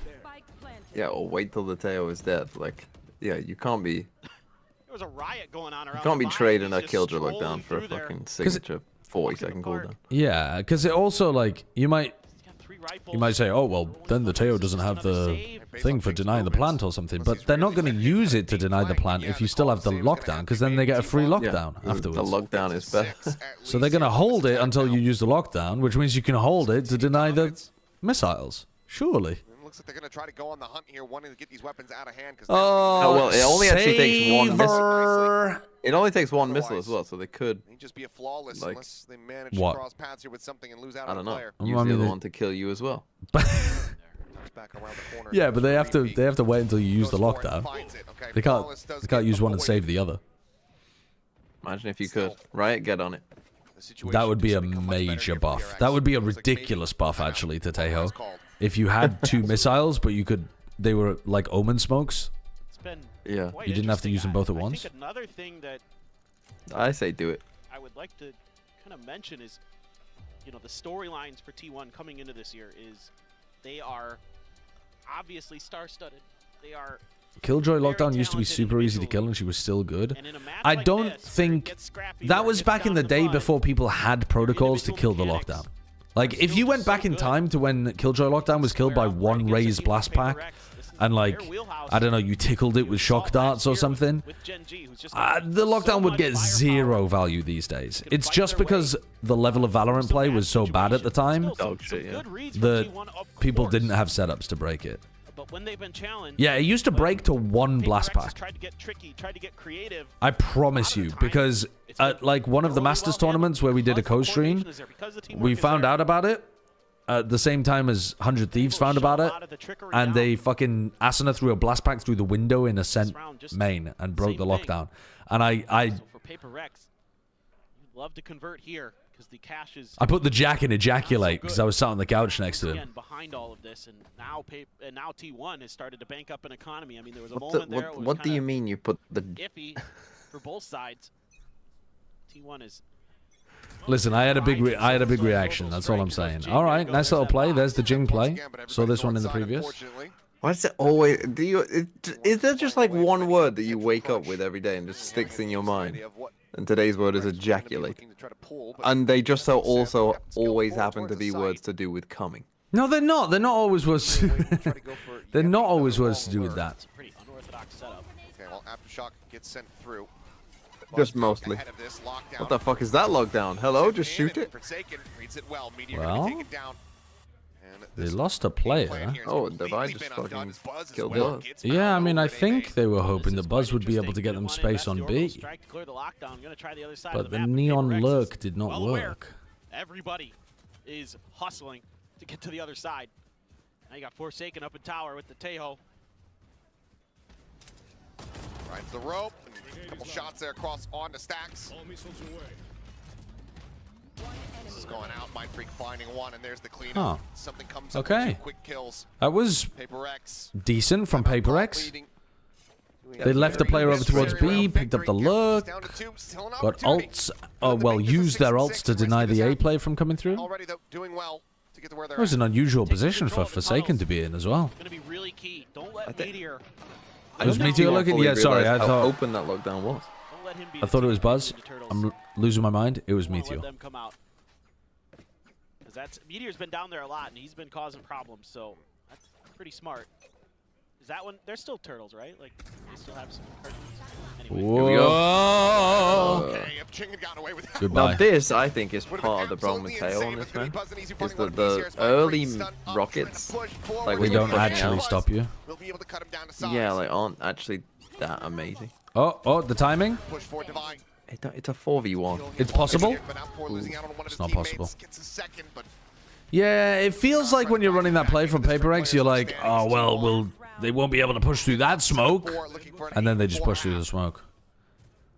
Yeah, or wait till the Teo is dead. Like, yeah, you can't be. There was a riot going on around. You can't be trading a Killjoy lockdown for a fucking signature 40-second cooldown. Yeah, because it also like you might say, oh well, then the Teo doesn't have the thing for denying the plant or something, but they're not going to use it to deny the plant if you still have the lockdown, because then they get a free lockdown afterwards. The lockdown is better. So they're going to hold it until you use the lockdown, which means you can hold it to deny the missiles. Surely. Looks like they're going to try to go on the hunt here, wanting to get these weapons out of hand. Oh, well, it only actually takes one missile. It only takes one missile as well, so they could. Just be a flawless like, unless they manage to cross paths here with something and lose out on a player. Use the other one to kill you as well. Yeah, but they have to wait until you use the lockdown. They can't use one and save the other. Imagine if you could. Riot, get on it. That would be a major buff. That would be a ridiculous buff actually to Tejo. If you had 2 missiles, but they were like omen smokes. Yeah. You didn't have to use them both at once. I think another thing that I say do it. I would like to kind of mention is, you know, the storylines for T1 coming into this year is they are obviously star-studded. They are Killjoy lockdown used to be super easy to kill and she was still good. I don't think that was back in the day before people had protocols to kill the lockdown. Like, if you went back in time to when Killjoy lockdown was killed by one raised blast pack, and like, I don't know, you tickled it with shock darts or something, the lockdown would get 0 value these days. It's just because the level of Valorant play was so bad at the time that people didn't have setups to break it. But when they've been challenged, yeah, it used to break to 1 blast pack. Tried to get tricky, tried to get creative. I promise you, because at like one of the Masters tournaments where we did a co-stream, we found out about it at the same time as 100 Thieves found about it, and they fucking Asuna threw a blast pack through the window in Ascent main and broke the lockdown. And So for PRX, you'd love to convert here. The cash is I put the jack in ejaculate because I was sat on the couch next to him. Behind all of this, and now T1 has started to bank up an economy. I mean, there was a moment there. What do you mean you put the iffy for both sides? T1 is. Listen, I had a big reaction. That's all I'm saying. All right, nice little play. There's the Jing play. Saw this one in the previous. Why is it always? Is there just like one word that you wake up with every day and just sticks in your mind? And today's word is ejaculate. And they just so also always happen to be words to do with coming. No, they're not. They're not always words. They're not always words to do with that. Pretty unorthodox setup. Okay, well, Aftershock gets sent through. Just mostly. What the fuck is that lockdown? Hello, just shoot it. Well, they lost a player. Oh, Divide just fucking killed Buzz. Yeah, I mean, I think they were hoping that Buzz would be able to get them space on B. But the Neon Lurk did not work. Everybody is hustling to get to the other side. Now you got Forsaken up in tower with the Tejo. Rides the rope. A couple shots there across onto Stacks. This is going out. Mindfreak finding one, and there's the cleanup. Oh. Something comes up Okay. with 2 quick kills. That was PRX. decent from PRX. They left the player over towards B, picked up the Lurk, got ults, well, used their ults to deny the A play from coming through. Already though, doing well to get to where they're It was an unusual position for Forsaken to be in as well. It's going to be really key. Don't let Meteor. It was Meteor looking? Yeah, sorry, I how thought open that lockdown was. Don't let him be I thought it was Buzz. I'm losing my mind. It was Meteor. Let them come out. Because Meteor's been down there a lot, and he's been causing problems, so that's pretty smart. Is that one? They're still turtles, right? Like, they still have some cartons. Anyway. Whoa! Okay, if Ching had Goodbye. Now this, I think, is part of the problem with Tail on this man. Is that the early rockets, like we don't actually stop you. Yeah, like aren't actually that amazing. Oh, the timing. It's a 4v1. It's possible. Ooh. It's not possible. Yeah, it feels like when you're running that play from PRX, you're like, oh well, they won't be able to push through that smoke, and then they just push through the smoke.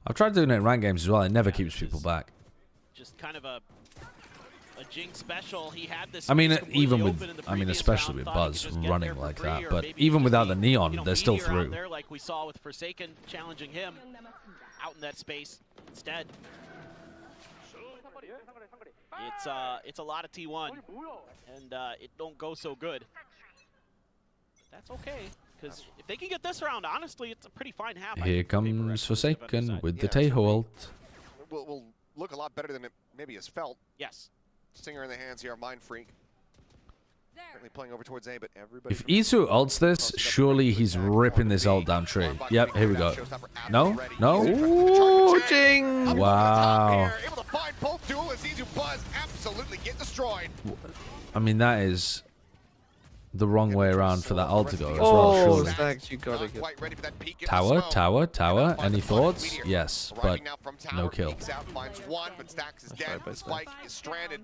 I've tried doing it in ranked games as well. It never keeps people back. Just kind of a Jing special. He had this. I mean, even with, especially with Buzz running like that, but even without the neon, they're still through. There, like we saw with Forsaken challenging him out in that space instead. It's a lot of T1, and it don't go so good. But that's okay, because if they can get this round, honestly, it's a pretty fine half. Here comes Forsaken with the Taeho ult. Will look a lot better than it maybe has felt. Yes. Stinger in the hands here, Mind Freak. Currently playing over towards A, but everybody. If Isu ults this, surely he's ripping this ult down tree. Yep, here we go. No? No? Ooh, Jing! Wow. Able to find both duelists. Isu Buzz absolutely get destroyed. I mean, that is the wrong way around for that ult to go as well, surely. Stacks, you gotta get. Tower. Any thoughts? Yes, but no kill. Finds one, but Stacks is dead. Spike is stranded.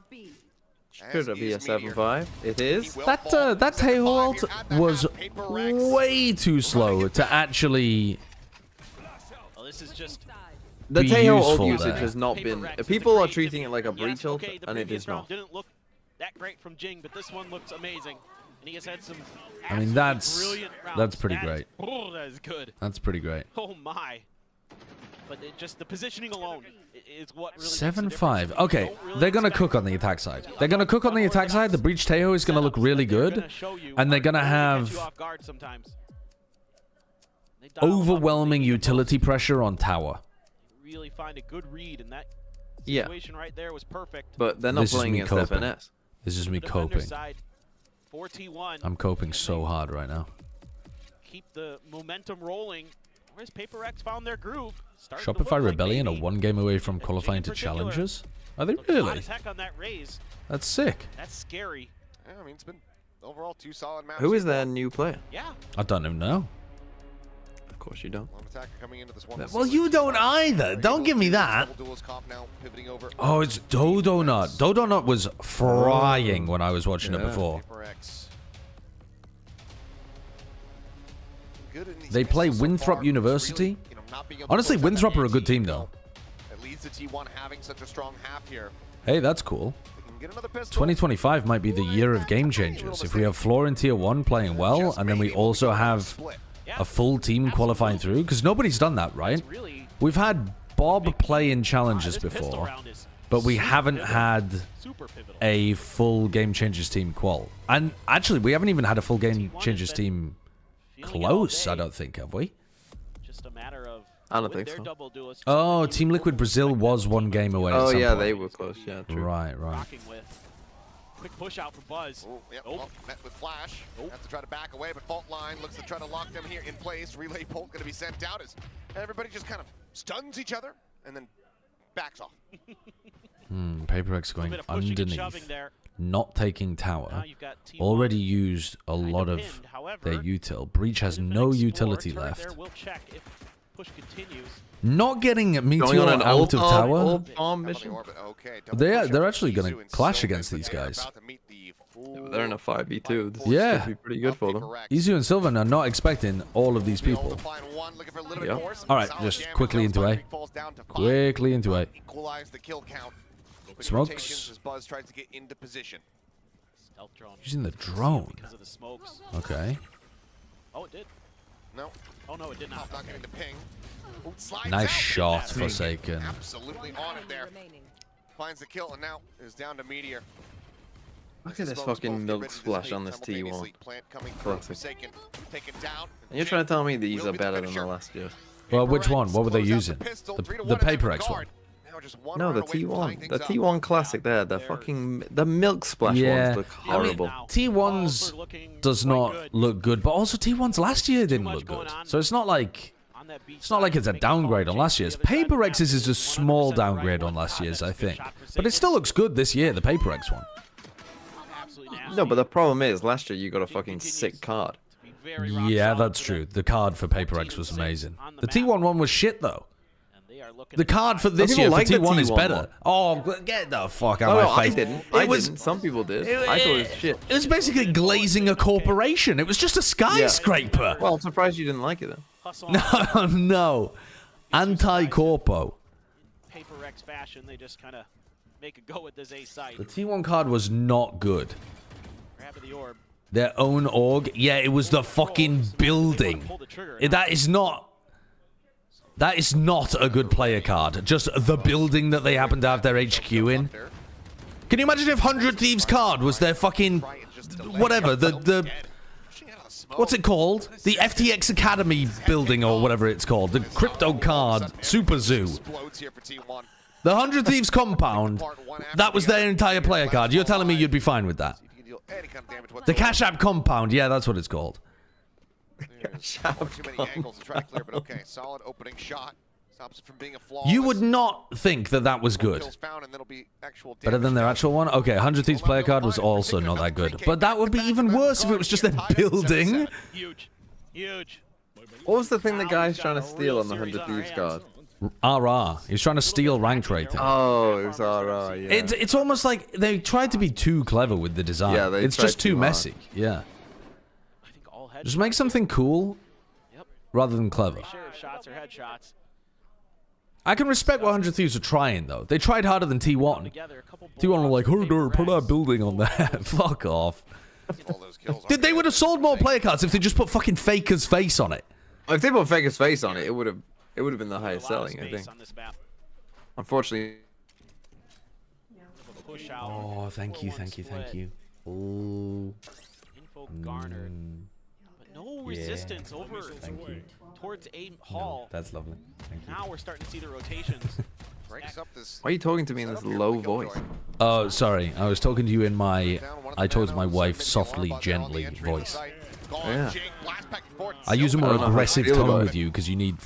Should it be a 7-5? It is. That Taeho ult was way too slow to actually Well, this is just the be Taeho ult useful usage there. has not been. People are treating it like a breach ult, and it is not. Didn't look that great from Jing, but this one looks amazing. And he has had some. I mean, that's pretty great. Oh, that is good. That's pretty great. Oh my. But just the positioning alone is what really 7-5. Okay, they're going to cook on the attack side. They're going to cook on the attack side. The Breach Taeho is going to look really good. And they're going to have overwhelming utility pressure on tower. Really find a good read, and that situation right there was perfect. But they're not playing against FNS. This is me coping. I'm coping so hard right now. Keep the momentum rolling. Where's PRX found their groove? Shopify Rebellion are one game away from qualifying to challenges? Are they really? That's sick. That's scary. Yeah, I mean, it's been overall 2 solid matches. Who is their new player? Yeah. I don't even know. Of course you don't. Well, you don't either. Don't give me that. Oh, it's Dodonut. Dodonut was frying when I was watching it before. They play Winthrop University. Honestly, Winthrop are a good team, though. It leads to T1 having such a strong half here. Hey, that's cool. 2025 might be the year of game changers. If we have Floor in Tier 1 playing well, and then we also have a full team qualifying through, because nobody's done that, right? We've had Bob play in challenges before, but we haven't had a full game changers team qual. And actually, we haven't even had a full game changers team close, I don't think, have we? Just a matter of I don't think so. Oh, Team Liquid Brazil was one game away. Oh yeah, point. they were close. Yeah, true. Right. Quick push out from Buzz. Oh, yep. Oh, met with Flash. Has to try to back away, but Fault Line looks to try to lock them here in place. Relay Bolt going to be sent out as everybody just kind of stuns each other and then backs off. PRX going underneath, not taking tower. Already used a lot of their util. Breach has no utility left. Not getting Meteor out of tower. They're actually going to clash against these guys. They're in a 5v2. This yeah, be pretty good for them. Izu and Sylvan are not expecting all of these people. Yep. All right, just quickly into A. Quickly into A. Smokes. Using the drone. Okay. Oh, it did. No. Oh no, it did not. Not getting the ping. Nice shot, Forsaken. Absolutely on it there. Finds the kill and now is down to Meteor. Look at this fucking milk splash on this T1. Classic. And you're trying to tell me these are better than the last year? Well, which one? What were they using? The PRX one. No, the T1. The T1 classic there. The fucking milk splash ones look horrible. I mean, T1's does not look good, but also T1's last year didn't look good. So it's not like It's not like it's a downgrade on last year's. PRX's is a small downgrade on last year's, I think. But it still looks good this year, the PRX one. No, but the problem is, last year you got a fucking sick card. Yeah, that's true. The card for PRX was amazing. The T1 one was shit, though. The card for this year for T1 is better. Oh, get the fuck out of my face. I didn't. Some people did. I thought it was shit. It was basically glazing a corporation. It was just a skyscraper. Yeah. Well, I'm surprised you didn't like it, then. No, no. Anti-corpo. PRX fashion, they just kind of make a go with this A site. The T1 card was not good. Grab the orb. Their own org? Yeah, it was the fucking building. That is not a good player card. Just the building that they happen to have their HQ in. Can you imagine if 100 Thieves card was their fucking... whatever, the what's it called? The FTX Academy building or whatever it's called. The crypto card Super Zoo. The 100 Thieves compound, that was their entire player card. You're telling me you'd be fine with that? The Cash App compound, yeah, that's what it's called. You would not think that that was good. Better than their actual one? Okay, 100 Thieves player card was also not that good. But that would be even worse if it was just their building. Huge. Huge. What was the thing the guy's trying to steal on the 100 Thieves card? RR. He's trying to steal rank rating. Oh, it was RR, yeah. It's almost like they tried to be too clever with the design. Yeah, it's just too messy. Yeah. Just make something cool rather than clever. Shots or headshots. I can respect what 100 Thieves are trying, though. They tried harder than T1. T1 were like, put our building on there. Fuck off. They would have sold more player cards if they just put fucking Faker's face on it. If they put Faker's face on it, it would have been the highest selling, I think. Unfortunately. Oh, thank you. Oh. Info garnered. But no resistance over towards A hall. That's lovely. Thank you. Now we're starting to see the rotations. Why are you talking to me in this low voice? Oh, sorry. I was talking to you in my... I talk to my wife softly, gently voice. Yeah. I use a more aggressive tone with you because you need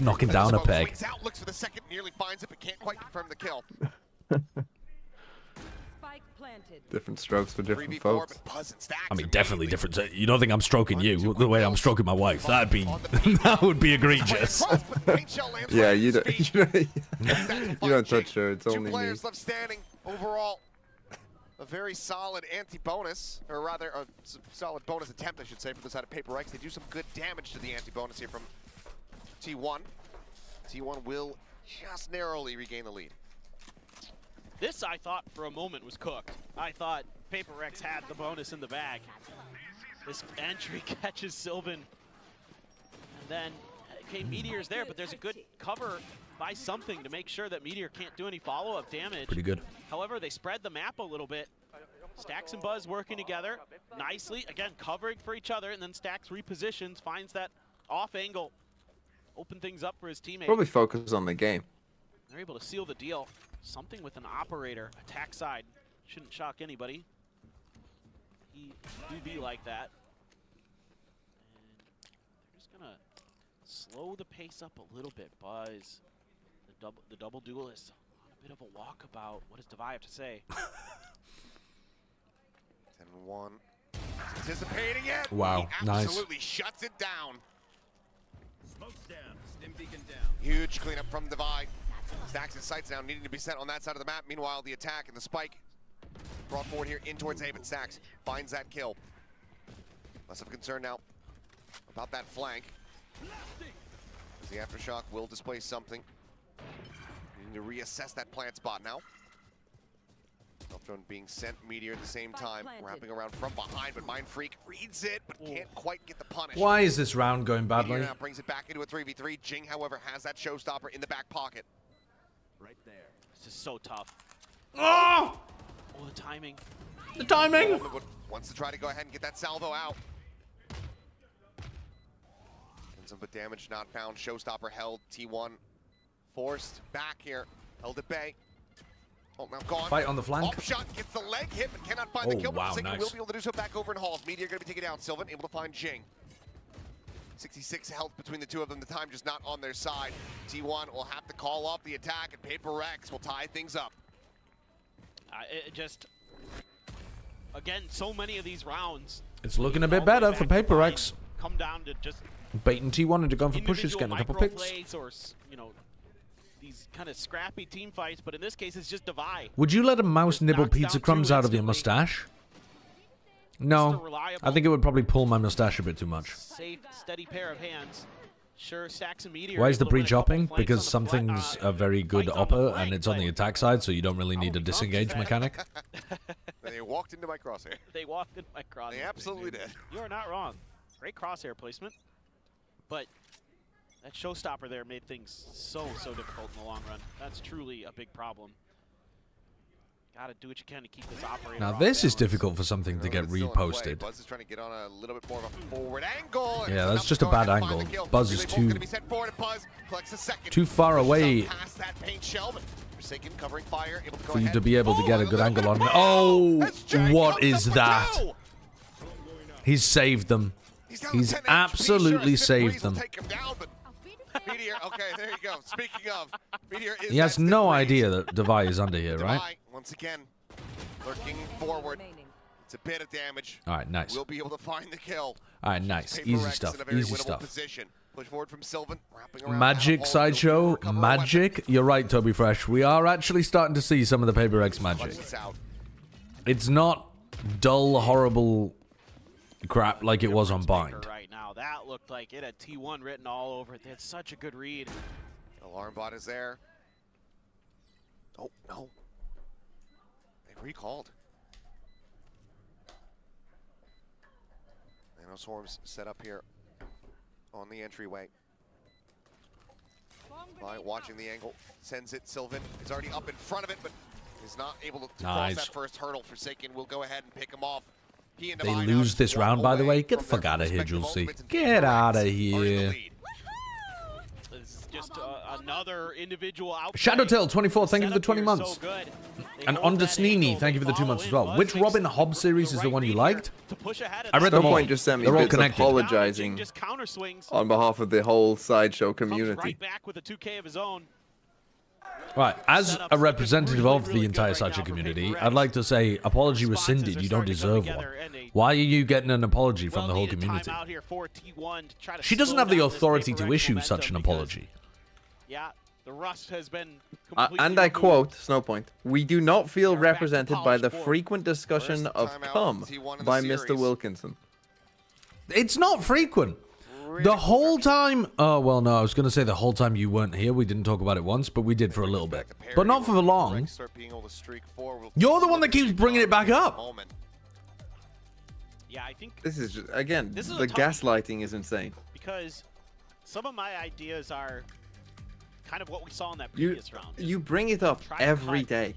knocking down a peg. Looks for the second, nearly finds it, but can't quite confirm the kill. Different strokes for different folks. I mean, definitely different. You don't think I'm stroking you the way I'm stroking my wife? That would be egregious. Yeah, you don't touch her. It's only me. 2 players left standing overall. A very solid anti-bonus, or rather a solid bonus attempt, I should say, for the side of PRX. They do some good damage to the anti-bonus here from T1. T1 will just narrowly regain the lead. This, I thought, for a moment was cooked. I thought PRX had the bonus in the bag. This entry catches Sylvan. And then, okay, Meteor's there, but there's a good cover by something to make sure that Meteor can't do any follow-up damage. Pretty good. However, they spread the map a little bit. Stax and Buzz working together nicely. Again, covering for each other, and then Stax repositions, finds that off angle. Open things up for his teammate. Probably focus on the game. They're able to seal the deal. Something with an operator, attack side. Shouldn't shock anybody. He do be like that. And they're just gonna slow the pace up a little bit. Buzz, the double duelist, a bit of a walkabout. What does Devi have to say? 10-1. Anticipating it. Wow, he nice. Absolutely shuts it down. Smokes down, stim beacon down. Huge cleanup from Devi. Stacks his sights now, needing to be set on that side of the map. Meanwhile, the attack and the spike brought forward here in towards Haven. Stacks finds that kill. Less of a concern now about that flank. As the Aftershock will display something. Needing to reassess that plant spot now. Drone being sent, Meteor at the same time, wrapping around from behind, but Mind Freak reads it, but can't quite get the punish. Why is this round going badly? Meteor now brings it back into a 3v3. Jing, however, has that showstopper in the back pocket. Right there. This is so tough. Oh! Oh, the timing. The timing! Wants to try to go ahead and get that salvo out. And some damage not found. Showstopper held. T1 forced back here. Held at bay. Oh, now gone. Fight on the flank. Off shot gets the leg hit, but cannot find the kill. Wow, But nice. will be able to do so back over in Halls. Meteor going to be taken down. Sylvan able to find Jing. 66 health between the two of them. The time just not on their side. T1 will have to call off the attack, and PRX will tie things up. It just, again, so many of these rounds. It's looking a bit better for PRX. Come down to just baiting T1 into going for pushes, getting a couple picks. Or, you know, these kind of scrappy team fights, but in this case, it's just Divide. Would you let a mouse nibble pizza crumbs out of your mustache? No, I think it would probably pull my mustache a bit too much. Safe, steady pair of hands. Sure, Stacks and Meteor. Why is the pre-chopping? Because something's a very good opper and it's on the attack side, so you don't really need a disengage mechanic. They walked into my crosshair. They walked into my crosshair. They absolutely did. You are not wrong. Great crosshair placement, but that showstopper there made things so difficult in the long run. That's truly a big problem. Gotta do what you can to keep this operator. Now this is difficult for something to get reposted. Buzz is trying to get on a little bit more of a forward angle. Yeah, that's just a bad angle. Buzz is too far away for you to be able to get a good angle on. Oh, what is that? He's saved them. He's absolutely saved them. Meteor, okay, there you go. Speaking of, Meteor is. He has no idea that Divide is under here, right? Once again, lurking forward. It's a bit of damage. All right, nice. We'll be able to find the kill. All right, nice. Easy stuff. Easy stuff. Push forward from Sylvan, wrapping around Magic sideshow, magic. You're right, Toby Fresh. We are actually starting to see some of the PRX magic. It's not dull, horrible crap like it was on Bind. Right now, that looked like it had T1 written all over it. They had such a good read. Alarm bot is there. Oh no! They recalled. Nanoswarms set up here on the entryway. By watching the angle, sends it. Sylvan is already up in front of it, but is not able to cross that first hurdle. Forsaken will go ahead and pick him off. They lose this round, by the way. Get the fuck out of here, Julesy. Get out of here. Just another individual outplay. Shadowtail 24, thank you for the 20 months. And Ondasnini, thank you for the 2 months as well. Which Robin Hobb series is the one you liked? I read them all. Point just sent me They're all bits connected. apologizing on behalf of the whole sideshow community. Right back with a 2K of his own. Right, as a representative of the entire sideshow community, I'd like to say, apology rescinded. You don't deserve one. Why are you getting an apology from the whole community? She doesn't have the authority to issue such an apology. Yeah, the rust has been and I quote, Snowpoint, "We do not feel represented by the frequent discussion of cum by Mr. Wilkinson." It's not frequent. The whole time, oh, well, no, I was going to say the whole time you weren't here, we didn't talk about it once, but we did for a little bit. But not for long. You're the one that keeps bringing it back up. Yeah, I think this is just, again, the gaslighting is insane. Because some of my ideas are kind of what we saw in that previous round. You bring it up every day.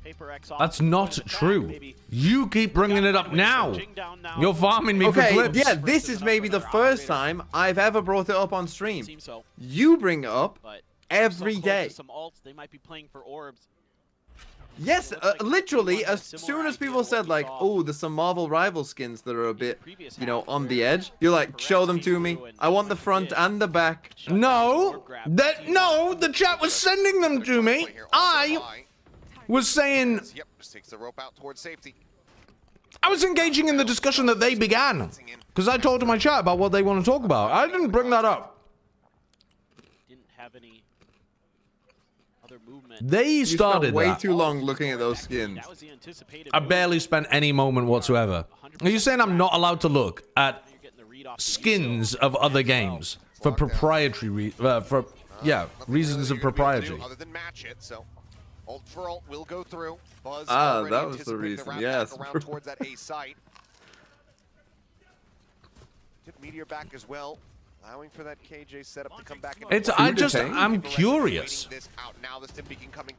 That's not true. You keep bringing it up now. You're farming me for clips. Yeah, this is maybe the first time I've ever brought it up on stream. You bring it up every day. Some alts, they might be playing for orbs. Yes, literally, as soon as people said, like, oh, there's some Marvel rival skins that are a bit, you know, on the edge, you're like, show them to me. I want the front and the back. No, the chat was sending them to me. I was saying, I was engaging in the discussion that they began, because I talked to my chat about what they want to talk about. I didn't bring that up. Didn't have any other movement. They started way that. too long looking at those skins. I barely spent any moment whatsoever. Are you saying I'm not allowed to look at skins of other games for proprietary reasons of propriety? Other than match it, so ult for ult will go through. Buzz that was the reason. Yes. Around towards that A site. Did Meteor back as well. Allowing for that KJ setup to come back. I'm curious.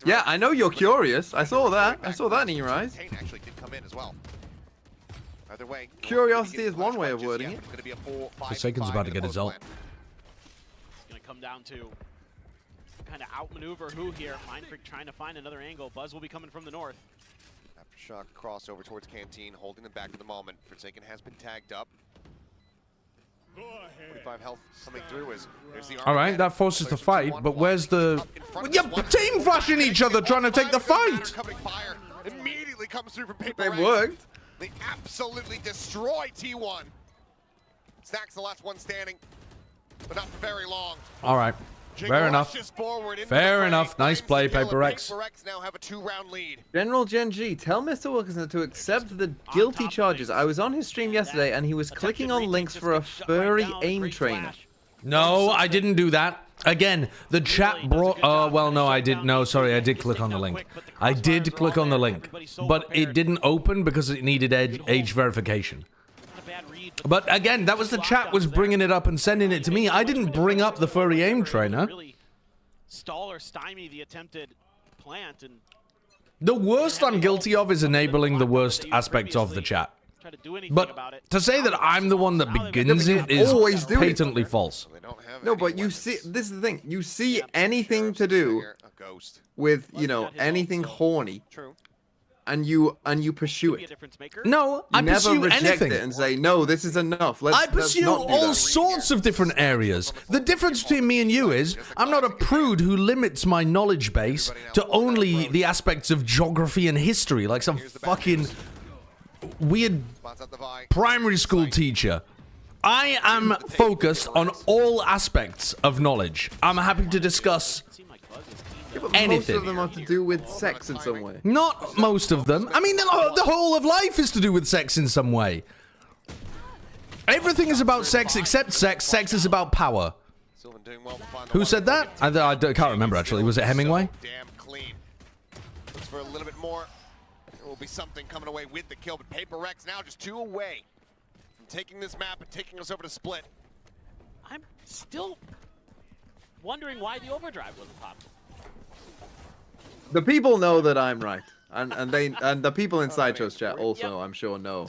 Yeah, I know you're curious. I saw that. I saw that in your eyes. Actually did come in as well. Either way, curiosity is one way of wording it. Forsaken's about to get his ult. It's going to come down to kind of outmaneuver who here. Mindfreak trying to find another angle. Buzz will be coming from the north. Aftershock crossover towards Canteen, holding them back at the moment. Forsaken has been tagged up. 45 health coming through as there's the All right, that forces the fight, but where's the... Yeah, team flashing each other, trying to take the fight. Fire immediately comes through from They PRX. worked. They absolutely destroy T1. Snacks the last one standing, but not for very long. All right, fair enough. Fair enough. Nice play, PRX. PRX now have a 2-round lead. General Gen G, tell Mr. Wilkinson to accept the guilty charges. I was on his stream yesterday and he was clicking on links for a furry aim trainer. No, I didn't do that. Again, the chat brought... well, no, I did. No, sorry, I did click on the link. I did click on the link, but it didn't open because it needed age verification. But again, that was the chat was bringing it up and sending it to me. I didn't bring up the furry aim trainer. Stall or stymie the attempted plant, and The worst I'm guilty of is enabling the worst aspects of the chat. But to say that I'm the one that begins it is patently false. No, but you see, this is the thing. You see anything to do with, you know, anything horny, and you pursue it. No, I never pursue reject anything. it and say, no, this is enough. I pursue all sorts of different areas. The difference between me and you is I'm not a prude who limits my knowledge base to only the aspects of geography and history, like some fucking weird primary school teacher. I am focused on all aspects of knowledge. I'm happy to discuss anything. Most of them have to do with sex in some way. Not most of them. I mean, the whole of life is to do with sex in some way. Everything is about sex except sex. Sex is about power. Who said that? I can't remember, actually. Was it Hemingway? Damn clean. Looks for a little bit more. There will be something coming away with the kill, but PRX now just 2 away from taking this map and taking us over to Split. I'm still wondering why the overdrive wasn't popped. The people know that I'm right, and the people in Sideshow's chat also, I'm sure, know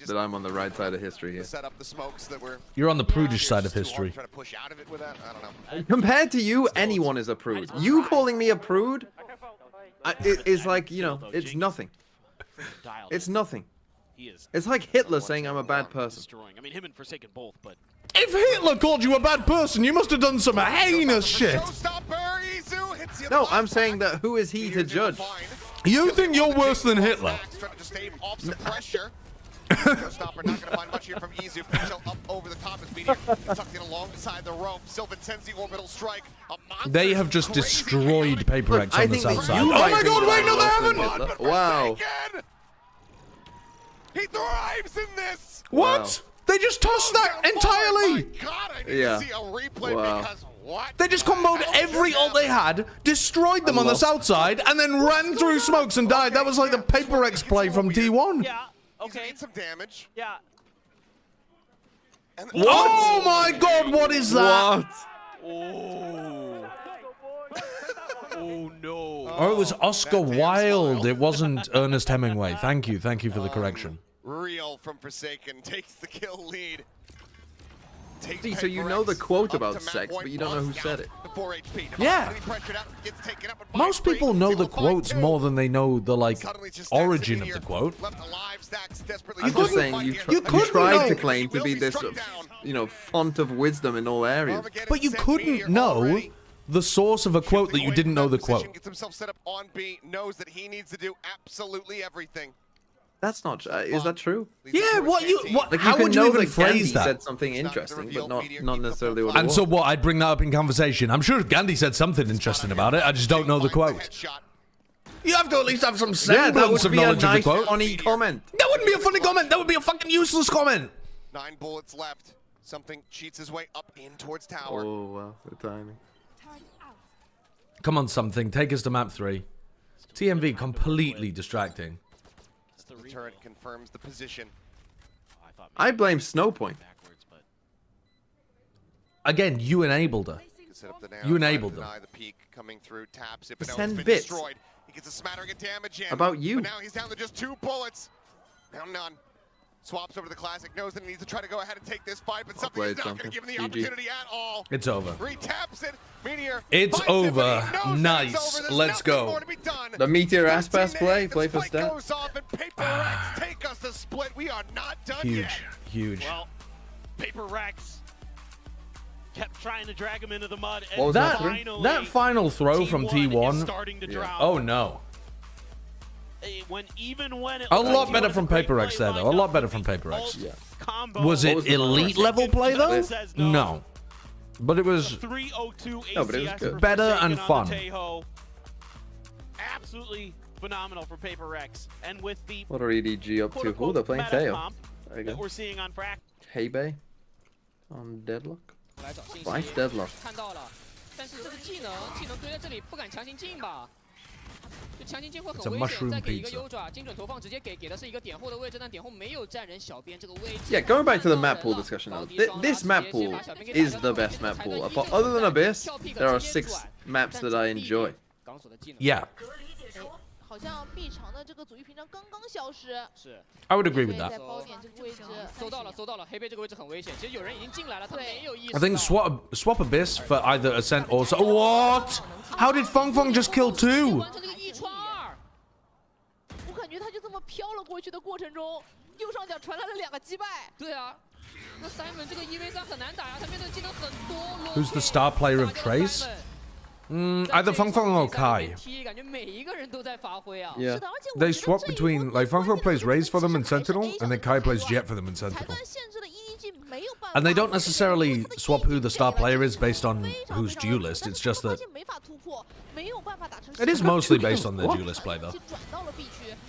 that I'm on the right side of history here. Set up the smokes that were You're on the prudish side of history. trying to push out of it with that. I don't know. Compared to you, anyone is a prude. You calling me a prude is like, you know, it's nothing. It's nothing. It's like Hitler saying I'm a bad person. I mean, him and Forsaken both, but If Hitler called you a bad person, you must have done some heinous shit. No, I'm saying that who is he to judge? You think you're worse than Hitler? Trying to just stave off some pressure. Showstopper not gonna find much here from Izu. Pixel up over the top as Meteor tucked in alongside the rope. Sylvan sends the orbital strike. They have just destroyed PRX on the south side. you Oh might my be god, wait, no, worse they than haven't! Hitler. Wow. He thrives in this! What? Wow. They just tossed that entirely! God, I need Yeah. to see a replay Wow. because what? They just comboed every ult they had, destroyed them on the south side, and then ran through smokes and died. That was like the PRX play from T1. yeah, okay, He's some damage. yeah. And Oh my god, what is that? Oh. Oh no. Oh, it was Oscar Wilde. It wasn't Ernest Hemingway. Thank you for the correction. Real from Forsaken takes the kill lead. Takes See, so you know the PRX quote up about to map sex, point, but you don't know who busts said down it. to 4 HP. Yeah. Getting pressured out, gets taken up, but Most by people Free, know able the to find quotes two. more than they know the, like, Suddenly just stacks origin in of here. the quote. Left alive, Stacks desperately I'm trying just to saying find you, here. you you couldn't tried to know. claim to be this, you know, font of wisdom in all areas. Armageddon But you sent couldn't Meteor know already. the source of a quote that Shifting you away didn't from know that the position, quote. Gets himself set up on B, knows that he needs to do absolutely everything. That's not. Is that true? Yeah, what Like how you can would you know even that phrase Gandhi that? said something interesting, but not necessarily what it And was. so what? I'd bring that up in conversation. I'm sure Gandhi said something interesting about it. I just don't know the quote. You have to at least have some Yeah, that semblance would of be a knowledge of nice, the quote. funny comment. That wouldn't be a funny comment. That would be a fucking useless comment. 9 bullets left. Something cheats his way up in towards tower. Oh wow, the timing. Come on, something. Take us to map 3. TMV completely distracting. The turret confirms the position. I blame Snowpoint. Again, you enabled her. Set up the You enabled them. deny the peak coming through, taps it, but now 10 it's been bits. destroyed. He gets a smattering of damage in. About you. But now he's down to just 2 bullets. Now none. Swaps over to the Classic, knows that he needs to try to go ahead and take this fight, but something played is not going to something. give him the GG. opportunity at all. It's over. Retaps it. Meteor It's finds it, over. but he knows that Nice. it's over. There's Let's nothing go. more to be done. The Meteor ass pass 13 play, minutes, play the for spike stat. goes off and PRX take us to Split. We are not done Huge, yet. huge. Well, PRX kept trying to drag him into the mud. What was that final throw from T1? Oh no. A lot better from PRX there, though. A lot better from PRX. Yeah. Was it elite level play, though? No. But it was better and fun. Absolutely phenomenal for PRX. And with the what are EDG up to? Oh, they're playing Teo. There you go. We're seeing on Hebe on Deadlock. 5 Deadlock. 但是这个技能堆在这里，不敢强行进吧？就强行进会 It's 很 a 危险。 mushroom 再给一个 pizza. 优爪，精准投放，直接给的是一个点后的位置，但点后没有站人，小编这个位置。Yeah, going back to the map pool discussion now. This map pool is the best map pool. Other than Abyss, there are 6 maps that I enjoy. Yeah. 好像 B 场的这个阻力屏障刚刚消失。是。 I would agree with that. 在包点这个位置。搜到了，黑贝这个位置很危险。其实有人已经进来了，他没有意识 I think swap Abyss for either Ascent or... What? How did Feng Feng just kill 2? 完成这个1穿2。我感觉他就这么飘了过去的过程中，右上角传来了2个击败。对啊。那 Simon 这个1v3很难打呀，他面对技能很多。 Who's the star player of Trace? Either Feng Feng or Kai. Yeah. They swap between, like, Feng Feng plays Raze for them and Sentinel, and then Kai plays Jet for them and Sentinel. And they don't necessarily swap who the star player is based on who's duelist, it's just that... It is mostly based on the duelist play, though.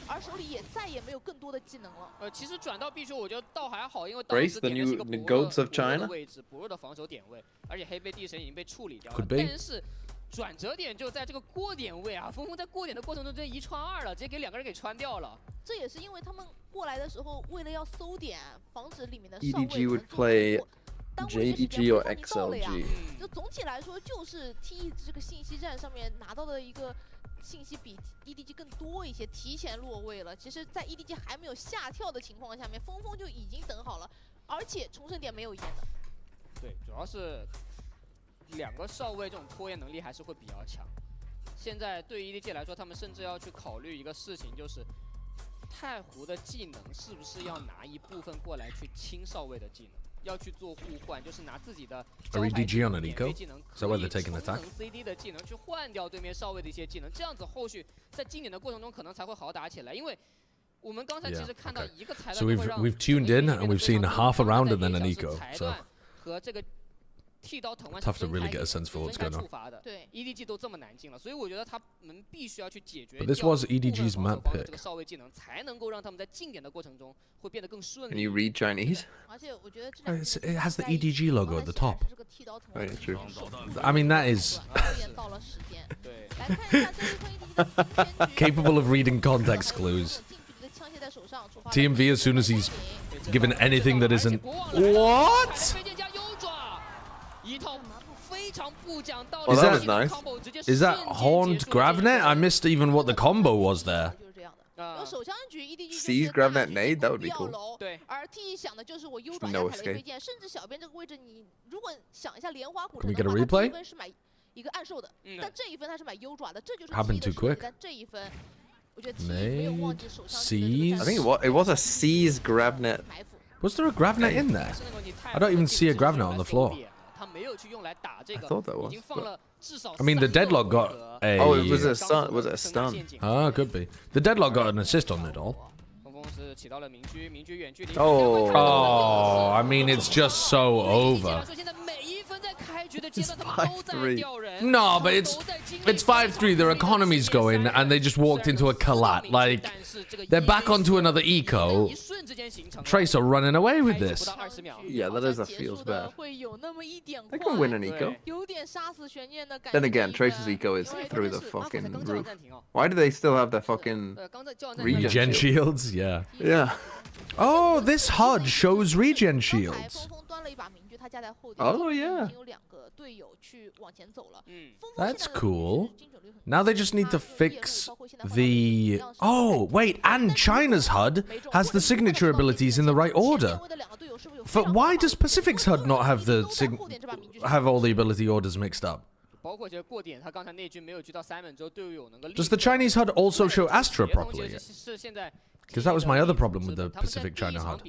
而手里也再也没有更多的技能了。其实转到 B 区我觉得倒还好，因为 Grace, the new goats of China. 位置薄弱的防守点位，而且黑贝地神已经被处理掉了。 Could be. 但是转折点就在这个过点位啊，峰峰在过点的过程中直接1穿2了，直接给2个人给穿掉了。这也是因为他们过来的时候，为了要搜点，防止里面的 EDG would play JDG or XLG. 就总体来说，就是 T 这个信息站上面拿到的一个。 信息比 EDG 更多一些，提前落位了。其实，在 EDG 还没有下跳的情况下面，峰峰就已经等好了，而且重生点没有延的。对，主要是2个少尉这种拖延能力还是会比较强。现在对于 EDG 来说，他们甚至要去考虑一个事情，就是太湖的技能是不是要拿一部分过来去清少尉的技能。 要去做互换，就是拿自己的 EDG on an eco? Is that why they're taking attack? CD 的技能去换掉对面少尉的一些技能，这样子后续在经典的过程中可能才会好打起来。因为我们刚才其实看到一个裁断 So we've tuned in and we've seen half a round and then an eco. So 和这个 剃刀藤蔓 tough to really get a sense for what's going on. 对 ，EDG 都这么难进了，所以我觉得他们必须要去解决。 But this was EDG's map pick. 这个少尉技能才能够让他们在经典的过程中会变得更顺利。 Can you read Chinese? 而且我觉得 it has the EDG logo at the top. Oh, yeah, true. I mean, that is capable of reading context clues. TMV as soon as he's given anything that isn't. What? Oh, that was nice. Is that Horned Gravnet? I missed even what the combo was there. Seize Gravnet nade? That would be cool. 对，而 T 想的就是我优转 No 加凯雷飞剑，甚至小编这个位置，你如果想一下莲花古城 Can we 的 get a 话， replay? 他这一分是买一个暗兽的，但这一分他是买优爪的，这就是 Happened T 的 too 实力。 quick. 但这一分，我觉得 T 没有忘记手上 Seize. I think it was a Seize Gravnet. Was there a Gravnet in there? I don't even see a Gravnet on the floor. I thought that was. But... I mean, the Deadlock got a... Oh, it was a stun. Was it a stun? Ah, could be. The Deadlock got an assist on it all. Oh, I mean, it's just so over. It's 5-3. No, but it's 5-3. Their economy's going, and they just walked into a collat. Like, they're back onto another eco. Tracer running away with this. Yeah, that is a feels bad. They can win an eco. Then again, Tracer's eco is through the fucking roof. Why do they still have their fucking regen shields? Yeah. Yeah. Oh, this HUD shows regen shields. Oh, yeah. That's cool. Now they just need to fix the... Oh, wait, and China's HUD has the signature abilities in the right order. Why does Pacific's HUD not have have all the ability orders mixed up? Does the Chinese HUD also show Astra properly? Because that was my other problem with the Pacific China HUD.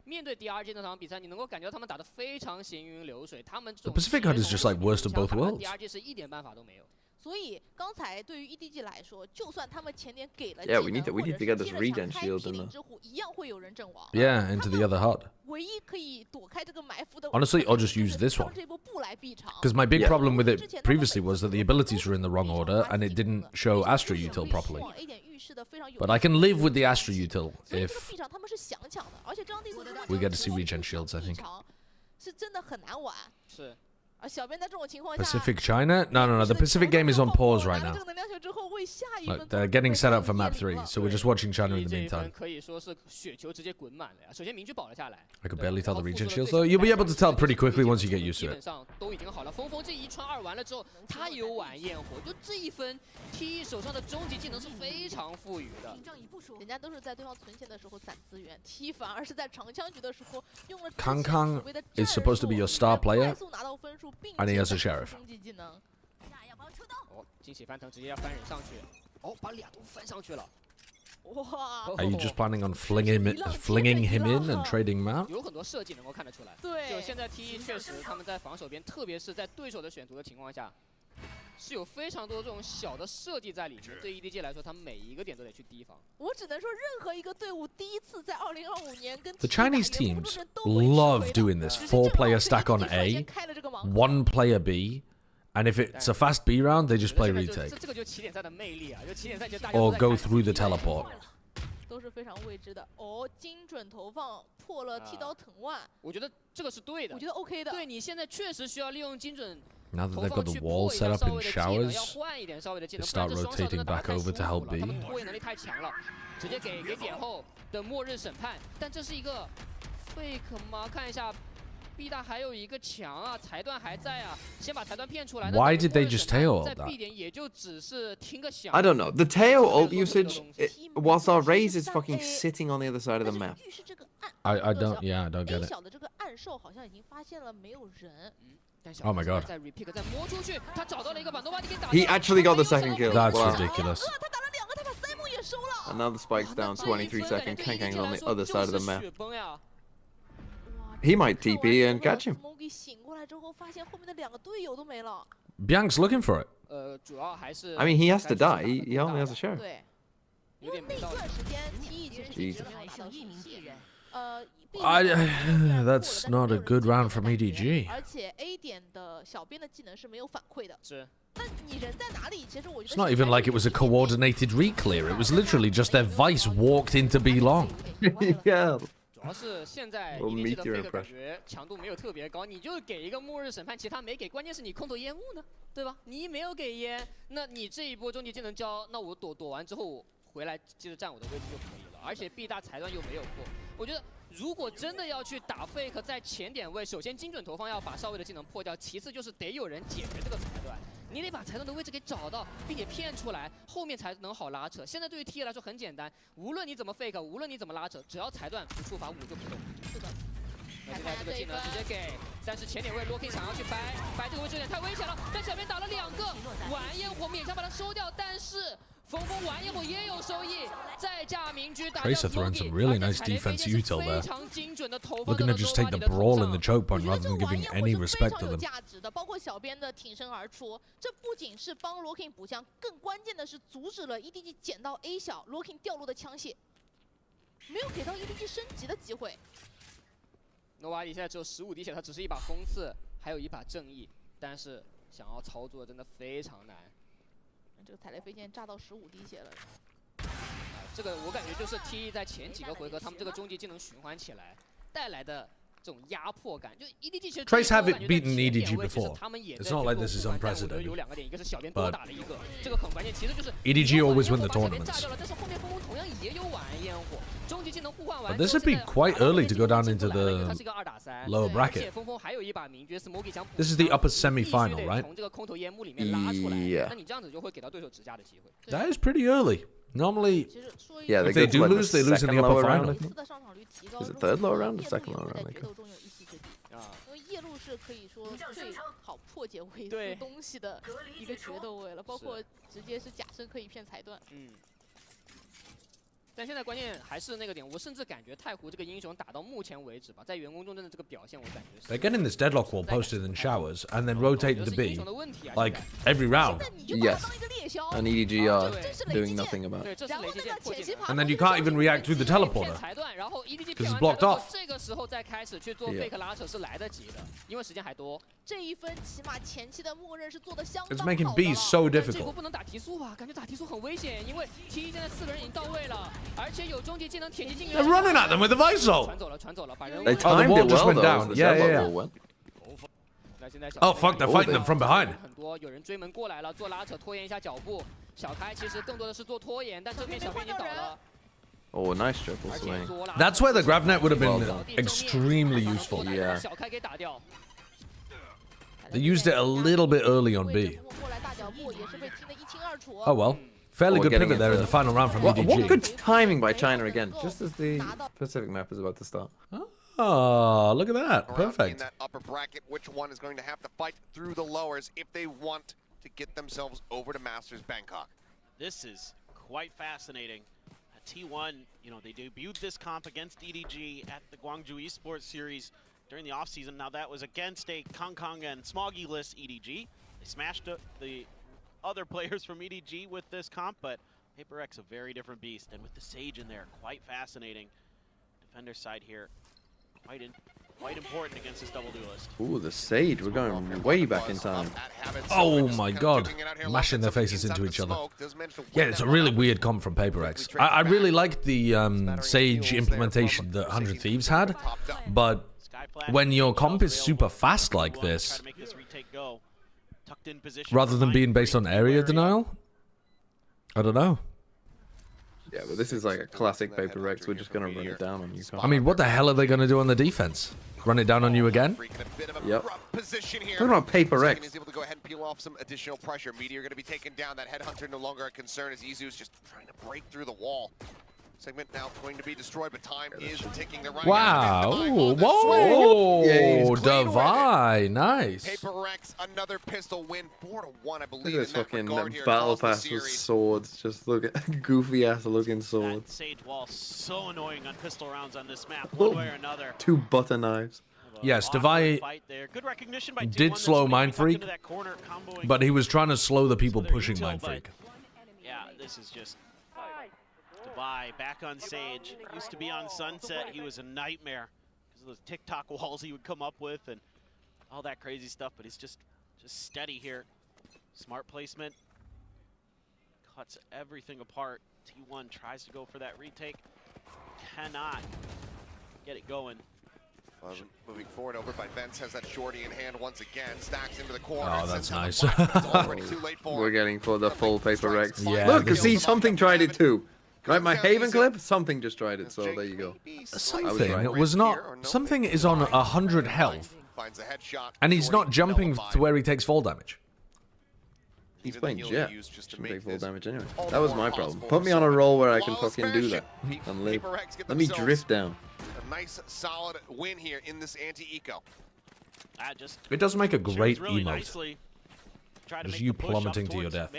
面对 DRG 那场比赛，你能够感觉到他们打得非常行云流水，他们 The Pacific Cut is just like worst of both worlds. DRG 是一点办法都没有。 所以刚才对于 EDG 来说，就算他们前点给了 Yeah, we need to get this regen shield in there. 一样会有人阵亡。 Yeah, into the other HUD. 唯一可以躲开这个埋伏的 Honestly, I'll just use this one. Because my big problem with it previously was that the abilities were in the wrong order and it didn't show Astra Util properly. But I can live with the Astra Util if we get to see regen shields, I think. 是真的很难玩。是。 Pacific China? No. The Pacific game is on pause right now. Look, they're getting set up for map 3, so we're just watching China in the meantime. I could barely tell the regen shields, though. You'll be able to tell pretty quickly once you get used to it. 都已经好了，峰峰这一穿2完了之后，他有晚焰火，就这一分 ，T 手上的终极技能是非常富裕的。人家都是在对方存线的时候攒资源 ，T 反而是在长枪局的时候用了 Kang Kang is supposed to be your star player, and he has a sheriff. 哦，惊喜翻腾，直接要翻人上去，哦，把俩都翻上去了。 Are you just planning on flinging him in and trading map? 有很多设计能够看得出来。对，就现在 T 确实他们在防守边，特别是在对手的选图的情况下，是有非常多这种小的设计在里面。对 EDG 来说，他们每一个点都得去提防。我只能说，任何一个队伍第一次在2025年跟 The Chinese teams love doing this 4-player stack on A, 1-player B. And if it's a fast B round, they just play retake. Or go through the teleport. 都是非常未知的哦，精准投放破了剃刀藤蔓。我觉得这个是对的，我觉得 OK 的。对你现在确实需要利用精准 Now that they've got the wall set up in showers, they start rotating back over to help B. 拖延能力太强了，直接给点后的末日审判，但这是一个 fake 吗？看一下。 B 大还有一个墙啊，裁断还在啊，先把裁断骗出来。Why did they just tail all 在 that? B 点也就只是听个响。 I don't know. The tail ult usage, whilst our Raze is fucking sitting on the other side of the map. I don't get it. Oh my god. He actually got the second kill. That's wow. ridiculous. And now the spike's down 23 seconds. Kang Kang's on the other side of the map. He might TP and catch him. Biang's looking for it. I mean, he has to die. He only has a sheriff. Jesus. That's not a good round from EDG. It's not even like it was a coordinated reclear. It was literally just their Vice walked into B long. Yeah. 主要是现在 EDG 的 fake 感觉强度没有特别高，你就给一个末日审判，其他没给，关键是你空投烟雾呢，对吧？你没有给烟，那你这一波终极技能交，那我躲完之后回来接着站我的位置就可以了。而且 B 大裁断又没有破，我觉得如果真的要去打 fake， 在前点位，首先精准投放要把少尉的技能破掉，其次就是得有人解决这个裁断。 你得把裁断的位置给找到，并且骗出来，后面才能好拉扯。现在对于 T 来说很简单，无论你怎么 fake， 无论你怎么拉扯，只要裁断不触发5就不动。是的。那现在这个技能直接给，但是前点位 Locking 想要去掰这个位置有点太危险了，但小边打了2个晚焰火，勉强把它收掉，但是。 峰峰晚焰火也有收益，再架明狙打掉 Tracer throwing some really nice defense util there. Looking to just take the brawl in the choke point rather than giving any respect to them. 价值的，包括小边的挺身而出，这不仅是帮 Locking 补枪，更关键的是阻止了 EDG 捡到 A 小 Locking 掉落的枪械，没有给到 EDG 升级的机会。诺瓦里现在只有15滴血，他只是一把锋刺，还有一把正义，但是想要操作真的非常难。 这个踩雷飞剑炸到15滴血了。这个我感觉就是 T 在前几个回合他们这个终极技能循环起来带来的这种压迫感。就 EDG 其实 Trace haven't beaten EDG before. It's not like this is unprecedented. 有2个点，一个是小边多打了一个，这个很关键。其实就是 EDG always win the tournaments. 但是后面峰峰同样也有晚焰火，终极技能互换完。 But this would be quite early to go down into the lower bracket. This is the upper semi-final, right? Yeah. That is pretty early. Normally, yeah, if they do lose, they lose in the upper final. Is it third lower round or second lower round? 因为夜路是可以说最好破解韦斯东西的一个决斗位了，包括直接是假身可以骗裁断。但现在关键还是那个点，我甚至感觉太湖这个英雄打到目前为止吧，在员工中真的这个表现，我感觉是。They're getting this deadlock wall posted in showers and then rotating the B like every round. Yes. And EDG are doing nothing about it. And then you can't even react through the teleporter. 'Cause it's blocked off. 这个时候再开始去做 fake 拉扯是来得及的，因为时间还多。这一分起码前期的默认是做的相当 It's 好的 making B so 这 difficult. 波不能打提速吧？感觉打提速很危险，因为 T 现在4个人已经到位了，而且有终极技能铁骑进援。They're running at them with the Visor. 传走了，把人。They Oh, the timed wall it just well went though. down. The Yeah, Sherlock yeah, wall yeah. went. Oh fuck, they're fighting them from behind. 很多有人追门过来了，做拉扯拖延一下脚步。小开其实更多的是做拖延，但这边小编已经倒了。 Oh, nice triple swing. That's where the grab net would have been extremely useful. Yeah. 小开给打掉。 They used it a little bit early on B. Oh well. Fairly good pivot there in the final round from EDG. What good timing by China again, just as the Pacific map is about to start. Oh, look at that. Perfect. In that upper bracket, which one is going to have to fight through the lowers if they want to get themselves over to Masters Bangkok? This is quite fascinating. T1, you know, they debuted this comp against EDG at the Gwangju Esports Series during the offseason. Now that was against a Kong and Smoggy-less EDG. They smashed the other players from EDG with this comp, but PRX a very different beast. And with the Sage in there, quite fascinating. Defender side here, quite important against this double duelist. Ooh, the Sage, we're going way back in time. Oh my god, mashing their faces into each other. Yeah, it's a really weird comp from PRX. I really liked the Sage implementation that 100 Thieves had, but when your comp is super fast like this, rather than being based on area denial, I don't know. Yeah, but this is like a classic PRX. We're just gonna run it down on you. I mean, what the hell are they gonna do on the defense? Run it down on you again? Yep. Talking about PRX. He's able to go ahead and peel off some additional pressure. Meteor going to be taken down. That headhunter no longer a concern as Izu's just trying to break through the wall. Segment now going to be destroyed, but time is ticking. The right. Wow! Whoa! Divine, nice. PRX another pistol win, 4-1, I believe. Look at this fucking battle pass with swords. Just look at goofy ass looking swords. That Sage wall so annoying on pistol rounds on this map, one way or another. 2 butter knives. Yes, Devi did slow Mind Freak, but he was trying to slow the people pushing Mind Freak. Yeah, this is just Devi back on Sage. Used to be on Sunset. He was a nightmare because of those TikTok walls he would come up with and all that crazy stuff. But he's just steady here. Smart placement. Cuts everything apart. T1 tries to go for that retake. Cannot get it going. Moving forward over by Vence, has that shorty in hand once again, stacks into the corner. Oh, that's nice. We're getting for the full PRX. Yeah, look, see, something tried it too. Right, my Haven clip, something just tried it, so there you go. Something was not. Something is on 100 health, and he's not jumping to where he takes fall damage. He's playing Jet. Shouldn't take full damage anyway. That was my problem. Put me on a roll where I can fucking do that and live. Let me drift down. A nice, solid win here in this anti-eco. It does make a great really emote. Just you plummeting to your death.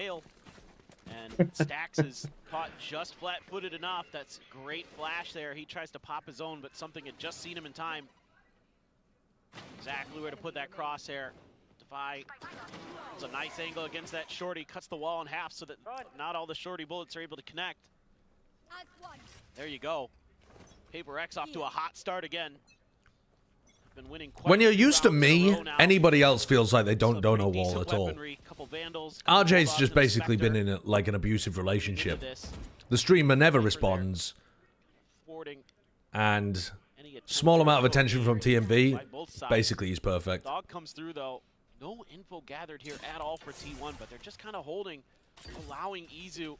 And Stax is caught just flat-footed enough. That's great flash there. He tries to pop his own, but something had just seen him in time. Exactly where to put that crosshair. Devi, it's a nice angle against that shorty. Cuts the wall in half so that not all the shorty bullets are able to connect. There you go. PRX off to a hot start again. Been winning when you're used to me, anybody else feels like they don't know wall at all. RJ's just basically been in like an abusive relationship. The streamer never responds, and small amount of attention from TMV. Basically, he's perfect. Dog comes through though. No info gathered here at all for T1, but they're just kind of holding, allowing Izu to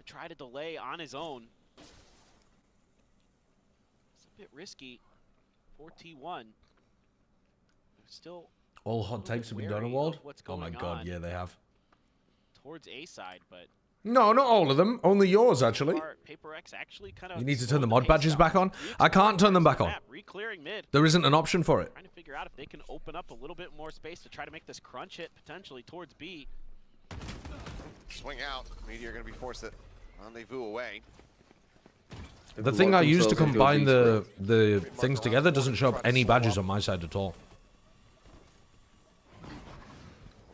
try to delay on his own. It's a bit risky for T1. They're still all hot takes have been done, Award? Oh my god, yeah, they have. Towards A side, but no, not all of them. Only yours, actually. PRX actually kind of you need to turn the mod badges back on. I can't turn them back on. There isn't an option for it. Trying to figure out if they can open up a little bit more space to try to make this crunch hit potentially towards B. Swing out. Meteor going to be forced to rendezvous away. The thing I use to combine the things together doesn't show up any badges on my side at all.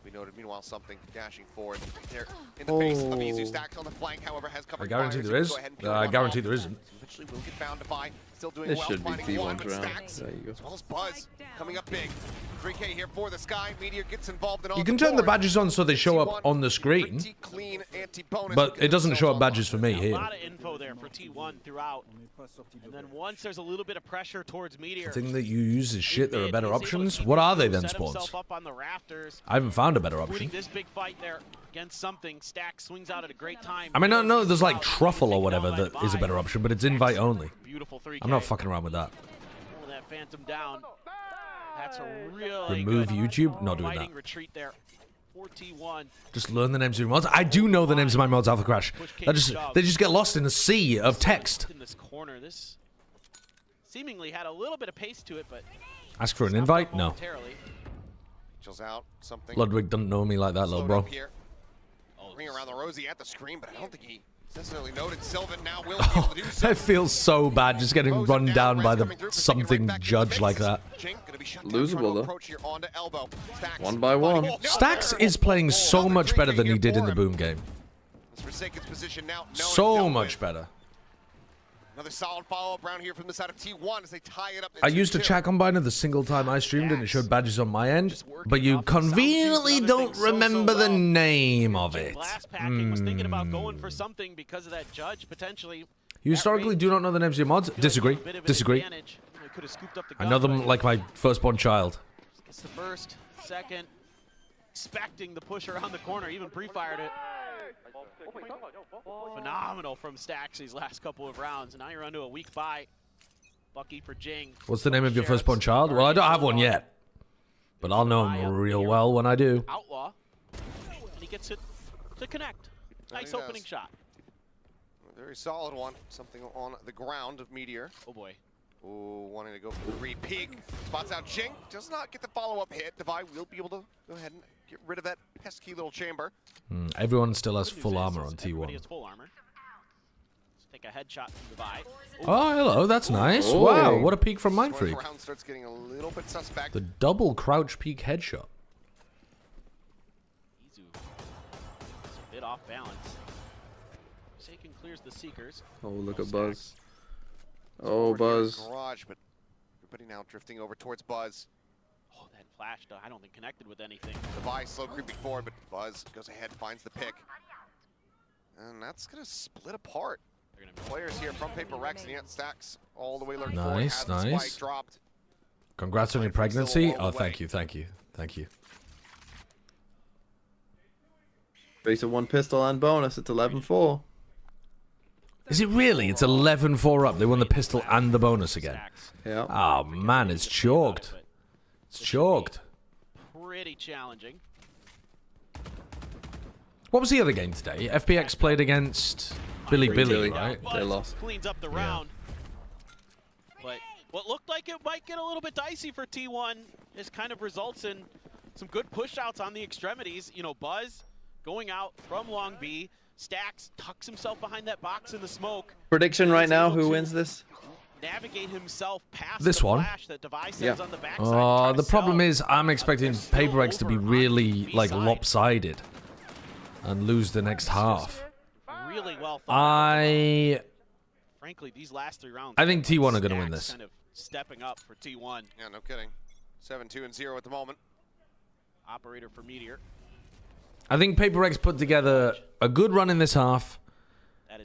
We noted, meanwhile, something dashing forward there in the face of Izu. Stacks on the flank, however, has covered. I guarantee there is. I guarantee there isn't. Eventually will get found by. Still doing This well, should be finding one, T1's but round. Stacks, There you go. as well as Buzz, coming up big. 3K here for the Sky. Meteor gets involved in all You can turn the badges on so they show up on the screen, but it doesn't show up badges for me A here. lot of info there for T1 throughout. And then once there's a little bit of pressure towards Meteor. The thing that you use is shit. There are better options. What are they then, Sports? I haven't found a better option. This big fight there against something. Stack swings out at a great time. I mean, no, there's like Truffle or whatever that is a better option, but it's invite only. Beautiful 3K. I'm not fucking around with that. Pull that Phantom down. That's a really Remove good YouTube? Not doing that. fighting retreat there. 4T1. Just learn the names of your mods. I do know the names of my mods, Alpha Crash. They just get lost in a sea of text. In this corner, this seemingly had a little bit of pace to it, but Ask for an invite? No. Chills out something. Ludwig doesn't know me like that, little bro. Ring around the Rosie at the screen, but I don't think he necessarily noted. Sylvan now will be able to do so. I feel so bad just getting run down by the something judge like that. Losable though. 1 by 1. Stacks is playing so much better than he did in the boom game. So much better. Another solid follow-up round here from the side of T1 as they tie it up. I used a chat combiner the single time I streamed and it showed badges on my end, but you conveniently don't remember the name of it. Was thinking about going for something because of that judge potentially. You historically do not know the names of your mods? Disagree. Disagree. I know them like my firstborn child. Gets the first, second, expecting the push around the corner, even pre-fired it. Phenomenal from Stacks these last couple of rounds. Now you're onto a weak buy. Bucky for Jing. What's the name of your firstborn child? Well, I don't have one yet, but I'll know him real well when I do. Outlaw. And he gets it to connect. Nice opening shot. A very solid one. Something on the ground of Meteor. Oh boy. Ooh, wanting to go for the re-peek. Spots out Jing. Does not get the follow-up hit. Devi will be able to go ahead and get rid of that pesky little chamber. Everyone still has full armor on T1. Everybody has full armor. Let's take a headshot from Devi. Oh, hello. That's nice. Oh. Wow, what a peek from Mindfreak. Round starts getting a little bit suspect. The double crouch peek headshot. Izu is a bit off balance. Forsaken clears the Seekers. Oh, look at Buzz. Oh, Buzz. Garage, but everybody now drifting over towards Buzz. Oh, that flash, though, I don't think connected with anything. Devi slow creeping forward, but Buzz goes ahead, finds the pick. And that's going to split apart. Players here from PRX, and yet Stacks all the way lurking forward. Nice, Has the nice. spike dropped. Congrats on your pregnancy. Oh, thank you, thank you, thank you. Base of 1 pistol and bonus. It's 11-4. Is it really? It's 11-4 up. They won the pistol and the bonus again. Yeah. Oh, man, it's chalked. It's chalked. Pretty challenging. What was the other game today? FPX played against Billy, right? They lost. Cleans up the round. But what looked like it might get a little bit dicey for T1 is kind of results in some good push outs on the extremities. You know, Buzz going out from Long B. Stacks tucks himself behind that box in the smoke. Prediction right now, who wins this? Navigate himself past this the one. flash that Devi sends on the backside. Oh, the problem is I'm expecting PRX to be really like lopsided and lose the next half. Really well thought. Frankly, these last 3 rounds. I think T1 are going to win this. Kind of stepping up for T1. Yeah, no kidding. 7-2-0 at the moment. Operator for Meteor. I think PRX put together a good run in this half.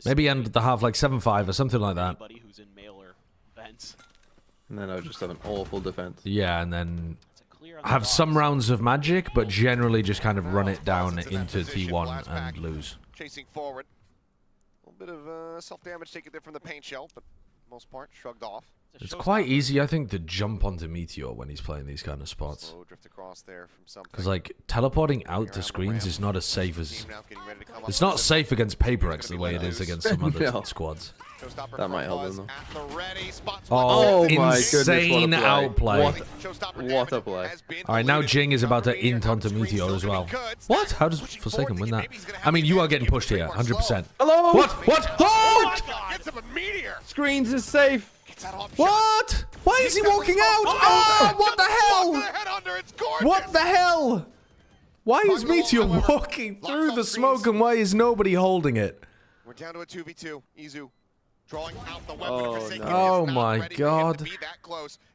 Maybe end the half like 7-5 or something like that. Who's in mailer events. And then I'll just have an awful defense. Yeah, and then have some rounds of magic, but generally just kind of run it down into T1 and lose. Chasing forward. A little bit of self-damage taken there from the paint shell, but for the most part, shrugged off. It's quite easy, I think, to jump onto Meteor when he's playing these kind of spots. Slow drift across there from something. Because, like, teleporting out to screens is not as safe as... It's not safe against PRX the way it is against some other squads. That might help them. Oh, my insane goodness, outplay. What a play. All right, now Jing is about to int onto Meteor as well. What? How does Forsaken win that? I mean, you are getting pushed here, 100%. Hello? What? What? Oh! Screens is safe. What? Why is he walking out? Oh, what the hell? What the hell? Why is Meteor walking through the smoke and why is nobody holding it? We're down to a 2v2. Izu drawing out the weapon. Oh my god.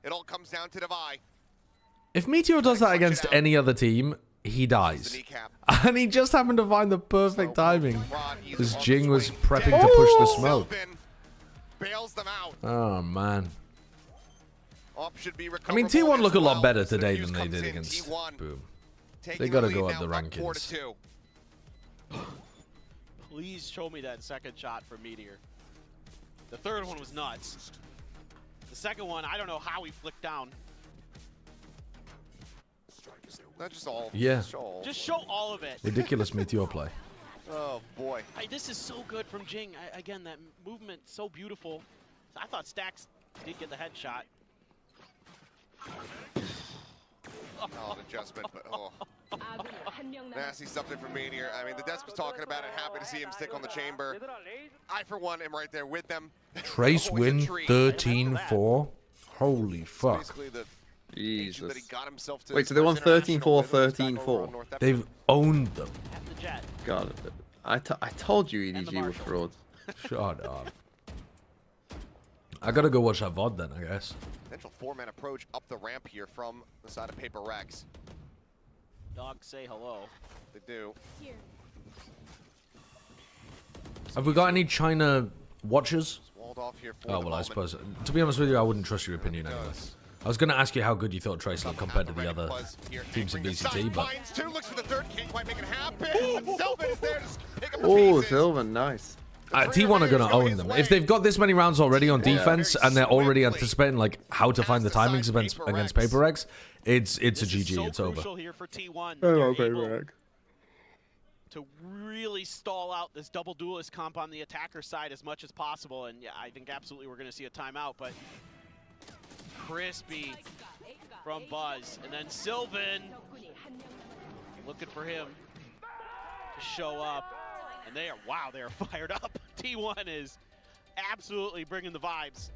It all comes down to Devi. If Meteor does that against any other team, he dies. And he just happened to find the perfect timing. Because Jing was prepping to push the smoke. Oh man. I mean, T1 look a lot better today than they did against Boom. They gotta go up the rankings. Please show me that second shot for Meteor. The third one was nuts. The second one, I don't know how he flicked down. Not just all. Yeah. Just show all of it. Ridiculous Meteor play. Oh boy. This is so good from Jing. Again, that movement so beautiful. I thought Stax did get the headshot. Oh, adjustment, but nasty stuff there from Meteor. I mean, the desk was talking about it. Happy to see him stick on the chamber. I, for one, am right there with them. Trace win 13-4. Holy fuck. Jesus. Wait, so they won 13-4, 13-4. They've owned them. God, I told you EDG were frauds. Shut up. I gotta go watch that VOD then, I guess. Potential four-man approach up the ramp here from the side of PRX. Dogs say hello. They do. Here. Have we got any China watchers? Off here for oh, well, I suppose. To be honest with you, I wouldn't trust your opinion anyway. I was going to ask you how good you thought Trace looked compared to the other teams in VCT, but... Oh, Sylvan, nice. T1 are going to own them. If they've got this many rounds already on defense and they're already anticipating like how to find the timings against PRX, it's a GG. It's over. Here for T1. Oh, PRX. To really stall out this double duelist comp on the attacker side as much as possible, and yeah, I think absolutely we're going to see a timeout, but crispy from Buzz, and then Sylvan looking for him to show up. And they are, wow, they are fired up. T1 is absolutely bringing the vibes.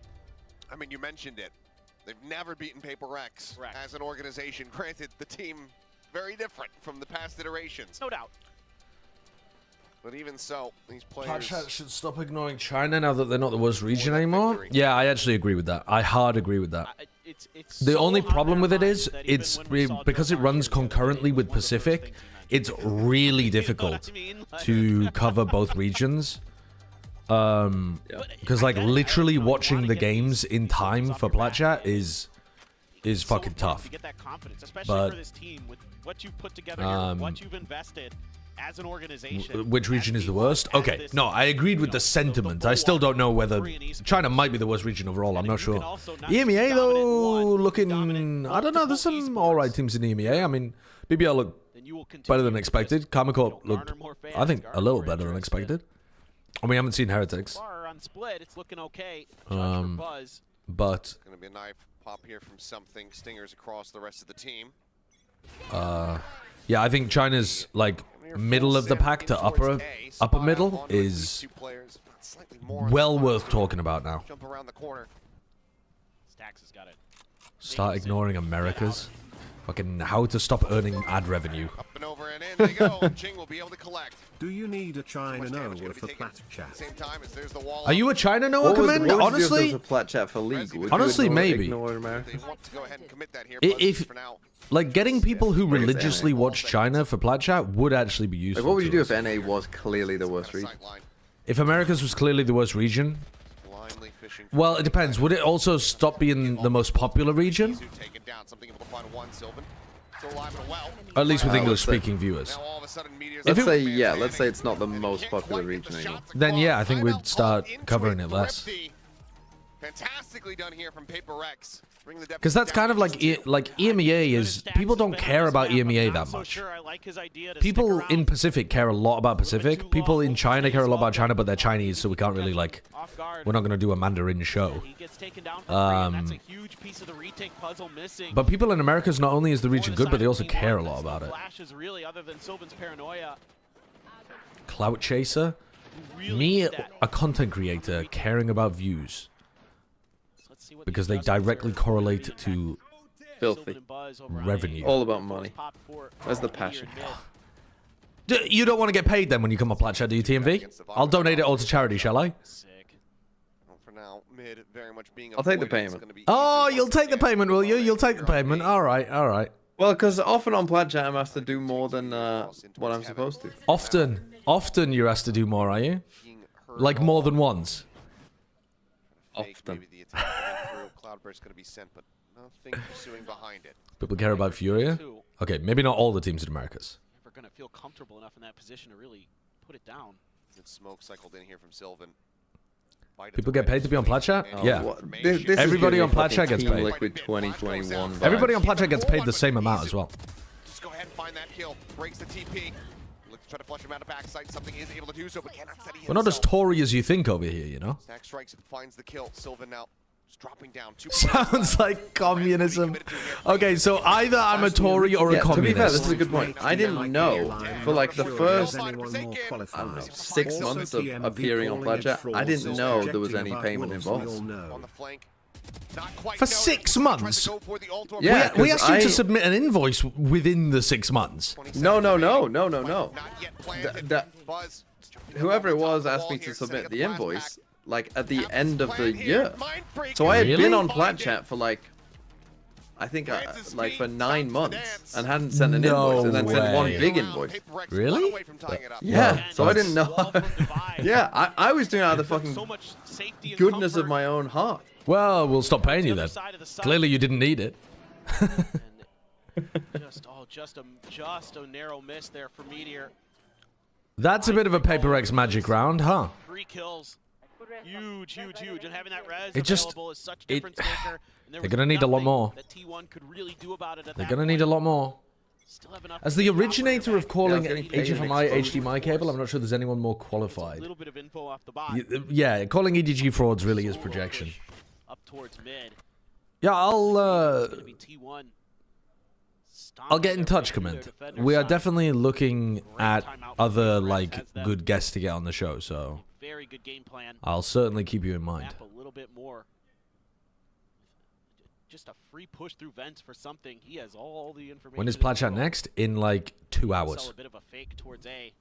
I mean, you mentioned it. They've never beaten PRX as an organization. Granted, the team very different from the past iterations. No doubt. But even so, these players... Plat should stop ignoring China now that they're not the worst region anymore. Yeah, I actually agree with that. I hard agree with that. The only problem with it is, it's because it runs concurrently with Pacific, it's really difficult to cover both regions. Because like literally watching the games in time for Plat chat is fucking tough. But for this team with what you've put together here, what you've invested as an organization. Which region is the worst? Okay, no, I agreed with the sentiment. I still don't know whether China might be the worst region overall. I'm not sure. EMEA though, looking, I don't know. There's some alright teams in EMEA. I mean, BBL look better than expected. Karmacorp looked, I think, a little better than expected. And we haven't seen Heretics. On split, it's looking okay. But gonna be a knife pop here from something. Stingers across the rest of the team. Yeah, I think China's like middle of the pack to upper middle is well worth talking about now. Jump around the corner. Stax has got it. Start ignoring Americas. Fucking how to stop earning ad revenue. Up and over and in they go. Jing will be able to collect. Do you need a China Noah for Plat chat? Same time as there's the wall. Are you a China Noah command? Honestly, a Plat chat for League. Honestly, maybe. If like getting people who religiously watch China for Plat chat would actually be useful. Like, what would you do if NA was clearly the worst region? If Americas was clearly the worst region? Well, it depends. Would it also stop being the most popular region? At least with English-speaking viewers. Let's say, yeah, let's say it's not the most popular region anymore. Then yeah, I think we'd start covering it less. Fantastically done here from PRX. Because that's kind of like EMEA is, people don't care about EMEA that much. People in Pacific care a lot about Pacific. People in China care a lot about China, but they're Chinese, so we can't really like, we're not going to do a Mandarin show. But people in Americas, not only is the region good, but they also care a lot about it. Clout chaser? Me, a content creator, caring about views. Because they directly correlate to filthy revenue. All about money. Where's the passion? You don't want to get paid then when you come on Plat Chat, do you, TMV? I'll donate it all to charity, shall I? I'll take the payment. Oh, you'll take the payment, will you? You'll take the payment. All right, all right. Well, because often on Plat Chat, I'm asked to do more than what I'm supposed to. Often you're asked to do more, are you? Like more than once? Often. People care about Furia? Okay, maybe not all the teams in Americas. Never gonna feel comfortable enough in that position to really put it down. Smoke cycled in here from Sylvan. People get paid to be on Plat Chat? Oh, yeah. This Everybody on Plat Chat gets Team paid. Liquid 2021 Everybody on Plat Chat gets paid the same amount as well. Just go ahead and find that kill. Breaks the TP. Look to try to flush him out of backside. Something is able to do so, but cannot set We're not as Tory as you think over here, you know? Stack strikes and finds the kill. Sylvan now just dropping down. Sounds like communism. Okay, so either I'm a Tory or a communist. To be fair, this is a good point. I didn't know for like the first, I don't know, 6 months of appearing on Plat Chat, I didn't know there was any payment involved. For 6 months? Yeah, we asked you to submit an invoice within the 6 months. No. Whoever it was asked me to submit the invoice, like, at the end of the year. So I had been on Plat Chat for, like, I think, like, for 9 months, and hadn't sent an invoice, and then sent one big invoice. Really? Yeah, so I didn't know. Yeah, I was doing it out of the fucking goodness of my own heart. Well, we'll stop paying you then. Clearly you didn't need it. just a narrow miss there for Meteor. That's a bit of a PRX magic round, huh? 3 kills. Huge. And having that res available is such a difference maker. They're going to need a lot more. That T1 could really do about it at They're going to need a lot more. As the originator of calling HFMI HDMI cable, I'm not sure there's anyone more qualified. A little bit of info off the bot. Yeah, calling EDG frauds really is projection. Up towards mid. Yeah, I'll get in touch, Command. We are definitely looking at other like good guests to get on the show, so very good game plan. I'll certainly keep you in mind. A little bit more. Just a free push through vents for something. He has all the information. When is Plat Chat next? In like 2 hours. A bit of a fake towards A.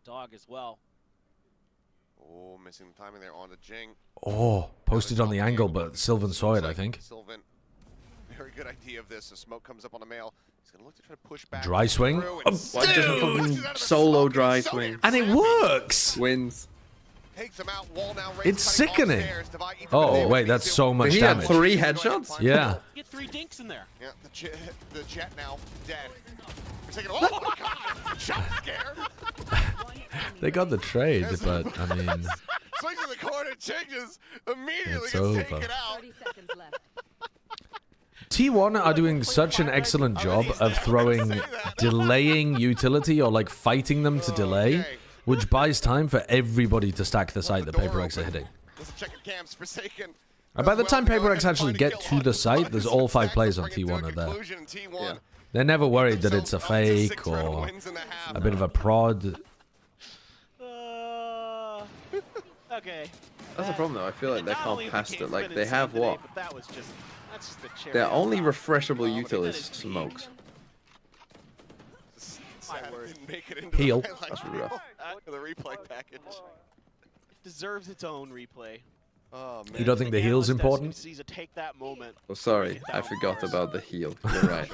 Dog as well. Oh, missing the timing there on the Jing. Oh, posted on the angle, but Sylvan saw it, I think. Sylvan, very good idea of this. So smoke comes up on the mail. He's gonna look to try to push back. Dry swing. Solo dry swing. And it works. Wins. Takes him out, wall now, it's sickening. Oh, wait, that's so much damage. He had 3 headshots? Yeah. Get 3 dinks in there. Yeah, the jet now dead. Oh my god! Jump scare! They got the trade, but I mean... Swings in the corner, changes, immediately it's gets over. taken out. T1 are doing such an excellent job of throwing delaying utility or like fighting them to delay, which buys time for everybody to stack the site that PRX are hitting. And by the time PRX actually get to the site, there's all 5 players on T1 are there. Yeah. They're never worried that it's a fake or a bit of a prod. Okay. That's the problem though, I feel like they can't pass it. Like, they have what? Their only refreshable util is smokes. Heal. That's rough. The replay package. It deserves its own replay. Oh, man. You don't think the heal's important? Take that moment. Oh, sorry, I forgot about the heal. You're right.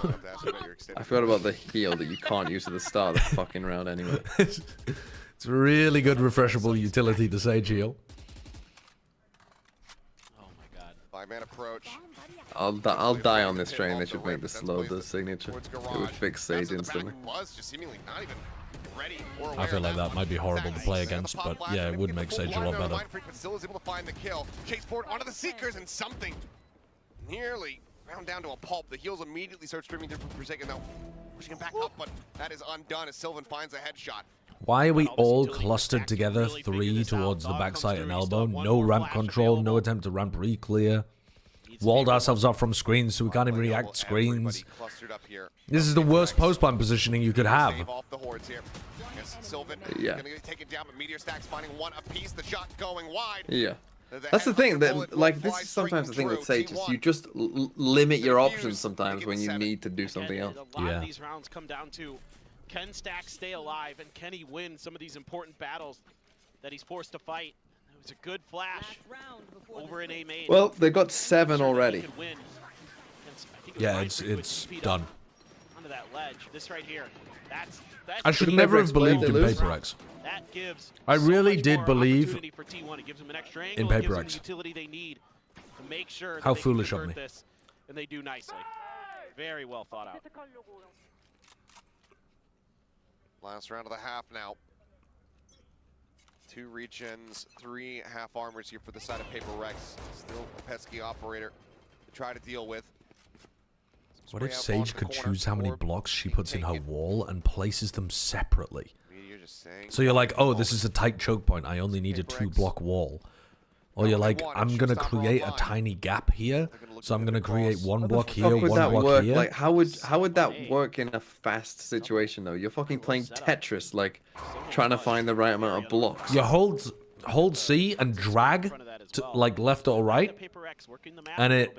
I forgot about the heal that you can't use at the start of the fucking round anyway. It's really good refreshable utility to say heal. Oh my god. 5-man approach. I'll die on this train. They should make the slow the signature. It would fix Sage instantly. I feel like that might be horrible to play against, but yeah, it would make Sage a lot better. Still is able to find the kill. Chase forward onto the Seekers and something nearly ground down to a pulp. The heels immediately start streaming through Forsaken, though. Pushing him back up, but that is undone as Sylvan finds a headshot. Why are we all clustered together, 3 towards the backside and elbow? No ramp control, no attempt to ramp re-clear. Walled ourselves off from screens so we can't even react screens. This is the worst post-plan positioning you could have. Yeah. Gonna get taken down, but Meteor Stacks finding one apiece. The shot going wide. Yeah. That's the thing, that, like, this is sometimes the thing with Sages. You just limit your options sometimes when you need to do something else. A lot of these rounds come down to, can Stacks stay alive, and can he win some of these important battles that he's forced to fight? It was a good flash over in A main. Well, they got 7 already. Yeah, it's done. Onto that ledge. This right here. That's I should never have believed in PRX. That gives I really did believe for T1. It gives them an extra in angle, it gives them the PRX. utility they need to make sure that How they foolish can of convert me. this, and they do nicely. Very well thought out. Last round of the half now. 2 regions, 3 half armors here for the side of PRX. Still a pesky operator to try to deal with. What if Sage could choose how many blocks she puts in her wall and places them separately? So you're like, oh, this is a tight choke point. I only need a 2-block wall. Or you're like, I'm going to create a tiny gap here. So I'm going to create 1 block here, 1 block here. Like, how would that work in a fast situation, though? You're fucking playing Tetris, like, trying to find the right amount of blocks. You hold C and drag to, like, left or right. And it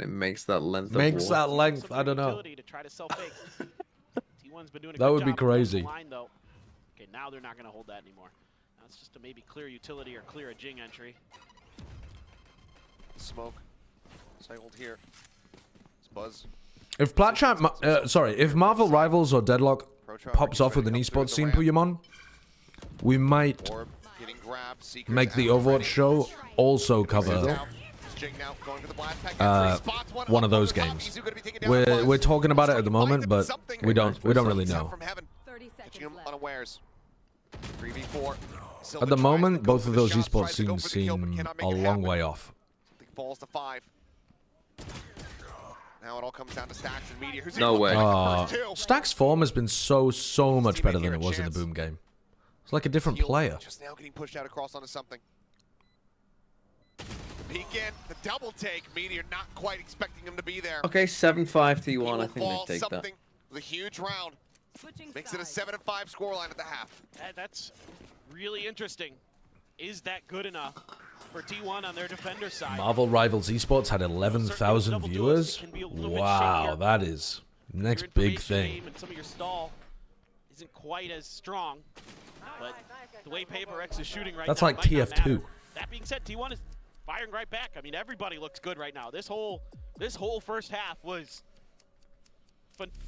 makes that length I don't know. That would be crazy. Okay, now they're not going to hold that anymore. Now it's just to maybe clear utility or clear a Jing entry. Smoke cycled here. It's Buzz. If Plat if Marvel Rivals or Deadlock pops off with an esports scene Puyamon, we might make the Overwatch show also cover one of those games. We're talking about it at the moment, but we don't really know. At the moment, both of those esports scenes seem a long way off. Falls to 5. Now it all comes down to Stacks and Meteor. No way. Stacks' form has been so much better than it was in the Boom game. It's like a different player. Just now getting pushed out across onto something. Peek in, the double take. Meteor not quite expecting him to be there. Okay, 7-5 T1. I think they take that. With a huge round. Makes it a 7-5 scoreline at the half. That's really interesting. Is that good enough for T1 on their defender side? Marvel Rivals Esports had 11,000 viewers. Wow, that is next big thing. And some of your stall isn't quite as strong, but the way PRX is shooting right That's now, like TF2. That being said, T1 is firing right back. I mean, everybody looks good right now. This whole first half was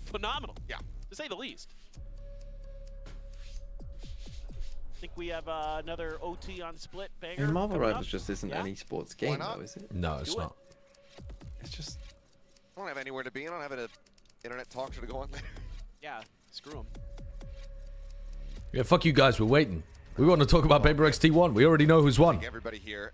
phenomenal, to say the least. I think we have another OT on split banger. And Marvel Rivals just isn't an esports game, though, is it? No, it's not. It's just, I don't have anywhere to be. I don't have an internet talk show to go on there. Yeah, screw them. Yeah, fuck you guys. We're waiting. We want to talk about PRX T1. We already know who's won. Everybody here,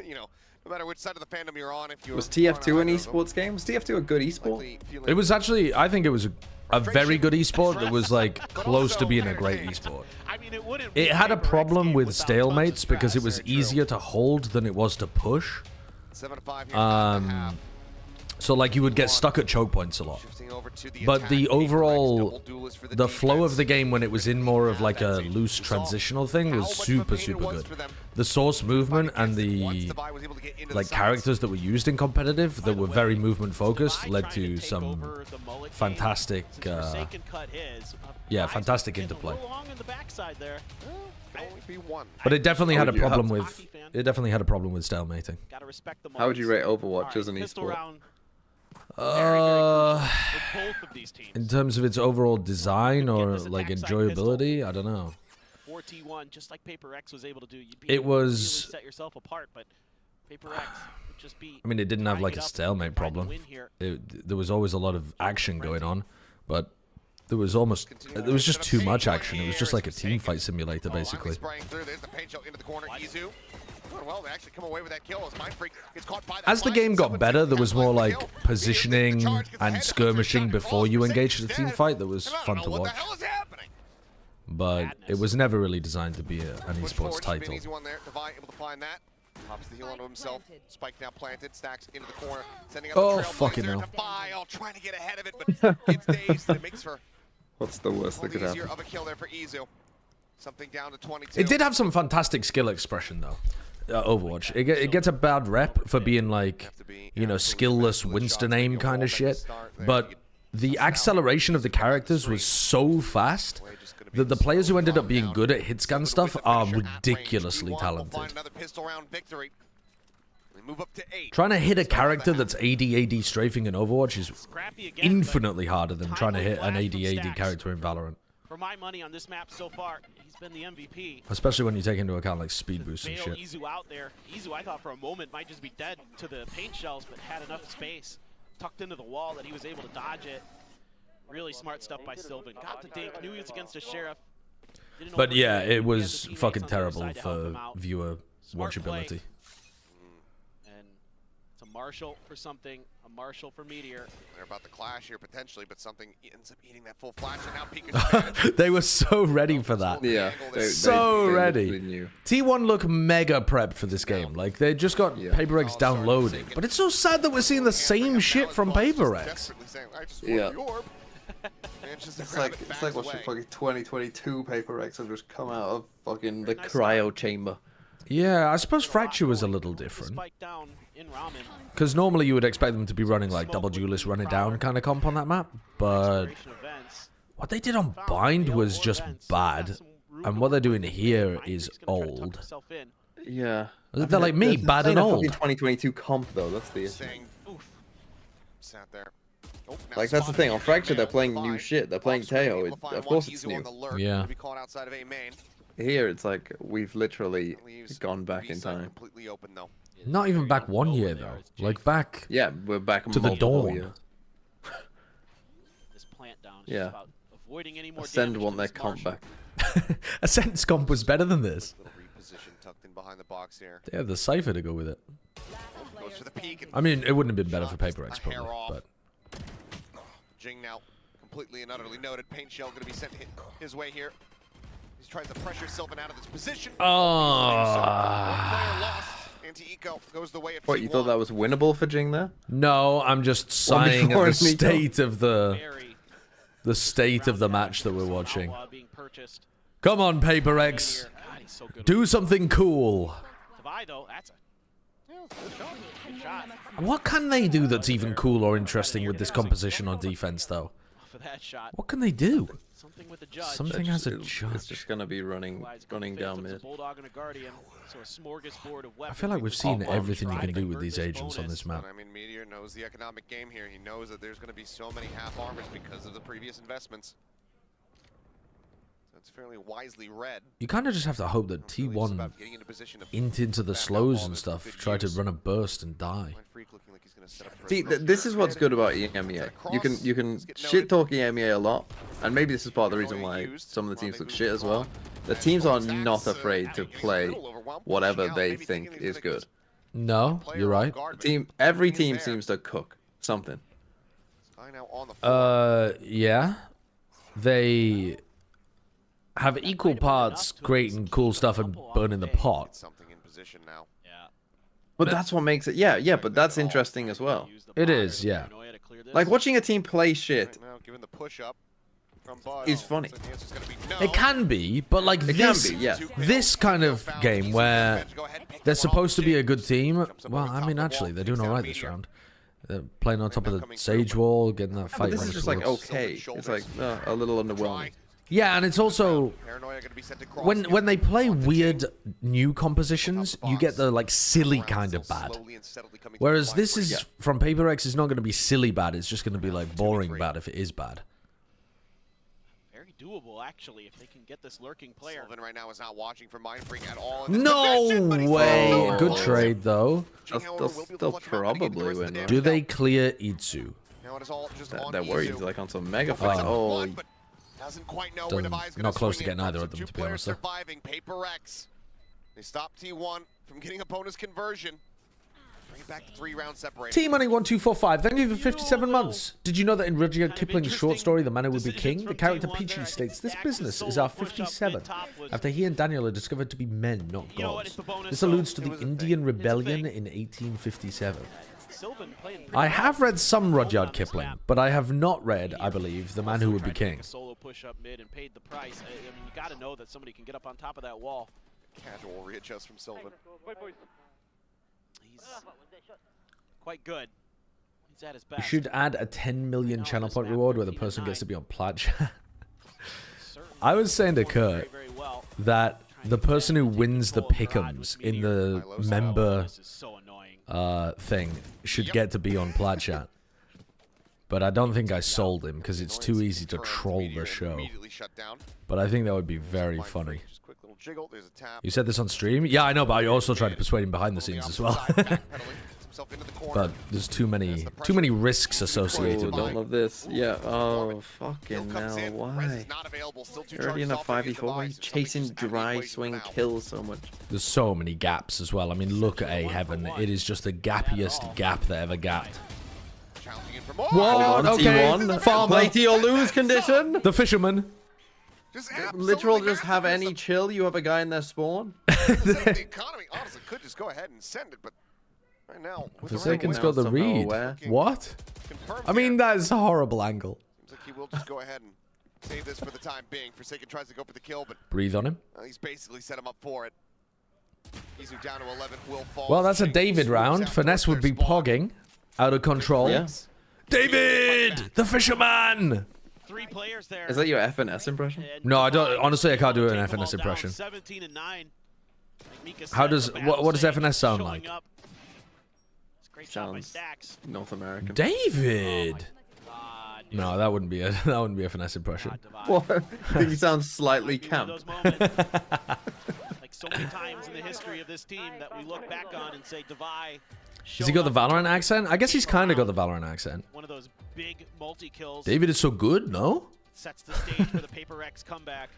you know, no matter which side of the fandom you're on, if you was TF2 an esports game? Was TF2 a good esport? It was actually, I think it was a very good esport that was like close to being a great esport. It had a problem with stalemates because it was easier to hold than it was to push. So like you would get stuck at choke points a lot. But the overall, the flow of the game when it was in more of like a loose transitional thing was super good. The source movement and the like characters that were used in competitive that were very movement focused led to some fantastic, fantastic interplay. But it definitely had a problem with stalemating. How would you rate Overwatch as an esport? In terms of its overall design or like enjoyability, I don't know. T1, just like PRX was able to do, it was really set yourself apart, but PRX would just be. I mean, it didn't have like a stalemate problem. There was always a lot of action going on, but there was just too much action. It was just like a team fight simulator, basically. As the game got better, there was more like positioning and skirmishing before you engaged the team fight that was fun to watch. But it was never really designed to be an esports title. Pops the heal onto himself. Spike now planted. Stacks into the corner. Sending Oh, fucking hell. Trying to get ahead of it, but it's dazed. It makes for What's the worst that could happen? of a kill there for Izu. Something down to 22. It did have some fantastic skill expression, though. Overwatch. It gets a bad rep for being like, you know, skillless Winston aim kind of shit. But the acceleration of the characters was so fast that the players who ended up being good at hit scan stuff are ridiculously talented. Trying to hit a character that's AD strafing in Overwatch is infinitely harder than trying to hit an AD character in Valorant. For my money on this map so far, he's been the MVP. Especially when you take into account like speed boost and shit. Izu out there. Izu, I thought for a moment might just be dead to the paint shells, but had enough space tucked into the wall that he was able to dodge it. Really smart stuff by Sylvan. Got the dink, knew he was against a Sheriff. But yeah, it was fucking terrible for viewer watchability. And it's a Marshall for something, a Marshall for Meteor. They're about to clash here potentially, but something ends up eating that full flash, and now Pikachu. They were so ready for that. Yeah, so ready. T1 look mega prepped for this game. Like, they just got PRX downloaded. But it's so sad that we're seeing the same shit from PRX. Yeah. It's like watching fucking 2022 PRX have just come out of fucking the cryo chamber. Yeah, I suppose Fracture was a little different. Because normally you would expect them to be running like double duelist, run it down kind of comp on that map. But what they did on Bind was just bad. And what they're doing here is old. Yeah. They're like me, bad and old. 2022 comp though, that's the issue. Sat there. Like, that's the thing. On Fracture, they're playing new shit. They're playing Teo. Of course it's new. Yeah. Here, it's like, we've literally gone back in time. Not even back 1 year, though. Like, back... Yeah, we're back to the dawn. Yeah. Ascend want their comp back. Ascend's comp was better than this. They have the Cypher to go with it. I mean, it wouldn't have been better for PRX, probably, but... Jing now completely and utterly noted. Paint shell going to be sent his way here. He's trying to pressure Sylvan out of this position. Goes the way of what, you thought that was winnable for Jing there? No, I'm just sighing at the state of the state of the match that we're watching. Come on, PRX. Do something cool. What can they do that's even cool or interesting with this composition on defense, though? What can they do? Something has a judge. It's just gonna be running down mid. I feel like we've seen everything you can do with these agents on this map. I mean, Meteor knows the economic game here. He knows that there's going to be so many half armors because of the previous investments. It's fairly wisely read. You kind of just have to hope that T1 into the slows and stuff try to run a burst and die. See, this is what's good about EMEA. You can shit talk EMEA a lot, and maybe this is part of the reason why some of the teams look shit as well. The teams are not afraid to play whatever they think is good. No, you're right. Every team seems to cook something. Yeah. They have equal parts great and cool stuff and burning the pot. But that's what makes it, yeah, but that's interesting as well. It is, yeah. Like, watching a team play shit is funny. It can be, but like this kind of game where they're supposed to be a good team, well, I mean, actually, they're doing alright this round. They're playing on top of the Sage Wall, getting that fight. But this is just like, okay. It's like, a little underwhelming. Yeah, and it's also when they play weird new compositions, you get the like silly kind of bad. Whereas this is from PRX is not going to be silly bad. It's just going to be like boring bad if it is bad. Very doable actually if they can get this lurking player. Sylvan right now is not watching for Mindfreak at all. No way! Good trade though. They'll probably win. Do they clear Itsu? They're worried like on some mega fight. Oh. Doesn't quite know where Devi's Not close to getting either of them, to be honest. Surviving PRX. They stop T1 from getting a bonus conversion. Bring it back to 3-round separation. T-Money1245, thank you for 57 months. Did you know that in Rudyard Kipling's short story, The Man Who Would Be King, the character Peachy states, "This business is our 57th, after he and Daniel are discovered to be men, not gods." This alludes to the Indian Rebellion in 1857. I have read some Rudyard Kipling, but I have not read, I believe, The Man Who Would Be King. Solo push up mid and paid the price. I mean, you got to know that somebody can get up on top of that wall. Casual readjust from Sylvan. He's quite good. He's at his You best. should add a 10 million channel point reward where the person gets to be on Plat chat. I was saying to Kurt that the person who wins the pick'ems in the member thing should get to be on Plat chat. But I don't think I sold him because it's too easy to troll the show. But I think that would be very funny. You said this on stream? Yeah, I know, but I also tried to persuade him behind the scenes as well. But there's too many risks associated with it. Don't love this. Yeah. Oh, fucking hell. Why? You're already in a 5v4. Why are you chasing dry swing kills so much? There's so many gaps as well. I mean, look at A Heaven. It is just the gappiest gap that ever gapped. Whoa, okay. Farmer. Play to or lose condition. The fisherman. Literal, just have any chill. You have a guy in their spawn. The economy honestly could just go ahead and send it, but right now, Forsaken's got the read. What? I mean, that is a horrible angle. Seems like he will just go ahead and save this for the time being. Forsaken tries to go for the kill, but breathe on him. He's basically set him up for it. He's down to 11. Will fall. Well, that's a David round. Finesse would be pogging. Out of control. Yeah. David! The fisherman! 3 players there. Is that your FNS impression? No, I don't. Honestly, I can't do an FNS impression. 17 and 9. How does what does FNS sound like? Sounds North American. David. No, that wouldn't be a finesse impression. What? I think he sounds slightly camp. Like so many times in the history of this team that we look back on and say, Devi. Has he got the Valorant accent? I guess he's kind of got the Valorant accent. One of those big multi-kills. David is so good, no? Sets the stage for the PRX comeback.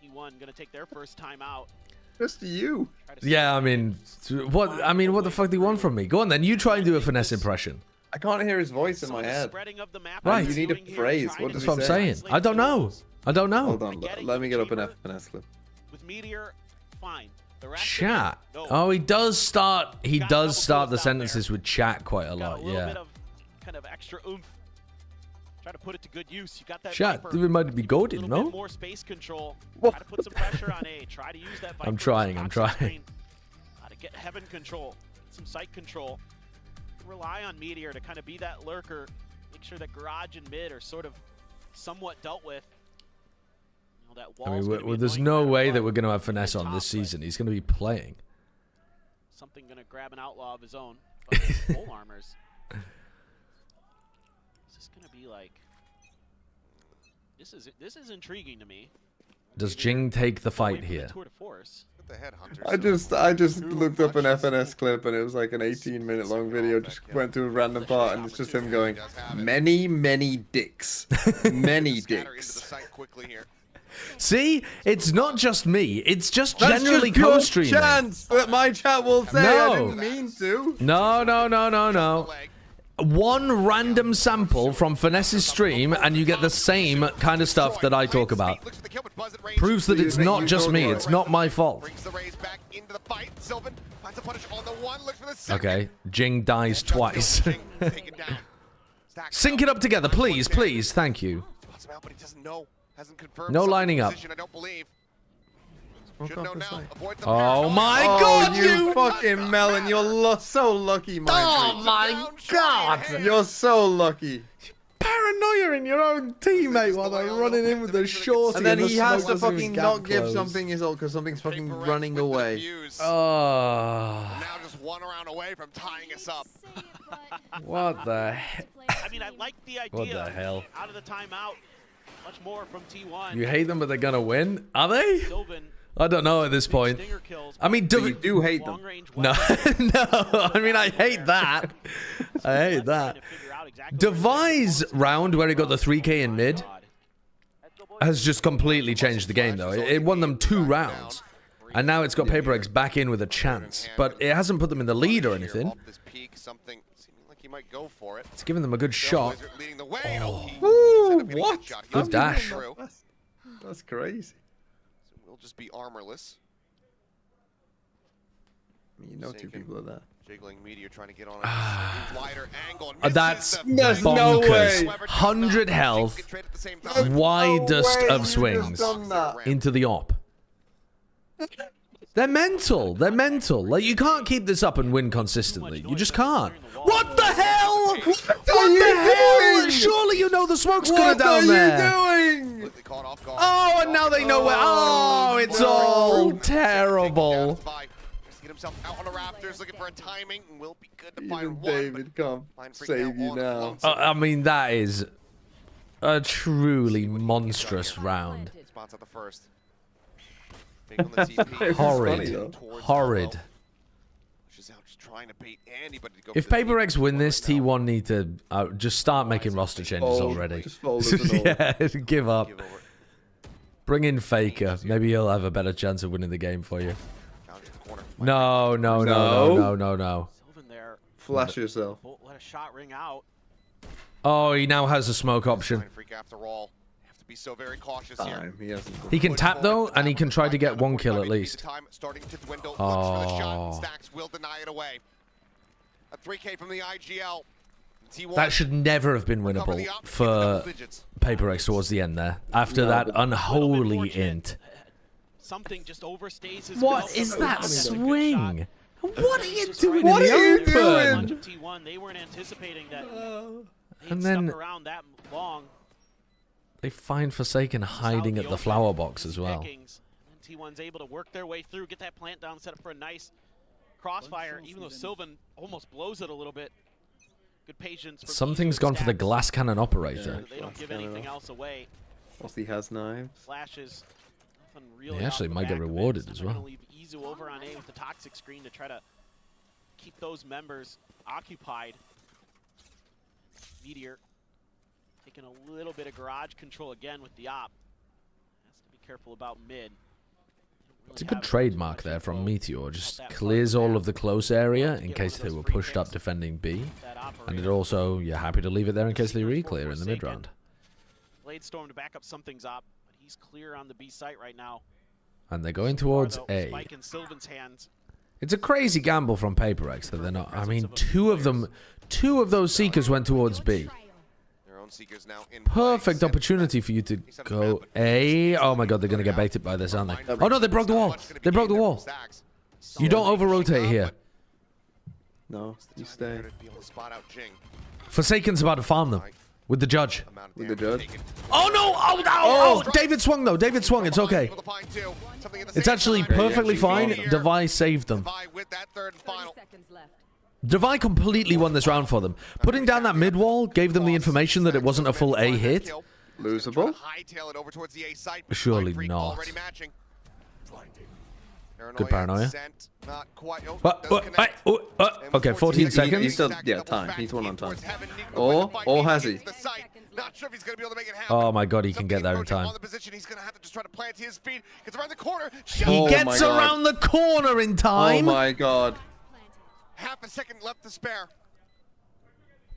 T1 gonna take their first time out. Just you. Yeah, I mean, what the fuck do you want from me? Go on then, you try and do a finesse impression. I can't hear his voice in my head. Right. You need a phrase. What does That's what I'm saying. I don't know. Hold on, let me get up an finesse clip. With Meteor, fine. Chat. Oh, he does start the sentences with chat quite a lot. Yeah. Bit of kind of extra oomph. Try to put it to good use. You got that. Chat. It might be goated, no? More space control. Try to put some pressure on A. Try to use that. I'm trying. How to get heaven control, some sight control. Rely on Meteor to kind of be that lurker. Make sure that garage and mid are sort of somewhat dealt with. I mean, there's no way that we're going to have finesse on this season. He's going to be playing. Something going to grab an outlaw of his own. But full armors. Is this going to be like? This is intriguing to me. Does Jing take the fight here? I just looked up an FNS clip and it was like an 18-minute long video. Just went to a random part and it's just him going, many dicks, many dicks. See, it's not just me. It's just generally co-streaming. Chance that my chat will say. No. I didn't mean to. No. One random sample from Finesse's stream and you get the same kind of stuff that I talk about. Proves that it's not just me. It's not my fault. Okay, Jing dies twice. Sync it up together, please. Thank you. No lining up. Oh my god, you fucking melon. You're so lucky, my Oh my god. You're so lucky. Paranoia in your own teammate while they're running in with the shorty. And then he has to fucking not give something his ult because something's fucking running away. Oh. Now just 1 round away from tying us up. What the heck? I mean, I like the idea. What the hell? Out of the timeout. Much more from T1. You hate them, but they're gonna win? Are they? I don't know at this point. I mean, you do hate them. No, no. I mean, I hate that. I hate that. Devi's round where he got the 3K in mid. has just completely changed the game, though. It won them 2 rounds. And now it's got PRX back in with a chance. But it hasn't put them in the lead or anything. It's given them a good shot. Oh. Woo, what? Good dash. That's crazy. So we'll just be armorless. You know 2 people are there. Jiggling Meteor trying to get on a wider angle. That's bonkers. 100 health, widest of swings into the op. They're mental. They're mental. Like, you can't keep this up and win consistently. You just can't. What the hell? What the hell? Surely you know the smoke's gonna down there. What are you doing? Oh, and now they know where. Oh, it's all terrible. Get himself out on the Raptors, looking for a timing, and will be good to find one. David, come save you now. I mean, that is a truly monstrous round. Spots at the first. Horrid. Horrid. If PRX win this, T1 need to just start making roster changes already. Just fold it yeah, give up. Bring in Faker. Maybe he'll have a better chance of winning the game for you. No. Flash yourself. Let a shot ring out. Oh, he now has a smoke option. Be so very cautious here. He can tap though, and he can try to get 1 kill at least. Oh. Stacks will deny it away. A 3K from the IGL. That should never have been winnable for PRX towards the end there. After that unholy int. Something just overstays his what is that swing? What are you doing in the open? T1, they weren't anticipating that. And then around that long. They find Forsaken hiding at the flower box as well. T1's able to work their way through, get that plant down, set up for a nice crossfire, even though Sylvan almost blows it a little bit. Good patience. Something's gone for the glass cannon operator. They don't give anything else away. Plus he has knives. Flashes. He actually might get rewarded as well. Leave Izu over on A with the toxic screen to try to keep those members occupied. Meteor taking a little bit of garage control again with the op. Has to be careful about mid. It's a good trademark there from Meteor. Just clears all of the close area in case they were pushed up defending B. And it also, you're happy to leave it there in case they re-clear in the mid round. Bladestorm to back up something's up, but he's clear on the B site right now. And they're going towards A. It's a crazy gamble from PRX that they're not. I mean, two of those Seekers went towards B. Perfect opportunity for you to go A. Oh my god, they're going to get baited by this, aren't they? Oh no, they broke the wall. They broke the wall. You don't over-rotate here. No, you stay. Forsaken's about to farm them. With the judge. With the judge? Oh no! Oh no! Oh! David swung though. David swung. It's okay. It's actually perfectly fine. Devi saved them. Devi completely won this round for them. Putting down that mid wall gave them the information that it wasn't a full A hit. Losable? Surely not. Good paranoia. Okay, 14 seconds. He's still, yeah, time. He's one on time. Or has he? Oh my god, he can get there in time. He gets around the corner in time. Oh my god. Half a second left to spare.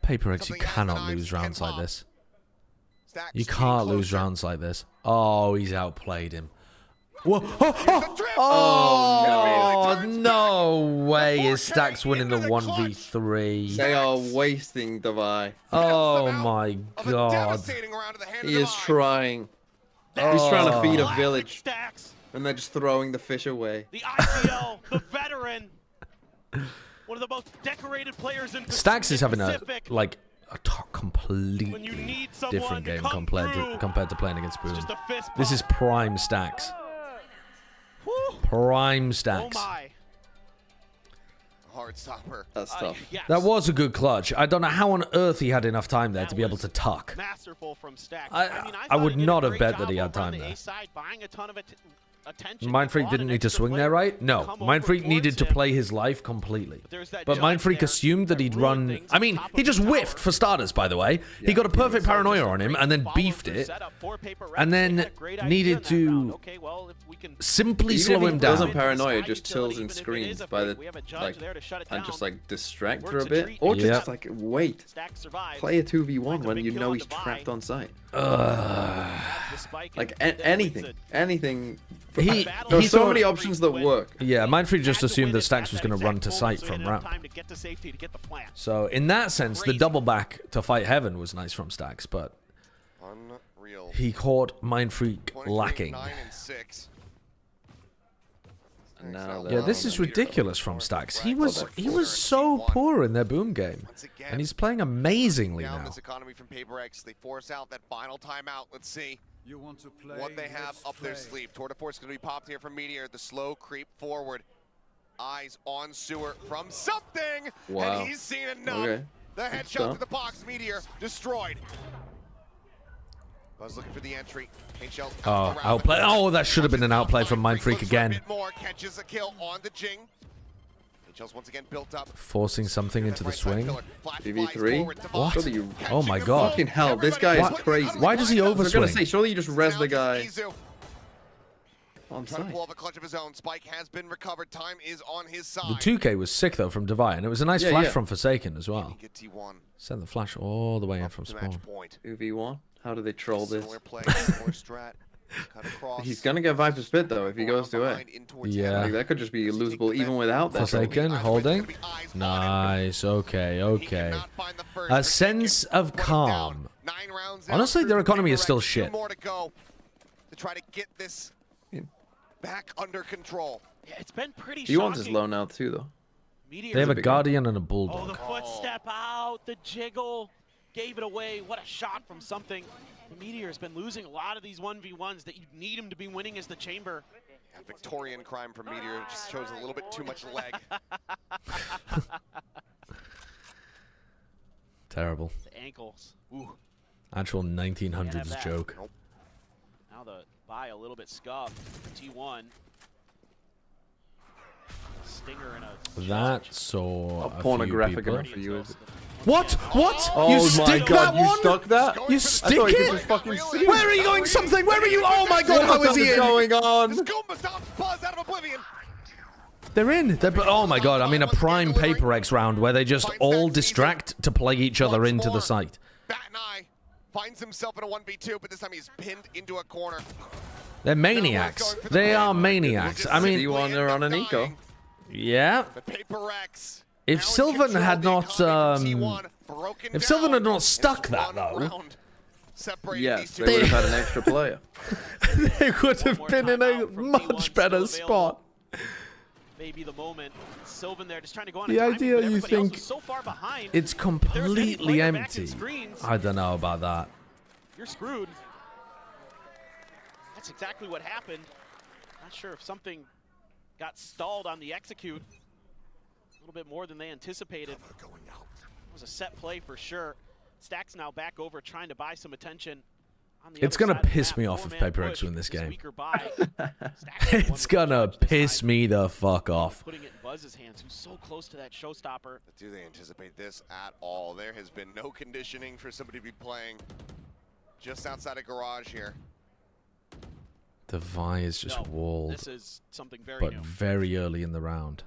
PRX, you cannot lose rounds like this. You can't lose rounds like this. Oh, he's outplayed him. Whoa. Oh, no way is Stacks winning the 1v3. They are wasting Devi. Oh my god. He is trying. He's trying to feed a village. And they're just throwing the fish away. The IPL, the veteran. One of the most decorated players in Stacks is having a completely different game compared to playing against Boom. This is prime Stacks. Prime Stacks. Hard stopper. That's tough. Yes. That was a good clutch. I don't know how on earth he had enough time there to be able to tuck. Masterful from Stacks. I would not have bet that he had time there. Buying a ton of attention. Mindfreak didn't need to swing there, right? No. Mindfreak needed to play his life completely. But Mindfreak assumed that he'd run... I mean, he just whiffed for starters, by the way. He got a perfect paranoia on him and then beefed it. And then needed to simply slow him down. Doesn't paranoia, just chills and screams by the... like, and just like distract her a bit. Or just like, wait. Play a 2v1 when you know he's trapped on site. Like anything. There's so many options that work. Yeah, Mindfreak just assumed that Stax was going to run to sight from ramp. So in that sense, the double back to fight Heaven was nice from Stax, but he caught Mindfreak lacking. Yeah, this is ridiculous from Stax. He was so poor in their boom game, and he's playing amazingly now. This economy from PRX, they force out that final timeout. Let's see what they have up their sleeve. Tour de Force is going to be popped here from Meteor. The slow creep forward. Eyes on Sewer from something, and he's seen enough. Okay. The headshot to the box. Meteor destroyed. Buzz looking for the entry. Oh, outplay. Oh, that should have been an outplay from Mindfreak again. Catches a kill on the Jing. Once again built up. Forcing something into the swing. PV3? What? Oh my god. Fucking hell, this guy is crazy. Why does he overswing? I was gonna say, surely you just res the guy on site. Trying to pull off a clutch of his own. Spike has been recovered. Time is on his side. The 2K was sick though from Divine, and it was a nice flash from Forsaken as well. Send the flash all the way in from spawn. 2v1? How do they troll this? He's gonna get Viper Spit though if he goes to A. Yeah. Like, that could just be losable even without that. Forsaken, holding. Nice, okay, okay. A sense of calm. Honestly, their economy is still shit. More to go to try to get this back under control. Yeah, it's been pretty shocking. He is low now too though. They have a Guardian and a Bulldog. Oh, the footstep out, the jiggle. Gave it away. What a shot from something. The Meteor has been losing a lot of these 1v1s that you need him to be winning as the chamber. Yeah, Victorian crime from Meteor just shows a little bit too much leg. Terrible. The ankles. Ooh. Actual 1900s joke. Nope. Now the buy a little bit scuffed. T1. Stinger in a that saw a pornographic enough for you, is it? What? What? Oh you stick God, that one? You stuck that? You stick it? Where are you going? Something? Where are you? Oh my God! How is he in? Going on? They're in. Oh my God! I'm in a prime PRX round where they just all distract to play each other into the site. Bat9 finds himself in a 1v2, but this time he's pinned into a corner. They're maniacs. They are maniacs. I mean, they're on an eco. Yeah. The PRX. If Sylvan had not, if Sylvan had not stuck that though, yes, they would have had an extra player. They would have been in a much better spot. Maybe the moment. Sylvan there just trying to go on. The idea you think so far behind, it's completely empty. I don't know about that. You're screwed. That's exactly what happened. Not sure if something got stalled on the execute. A little bit more than they anticipated. It was a set play for sure. Stack's now back over trying to buy some attention. It's going to piss me off if PRX win this game. It's going to piss me the fuck off. Putting it in Buzz's hands, who's so close to that showstopper. But do they anticipate this at all? There has been no conditioning for somebody to be playing just outside a garage here. The Vi is just walled. This is something very new. Very early in the round.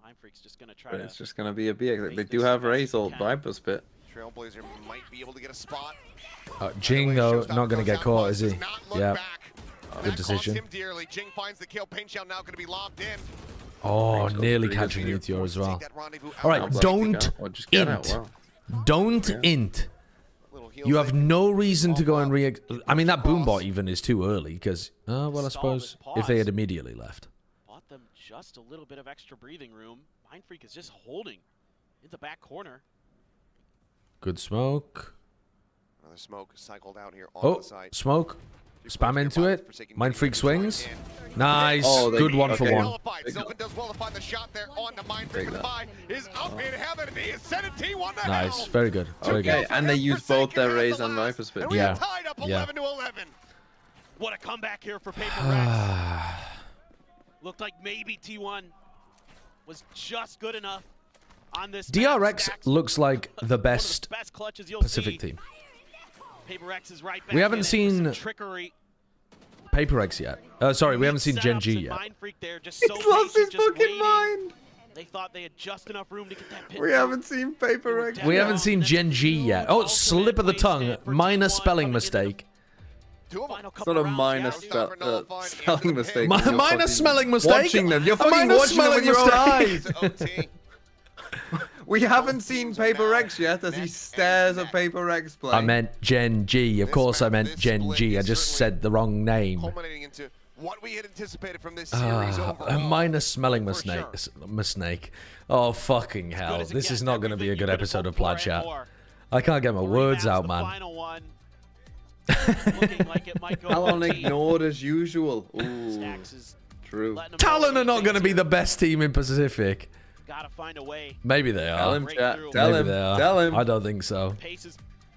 Mindfreak's just going to try it's just going to be a BX. They do have Raze or Viper Spit. Trailblazer might be able to get a spot. Jing, though, not going to get caught, is he? Yeah. Good decision. Jing finds the kill. Pain Shell now going to be locked in. Oh, nearly catching Meteor as well. All right, don't int. Don't int. You have no reason to go and I mean, that Boombot even is too early because, well, I suppose if they had immediately left. Bought them just a little bit of extra breathing room. Mindfreak is just holding in the back corner. Good smoke. Another smoke cycled out here on the side. Smoke. Spam into it. Mindfreak swings. Nice. Good one for one. Sylvan does well to find the shot there on the Mindfreak. The buy is up in heaven, and he is sending T1 to nice. Very good. Very good. And they use both their Raze and Viper Spit. Yeah. Tied up 11 to 11. What a comeback here for PRX. Looked like maybe T1 was just good enough on this. DRX looks like the best Pacific team. PRX is right back. We haven't seen trickery. PRX yet. Sorry, we haven't seen Gen G yet. He's lost his fucking mind. They thought they had just enough room to get that pit. We haven't seen PRX. We haven't seen Gen G yet. Oh, slip of the tongue. Minor spelling mistake. It's not a minor spelling mistake. Minor smelling mistake. Watching them. You're fucking watching them with your own eyes. We haven't seen PRX yet as he stares at PRX play. I meant Gen G. Of course I meant Gen G. I just said the wrong name. What we had anticipated from this series A minor smelling mistake. Oh, fucking hell. This is not going to be a good episode of Plat Chat. I can't get my words out, man. Talon ignored as usual. Ooh, true. Talon are not going to be the best team in Pacific. Gotta find a way. Maybe they are. Tell him, chat. Tell him. Tell him. I don't think so.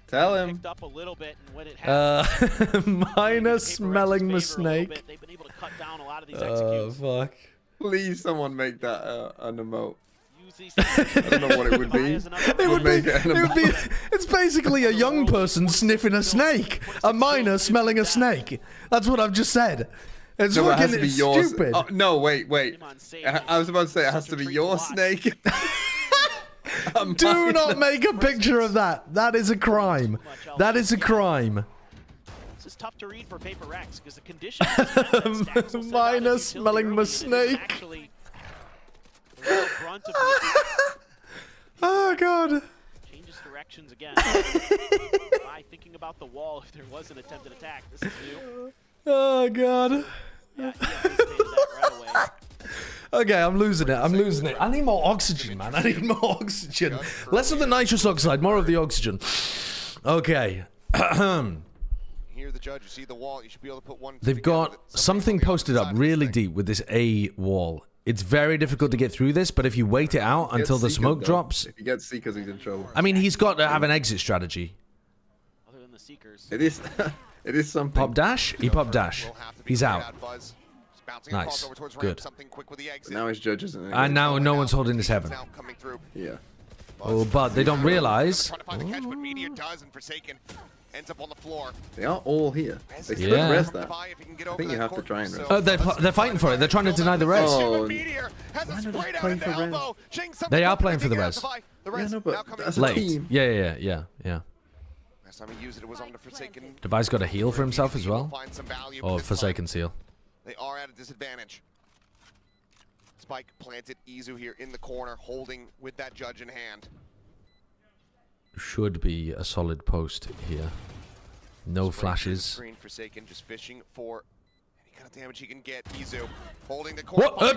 Tell him. Picked up a little bit, and when it minor smelling mistake. They've been able to cut down a lot of these executes. Fuck. Please, someone make that an emote. I don't know what it would be. It's basically a young person sniffing a snake. A minor smelling a snake. That's what I've just said. It's no, fucking it has to be yours. stupid. Oh, no, wait. I was about to say it has to be your snake. Do not make a picture of that. That is a crime. That is a crime. This is tough to read for PRX because the conditions. Minor smelling my snake. Oh god. Changes directions again. By thinking about the wall if there was an attempted attack. This is new. Oh god. Yeah, right away. Okay, I'm losing it. I'm losing it. I need more oxygen, man. I need more oxygen. Less of the nitrous oxide, more of the oxygen. Okay. Hear the judge, you see the wall, you should be able to put one. They've got something posted up really deep with this A wall. It's very difficult to get through this, but if you wait it out until the smoke drops... If you get Seekers, he's in trouble. I mean, he's got to have an exit strategy. Other than the Seekers. It is... It is something. Pop dash? He popped dash. He's out. Nice. Good. Now his judges. And now no one's holding his heaven. Yeah. Oh, but they don't realize. They are all here. They should rest that. I think you have to try and rest. They're fighting for it. They're trying to deny the res. Oh, why not just play for res? They are playing for the res. Yeah, no, but as a late. team. Yeah. Last time he used it, it was on the Forsaken. Device got a heal for himself as well. Or Forsaken seal. They are at a disadvantage. Spike planted Izu here in the corner, holding with that judge in hand. Should be a solid post here. No flashes. Screen Forsaken just fishing for any kind of damage he can get. Izu holding the corner. What?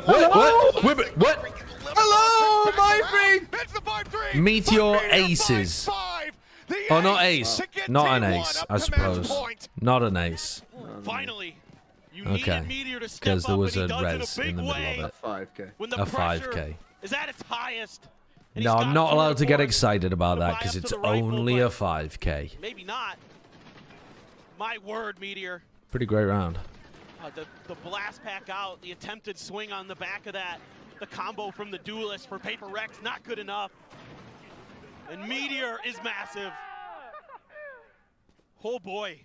Hello, my friend! It's the 5-3! Meteor aces. Oh, not ace. Not an ace, I suppose. Not an ace. Finally, you okay. Meteor to step Because there was a up, res in the middle of it. A 5k. A 5k. Is at its highest. No, I'm not allowed to get excited about that because it's only a 5k. Maybe not. My word, Meteor. Pretty great round. The blast pack out, the attempted swing on the back of that, the combo from the duelist for PRX, not good enough. And Meteor is massive. Oh boy.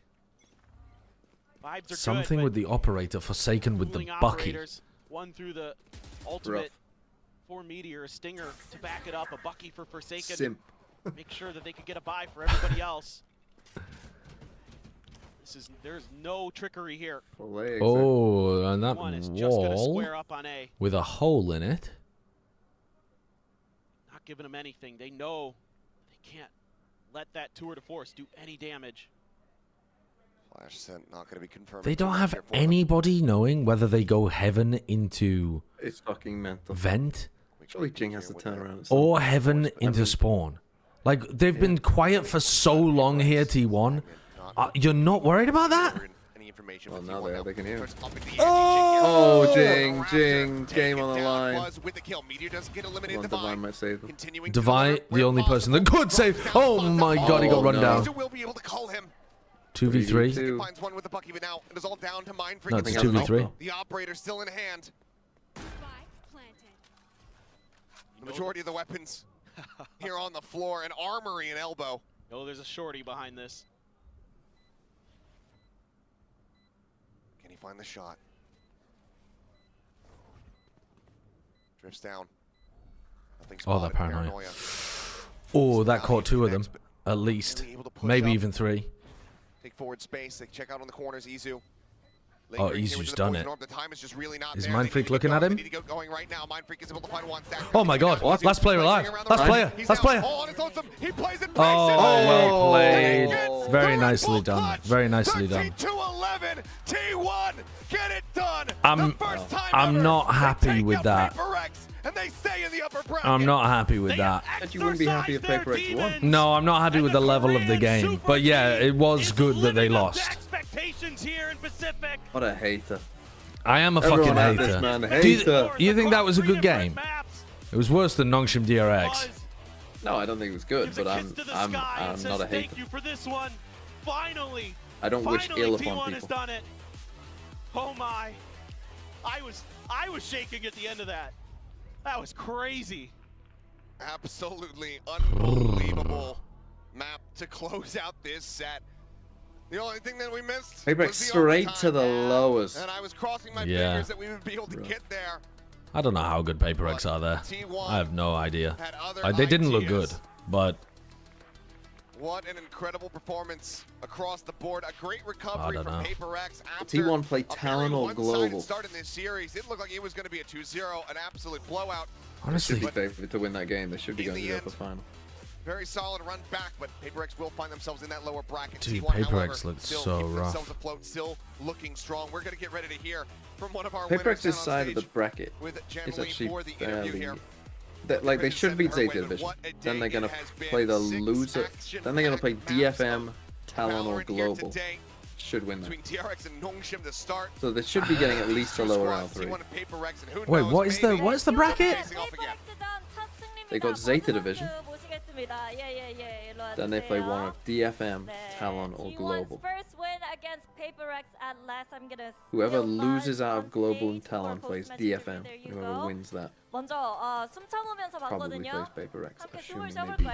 Vibes are something good, with the operator, Forsaken with the Bucky. One through the ultimate for Meteor, a stinger to back it up, a Bucky for Forsaken. Simp. Make sure that they could get a buy for everybody else. There's no trickery here. Oh, and that one is just gonna wall square up on A. with a hole in it. Not giving them anything. They know they can't let that tour de force do any damage. Flash sent, not going to be confirmed. They don't have anybody knowing whether they go heaven into it's fucking mental. Vent Surely Jing has to turn around or heaven into spawn. Like, they've been quiet for so long here, T1. You're not worried about that? Well, now they can hear it. Oh, Jing, game on the line. Well, Divine might save them. Divine, the only person that could save. Oh my god, he got run down. 2v3. Finds one with the Bucky, but now it is all down to Mindfreak. No, it's 2v3. The operator still in hand. The majority of the weapons here on the floor, an armory and elbow. Oh, there's a shorty behind this. Can he find the shot? Drifts down. Oh, that paranoia. Oh, that caught 2 of them, at least. Maybe even 3. Take forward space. They check out on the corners. Izu. Oh, Izu's done it. The time is just really not Is there. Mindfreak looking at him? Right now. Mindfreak is able to find one stack. Oh my god. Last player alive. Last player. Last player. Oh, well played. Very nicely done. Very nicely done. T1 get it done. I'm not happy with that. I'm not happy with that. You wouldn't be happy if PRX won. No, I'm not happy with the level of the game. But yeah, it was good that they lost. What a hater. I am a Everyone fucking hates hater. this man. Do you think that was a good game? It was worse than Nongshim DRX. No, I don't think it was good, but I'm not a hater. Thank you for this one. Finally. I don't wish ill upon T1 has people. done it. Oh my. I was shaking at the end of that. That was crazy. Absolutely unbelievable map to close out this set. The only thing that we missed PRX straight to the lowest. And I was crossing my fingers that we would be able to get there. I don't know how good PRX are there. I have no idea. They didn't look good, but what an incredible performance across the board. A great recovery from PRX after T1 played Talon or Global. Start in this series. It looked like it was going to be a 2-0, an absolute blowout. Honestly, they should be favored to win that game. They should be going to the upper final. Very solid run back, but PRX will find themselves in that lower bracket. Dude, T1, PRX looks so rough. Afloat, still looking strong. We're going to get ready to hear from one of our PRX's side of the bracket is actually fairly... Like, they should beat Zeta Division. Then they're going to play the loser. Then they're going to play DFM, Talon, or Global. Should win that. DRX and Nongshim to start. So they should be getting at least a lower round 3. Wait, what is the bracket? They got Zeta Division. Then they play one of DFM, Talon, or Global. Whoever loses out of Global and Talon plays DFM. Whoever wins that probably plays PRX, assuming they beat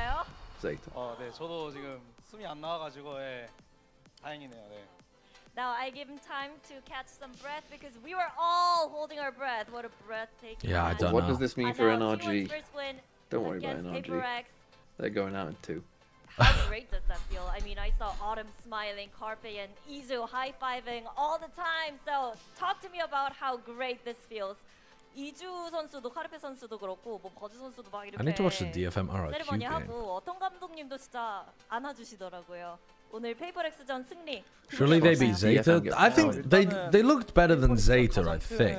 Zeta. 네, 저도 지금 숨이 안 나와가지고 다행이네요. 네. Now I give him time to catch some breath because we were all holding our breath. What a breathtaking. Yeah, I don't know. What does this mean for NRG? Don't worry about NRG. PRX. They're going out in 2. How great does that feel? I mean, I saw Autumn smiling, Carpe and Izu high-fiving all the time. So talk to me about how great this feels. 이주 선수도 카르페 선수도 그렇고 뭐 버즈 선수도 막 이렇게 I need to watch the DFM RRQ 세레머니 game. 하고 어떤 감독님도 진짜 안아주시더라고요. 오늘 PRX전 승리. Surely they beat Zeta. I think they looked better than Zeta. I think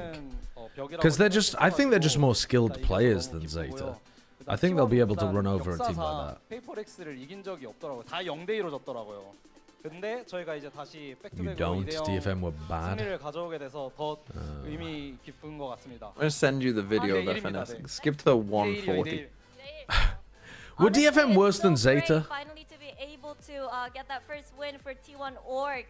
because I think they're just more skilled players than Zeta. I think they'll be able to run over a team like that. PRX를 이긴 적이 없더라고요. 다 0대2로 졌더라고요. 근데 저희가 이제 다시 You don't. DFM were bad. 승리를 가져오게 돼서 더 의미 깊은 것 같습니다. I'm gonna send you the video of FNS. Skip to the 140. Were DFM worse than Zeta? Finally to be able to get that first win for T1 Org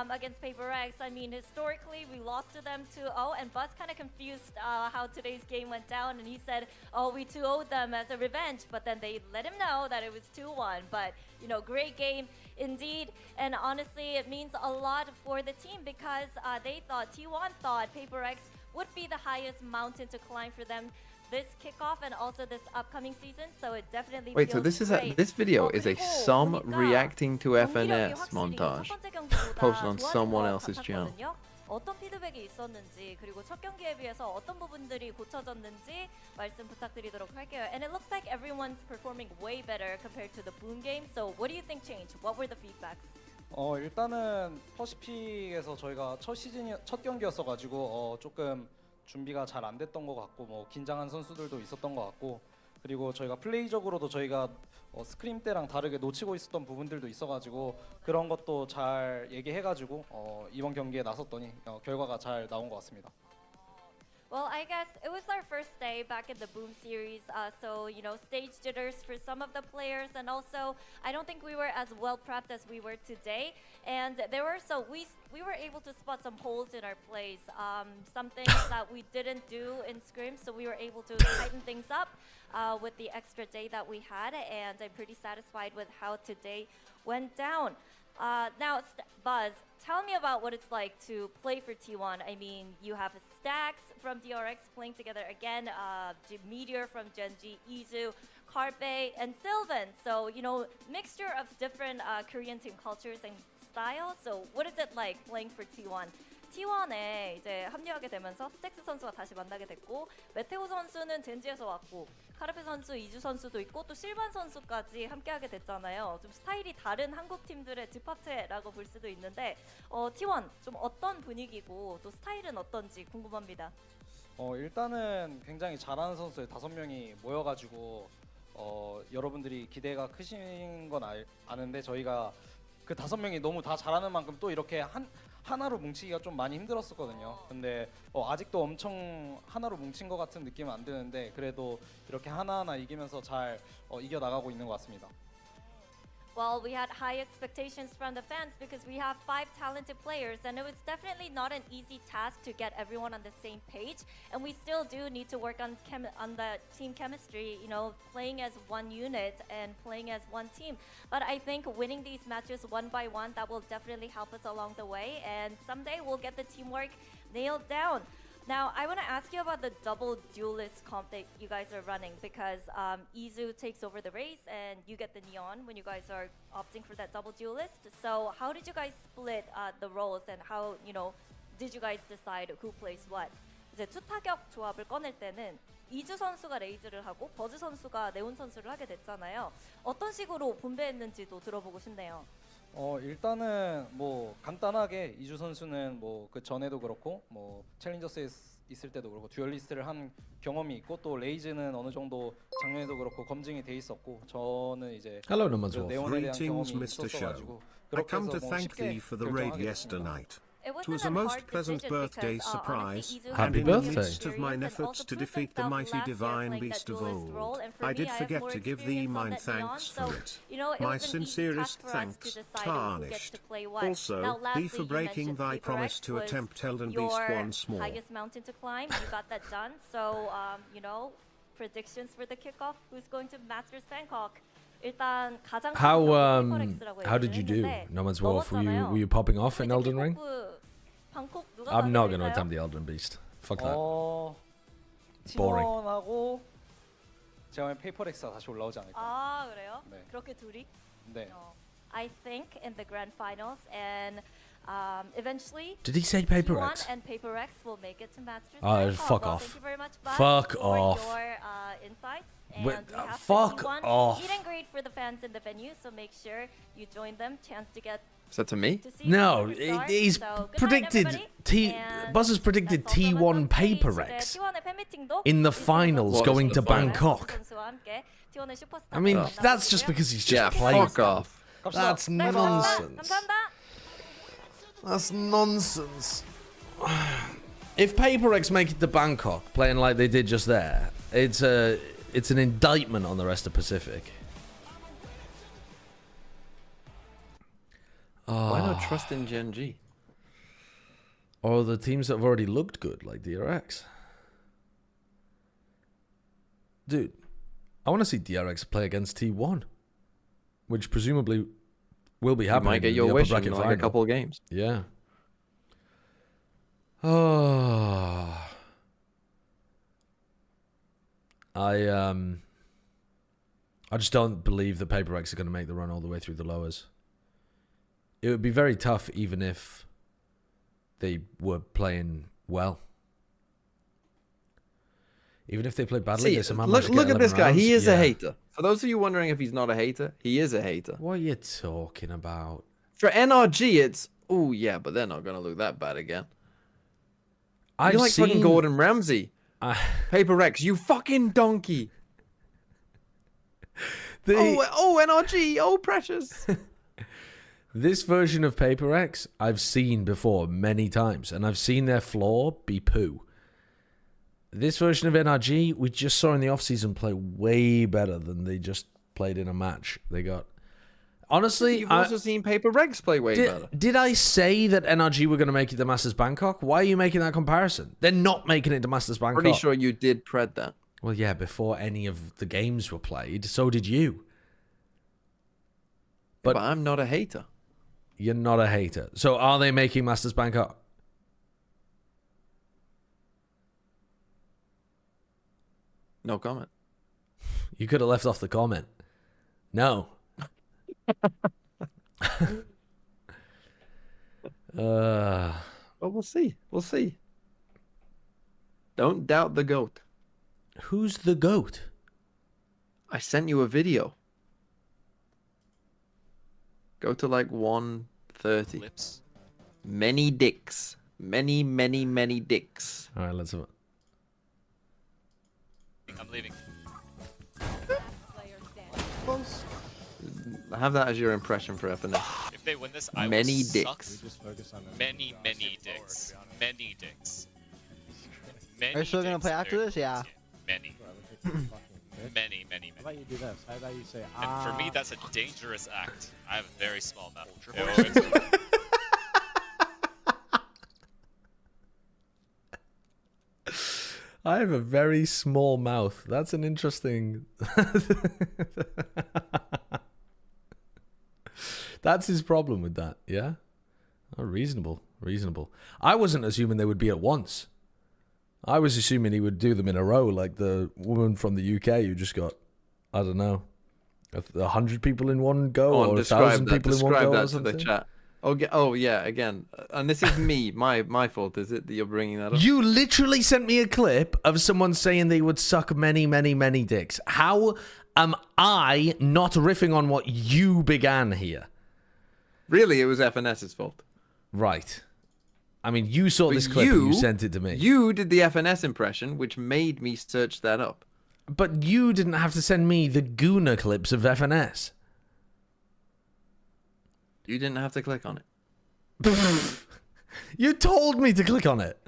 against PRX. I mean, historically, we lost to them 2-0, and Buzz kind of confused how today's game went down, and he said, oh, we 2-0'd them as a revenge, but then they let him know that it was 2-1. But, you know, great game indeed, and honestly, it means a lot for the team because T1 thought PRX would be the highest mountain to climb for them this kickoff and also this upcoming season, so it definitely Wait, so feels this great. this video is a some reacting to FNS montage posted on someone else's channel. 어떤 피드백이 있었는지 그리고 첫 경기에 비해서 어떤 부분들이 고쳐졌는지 말씀 부탁드리도록 할게요. And it looks like everyone's performing way better compared to the boom game. So what do you think changed? What were the feedbacks? 일단은 퍼시픽에서 저희가 첫 경기였어가지고 조금 준비가 잘 안 됐던 것 같고 뭐 긴장한 선수들도 있었던 것 같고 그리고 저희가 플레이적으로도 저희가 스크림 때랑 다르게 놓치고 있었던 부분들도 있어가지고 그런 것도 잘 얘기해가지고 이번 경기에 나섰더니 결과가 잘 나온 것 같습니다. Well, I guess it was our first day back in the Boom series, so you know, stage jitters for some of the players, and also I don't think we were as well prepped as we were today. And there were we were able to spot some holes in our plays, some things that we didn't do in scrims, so we were able to tighten things up with the extra day that we had, and I'm pretty satisfied with how today went down. Now, Buzz, tell me about what it's like to play for T1. I mean, you have Stacks from DRX playing together again, Meteor from Genji, Izu, Carpe, and Sylvan. So, you know, mixture of different Korean team cultures and styles. So, what is it like playing for T1? T1에 이제 합류하게 되면서 스택스 선수가 다시 만나게 됐고, 메테오 선수는 젠지에서 왔고, 카르페 선수, 이주 선수도 있고, 또 실반 선수까지 함께하게 됐잖아요. 좀 스타일이 다른 한국 팀들의 집합체라고 볼 수도 있는데, T1 좀 어떤 분위기고 또 스타일은 어떤지 궁금합니다. 일단은 굉장히 잘하는 선수들 5명이 모여가지고 여러분들이 기대가 크신 건 아는데 저희가 그 5명이 너무 다 잘하는 만큼 또 이렇게 하나로 뭉치기가 좀 많이 힘들었었거든요. 근데 아직도 엄청 하나로 뭉친 것 같은 느낌은 안 드는데 그래도 이렇게 하나하나 이기면서 잘 이겨나가고 있는 것 같습니다. Well, we had high expectations from the fans because we have 5 talented players, and it was definitely not an easy task to get everyone on the same page. And we still do need to work on the team chemistry, you know, playing as one unit and playing as one team. But I think winning these matches one by one, that will definitely help us along the way. And someday we'll get the teamwork nailed down. Now, I want to ask you about the double duelist comp that you guys are running because Izu takes over the race and you get the neon when you guys are opting for that double duelist. So how did you guys split the roles and how, you know, did you guys decide who plays what? 이제 투타격 조합을 꺼낼 때는 이주 선수가 레이즈를 하고 버즈 선수가 네온 선수를 하게 됐잖아요. 어떤 식으로 분배했는지도 들어보고 싶네요. 일단은 뭐 간단하게 이주 선수는 뭐 그 전에도 그렇고 뭐 챌린저스에 있을 때도 그렇고 듀얼리스트를 한 경험이 있고 또 레이즈는 어느 정도 작년에도 그렇고 검증이 돼 있었고 저는 이제 Hello, no one's 네온에 대한 경험이 있었어가지고 그렇게 해서 뭐 쉽게 결정하게 됐습니다. It was a most pleasant birthday surprise, Happy and in the birthday. midst of mine efforts to defeat the mighty divine beast of old, I did forget to give thee mine thanks for it. My sincerest thanks, tarnished. Also, thee for breaking thy promise to attempt Elden Beast once more. Highest mountain to climb, you got that done. So, you know, predictions for the kickoff, who's going to Masters Bangkok? How did you do, No Man's Wolf? Were you popping off in Elden Ring? I'm not going to attempt the Elden Beast. Fuck that. Boring. 팀원하고 제가 보면 페이퍼렉스가 다시 올라오지 않을까. 아 그래요? 네. 그렇게 둘이? 네. I think in the grand finals and eventually. Did he say Paper T1 X? and Paper X will make it to Masters. Fuck well, off. Thank you very much, Buzz, Fuck for off. your insights. And Wait, we have fuck T1 off. Meet and greet for the fans in the venue, so make sure you join them. Chance to get. Is that to me? No, superstars. he's So, good predicted night, Buzz has predicted T1 Paper X in the finals going to Bangkok. I mean, that's just because he's just playing. Fuck off. That's nonsense. That's nonsense. If Paper X make it to Bangkok playing like they did just there, it's an indictment on the rest of Pacific. Why not trust in Gen G? Or the teams that have already looked good, like DRX. Dude, I want to see DRX play against T1, which presumably will be happening. You might get your wish in like a couple of games. Yeah. Oh. I just don't believe that Paper X are going to make the run all the way through the lowers. It would be very tough even if they were playing well. Even if they played badly, See, look at this guy. He is a hater. For those of you wondering if he's not a hater, he is a hater. What are you talking about? For NRG, it's, oh yeah, but they're not going to look that bad again. You're like fucking Gordon Ramsay. Paper X, you fucking donkey. NRG, oh precious. This version of Paper X, I've seen before many times, and I've seen their floor be poo. This version of NRG, we just saw in the offseason play way better than they just played in a match. They got... Honestly, you've also seen Paper Regs play way better. Did I say that NRG were going to make it to Masters Bangkok? Why are you making that comparison? They're not making it to Masters Bangkok. Pretty sure you did pred that. Well, yeah, before any of the games were played. So did you. But I'm not a hater. You're not a hater. So are they making Masters Bangkok? No comment. You could have left off the comment. No. Well, we'll see. We'll see. Don't doubt the GOAT. Who's the GOAT? I sent you a video. Go to like 1:30. Lips. Many dicks. Many, many, many dicks. All right, let's have it. I'm leaving. Have that as your impression for FNF. If they win this, I many will dicks. suck. Many dicks. Many dicks. Many Are you still gonna play after this? Yeah. Many. Many. How about you do this? How about you say, And for me, that's a dangerous act. I have a very small mouth. I have a very small mouth. That's an interesting... That's his problem with that, yeah? Oh, reasonable. I wasn't assuming they would be at once. I was assuming he would do them in a row, like the woman from the UK who just got, I don't know, 100 people in one go, or 1,000 people in one go, or something. The chat. Oh yeah, again, and this is me. My fault, is it that you're bringing that up? You literally sent me a clip of someone saying they would suck many, many, many dicks. How am I not riffing on what you began here? Really, it was FNS's fault. Right. I mean, you saw this clip and you sent it to me. You did the FNS impression, which made me search that up. But you didn't have to send me the Gooner clips of FNS. You didn't have to click on it. You told me to click on it.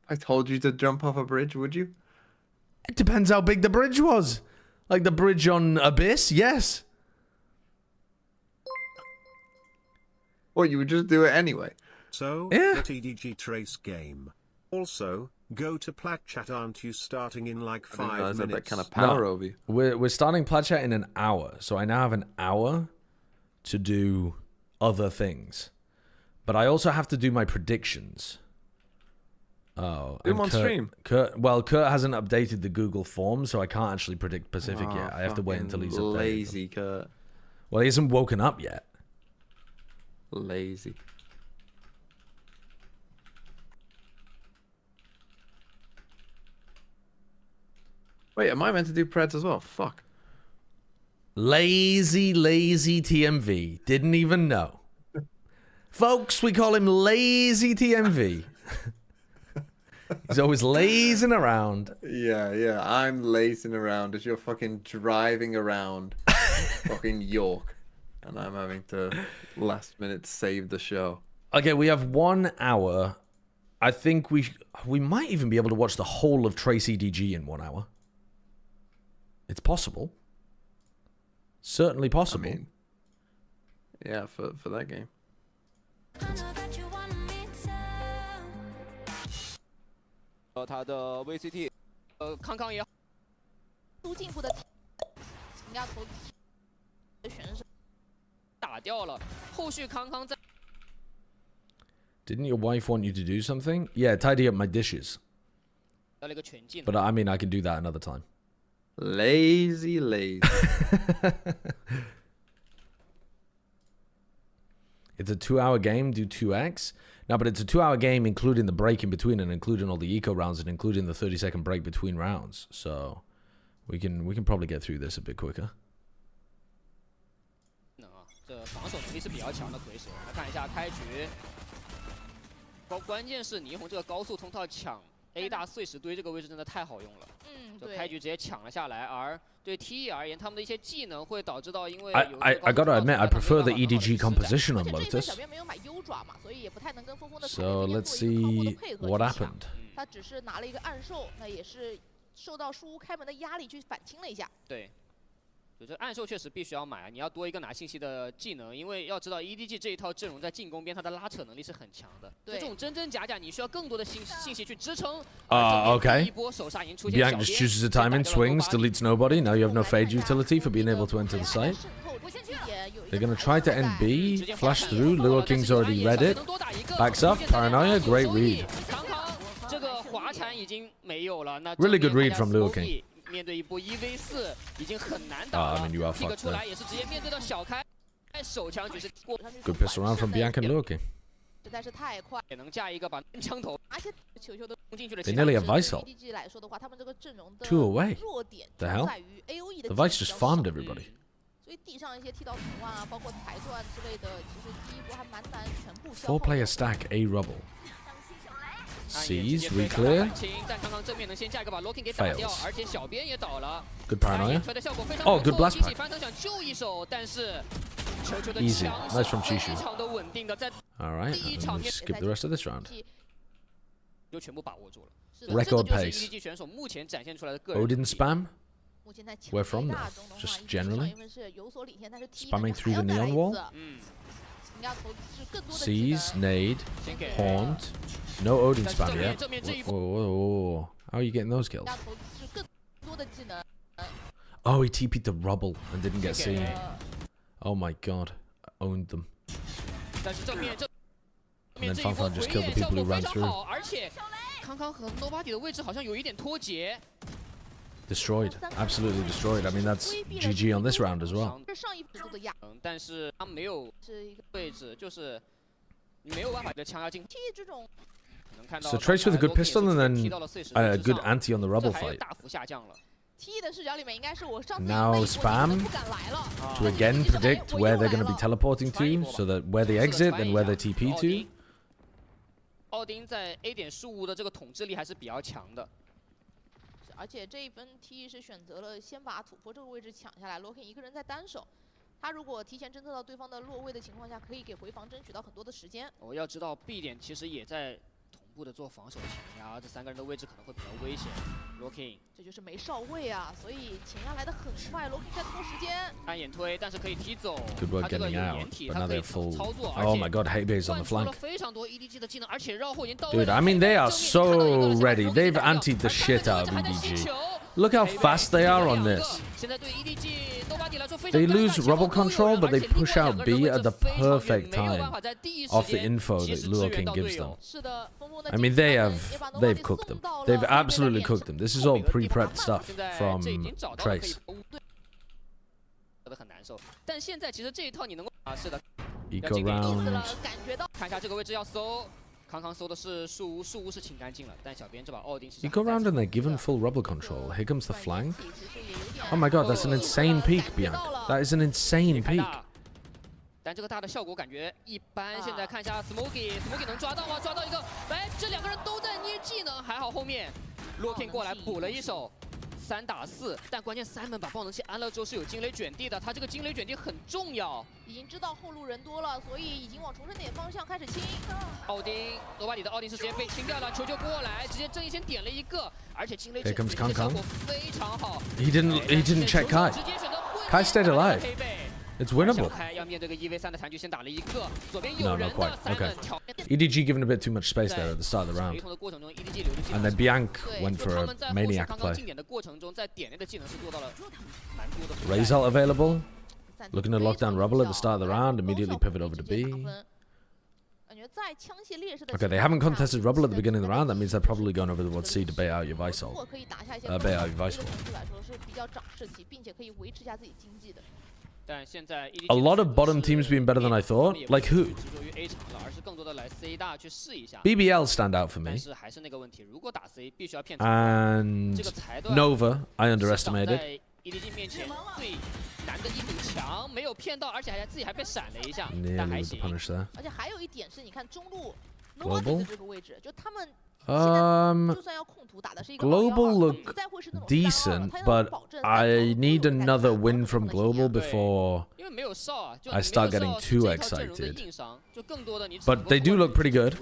I told you to jump off a bridge, would you? It depends how big the bridge was. Like the bridge on Abyss, yes. Well, you would just do it anyway. So, yeah. the TDG trace game. Also, go to Plat chat, aren't you starting in like 5 minutes? That kind of power over you. We're starting Plat chat in an hour, so I now have an hour to do other things. But I also have to do my predictions. Oh, do them on stream. Kurt hasn't updated the Google form, so I can't actually predict Pacific yet. I have to wait until he's updated. Lazy Kurt. Well, he hasn't woken up yet. Lazy. Wait, am I meant to do Preds as well? Fuck. Lazy TMV. Didn't even know. Folks, we call him Lazy TMV. He's always lazing around. Yeah. I'm lazing around as you're fucking driving around fucking York. And I'm having to last minute save the show. Okay, we have 1 hour. I think we might even be able to watch the whole of Trace EDG in 1 hour. It's possible. Certainly possible. I mean, yeah, for that game. 他的 VCT，康康也好，都进步的评价投的选手打掉了，后续康康在。Didn't your wife want you to do something? Yeah, tidy up my dishes. But I mean, I can do that another time. Lazy. It's a 2-hour game, do 2x. No, but it's a 2-hour game, including the break in between and including all the eco rounds and including the 30-second break between rounds. So we can probably get through this a bit quicker. 这防守能力是比较强的魁蛇，来看一下开局。关键是霓虹这个高速通道抢 A 大碎石堆这个位置真的太好用了。就开局直接抢了下来，而对 TE 而言，他们的一些技能会导致到因为 I gotta admit, I prefer the EDG composition on Lotus. So let's see what happened. 他只是拿了一个暗兽，那也是受到树屋开门的压力去反清了一下。对。 就这暗兽确实必须要买啊！你要多一个拿信息的技能，因为要知道 EDG 这一套阵容在进攻边它的拉扯能力是很强的。就这种真真假假，你需要更多的信息去支撑。Okay. 一波手上已经出现 Bianca just chooses a time in, swings, deletes nobody. Now you have no fade utility for being able to enter the site. They're going to try to end B, flash through. Lure King's already read it. Backs up, paranoia, great read. 这个滑铲已经没有了，那 Really good read from Lure King. 面对一波1v4已经很难打了。这个出来也是直接面对到小开，手枪局是过。Good pistol round from Bianca and Lure King. 实在是太快，也能架一个把枪头，而且球球都进去了。 They nearly have Visal. EDG 来说的话，他们这个阵容的 Two away. 弱点 The hell? 在于 AOE 的 The Vice just farmed everybody. 所以地上一些剃刀虫啊，包括彩钻之类的，其实第一波还蛮难全部消耗。 4-player stack A rubble. Sees, reclear. Fails. Good paranoia. Oh, good blast pack. Easy. Nice from Chishu. Alright, and we skip the rest of this round. Record pace. Odin spam. Where from though? Just generally? Spamming through the neon wall? Sees, nade, haunt. No Odin spam yet. Whoa, whoa, whoa. How are you getting those kills? Oh, he TP'd the rubble and didn't get seen. Oh my god. Owned them. And then Fanfan just killed the people who ran through. Destroyed. Absolutely destroyed. I mean, that's GG on this round as well. So Trace with a good pistol and then a good anti on the rubble fight. Now spam to again predict where they're going to be teleporting to, so that where they exit and where they TP to. 奥丁在 A 点树屋的这个统治力还是比较强的。而且这一分 T 是选择了先把土坡这个位置抢下来 ，Locking 一个人在单手。他如果提前侦测到对方的落位的情况下，可以给回防争取到很多的时间。我要知道 B 点其实也在同步的做防守前压，这3个人的位置可能会比较危险。Locking 这就是没上位啊，所以前压来的很快 ，Locking 在拖时间。按眼推，但是可以踢走。Good work getting out, but now they're full. Oh my god, Hebe's on the flank. Dude, I mean they are so ready. They've antied the shit out of EDG. Look how fast they are on this. They lose rubble control, but they push out B at the perfect time off the info that Lure King gives them. I mean, they've cooked them. They've absolutely cooked them. This is all pre-prepped stuff from Trace. Eco round. 看一下这个位置要搜。 康康搜的是树屋，树屋是清干净了，但小编这把奥丁。 You go around and they're given full rubble control. Here comes the flank. Oh my god, that's an insane peak, Bianca. That is an insane peak. 但这个大的效果感觉一般。现在看一下 Smoky 能抓到吗？抓到一个，哎，这2个人都在捏技能，还好后面 Locking 过来补了一手。 3打4，但关键Simon把爆能器安了之后是有惊雷卷地的，他这个惊雷卷地很重要。已经知道后路人多了，所以已经往重生点方向开始清。奥丁，罗巴里的奥丁是直接被清掉了，球就过来，直接正义先点了一个，而且惊雷卷地的效果非常好。He didn't check Kai. Kai stayed alive. It's winnable. No, not quite. Okay. EDG given a bit too much space there at the start of the round. And then Bianca went for a maniac play. Razal available. Looking to lock down rubble at the start of the round. Immediately pivot over to B. Okay, they haven't contested rubble at the beginning of the round. That means they're probably going over towards C to bait out your Visal. Bait out your Visal. A lot of bottom teams being better than I thought. Like who? BBL stand out for me. And Nova, I underestimated. Nearly with the punish there. Global. Global look decent, but I need another win from Global before I start getting too excited. But they do look pretty good.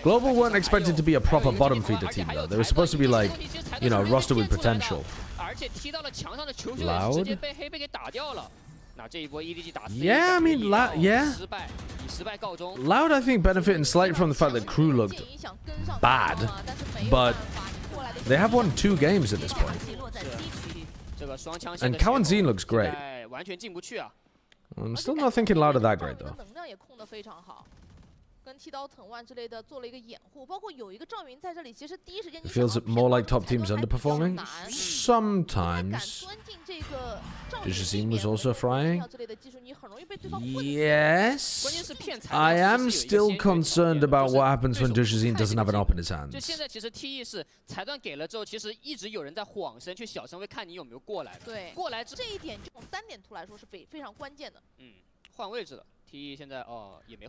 Global weren't expected to be a proper bottom feeder team though. They were supposed to be like, you know, a roster with potential. Loud? Yeah, I mean, yeah. Loud, I think, benefiting slightly from the fact that Crew looked bad, but they have won 2 games at this point. And Kawanzin looks great. I'm still not thinking Loud are that great though. It feels more like top teams underperforming. Sometimes. Dujazin was also frying. Yes. I am still concerned about what happens when Dujazin doesn't have an op in his hands.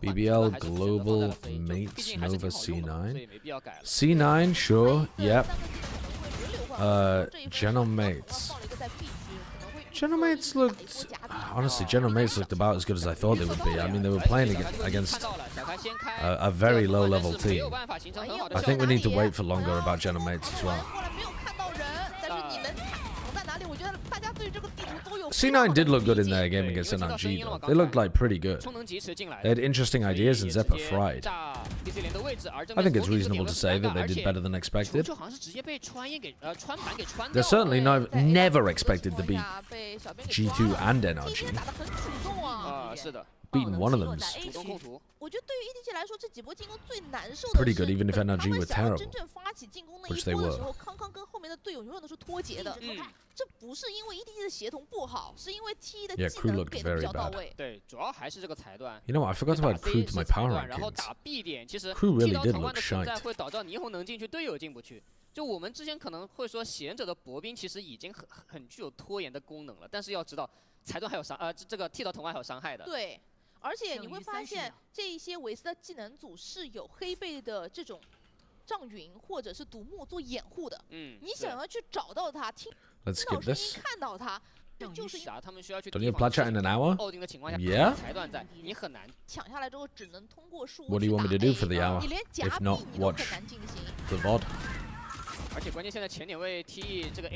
BBL Global Mates Nova C9. C9, sure, yep. General Mates. General Mates looked... Honestly, General Mates looked about as good as I thought they would be. I mean, they were playing against a very low-level team. I think we need to wait for longer about General Mates as well. C9 did look good in their game against NRG though. They looked like pretty good. They had interesting ideas and Zeppa fried. I think it's reasonable to say that they did better than expected. They're certainly never expected to beat G2 and NRG. Beating one of them's pretty good, even if NRG were terrible, which they were. Yeah, Crew looked very bad. You know what, I forgot to add Crew to my power rankings. Crew really did look shite. 就我们之前可能会说血忍者的薄冰其实已经很具有拖延的功能了，但是要知道裁断还有这个剃刀藤外还有伤害的。对，而且你会发现这一些维斯的技能组是有黑背的这种障云或者是独木做掩护的。你想要去找到他，听到声音看到他。 就是他们需要去 Don't you have Plat in an hour? Yeah. What do you want me to do for the hour? If not, watch the VOD.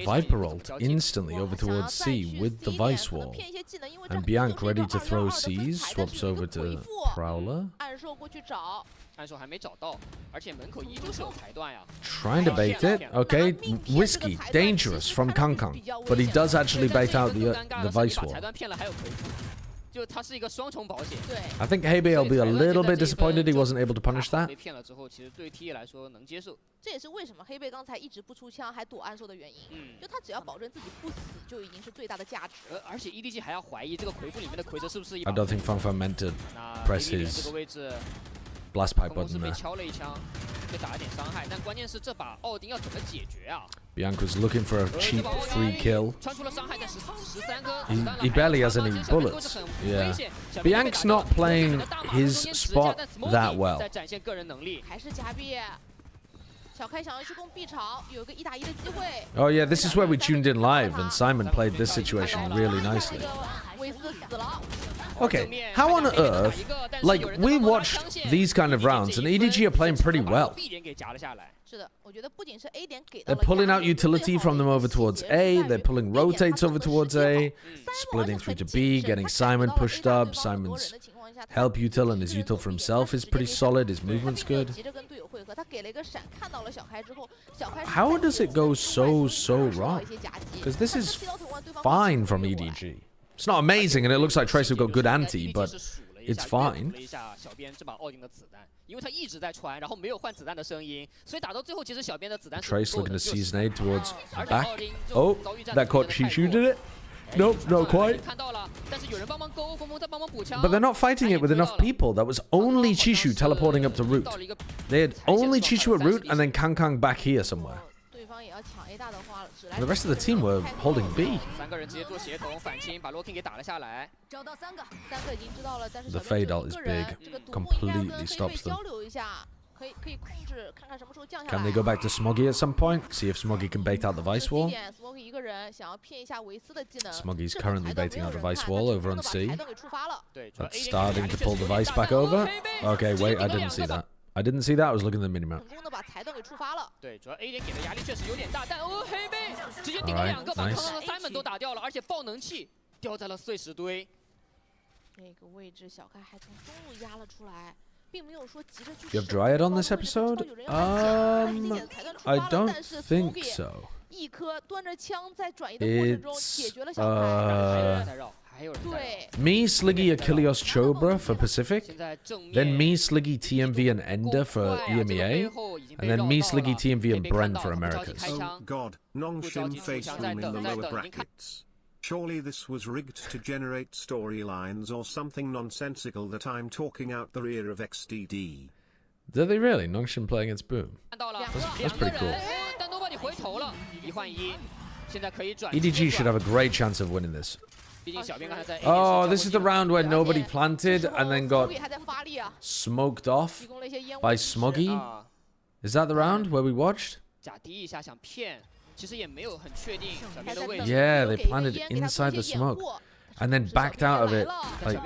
Viper ult instantly over towards C with the Vice Wall. And Bianc ready to throw C's, swaps over to Prowler. Trying to bait it. Okay, risky, dangerous from Kangkang. But he does actually bait out the Vice Wall. I think Hebe will be a little bit disappointed he wasn't able to punish that. 这也是为什么黑贝刚才一直不出枪还躲暗兽的原因。就他只要保证自己不死，就已经是最大的价值。而且 EDG 还要怀疑这个回复里面的奎泽是不是一把。I don't think Fangfang meant to press his blast pipe button there. Bianc was looking for a cheap free kill. He barely has any bullets. Yeah. Bianc's not playing his spot that well. Oh yeah, this is where we tuned in live and Simon played this situation really nicely. Okay, how on earth, like, we watched these kind of rounds and EDG are playing pretty well. They're pulling out utility from them over towards A, they're pulling rotates over towards A, splitting through to B, getting Simon pushed up. Simon's help util and his util for himself is pretty solid, his movement's good. How does it go so wrong? Because this is fine from EDG. It's not amazing and it looks like Trace have got good anti, but it's fine. Trace looking to season aid towards back. Oh, that caught Chishu, did it? Nope, not quite. But they're not fighting it with enough people. That was only Chishu teleporting up to root. They had only Chishu at root and then Kangkang back here somewhere. And the rest of the team were holding B. The fade ult is big. Completely stops them. Can they go back to Smoggy at some point? See if Smoggy can bait out the Vice Wall. Smoggy's currently baiting out the Vice Wall over on C. That's starting to pull the Vice back over. Okay, wait, I didn't see that. I didn't see that. I was looking at the minimap. 成功的把裁断给触发了。对，主要 A 点给的压力确实有点大，但黑贝直接顶了2个，把刚刚的Simon都打掉了，而且爆能器掉在了碎石堆。这个位置小开还从中路压了出来，并没有说急着去。You have Dryad on this episode? I don't think so. 一颗端着枪在转移的过程中解决了小开。对。Me, Sliggy, Achilles, Chobra for Pacific. Then me, Sliggy, TMV, and Ender for EMEA. And then me, Sliggy, TMV, and Bren for Americas. Oh God, Nongshim face room in the lower brackets. Surely this was rigged to generate storylines or something nonsensical that I'm talking out the rear of XDD. Do they really? Nongshim play against Boom. That's pretty cool. EDG should have a great chance of winning this. Oh, this is the round where nobody planted and then got smoked off by Smoggy. Is that the round where we watched? Yeah, they planted inside the smoke and then backed out of it. Like,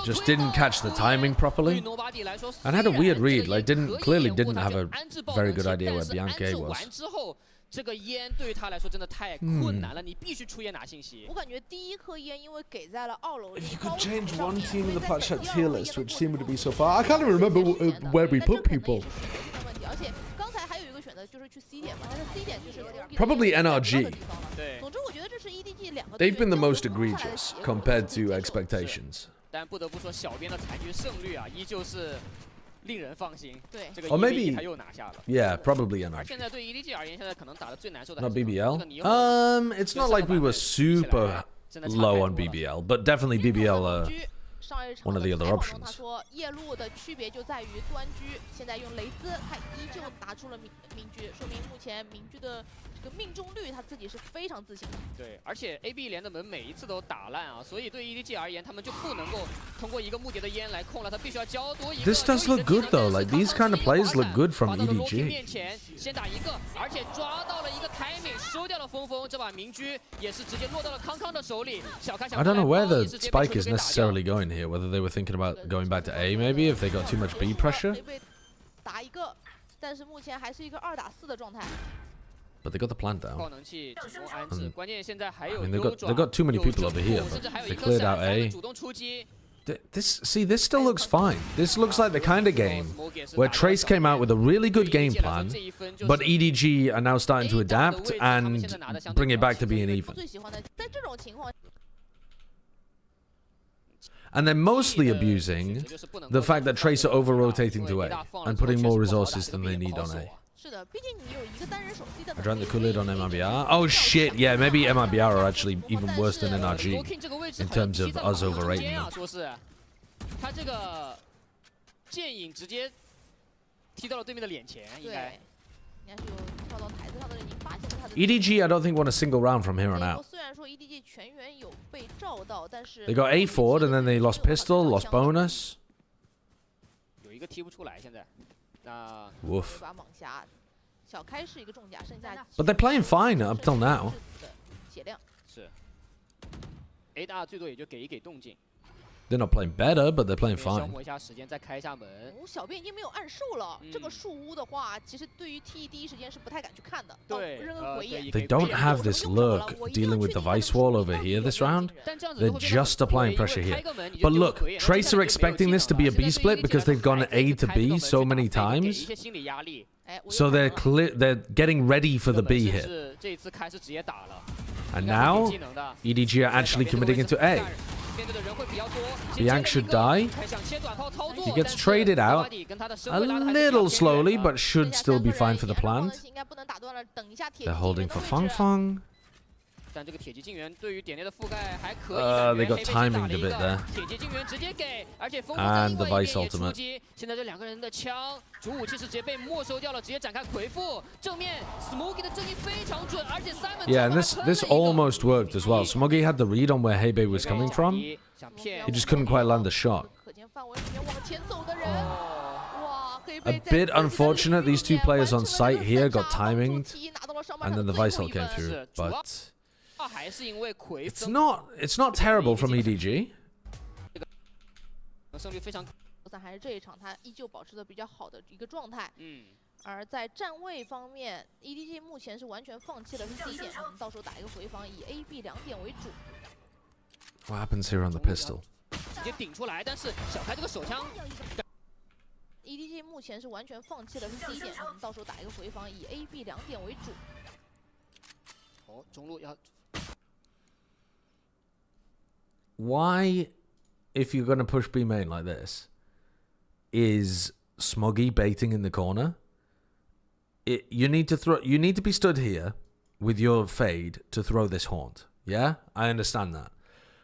just didn't catch the timing properly and had a weird read. Like, clearly didn't have a very good idea where Bianca was. 这个烟对于他来说真的太困难了，你必须出烟拿信息。我感觉第一颗烟因为给在了2楼。If you could change one team in the Plat tier list, which team would it be so far? I can't even remember where we put people. 而且刚才还有一个选择就是去 C 点嘛，但是 C 点就是 Probably NRG. 对。总之我觉得这是 EDG 2个。They've been the most egregious compared to expectations. 但不得不说，小编的残局胜率啊，依旧是。 令人放心，对，这个 maybe 他又拿下了。Yeah, probably NRG. 现在对 EDG 而言，现在可能打得最难受的。 Not BBL. It's not like we were super low on BBL, but definitely BBL. One of the other options. 他说夜路的区别就在于端狙，现在用雷兹，他依旧拿出了明狙，说明目前明狙的这个命中率他自己是非常自信的。对，而且 AB 连的门每一次都打烂啊，所以对 EDG 而言，他们就不能够通过一个目的的烟来控了，他必须要交多一个。 This does look good though. Like these kind of plays look good from EDG. 面前先打一个，而且抓到了一个 timing， 收掉了峰峰，这把明狙也是直接落到了康康的手里。小开想 I don't know where the spike is necessarily going here. Whether they were thinking about going back to A, maybe if they got too much B pressure. 打一个，但是目前还是一个2打4的状态。 But they got the plant down. I mean, they've got too many people over here. But they cleared out A. This still looks fine. This looks like the kind of game where Trace came out with a really good game plan, but EDG are now starting to adapt and bring it back to being even. And they're mostly abusing the fact that Trace are over-rotating to A and putting more resources than they need on A. I drank the Kool-Aid on MIBR. Oh shit, yeah, maybe MIBR are actually even worse than NRG in terms of us overrating them. EDG, I don't think won a single round from here on out. They got A forward and then they lost pistol, lost bonus. Woof. But they're playing fine up till now. They're not playing better, but they're playing fine. 小编已经没有暗数了，这个树屋的话，其实对于 TE 第一时间是不太敢去看的。They don't have this lurk dealing with the Vice Wall over here this round. They're just applying pressure here. But look, Trace are expecting this to be a B split because they've gone A to B so many times. So they're getting ready for the B hit. And now, EDG are actually committing into A. Bianc should die. He gets traded out a little slowly, but should still be fine for the plant. They're holding for Fang Fang. They got timinged a bit there. And the Vice ultimate. Yeah, and this almost worked as well. Smoggy had the read on where Hebei was coming from. He just couldn't quite land the shot. A bit unfortunate, these two players on site here got timinged, and then the Vice ult came through, but it's not terrible from EDG. 散还是这一场，他依旧保持的比较好的一个状态。而在站位方面 ，EDG 目前是完全放弃了 C 点，我们到时候打一个回防，以 A、B 2点为主。What happens here on the pistol? 直接顶出来，但是小开这个手枪。EDG 目前是完全放弃了 C 点，我们到时候打一个回防，以 A、B 2点为主。哦，中路要。Why, if you're gonna push B main like this, is Smoggy baiting in the corner? You need to be stood here with your fade to throw this haunt. Yeah, I understand that.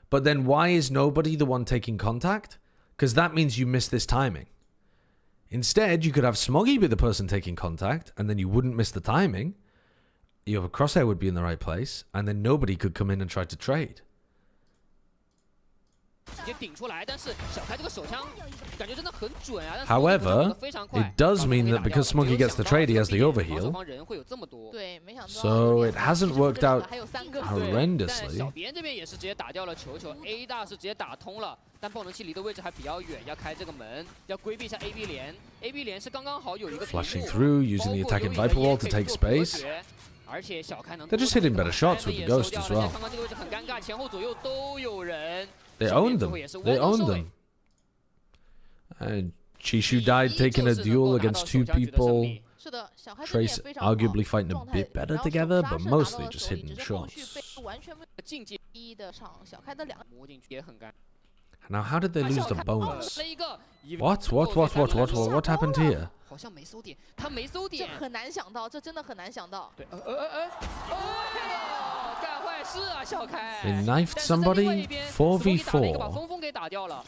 But then why is nobody the one taking contact? Because that means you miss this timing. Instead, you could have Smoggy be the person taking contact, and then you wouldn't miss the timing. Your crosshair would be in the right place, and then nobody could come in and try to trade. However, it does mean that because Smoggy gets the trade, he has the overheal. So it hasn't worked out horrendously. 小边这边也是直接打掉了球球 ，A 大是直接打通了，但爆能器离的位置还比较远，要开这个门，要规避一下 AB 连。AB 连是刚刚好有一个 flashing through, using the attacking Viper wall to take space. They're just hitting better shots with the Ghost as well. 刚刚这个位置很尴尬，前后左右都有人。 They owned them. They owned them. And Chishu died taking a duel against 2 people. Trace arguably fighting a bit better together, but mostly just hitting shots. Now, how did they lose the bonus? What happened here? 好像没搜点，他没搜点，这很难想到，这真的很难想到。对，干坏事啊，小开。 They knifed somebody 4v4,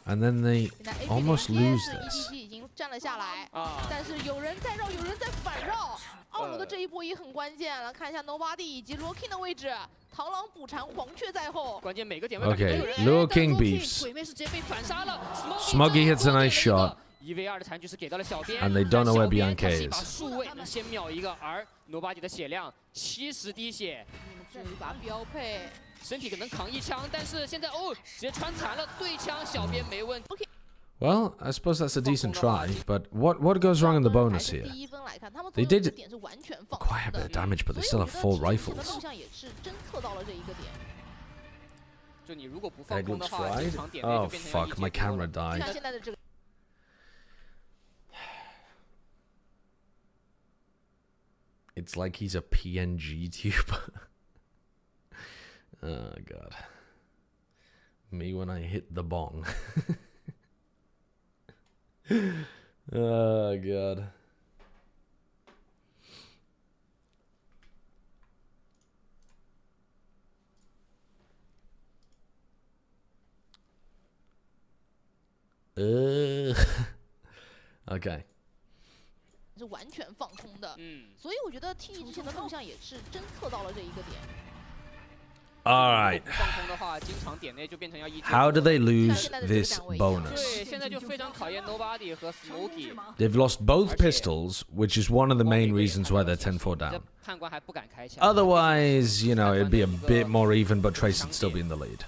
and then they almost lose this. 已经站了下来，但是有人在绕，有人在反绕。奥罗的这一波也很关键了，看一下 Nobody 以及 Looking 的位置，螳螂捕蝉，黄雀在后。关键每个点位。 Okay, Looking beefs. 鬼妹是直接被反杀了 Smoggy hits a nice shot. 1v2 的残局是给到了小编 And they don't know where Bianca 把 is. 数位能先秒一个，而 Nobody 的血量70滴血，这一把标配，身体可能扛一枪，但是现在直接穿残了，对枪小编没问题。 Well, I suppose that's a decent try, but what goes wrong in the bonus here? They did quite a bit of damage, but they still have 4 rifles. Egg looks fried. Oh fuck, my camera died. It's like he's a PNG tuber. Oh god. Me when I hit the bong. Oh god. Okay. 是完全放空的，所以我觉得 T 之前的录像也是侦测到了这一个点。 All right. How do they lose this bonus? They've lost both pistols, which is one of the main reasons why they're 10-4 down. Otherwise, you know, it'd be a bit more even, but Trace would still be in the lead.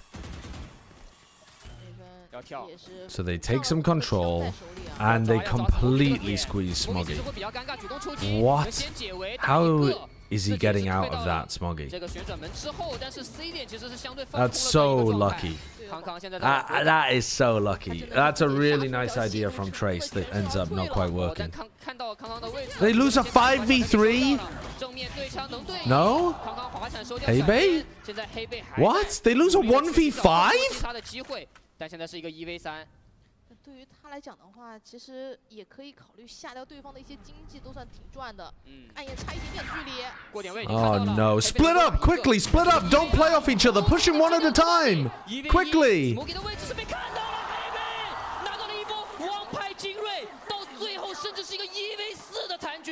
So they take some control, and they completely squeeze Smoggy. What? How is he getting out of that, Smoggy? That's so lucky. That is so lucky. That's a really nice idea from Trace that ends up not quite working. They lose a 5v3? No? Hebe? What? They lose a 1v5? 但现在是一个1v3。对于他来讲的话，其实也可以考虑下掉对方的一些经济，都算挺赚的。暗夜差一点点距离。过点位。Oh no! Split up quickly! Split up! Don't play off each other. Push him one at a time. Quickly. 摩吉的位置是被看到了，黑妹拿到了一波王牌精锐，到最后甚至是一个1v4的残局。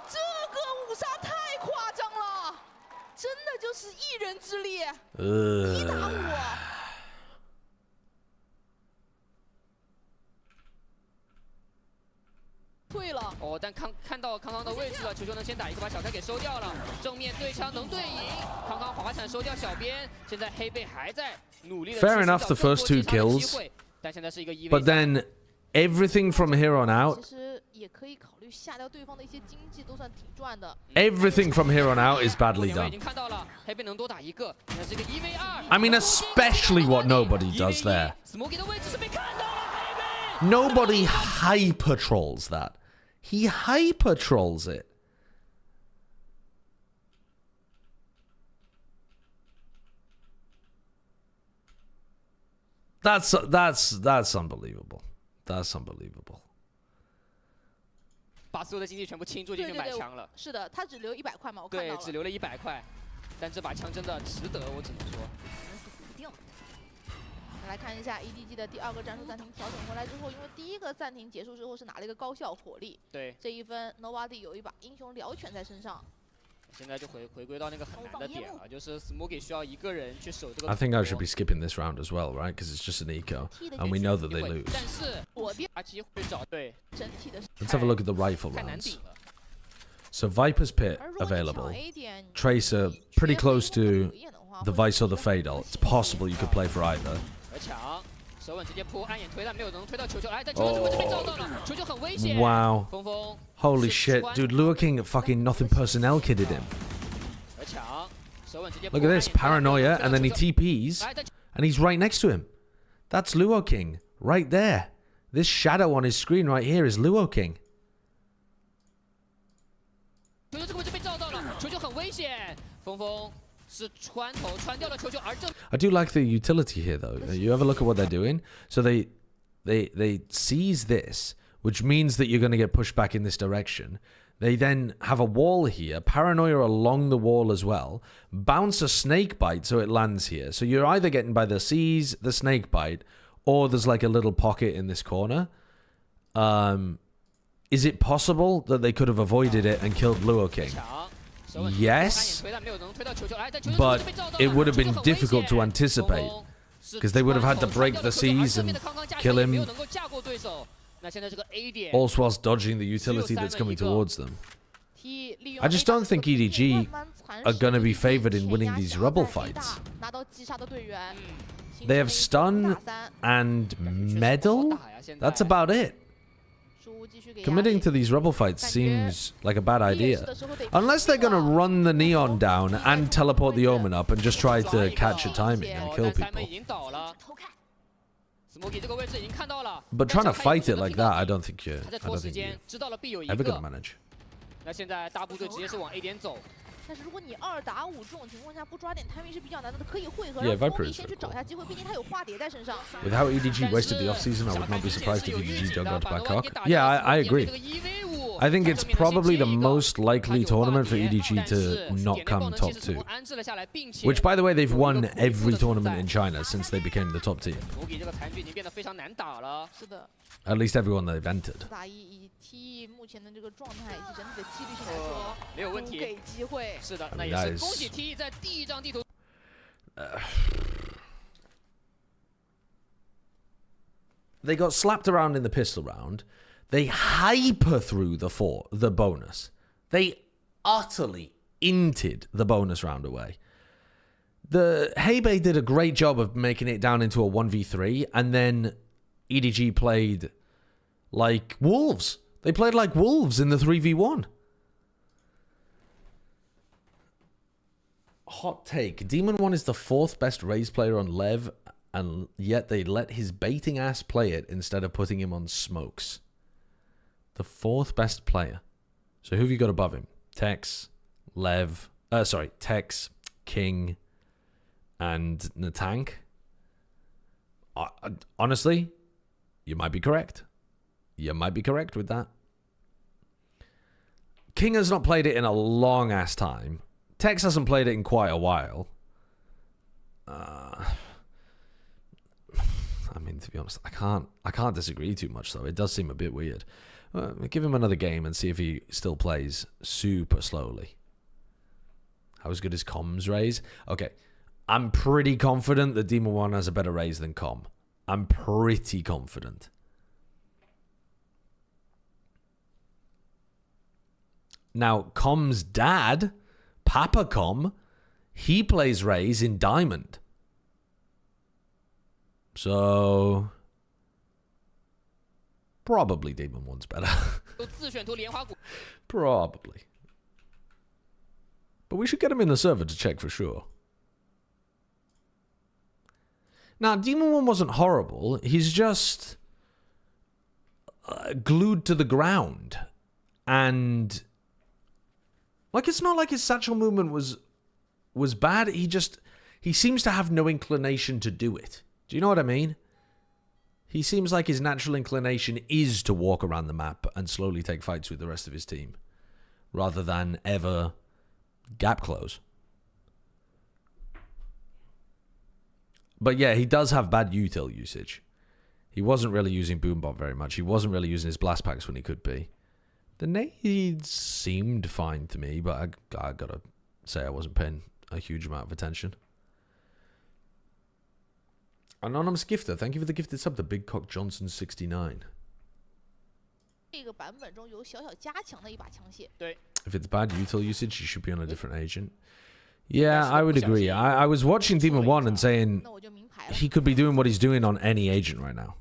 这个5杀太夸张了，真的就是一人之力，1打5。 退了但看到康康的位置了，球球能先打一个，把小开给收掉了。正面对枪能对赢，康康滑铲收掉小编。现在黑贝还在努力的。 Fair enough, the first 2 kills. 但现在是一个1v3。But then everything from here on out. Everything from here on out is badly done. I mean, especially what nobody does there. Nobody hyper trolls that. He hyper trolls it. That's unbelievable. That's unbelievable. 把所有的经济全部倾注进去买枪了。是的，他只留100块嘛，我看到了。对，只留了100块，但这把枪真的值得，我只能说。来看一下 EDG 的第2个战术暂停调整回来之后，因为第1个暂停结束之后是拿了一个高效火力。对，这一分 Nobody 有一把英雄燎拳在身上。 现在就回归到那个很难的点了，就是 Smokey 需要一个人去守这个。 I think I should be skipping this round as well, right? Because it's just an eco, and we know that they lose. 但是我把机会找对整体的。Let's have a look at the rifle rounds. So Viper's Pit available. Tracer pretty close to the Vice or the Fatal. It's possible you could play for either. 手稳直接扑，暗眼推，但没有能推到球球。哎，在球球这边照到了，球球很危险。Wow. 峰峰。 Holy shit, dude, Lua King fucking nothing personnel kidded him. Look at this, paranoia, and then he TPs, and he's right next to him. That's Luo King, right there. This shadow on his screen right here is Luo King. I do like the utility here, though. You ever look at what they're doing? So they seize this, which means that you're going to get pushed back in this direction. They then have a wall here, paranoia along the wall as well, bounce a snake bite so it lands here. So you're either getting by the seize, the snake bite, or there's like a little pocket in this corner. Is it possible that they could have avoided it and killed Luo King? Yes, but it would have been difficult to anticipate because they would have had to break the seize and kill him. Also whilst dodging the utility that's coming towards them. I just don't think EDG are going to be favored in winning these Rebel fights. They have stun and medal. That's about it. Committing to these Rebel fights seems like a bad idea. Unless they're going to run the Neon down and teleport the Omen up and just try to catch a timing and kill people. But trying to fight it like that, I don't think you're ever going to manage. 那现在大部队直接是往 A 点走。但是如果你2打5这种情况下不抓点 timing 是比较难的，可以汇合，让Smokey先去找下机会，毕竟他有化蝶在身上。With how EDG wasted the offseason, I would not be surprised if EDG juggled Bangkok. Yeah, I agree. I think it's probably the most likely tournament for EDG to not come top 2. Which, by the way, they've won every tournament in China since they became the top tier. At least everyone they've entered. They got slapped around in the pistol round. They hyper threw the bonus. They utterly inted the bonus round away. The Heibei did a great job of making it down into a 1v3, and then EDG played like wolves. They played like wolves in the 3v1. Hot take. Demon 1 is the 4th best Raze player on Lev, and yet they let his baiting ass play it instead of putting him on smokes. The 4th best player. So who have you got above him? Tex, Lev, Tex, King, and Natank? Honestly, you might be correct. You might be correct with that. King has not played it in a long ass time. Tex hasn't played it in quite a while. I mean, to be honest, I can't disagree too much though. It does seem a bit weird. Give him another game and see if he still plays super slowly. How good is Com's raise? Okay, I'm pretty confident that Demon 1 has a better raise than Com. I'm pretty confident. Now, Com's dad, Papa Com, he plays Raze in Diamond. So Probably Demon 1's better. Probably. But we should get him in the server to check for sure. Now, Demon 1 wasn't horrible. He's just glued to the ground. And like, it's not like his satchel movement was bad. He seems to have no inclination to do it. Do you know what I mean? He seems like his natural inclination is to walk around the map and slowly take fights with the rest of his team, rather than ever gap close. But yeah, he does have bad util usage. He wasn't really using Boombot very much. He wasn't really using his blast packs when he could be. The nades seemed fine to me, but I gotta say I wasn't paying a huge amount of attention. Anonymous Gifter, thank you for the gifted sub to Big Cock Johnson 69. If it's bad util usage, you should be on a different agent. Yeah, I would agree. I was watching Demon 1 and saying he could be doing what he's doing on any agent right now.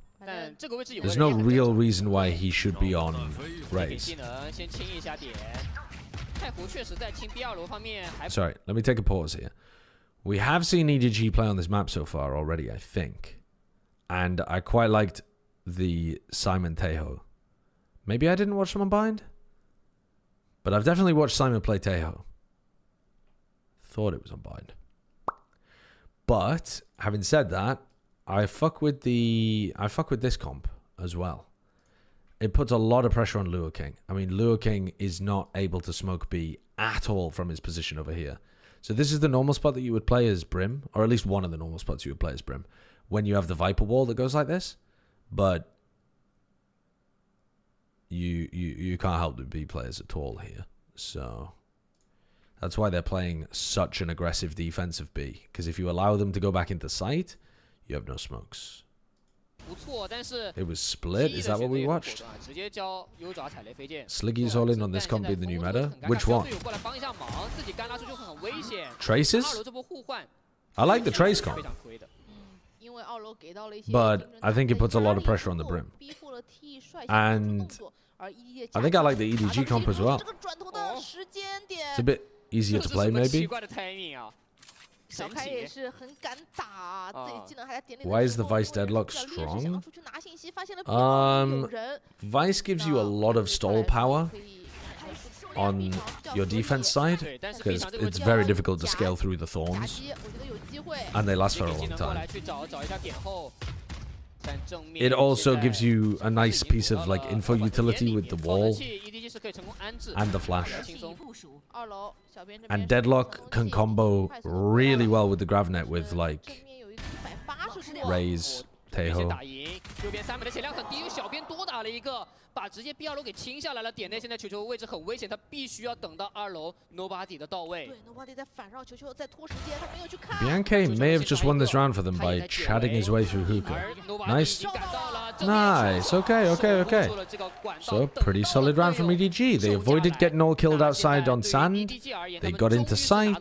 There's no real reason why he should be on Raze. Sorry, let me take a pause here. We have seen EDG play on this map so far already, I think. And I quite liked the Simon Tejo. Maybe I didn't watch them Unbind? But I've definitely watched Simon play Tejo. Thought it was Unbind. But, having said that, I fuck with this comp as well. It puts a lot of pressure on Lure King. I mean, Lure King is not able to smoke B at all from his position over here. So this is the normal spot that you would play as Brim, or at least one of the normal spots you would play as Brim, when you have the Viper wall that goes like this. But you can't help the B players at all here. So that's why they're playing such an aggressive defensive B. Because if you allow them to go back into sight, you have no smokes. It was split. Is that what we watched? Sliggy's all in on this comp being the new meta. Which one? Traces? I like the Trace comp. But I think it puts a lot of pressure on the Brim. And I think I like the EDG comp as well. It's a bit easier to play, maybe. Why is the Vice deadlock strong? Vice gives you a lot of stall power on your defense side, because it's very difficult to scale through the thorns, and they last for a long time. It also gives you a nice piece of like info utility with the wall and the flash. And Deadlock can combo really well with the Gravnet with like Raze, Tejo. Bianchi may have just won this round for them by chatting his way through hookah. Nice. Nice. Okay. So, pretty solid round from EDG. They avoided getting all killed outside on sand. They got into sight.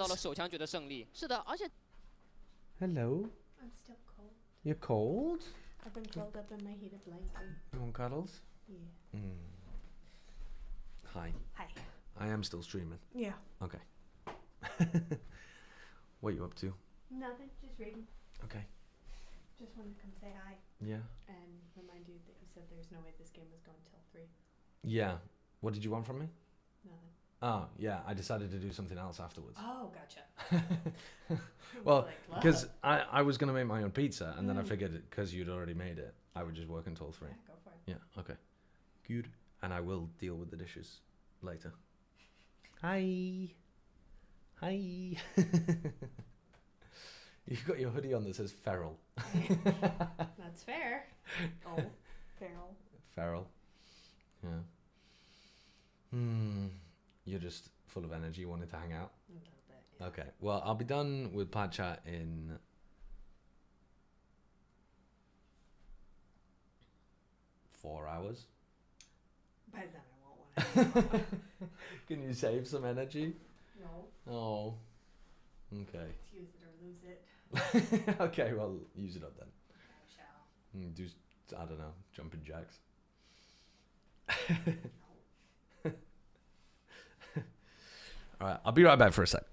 Hello. I'm still cold. You're cold? I've been curled up in my heated blanket. You want cuddles? Yeah. Hi. Hi. I am still streaming. Yeah. Okay. What are you up to? Nothing, just reading. Okay. Just wanted to come say hi. Yeah. And remind you that you said there's no way this game was going till 3. Yeah. What did you want from me? Nothing. Oh, yeah. I decided to do something else afterwards. Oh, gotcha. Well, because I was going to make my own pizza, and then I figured because you'd already made it, I would just work until 3. Yeah, go for it. Yeah, okay. Good. And I will deal with the dishes later. Hi. You've got your hoodie on that says feral. That's fair. Oh, feral. Feral. Yeah. You're just full of energy, wanting to hang out? A little bit, yeah. Okay. Well, I'll be done with Plat Chat in 4 hours. By then I won't want to. Can you save some energy? No. Oh. Okay. Let's use it or lose it. Okay, well, use it up then. I shall. Do, I don't know, jumping jacks. All right, I'll be right back for a sec.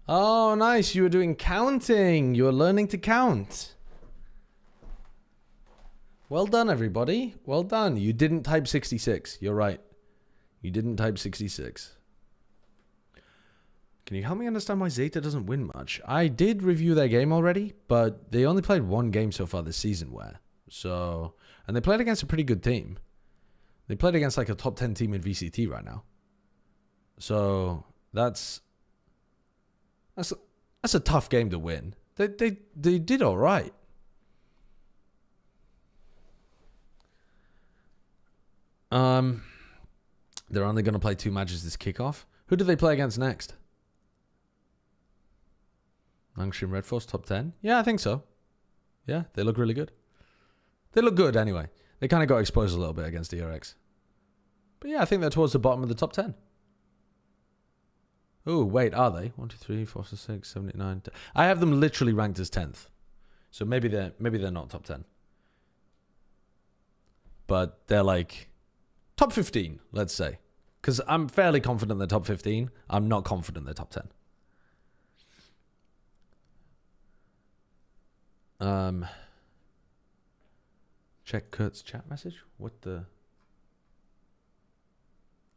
Oh, nice. You were doing counting. You were learning to count. Well done, everybody. Well done. You didn't type 66. You're right. You didn't type 66. Can you help me understand why Zeta doesn't win much? I did review their game already, but they only played one game so far this season where. So, and they played against a pretty good team. They played against like a top 10 team in VCT right now. So, that's a tough game to win. They did all right. They're only going to play 2 matches this kickoff. Who do they play against next? Nongshim Red Force top 10? Yeah, I think so. Yeah, they look really good. They look good anyway. They kind of got exposed a little bit against DRX. But yeah, I think they're towards the bottom of the top 10. Oh, wait, are they? 1, 2, 3, 4, 5, 6, 7, 8, 9, 10. I have them literally ranked as 10th. So maybe they're not top 10. But they're like top 15, let's say. Because I'm fairly confident they're top 15. I'm not confident they're top 10. Check Kurt's chat message. What the?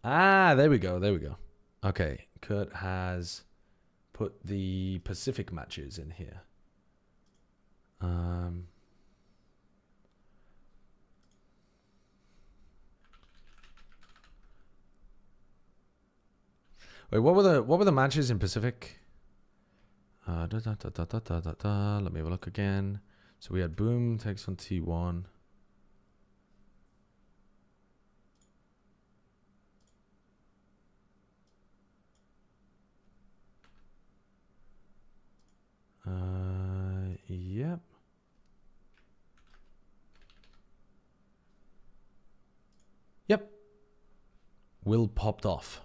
Ah, there we go. There we go. Okay, Kurt has put the Pacific matches in here. Wait, what were the matches in Pacific? Let me have a look again. So we had Boom takes on T1. Yep. Yep. Will popped off.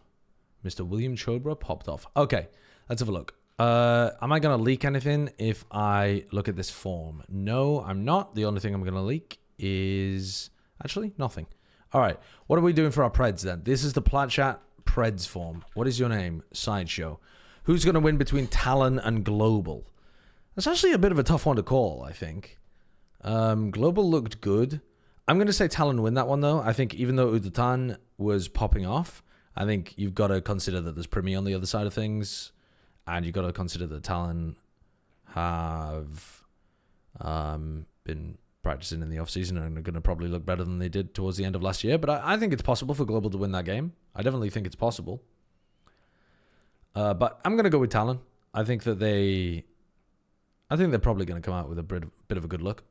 Mr. William Chobra popped off. Okay, let's have a look. Am I going to leak anything if I look at this form? No, I'm not. The only thing I'm going to leak is... Actually, nothing. All right, what are we doing for our Preds then? This is the Plat Chat Preds form. What is your name? Sideshow. Who's going to win between Talon and Global? That's actually a bit of a tough one to call, I think. Global looked good. I'm going to say Talon win that one, though. I think even though Udatan was popping off, I think you've got to consider that there's Primi on the other side of things. And you've got to consider that Talon have been practicing in the offseason and are going to probably look better than they did towards the end of last year. But I think it's possible for Global to win that game. I definitely think it's possible. But I'm going to go with Talon. I think they're probably going to come out with a bit of a good look.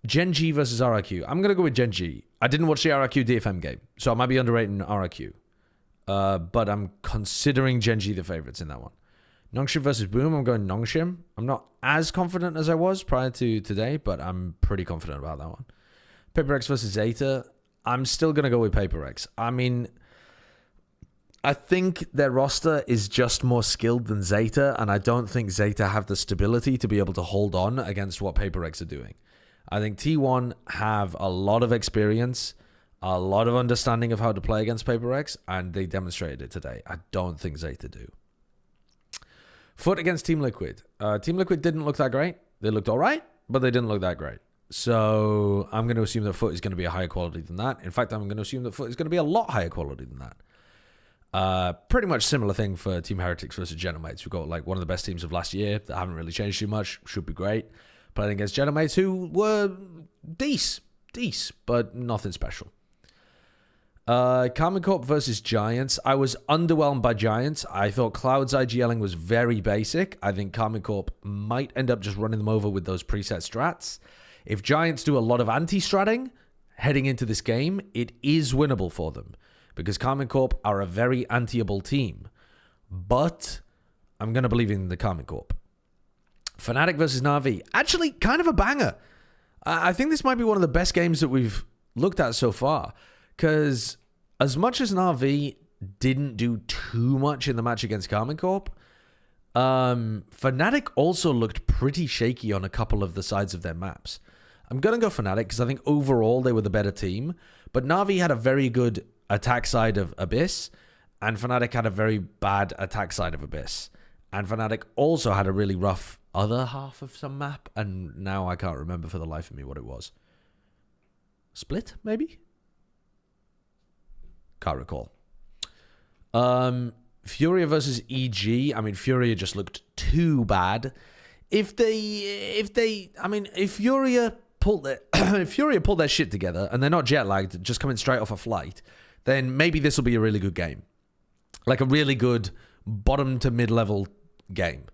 Gen G versus RRQ. I'm going to go with Gen G. I didn't watch the RRQ DFM game, so I might be underrating RRQ. But I'm considering Gen G the favorites in that one. Nongshim versus Boom. I'm going Nongshim. I'm not as confident as I was prior to today, but I'm pretty confident about that one. PRX versus Zeta. I'm still going to go with PRX. I mean, I think their roster is just more skilled than Zeta, and I don't think Zeta have the stability to be able to hold on against what PRX are doing. I think T1 have a lot of experience, a lot of understanding of how to play against PRX, and they demonstrated it today. I don't think Zeta do. Foot against Team Liquid. Team Liquid didn't look that great. They looked all right, but they didn't look that great. So I'm going to assume that Foot is going to be a higher quality than that. In fact, I'm going to assume that Foot is going to be a lot higher quality than that. Pretty much similar thing for Team Heretics versus Genomates. We've got like one of the best teams of last year that haven't really changed too much. Should be great. Playing against Genomates who were decent, but nothing special. Karma Corp versus Giants. I was underwhelmed by Giants. I thought Cloud's IGLing was very basic. I think Karma Corp might end up just running them over with those preset strats. If Giants do a lot of anti-stratting heading into this game, it is winnable for them. Because Karma Corp are a very anti-able team. But I'm going to believe in the Karma Corp. Fnatic versus Na'Vi. Actually, kind of a banger. I think this might be one of the best games that we've looked at so far. Because as much as Na'Vi didn't do too much in the match against Karma Corp, Fnatic also looked pretty shaky on a couple of the sides of their maps. I'm going to go Fnatic because I think overall they were the better team. But Na'Vi had a very good attack side of Abyss, and Fnatic had a very bad attack side of Abyss. And Fnatic also had a really rough other half of some map, and now I can't remember for the life of me what it was. Split, maybe? Can't recall. Furia versus EG. I mean, Furia just looked too bad. If Furia pulled their shit together and they're not jet lagged, just coming straight off a flight, then maybe this will be a really good game. Like a really good bottom to mid-level game.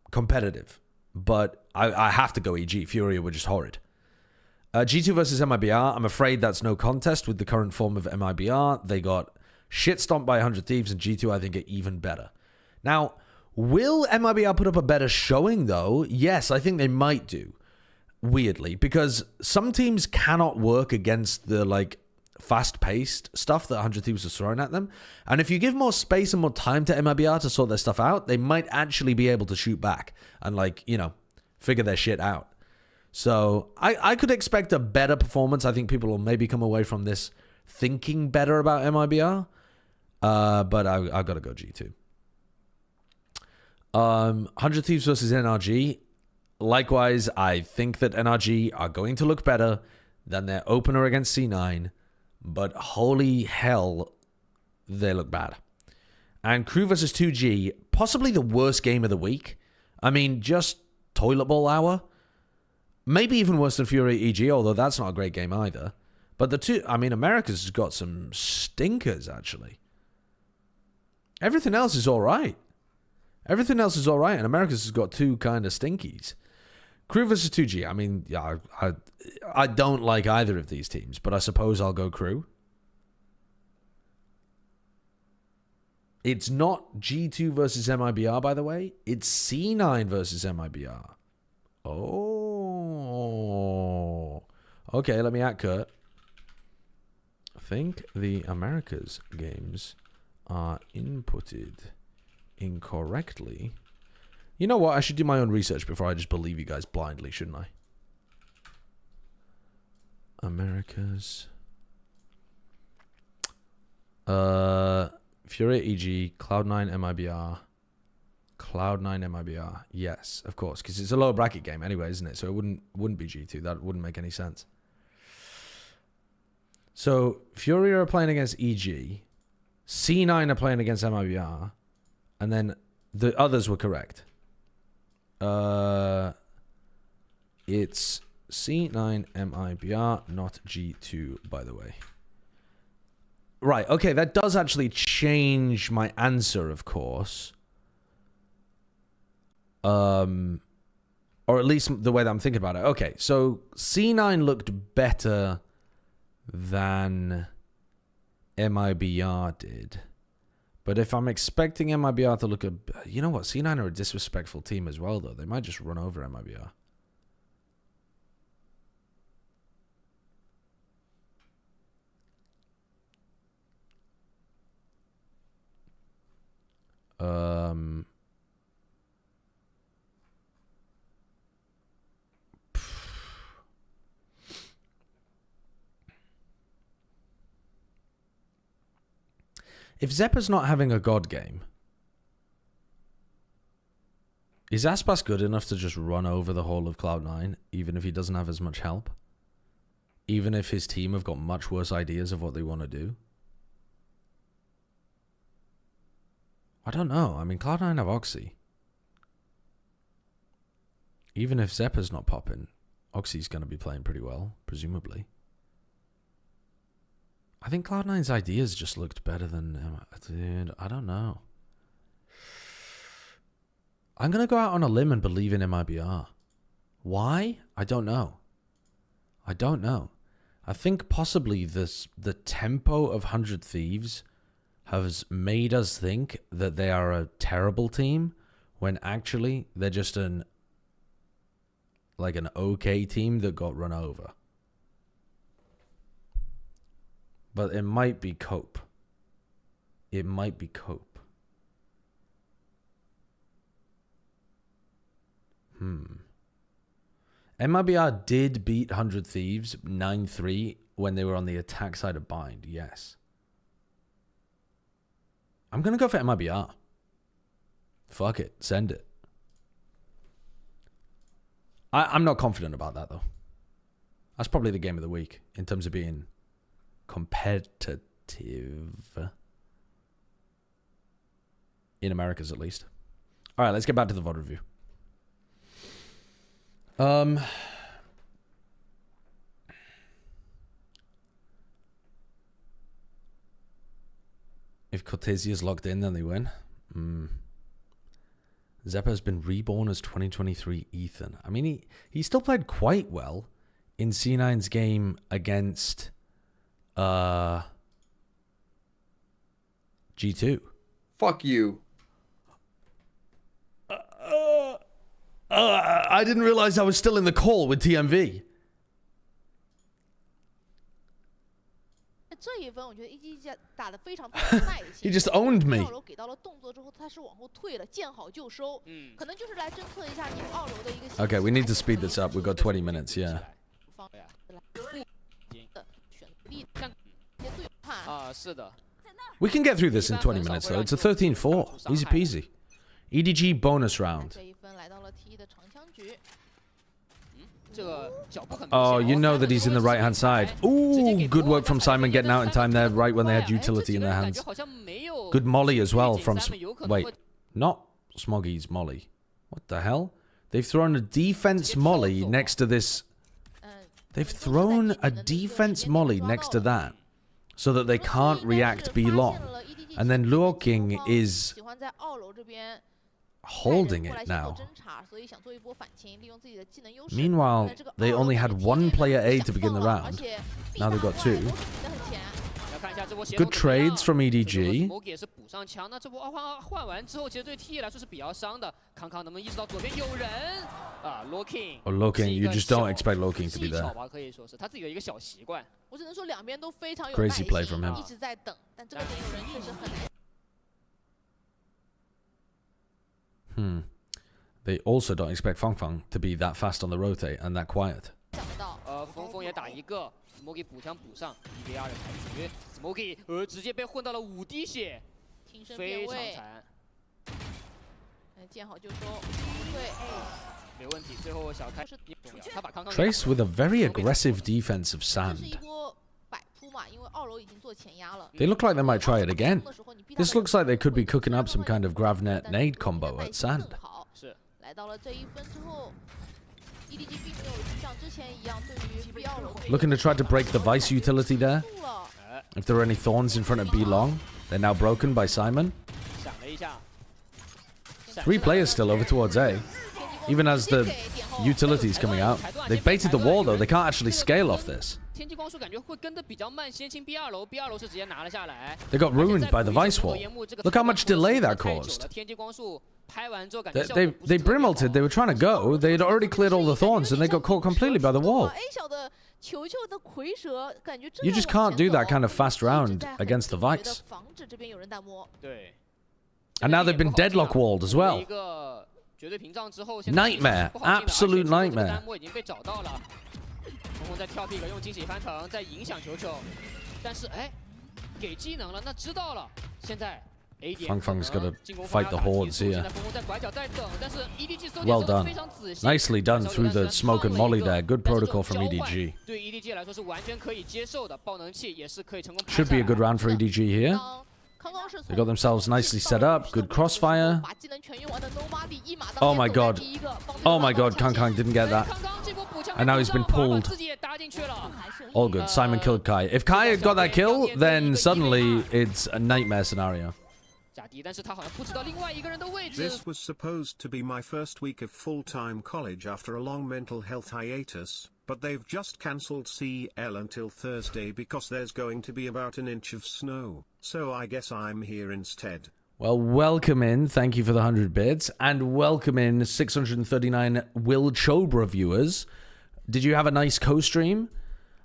Competitive. But I have to go EG. Furia were just horrid. G2 versus MIBR. I'm afraid that's no contest with the current form of MIBR. They got shit stomped by 100 Thieves, and G2 I think are even better. Now, will MIBR put up a better showing though? Yes, I think they might do. Weirdly, because some teams cannot work against the like fast-paced stuff that 100 Thieves was throwing at them. And if you give more space and more time to MIBR to sort their stuff out, they might actually be able to shoot back and like, you know, figure their shit out. So I could expect a better performance. I think people will maybe come away from this thinking better about MIBR. But I've got to go G2. 100 Thieves versus NRG. Likewise, I think that NRG are going to look better than their opener against C9. But holy hell, they look bad. And Crew versus 2G. Possibly the worst game of the week. I mean, just toilet bowl hour. Maybe even worse than Fury EG, although that's not a great game either. But the two, I mean, America's has got some stinkers, actually. Everything else is all right. Everything else is all right, and America's has got two kind of stinkies. Crew versus 2G. I mean, yeah, I don't like either of these teams, but I suppose I'll go Crew. It's not G2 versus MIBR, by the way. It's C9 versus MIBR. Oh. Okay, let me act Kurt. I think the Americas games are inputted incorrectly. You know what? I should do my own research before I just believe you guys blindly, shouldn't I? Americas. Fury EG, Cloud9 MIBR. Cloud9 MIBR. Yes, of course, because it's a lower bracket game anyway, isn't it? So it wouldn't be G2. That wouldn't make any sense. So Fury are playing against EG. C9 are playing against MIBR. And then the others were correct. It's C9 MIBR, not G2, by the way. Right, okay, that does actually change my answer, of course. Or at least the way that I'm thinking about it. Okay, so C9 looked better than MIBR did. But if I'm expecting MIBR to look you know what? C9 are a disrespectful team as well, though. They might just run over MIBR. If Zeppa's not having a god game, is Aspas good enough to just run over the whole of Cloud9, even if he doesn't have as much help? Even if his team have got much worse ideas of what they want to do? I don't know. I mean, Cloud9 have Oxy. Even if Zeppa's not popping, Oxy's going to be playing pretty well, presumably. I think Cloud9's ideas just looked better than... Dude, I don't know. I'm going to go out on a limb and believe in MIBR. Why? I don't know. I don't know. I think possibly the tempo of 100 Thieves has made us think that they are a terrible team when actually they're just an okay team that got run over. But it might be cope. It might be cope. MIBR did beat 100 Thieves 9-3 when they were on the attack side of Bind, yes. I'm going to go for MIBR. Fuck it. Send it. I'm not confident about that, though. That's probably the game of the week in terms of being competitive. In Americas, at least. All right, let's get back to the VOD review. If Cortesia's locked in, then they win. Zeppa has been reborn as 2023 Ethan. I mean, he still played quite well in C9's game against G2. Fuck you. I didn't realize I was still in the call with TMV. He just owned me. Okay, we need to speed this up. We've got 20 minutes, yeah. We can get through this in 20 minutes, though. It's a 13-4. Easy peasy. EDG bonus round. Oh, you know that he's in the right-hand side. Ooh, good work from Simon getting out in time there, right when they had utility in their hands. Good molly as well from... Wait, not Smoggy's molly. What the hell? They've thrown a defense molly next to this They've thrown a defense molly next to that so that they can't react B long. And then Luo King is holding it now. Meanwhile, they only had one player A to begin the round. Now they've got two. Good trades from EDG. Oh, Luo King, you just don't expect Luo King to be there. Crazy play from him. They also don't expect Feng Feng to be that fast on the rotate and that quiet. Smoky 补枪补上 ，1v2 的开局 ，Smoky 直接被混到了5滴血，非常惨。见好就收，对，没问题。最后小开是重要，他把康康 Trace with a very aggressive defensive sand. They look like they might try it again. This looks like they could be cooking up some kind of Gravnet nade combo at sand. 是。来到了这一分之后。EDG 并没有像之前一样对于 B 二楼 Looking to try to break the Vice utility there. If there are any thorns in front of B long, they're now broken by Simon. 3 players still over towards A. Even as the utility is coming out. They've baited the wall though, they can't actually scale off this. 天际光束感觉会跟得比较慢，先清 B 二楼 ，B 二楼是直接拿了下来。They got ruined by the Vice wall. Look how much delay that caused. 天际光束拍完之后感觉 They brim ulted, they were trying to go, they'd already cleared all the thorns and they got caught completely by the wall. You just can't do that kind of fast round against the Vice. And now they've been deadlock walled as well. Nightmare, absolute nightmare. 红红在跳 pick 用惊喜翻腾，在影响球球，但是哎，给技能了，那知道了。现在 A 点 Feng Feng's got to fight the hordes here. 红红在拐角在等，但是 EDG 搜 Well 点 done. 非常仔细。 Nicely done through the smoke and molly there. Good protocol from EDG. 对 EDG 来说是完全可以接受的，爆能器也是可以成功。 Should be a good round for EDG here. They got themselves nicely set up. Good crossfire. Oh my god. Oh my god, Kang Kang didn't get that. And now he's been pulled. All good. Simon killed Kai. If Kai had got that kill, then suddenly it's a nightmare scenario. This was supposed to be my first week of full-time college after a long mental health hiatus, but they've just cancelled CL until Thursday because there's going to be about an inch of snow, so I guess I'm here instead. Well, welcome in. Thank you for the 100 bits. And welcome in 639 Will Chobra viewers. Did you have a nice co-stream?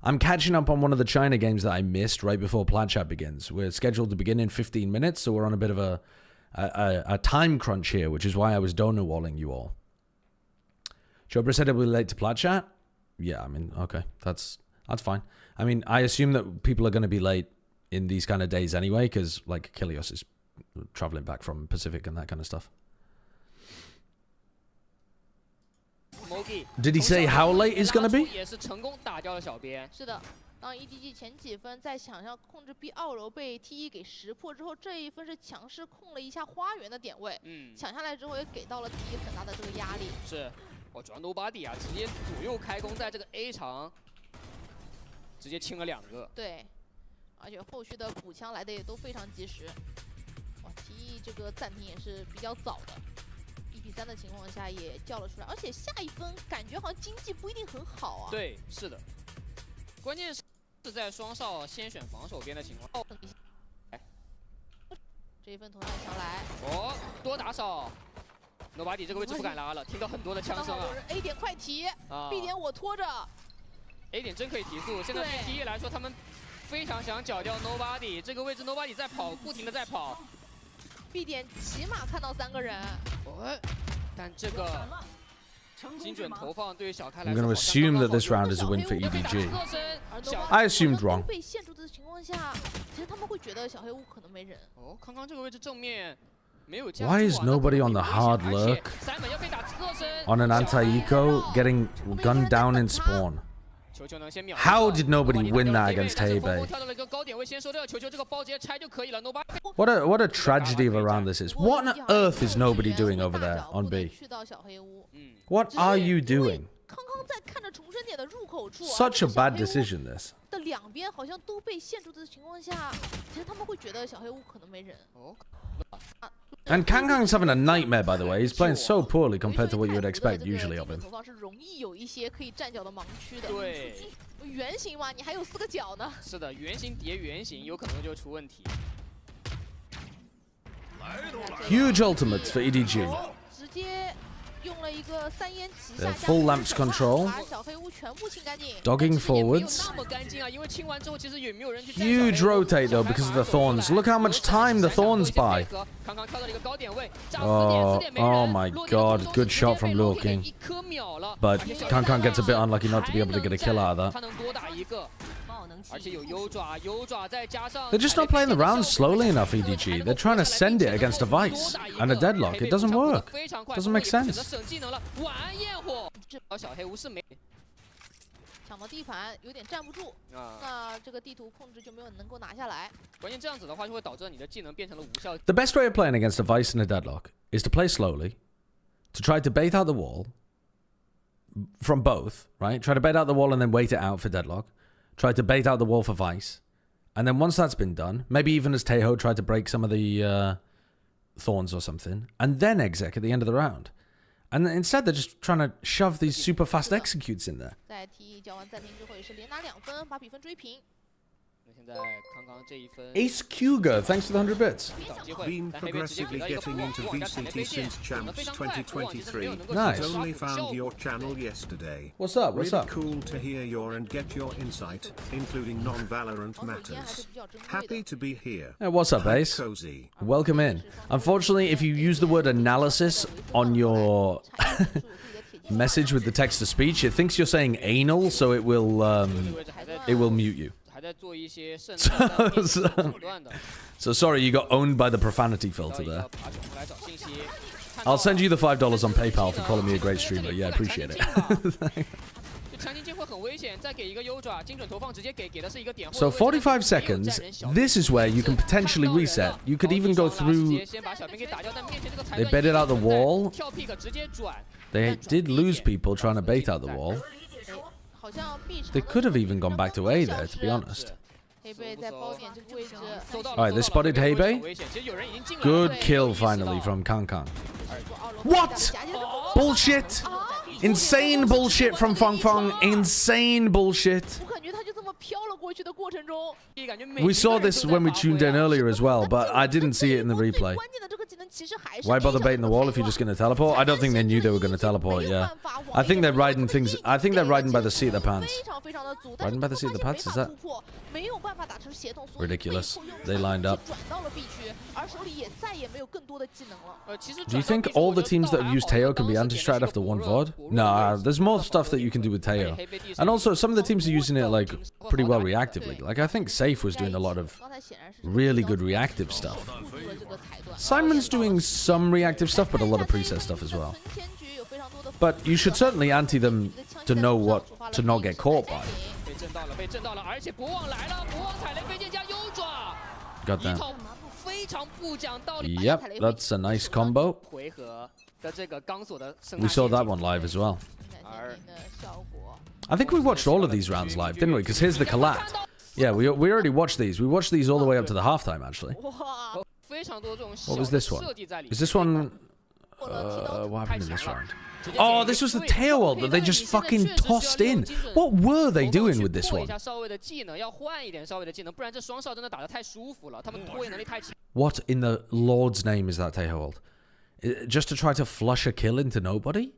I'm catching up on one of the China games that I missed right before Plat chat begins. We're scheduled to begin in 15 minutes, so we're on a bit of a time crunch here, which is why I was donor walling you all. Chobra said it'll be late to Plat chat. Yeah, I mean, okay, that's fine. I mean, I assume that people are going to be late in these kind of days anyway, because like Kilios is traveling back from Pacific and that kind of stuff. Did he say how late it's going to be? 是的，当 EDG 前几分在想要控制 B 二楼被 T1 给识破之后，这一分是强势控了一下花园的点位，抢下来之后也给到了 T1 很大的这个压力。是，我主要 Nobody 啊，直接左右开弓在这个 A 场，直接清了2个。对，而且后续的补枪来的也都非常及时。哇 ，T1 这个暂停也是比较早的。 1比3的情况下也叫了出来，而且下一分感觉好像经济不一定很好啊。对，是的，关键是在双少先选防守边的情况。这一分同样抢来，哦，多打少 ，Nobody 这个位置不敢拉了，听到很多的枪声啊。A 点快提 ，B 点我拖着。A 点真可以提速，现在对 T1 来说，他们非常想绞掉 Nobody 这个位置 ，Nobody 在跑，不停的在跑。 B 点起码看到3个人，但这个精准投放对于小开来 I'm 说， going to assume that this round is a win for EDG. I assumed wrong. 被限制的情况下，其实他们会觉得小黑屋可能没人。哦，康康这个位置正面没有。Why is nobody on the hard lurk on an anti-eco getting gunned down in spawn? How did nobody win that against Hebei? What a tragedy of a round this is. What on earth is nobody doing over there on B? What are you doing? 康康在看着重生点的入口处 Such a bad decision, this. 的两边好像都被限住的情况下，其实他们会觉得小黑屋可能没人。And Kangkang's having a nightmare, by the way. He's playing so poorly compared to what you would expect usually of him. 投放是容易有一些可以站脚的盲区的。对，圆形嘛，你还有4个角呢。是的，圆形叠圆形有可能就出问题。Huge ultimates for EDG. 直接。 The full lamps control. Dogging forwards. Huge rotate though because of the thorns. Look how much time the thorns buy. Oh my god. Good shot from Luo King. But Kankan gets a bit unlucky not to be able to get a kill out of that. They're just not playing the rounds slowly enough, EDG. They're trying to send it against a Vice and a deadlock. It doesn't work. Doesn't make sense. 抢到地盘有点站不住，那这个地图控制就没有能够拿下来。关键这样子的话，就会导致你的技能变成了无效。 The best way of playing against a Vice and a deadlock is to play slowly, to try to bait out the wall from both, right? Try to bait out the wall and then wait it out for deadlock. Try to bait out the wall for Vice. And then once that's been done, maybe even as Tejo tried to break some of the thorns or something, and then exec at the end of the round. And instead, they're just trying to shove these super fast executes in there. 在 T 交完暂停之后，也是连拿2分，把比分追平。 Ace Kuga, thanks for the 100 bits. Been progressively getting into VCT since Champs 2023. Nice. Only found your channel yesterday. What's up? What's really up? Cool to hear your and get your insight, including non-Valorant matters. Happy to be here. Hey, what's up, Ace? Welcome in. Unfortunately, if you use the word analysis on your message with the text-to-speech, it thinks you're saying anal, so it will mute you. So sorry, you got owned by the profanity filter there. I'll send you the $5 on PayPal for calling me a great streamer. Yeah, I appreciate it. So 45 seconds, this is where you can potentially reset. You could even go through... They baited out the wall. They did lose people trying to bait out the wall. They could have even gone back to A there, to be honest. Alright, they spotted Hebei. Good kill, finally, from Kangkang. What? Bullshit! Insane bullshit from Feng Feng. Insane bullshit. We saw this when we tuned in earlier as well, but I didn't see it in the replay. Why bother baiting the wall if you're just going to teleport? I don't think they knew they were going to teleport, yeah. I think they're riding things... I think they're riding by the seat of their pants. Riding by the seat of the pants? Is that... ridiculous. They lined up. Do you think all the teams that have used Teo can be anti-strat after one VOD? Nah, there's more stuff that you can do with Teo. And also, some of the teams are using it, like, pretty well reactively. Like, I think Safe was doing a lot of really good reactive stuff. Simon's doing some reactive stuff, but a lot of preset stuff as well. But you should certainly anti them to know what to not get caught by. Got that. Yep, that's a nice combo. We saw that one live as well. I think we watched all of these rounds live, didn't we? Because here's the collat. Yeah, we already watched these. We watched these all the way up to the halftime, actually. What was this one? Is this one... what happened in this round? Oh, this was the tail ult that they just fucking tossed in. What were they doing with this one? What in the Lord's name is that tail ult? Just to try to flush a kill into nobody?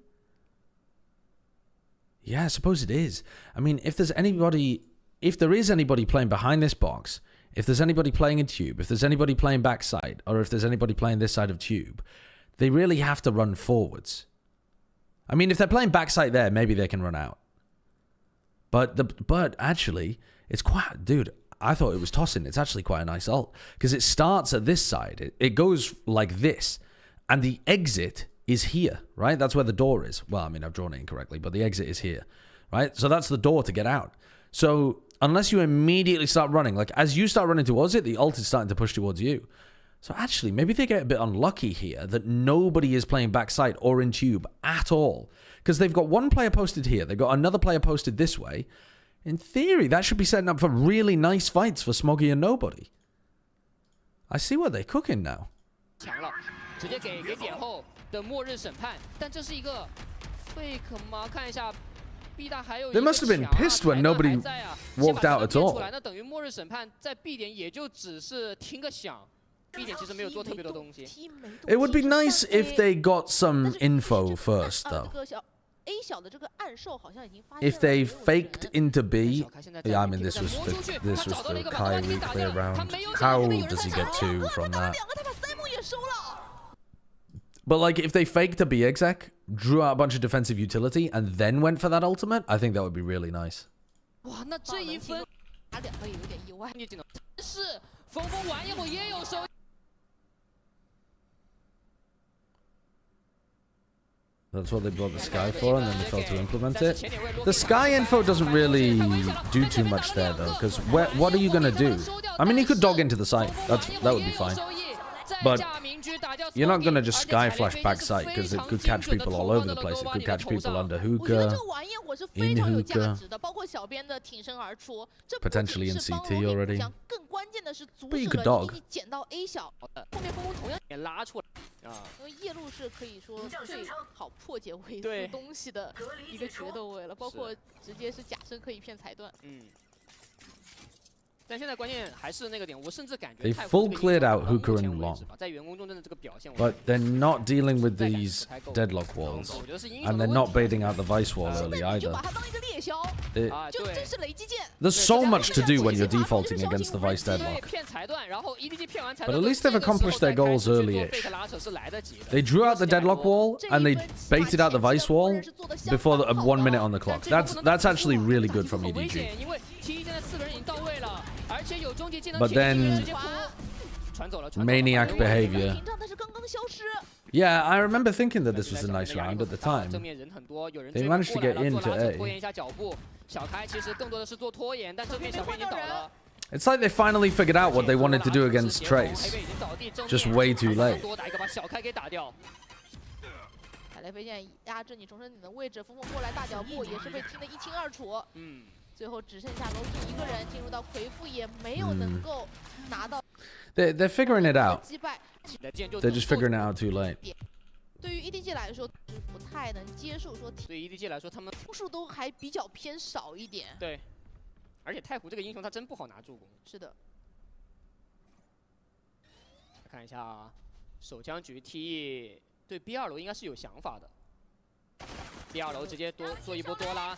Yeah, I suppose it is. I mean, if there's anybody... If there is anybody playing behind this box, if there's anybody playing in tube, if there's anybody playing backside, or if there's anybody playing this side of tube, they really have to run forwards. I mean, if they're playing backside there, maybe they can run out. But actually, it's quite... Dude, I thought it was tossing. It's actually quite a nice ult. Because it starts at this side. It goes like this. And the exit is here, right? That's where the door is. Well, I mean, I've drawn it incorrectly, but the exit is here, right? So that's the door to get out. So unless you immediately start running, like as you start running towards it, the ult is starting to push towards you. So actually, maybe they get a bit unlucky here that nobody is playing backside or in tube at all. Because they've got one player posted here. They've got another player posted this way. In theory, that should be setting up for really nice fights for Smoggy and Nobody. I see what they're cooking now. 强了，直接给点后的末日审判，但这是一个 fake 吗？看一下 B 大还有一个 They must have been pissed when nobody walked out at all. 那等于末日审判在 B 点也就只是听个响 ，B 点其实没有做特别多东西。It would be nice if they got some info first, though. If they faked into B, yeah, I mean this was the Kyrie clear round. How does he get 2 from that? But like, if they faked a B exec, drew out a bunch of defensive utility, and then went for that ultimate, I think that would be really nice. 哇，那这一分打2个也有点意外，是峰玩一会儿也有收。 That's what they brought the Sky for, and then they failed to implement it. The Sky info doesn't really do too much there, though, because what are you going to do? I mean, you could dog into the site. That would be fine. But you're not going to just Sky flash backside, because it could catch people all over the place. It could catch people under hookah, in hookah, potentially in CT already. But you could dog. 因为夜路是可以说最好破解维斯东西的一个决斗位了，包括直接是假身可以骗裁断。但现在关键还是那个点，我甚至感觉 They full cleared out hookah and long, 在员工中真的这个表现 but they're not dealing with these deadlock walls, and they're not baiting out the vice wall early either. There's so much to do when you're defaulting against the vice deadlock. But at least they've accomplished their goals early-ish. They drew out the deadlock wall, and they baited out the vice wall before 1 minute on the clock. That's actually really good from EDG. But then, maniac behavior. Yeah, I remember thinking that this was a nice round at the time. They managed to get into A. It's like they finally figured out what they wanted to do against Trace. Just way too late. 凯雷飞现在压制你，重申你的位置，峰峰过来大脚步也是被听得一清二楚。最后只剩下楼俊一个人进入到魁父，也没有能够拿到。They're figuring it out. 击败， They're just figuring it out too late. 对于 EDG 来说是不太能接受说，对 EDG 来说他们分数都还比较偏少一点。对，而且太湖这个英雄他真不好拿助攻。是的。看一下啊，手枪局 TE 对 B2 楼应该是有想法的。B2 楼直接做一波多拉，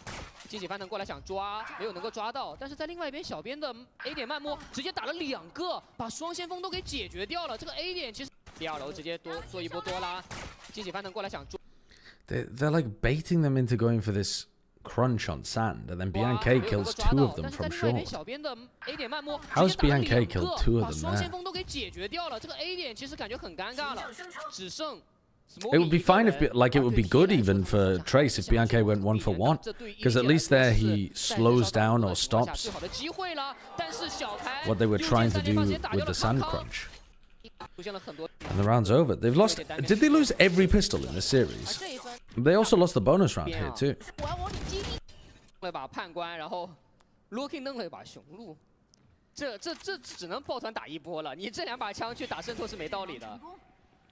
惊喜翻腾过来想抓，没有能够抓到。但是在另外一边，小编的 A 点慢摸直接打了2个，把双先锋都给解决掉了。这个 A 点其实 B2 楼直接做一波多拉，惊喜翻腾过来想抓。They're like baiting them into going for this crunch on sand, and then BNK kills 2 of them from short. How's BNK killed 2 of them there? It would be fine if, like, it would be good even for Trace if BNK went 1 for 1, because at least there he slows down or stops what they were trying to do with the sand crunch. And the round's over. They've lost. Did they lose every pistol in this series? They also lost the bonus round here too. 了把判官，然后 looking 弄了一把雄鹿，这只能抱团打一波了。你这2把枪去打渗透是没道理的。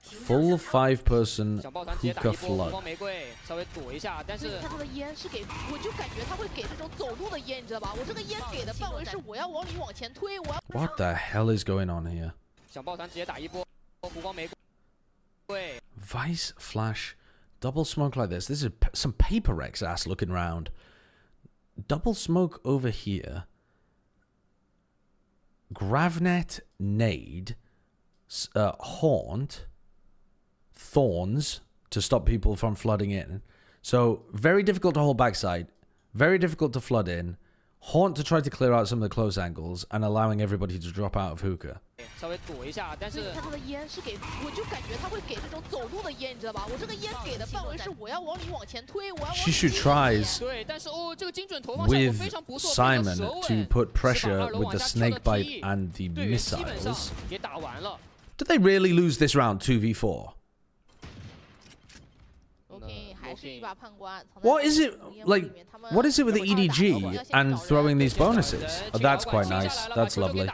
Full 5-person hookah flood. 光玫瑰稍微躲一下，但是他的烟是给，我就感觉他会给这种走路的烟，你知道吧？我这个烟给的范围是我要往里往前推，我要。What the hell is going on here? 想抱团直接打一波，湖光玫瑰。Vice flash, double smoke like this. This is some PRX ass looking round. Double smoke over here. Gravnet nade, haunt. Thorns to stop people from flooding in. So very difficult to hold backside, very difficult to flood in. Haunt to try to clear out some of the close angles and allowing everybody to drop out of hookah. 稍微躲一下，但是看他的烟是给，我就感觉他会给这种走路的烟，你知道吧？我这个烟给的范围是我要往里往前推，我要。Shishu tries 对，但是哦，这个精准投放效果非常不错， with Simon to put pressure with the snake bite and the missiles. 也打完了。Did they really lose this round 2v4? What is it like? What is it with the EDG and throwing these bonuses? Oh, that's quite nice. That's lovely.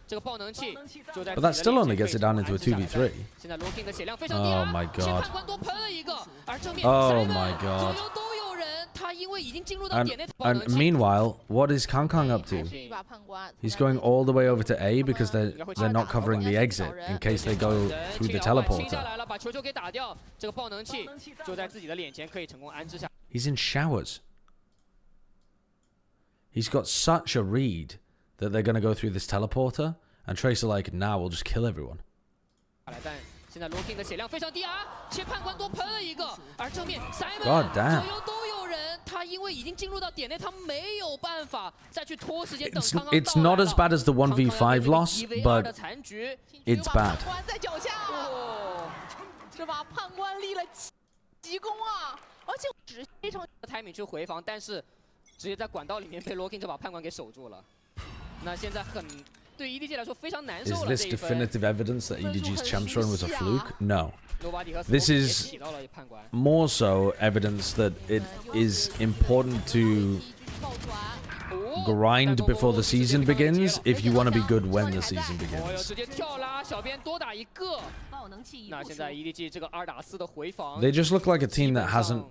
But that still only gets it down into a 2v3. Oh my god. Oh my god. And meanwhile, what is Kang up to? He's going all the way over to A because they're not covering the exit in case they go through the teleporter. He's in showers. He's got such a read that they're going to go through this teleporter, and Tracer like, nah, we'll just kill everyone. God damn. It's not as bad as the 1v5 loss, but it's bad. 直接在管道里面被 locking 这把判官给守住了。那现在对 EDG 来说非常难受了。 Is this definitive evidence that EDG's champs run was a fluke? No. This is more so evidence that it is important to grind before the season begins if you want to be good when the season begins. They just look like a team that hasn't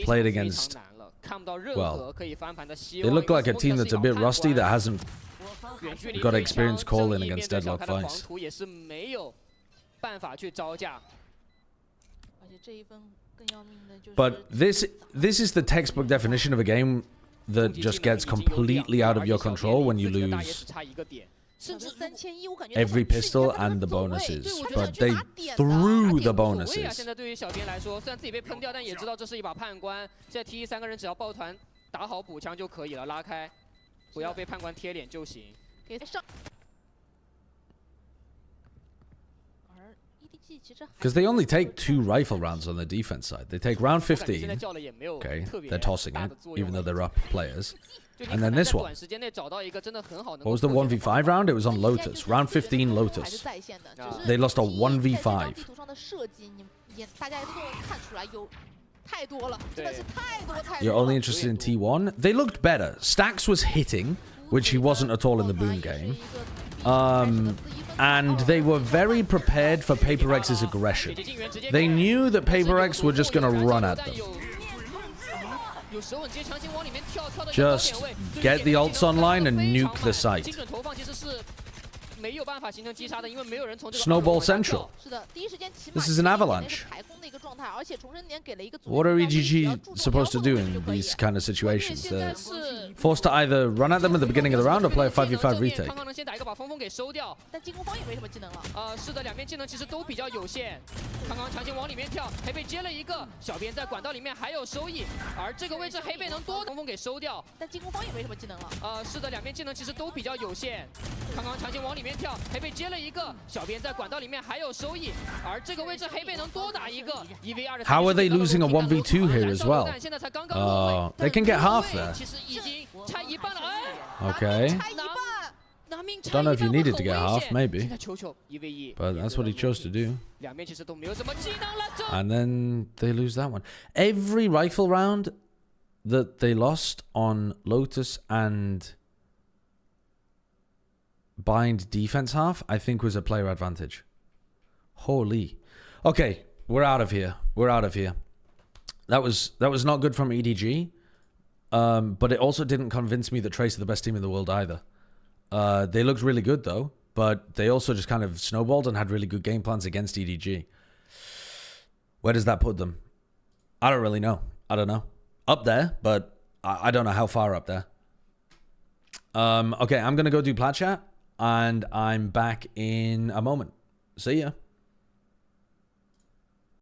played against, well, they look like a team that's a bit rusty that hasn't got experience calling against deadlock fights. But this is the textbook definition of a game that just gets completely out of your control when you lose every pistol and the bonuses, but they threw the bonuses. 现在对于小编来说，虽然自己被喷掉，但也知道这是一把判官。现在 T1 3个人只要抱团打好补枪就可以了，拉开，不要被判官贴脸就行。给上。Because they only take 2 rifle rounds on the defense side. They take round 15. Okay, they're tossing it, even though they're up players. And then this one. What was the 1v5 round? It was on Lotus. Round 15 Lotus. They lost a 1v5. You're only interested in T1? They looked better. Stax was hitting, which he wasn't at all in the Boon game. And they were very prepared for PRX's aggression. They knew that PRX were just going to run at them. Just get the ults online and nuke the site. Snowball Central. This is an avalanche. What are EGG supposed to do in these kind of situations? They're forced to either run at them at the beginning of the round or play a 5v5 retake. 是的，两边技能其实都比较有限。刚刚强行往里面跳，黑贝接了一个，小编在管道里面还有收益，而这个位置黑贝能多风给收掉。但进攻方也没什么技能了。是的，两边技能其实都比较有限。刚刚强行往里面跳，黑贝接了一个，小编在管道里面还有收益，而这个位置黑贝能多打一个。How are they losing a 1v2 here as well? They can get half there. Okay. Don't know if you needed to get half, maybe. But that's what he chose to do. And then they lose that one. Every rifle round that they lost on Lotus and Bind defense half, I think was a player advantage. Holy. Okay, we're out of here. We're out of here. That was not good from EDG. But it also didn't convince me that Trace are the best team in the world either. They looked really good though, but they also just kind of snowballed and had really good game plans against EDG. Where does that put them? I don't really know. I don't know. Up there, but I don't know how far up there. Okay, I'm going to go do Plat chat, and I'm back in a moment. See ya.